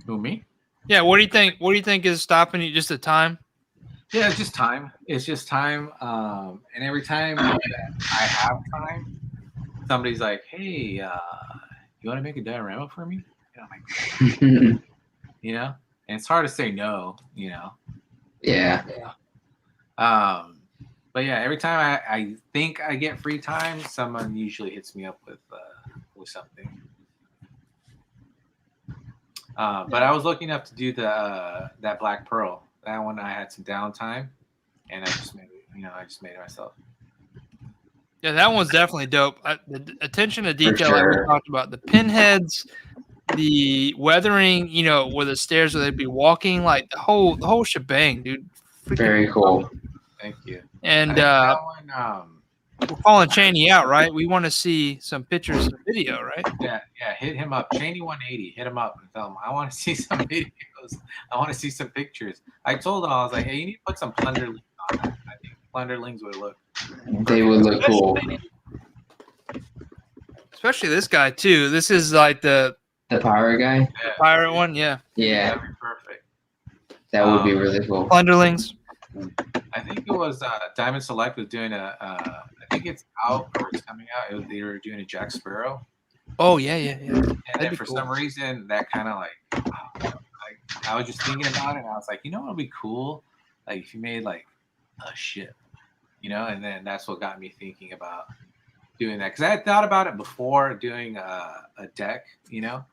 S2: Who, me?
S1: Yeah. What do you think? What do you think is stopping you? Just the time?
S2: Yeah, it's just time. And every time that I have time, somebody's like, "Hey, you want to make a diorama for me?" And I'm like, and it's hard to say no,
S4: Yeah.
S2: But yeah, every time I think I get free time, someone usually hits me up with something. But I was lucky enough to do that Black Pearl. That one I had some downtime, and I just made it. I just made it myself.
S1: Yeah, that one's definitely dope. The attention to detail
S4: sure.
S1: like we talked about, the pinheads, the weathering, where the stairs where they'd be walking, like the whole shebang, dude.
S4: Very cool.
S2: Thank you.
S1: And
S2: that one,
S1: we're calling Cheney out, right? We want to see some pictures and video, right?
S2: Yeah. Hit him up, Cheney 180. Hit him up and tell him I want to see some videos. I want to see some pictures. I told him, I was like, hey, you need to put some plunderlings on that. I think plunderlings would look.
S4: They would look cool.
S1: Especially this guy too. This is like the
S4: pirate guy.
S2: Yeah.
S1: Pirate one, yeah.
S4: Yeah.
S2: That'd be perfect.
S4: That would be really cool.
S1: Plunderlings.
S2: I think it was Diamond Select was doing I think it's out or it's coming out. They were doing a Jack Sparrow.
S1: Oh yeah.
S2: And then for some reason that kind of like I was just thinking about it and I was like, what would be cool? Like if you made like a ship, and then that's what got me thinking about doing that. Because I had thought about it before doing a deck, and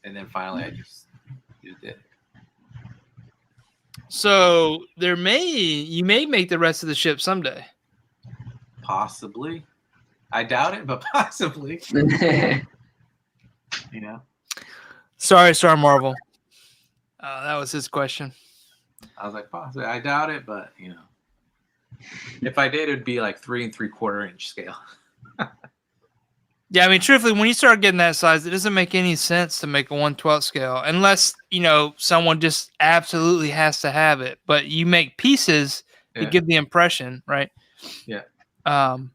S2: then finally I just did it.
S1: So you may make the rest of the ship someday.
S2: Possibly. I doubt it, but possibly.
S1: Sorry, Star Marvel. That was his question.
S2: I was like, possibly. I doubt it, but if I did, it'd be like 3 3/4 inch scale.
S1: Yeah, I mean, truthfully, when you start getting that size, it doesn't make any sense to make a 1/12 scale unless, someone just absolutely has to have it. But you make pieces to give the impression, right?
S2: Yeah.
S1: I'm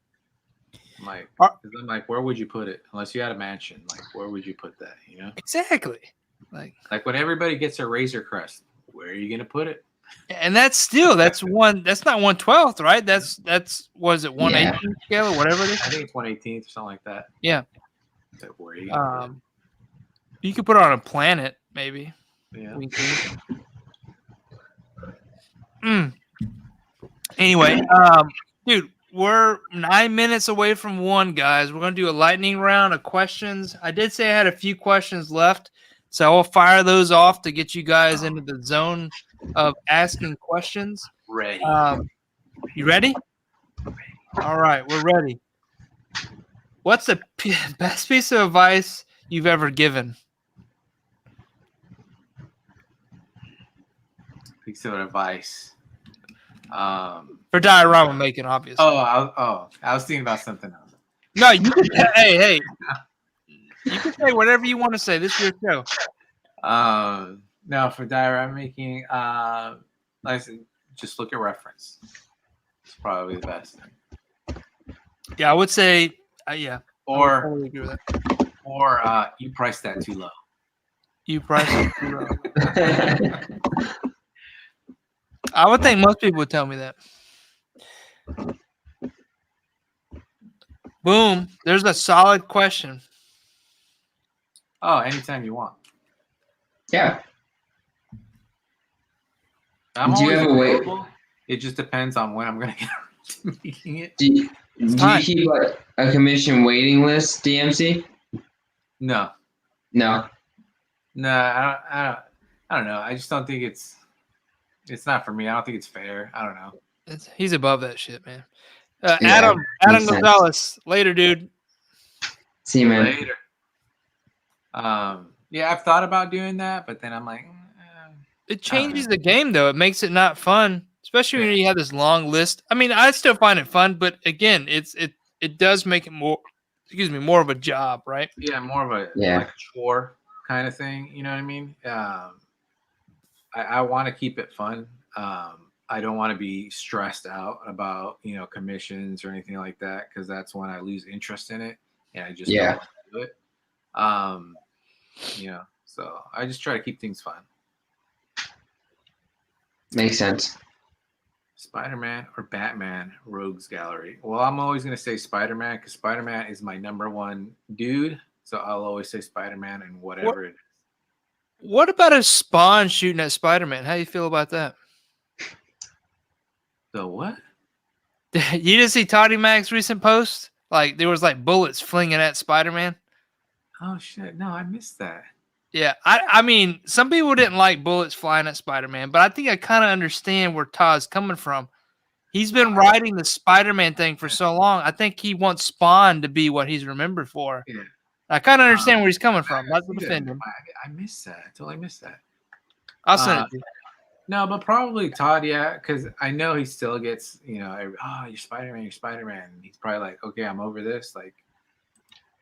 S2: like, where would you put it? Unless you had a mansion, like, where would you put that?
S1: Exactly.
S2: Like when everybody gets a Razor Crest, where are you going to put it?
S1: And that's not 1/12th, right? That's was it 1/18th scale or whatever it is?
S3: I think it's 1/18th or something like that.
S1: Yeah.
S3: February.
S1: You could put it on a planet, maybe.
S3: Yeah.
S1: Wink, wink. Anyway, dude, we're 9 minutes away from 1, guys. We're gonna do a lightning round of questions. I did say I had a few questions left, so I will fire those off to get you guys into the zone of asking questions.
S2: Ready.
S1: You ready? All right, we're ready. What's the best piece of advice you've ever given?
S3: Piece of advice.
S1: For diorama making, obviously.
S3: I was thinking about something else.
S1: No, you can, hey. You can say whatever you want to say. This is your show.
S3: No, for diorama making, like I said, just look at reference. It's probably the best thing.
S1: Yeah, I would say, yeah.
S3: Or
S1: totally agree with that.
S3: Or you price that too low.
S1: You price it too low. I would think most people would tell me that. Boom. There's a solid question.
S3: Oh, anytime you want.
S4: Yeah.
S3: I'm
S4: Do you
S3: always
S4: ever wait?
S3: available. It just depends on when I'm going to get around to making it.
S4: Do you keep like a commission waiting list, DMC?
S3: No.
S4: No.
S3: I don't know. I just don't think it's not for me. I don't think it's fair. I don't know.
S1: He's above that shit, man.
S4: Yeah,
S1: Adam
S4: makes sense.
S1: Gonzalez. Later, dude.
S4: See you, man.
S3: Later. Yeah, I've thought about doing that, but then I'm like,
S1: It changes the game, though. It makes it not fun, especially when you have this long list. I mean, I still find it fun, but again, it does make it more of a job, right?
S3: yeah, more of a like a chore kind of thing. You know what I mean? I want to keep it fun. I don't want to be stressed out about commissions or anything like that, because that's when I lose interest in it and I just don't want to do it. So I just try to keep things fun.
S4: Makes sense.
S3: Spider-Man or Batman Rogues Gallery? Well, I'm always going to say Spider-Man because Spider-Man is my #1 dude. So I'll always say Spider-Man and whatever it is.
S1: What about a Spawn shooting at Spider-Man? How do you feel about that?
S3: So what?
S1: You didn't see Toddy Mac's recent post? Like there was like bullets flinging at Spider-Man.
S3: Oh shit! No, I missed that.
S1: Yeah, I mean, some people didn't like bullets flying at Spider-Man, but I think I kind of understand where Todd's coming from. He's been riding the Spider-Man thing for so long. I think he wants Spawn to be what he's remembered for.
S3: Yeah.
S1: I kind of understand where he's coming from. Not to defend him.
S3: I missed that. I totally missed that.
S1: I'll send it to you.
S3: No, but probably Todd, yeah, because I know he still gets, you're Spider-Man, you're Spider-Man. And he's probably like, okay, I'm over this. Like,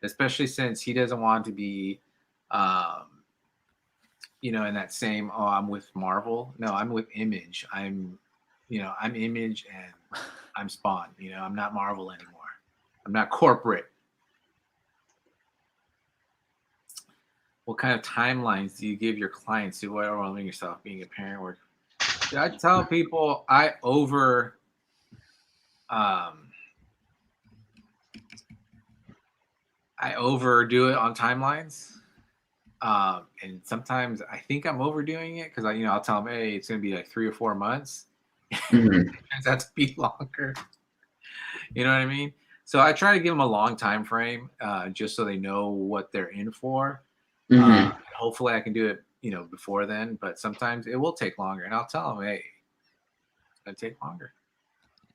S3: especially since he doesn't want to be, in that same, I'm with Marvel. No, I'm with Image. I'm Image and I'm Spawn. I'm not Marvel anymore. I'm not corporate. What kind of timelines do you give your clients to overwhelming yourself being a parent? Or I tell people I overdo it on timelines. And sometimes I think I'm overdoing it because I'll tell them, hey, it's gonna be like 3 or 4 months.
S4: Mm-hmm.
S3: That's to be longer. You know what I mean? So I try to give them a long time frame, just so they know what they're in for.
S4: Mm-hmm.
S3: Hopefully I can do it, before then, but sometimes it will take longer, and I'll tell them, hey, it's gonna take longer.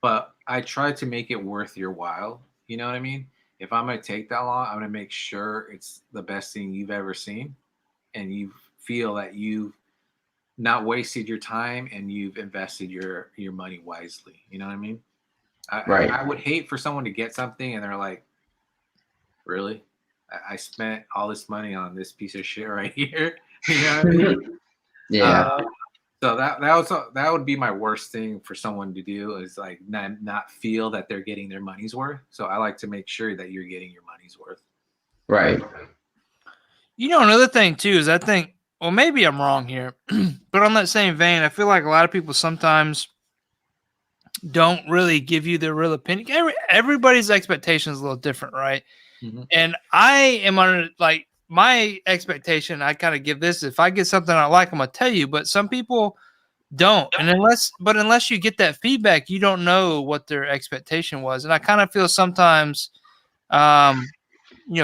S3: But I try to make it worth your while. You know what I mean? If I'm gonna take that long, I'm gonna make sure it's the best thing you've ever seen, and you feel that you've not wasted your time and you've invested your money wisely. You know what I mean?
S4: Right.
S3: I would hate for someone to get something and they're like, really? I spent all this money on this piece of shit right here. You know what I mean?
S4: Yeah.
S3: So that would be my worst thing for someone to do, is like not feel that they're getting their money's worth. So I like to make sure that you're getting your money's worth.
S4: Right.
S1: Another thing too is I think well, maybe I'm wrong here, but on that same vein, I feel like a lot of people sometimes don't really give you their real opinion. Everybody's expectation is a little different, right?
S3: Mm-hmm.
S1: And I am on like my expectation. I kind of give this: if I get something I like, I'm gonna tell you. But some people don't, and unless you get that feedback, you don't know what their expectation was. And I kind of feel sometimes,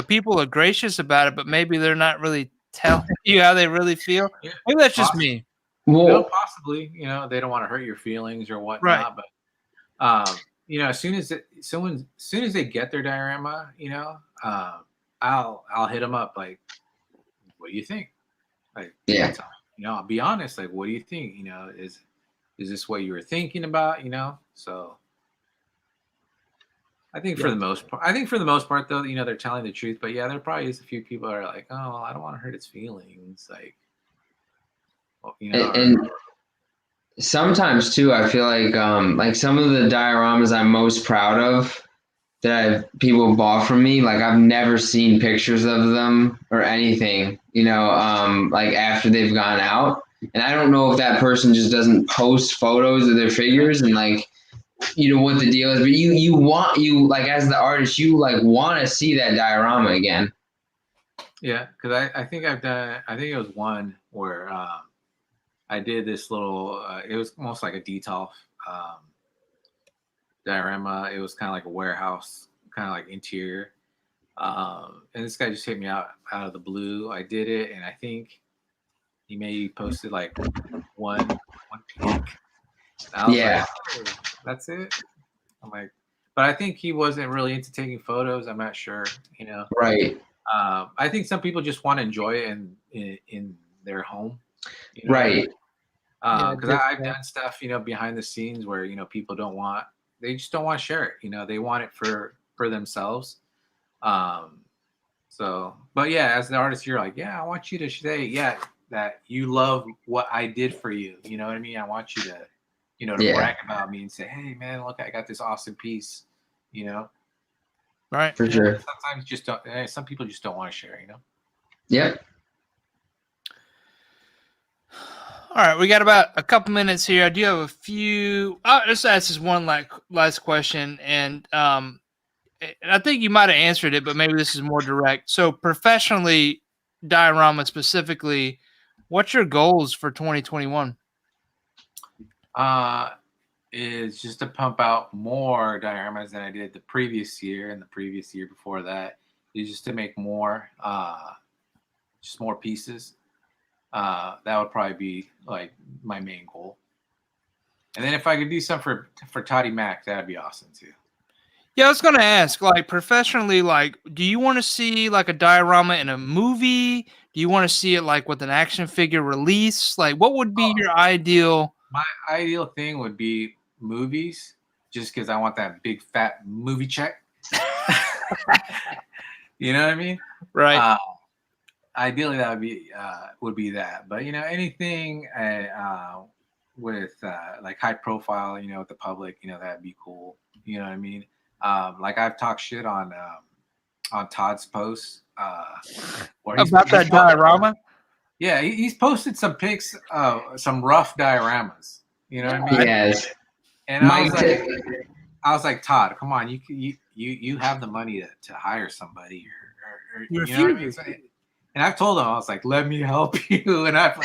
S1: people are gracious about it, but maybe they're not really telling you how they really feel.
S3: Yeah,
S1: Maybe that's just me.
S3: No, possibly. They don't want to hurt your feelings or whatnot.
S1: Right.
S3: But as soon as they get their diorama, I'll hit them up like, what do you think? Like,
S4: Yeah.
S3: I'll be honest. Like, what do you think? Is this what you were thinking about? So I think for the most part, though, they're telling the truth. But yeah, there probably is a few people that are like, oh, I don't want to hurt its feelings. Like, well,
S4: and sometimes too, I feel like some of the dioramas I'm most proud of that people bought from me, like I've never seen pictures of them or anything, like after they've gone out. And I don't know if that person just doesn't post photos of their figures and like, what the deal is, but you like as the artist, you like want to see that diorama again.
S3: Yeah, because I think it was one where I did this little, it was almost like a detail diorama. It was kind of like a warehouse, kind of like interior. And this guy just hit me out of the blue. I did it, and I think he maybe posted like one pic. I was like, oh, that's it. I'm like, but I think he wasn't really into taking photos. I'm not sure,
S4: Right.
S3: I think some people just want to enjoy it in their home.
S4: Right.
S3: Because I've done stuff, behind the scenes where, people they just don't want to share it. They want it for themselves. So, but yeah, as an artist, you're like, yeah, I want you to say, yeah, that you love what I did for you. You know what I mean? I want you to, to brag about me and say, hey man, look, I got this awesome piece,
S1: Right.
S4: For sure.
S3: Sometimes some people just don't want to share,
S4: Yep.
S1: All right, we got about a couple minutes here. I do have a few. I'll just ask this one last question, and I think you might have answered it, but maybe this is more direct. So, professionally, diorama specifically, what's your goals for 2021?
S3: Is just to pump out more dioramas than I did the previous year and the previous year before that. Is just to make more, just more pieces. That would probably be like my main goal. And then if I could do something for Toddy Mac, that'd be awesome too.
S1: Yeah, I was gonna ask, like professionally, like, do you want to see like a diorama in a movie? Do you want to see it like with an action figure release? Like, what would be your ideal?
S3: My ideal thing would be movies, just because I want that big fat movie check. You know what I mean?
S1: Right.
S3: Ideally, that would be that. But anything with like high profile, with the public, that'd be cool. You know what I mean? Like I've talked shit on Todd's posts
S1: About that diorama.
S3: Yeah, he's posted some pics of some rough dioramas. You know what I mean?
S4: Yes.
S3: And I was like, Todd, come on, you have the money to hire somebody or you know what I mean? And I've told him, I was like, let me help you. And I've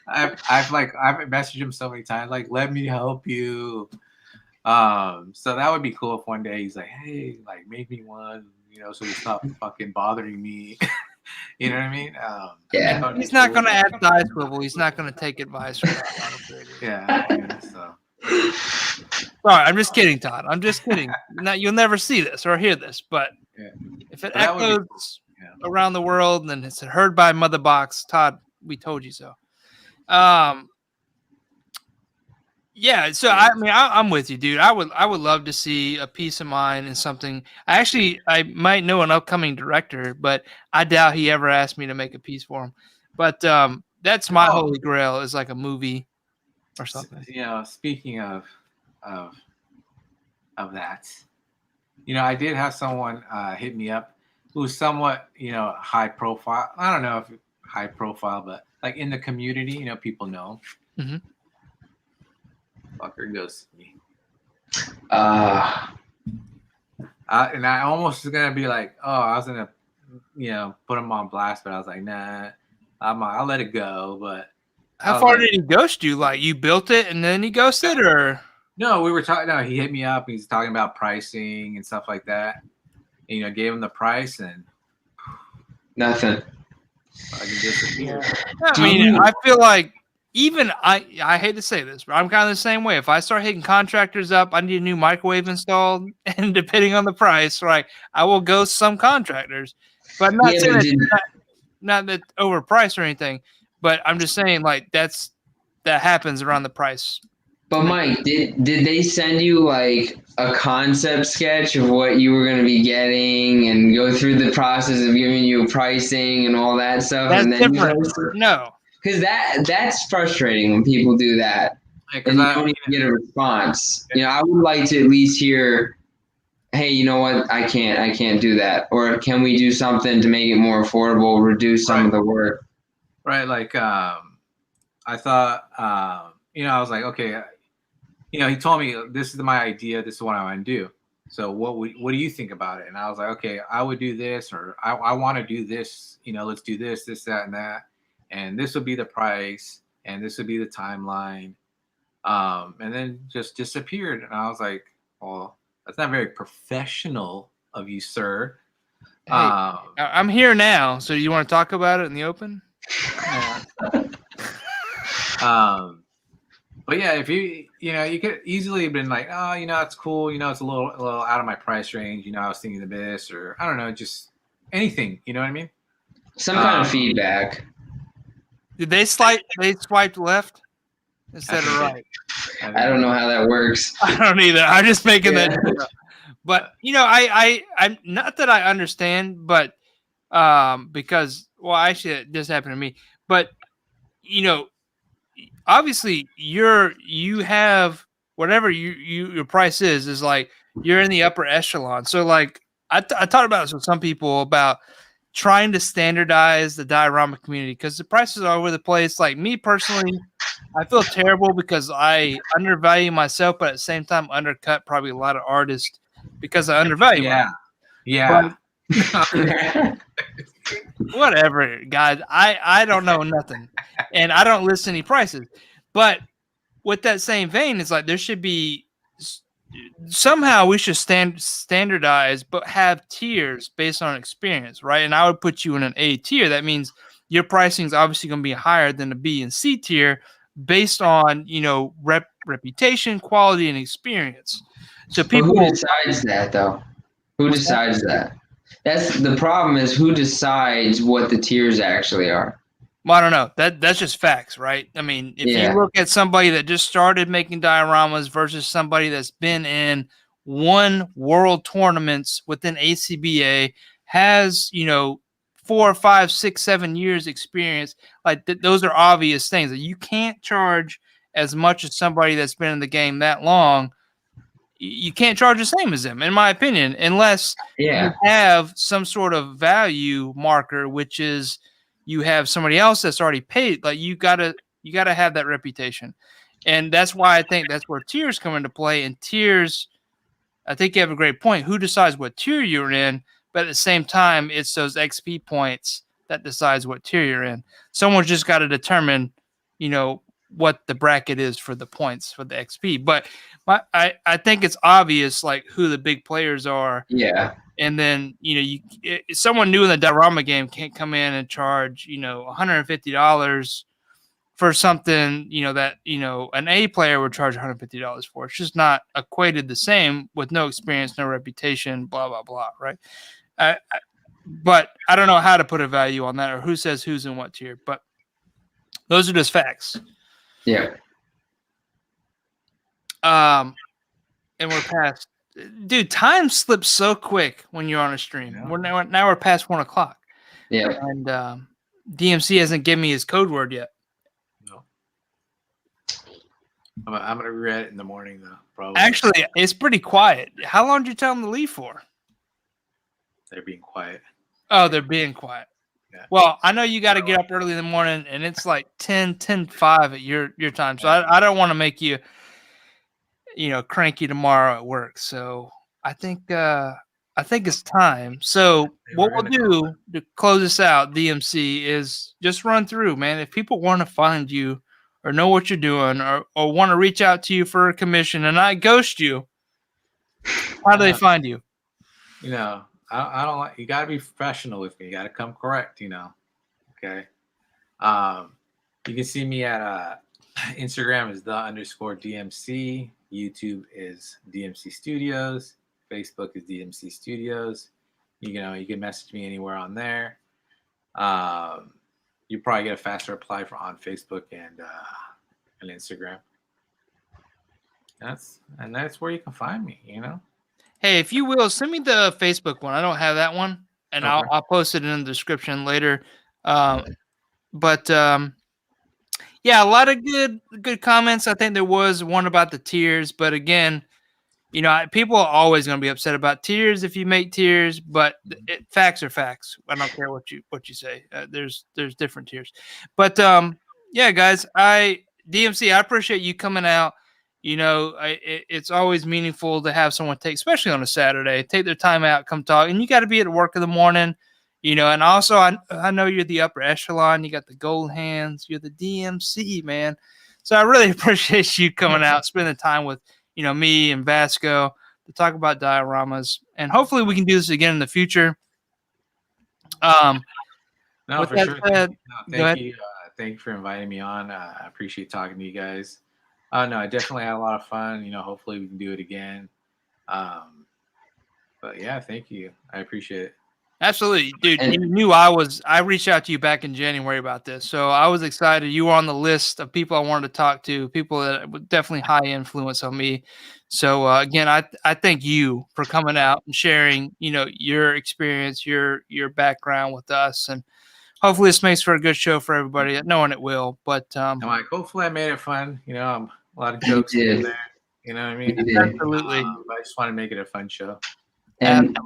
S3: messaged him so many times, like, let me help you. So that would be cool if one day he's like, hey, like make me one, so you stop fucking bothering me. You know what I mean?
S4: Yeah.
S1: He's not going to add thigh swivel. He's not going to take advice from that.
S3: Yeah. So.
S1: All right, I'm just kidding, Todd. I'm just kidding. You'll never see this or hear this, but if it echoes around the world and it's heard by Mother Box, Todd, we told you so. Yeah, so I mean, I'm with you, dude. I would love to see a piece of mine in something. I might know an upcoming director, but I doubt he ever asked me to make a piece for him. But that's my holy grail, is like a movie or something.
S3: Speaking of that, I did have someone hit me up who's somewhat, high profile. I don't know if high profile, but like in the community, you know, people know.
S1: Mm-hmm.
S3: Fucker ghosts me. And I almost was gonna be like, oh, I was gonna, you know, put him on blast, but I was like, nah, I'll let it go. But
S1: How far did he ghost you? Like you built it and then he ghosted, or?
S3: No, we were talking. No, he hit me up. He's talking about pricing and stuff like that. And, you know, gave him the price and
S4: Nothing.
S3: I can disappear.
S1: I mean, I feel like even I hate to say this, but I'm kind of the same way. If I start hitting contractors up, I need a new microwave installed, and depending on the price, right, I will ghost some contractors. But I'm not saying it's not that overpriced or anything. But I'm just saying, like that happens around the price.
S4: But Mike, did they send you like a concept sketch of what you were going to be getting and go through the process of giving you pricing and all that stuff?
S1: That's
S4: and then
S1: different. No,
S4: because that's frustrating when people do that and you don't even get a response. You know, I would like to at least hear, hey, you know what? I can't do that, or can we do something to make it more affordable, reduce some of the work?
S3: Right, like I thought, you know, I was like, okay. You know, he told me this is my idea. This is what I want to do. So what do you think about it? And I was like, okay, I would do this, or I want to do this. You know, let's do this, that, and that, and this would be the price, and this would be the timeline. And then just disappeared. And I was like, well, that's not very professional of you, sir.
S1: hey, I'm here now. So you want to talk about it in the open?
S3: Yeah. But yeah, if you know, you could easily have been like, oh, you know, it's cool. You know, it's a little out of my price range. You know, I was thinking of this, or I don't know, just anything. You know what I mean?
S4: Some kind of feedback.
S1: Did they swiped left instead of right?
S4: I don't know how that works.
S1: I don't either. I'm just making that. But you know, I'm not that I understand, but because actually, this happened to me. But you know. Obviously, you have whatever your price is like you're in the upper echelon. So like I talked about this with some people about trying to standardize the diorama community because the prices are all over the place. Like me personally, I feel terrible because I undervalue myself, but at the same time undercut probably a lot of artists because I undervalue myself.
S3: Yeah.
S1: Whatever, guys. I don't know nothing, and I don't list any prices. But with that same vein, it's like there should be somehow we should standardize, but have tiers based on experience, right? And I would put you in an A tier. That means your pricing is obviously going to be higher than a B and C tier based on reputation, quality, and experience. So people.
S4: But who decides that though? Who decides that? That's the problem. Is who decides what the tiers actually are?
S1: Well, I don't know. That's just facts, right? I mean, if you look at somebody that just started making dioramas versus somebody that's been in won world tournaments within ACBA, has 4, 5, 6, 7 years experience, like those are obvious things that you can't charge as much as somebody that's been in the game that long. You can't charge the same as them, in my opinion, unless you have some sort of value marker, which is you have somebody else that's already paid. Like you gotta have that reputation, and that's why I think that's where tiers come into play. And tiers, I think you have a great point. Who decides what tier you're in? But at the same time, it's those XP points that decides what tier you're in. Someone's just got to determine, what the bracket is for the points for the XP. But I think it's obvious like who the big players are. Yeah. And then, someone new in the diorama game can't come in and charge, $150 for something, that, an A player would charge $150 for. It's just not equated the same with no experience, no reputation, blah, blah, blah. Right. But I don't know how to put a value on that or who says who's in what tier, but those are just facts.
S4: Yeah.
S1: And we're past, dude, time slips so quick when you're on a stream. Yeah. Now we're past 1 o'clock.
S4: Yeah.
S1: And DMC hasn't given me his code word yet.
S3: No. I'm going to read it in the morning, though, probably.
S1: Actually, it's pretty quiet. How long did you tell them to leave for?
S3: They're being quiet.
S1: Oh, they're being quiet. Well, I know you got to get up early in the morning, and it's like 10:05 at your time. So I don't want to make you, cranky tomorrow at work. So I think it's time. So what we'll do to close this out, DMC, is just run through, man. If people want to find you or know what you're doing or want to reach out to you for a commission and not ghost you, how do they find you?
S3: I don't like, you got to be professional with me. You got to come correct, Okay. You can see me at Instagram is _DMC. YouTube is DMC Studios. Facebook is DMC Studios. You can message me anywhere on there. You probably get a faster reply on Facebook and Instagram. That's where you can find me.
S1: Hey, if you will, send me the Facebook one. I don't have that one, and
S3: Okay.
S1: I'll post it in the description later. But yeah, a lot of good comments. I think there was one about the tiers, but again, people are always going to be upset about tiers if you make tiers. But facts are facts. I don't care what you say. There's different tiers, but yeah, guys, DMC, I appreciate you coming out. It's always meaningful to have someone especially on a Saturday, take their time out, come talk. And you got to be at work in the morning, and also I know you're the upper echelon. You got the gold hands. You're the DMC, man. So I really appreciate you coming out, spending time with, me and Vasco to talk about dioramas. And hopefully we can do this again in the future.
S3: No, for
S1: that
S3: sure.
S1: said,
S3: Thank you. Thank you for inviting me on. I appreciate talking to you guys. No, I definitely had a lot of fun. Hopefully we can do it again. But yeah, thank you. I appreciate it.
S1: Absolutely, dude. You knew I reached out to you back in January about this, so I was excited. You were on the list of people I wanted to talk to, people that were definitely high influence on me. So again, I thank you for coming out and sharing, your experience, your background with us, and hopefully this makes for a good show for everybody. Knowing it will, but
S3: hopefully I made it fun. A lot of jokes in there. You know what I mean?
S1: Absolutely.
S3: But I just want to make it a fun show.
S4: And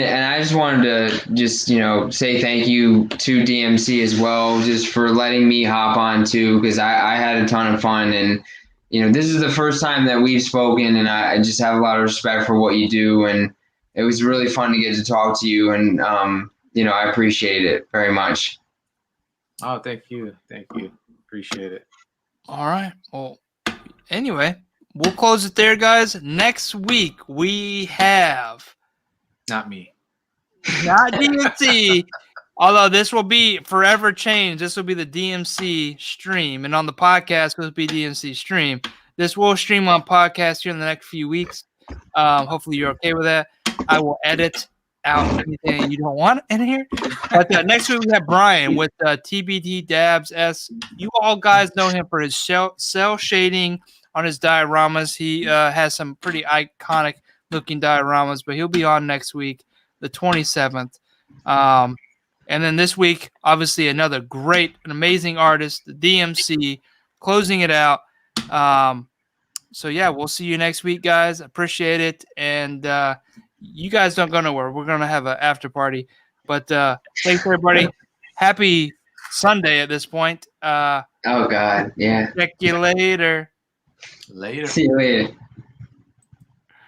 S4: I just wanted to just, say thank you to DMC as well, just for letting me hop on too, because I had a ton of fun. And, this is the first time that we've spoken, and I just have a lot of respect for what you do. And it was really fun to get to talk to you. And, I appreciate it very much.
S3: Oh, thank you. Thank you. Appreciate it.
S1: All right. Well, anyway, we'll close it there, guys. Next week we have...
S3: Not me.
S1: Not DMC. Although this will be forever changed. This will be the DMC stream. And on the podcast, it will be DMC stream. This will stream on podcast here in the next few weeks. Hopefully you're okay with that. I will edit out anything you don't want in here. But next week we have Brian with TBDDabs. You all guys know him for his cell shading on his dioramas. He has some pretty iconic looking dioramas, but he'll be on next week, the 27th. And then this week, obviously, another great and amazing artist, the DMC, closing it out. So yeah, we'll see you next week, guys. Appreciate it. And you guys don't go nowhere. We're going to have an after party. But thanks, everybody. Happy Sunday at this point.
S4: Oh, God. Yeah.
S1: Check you later.
S3: Later.
S4: See you later.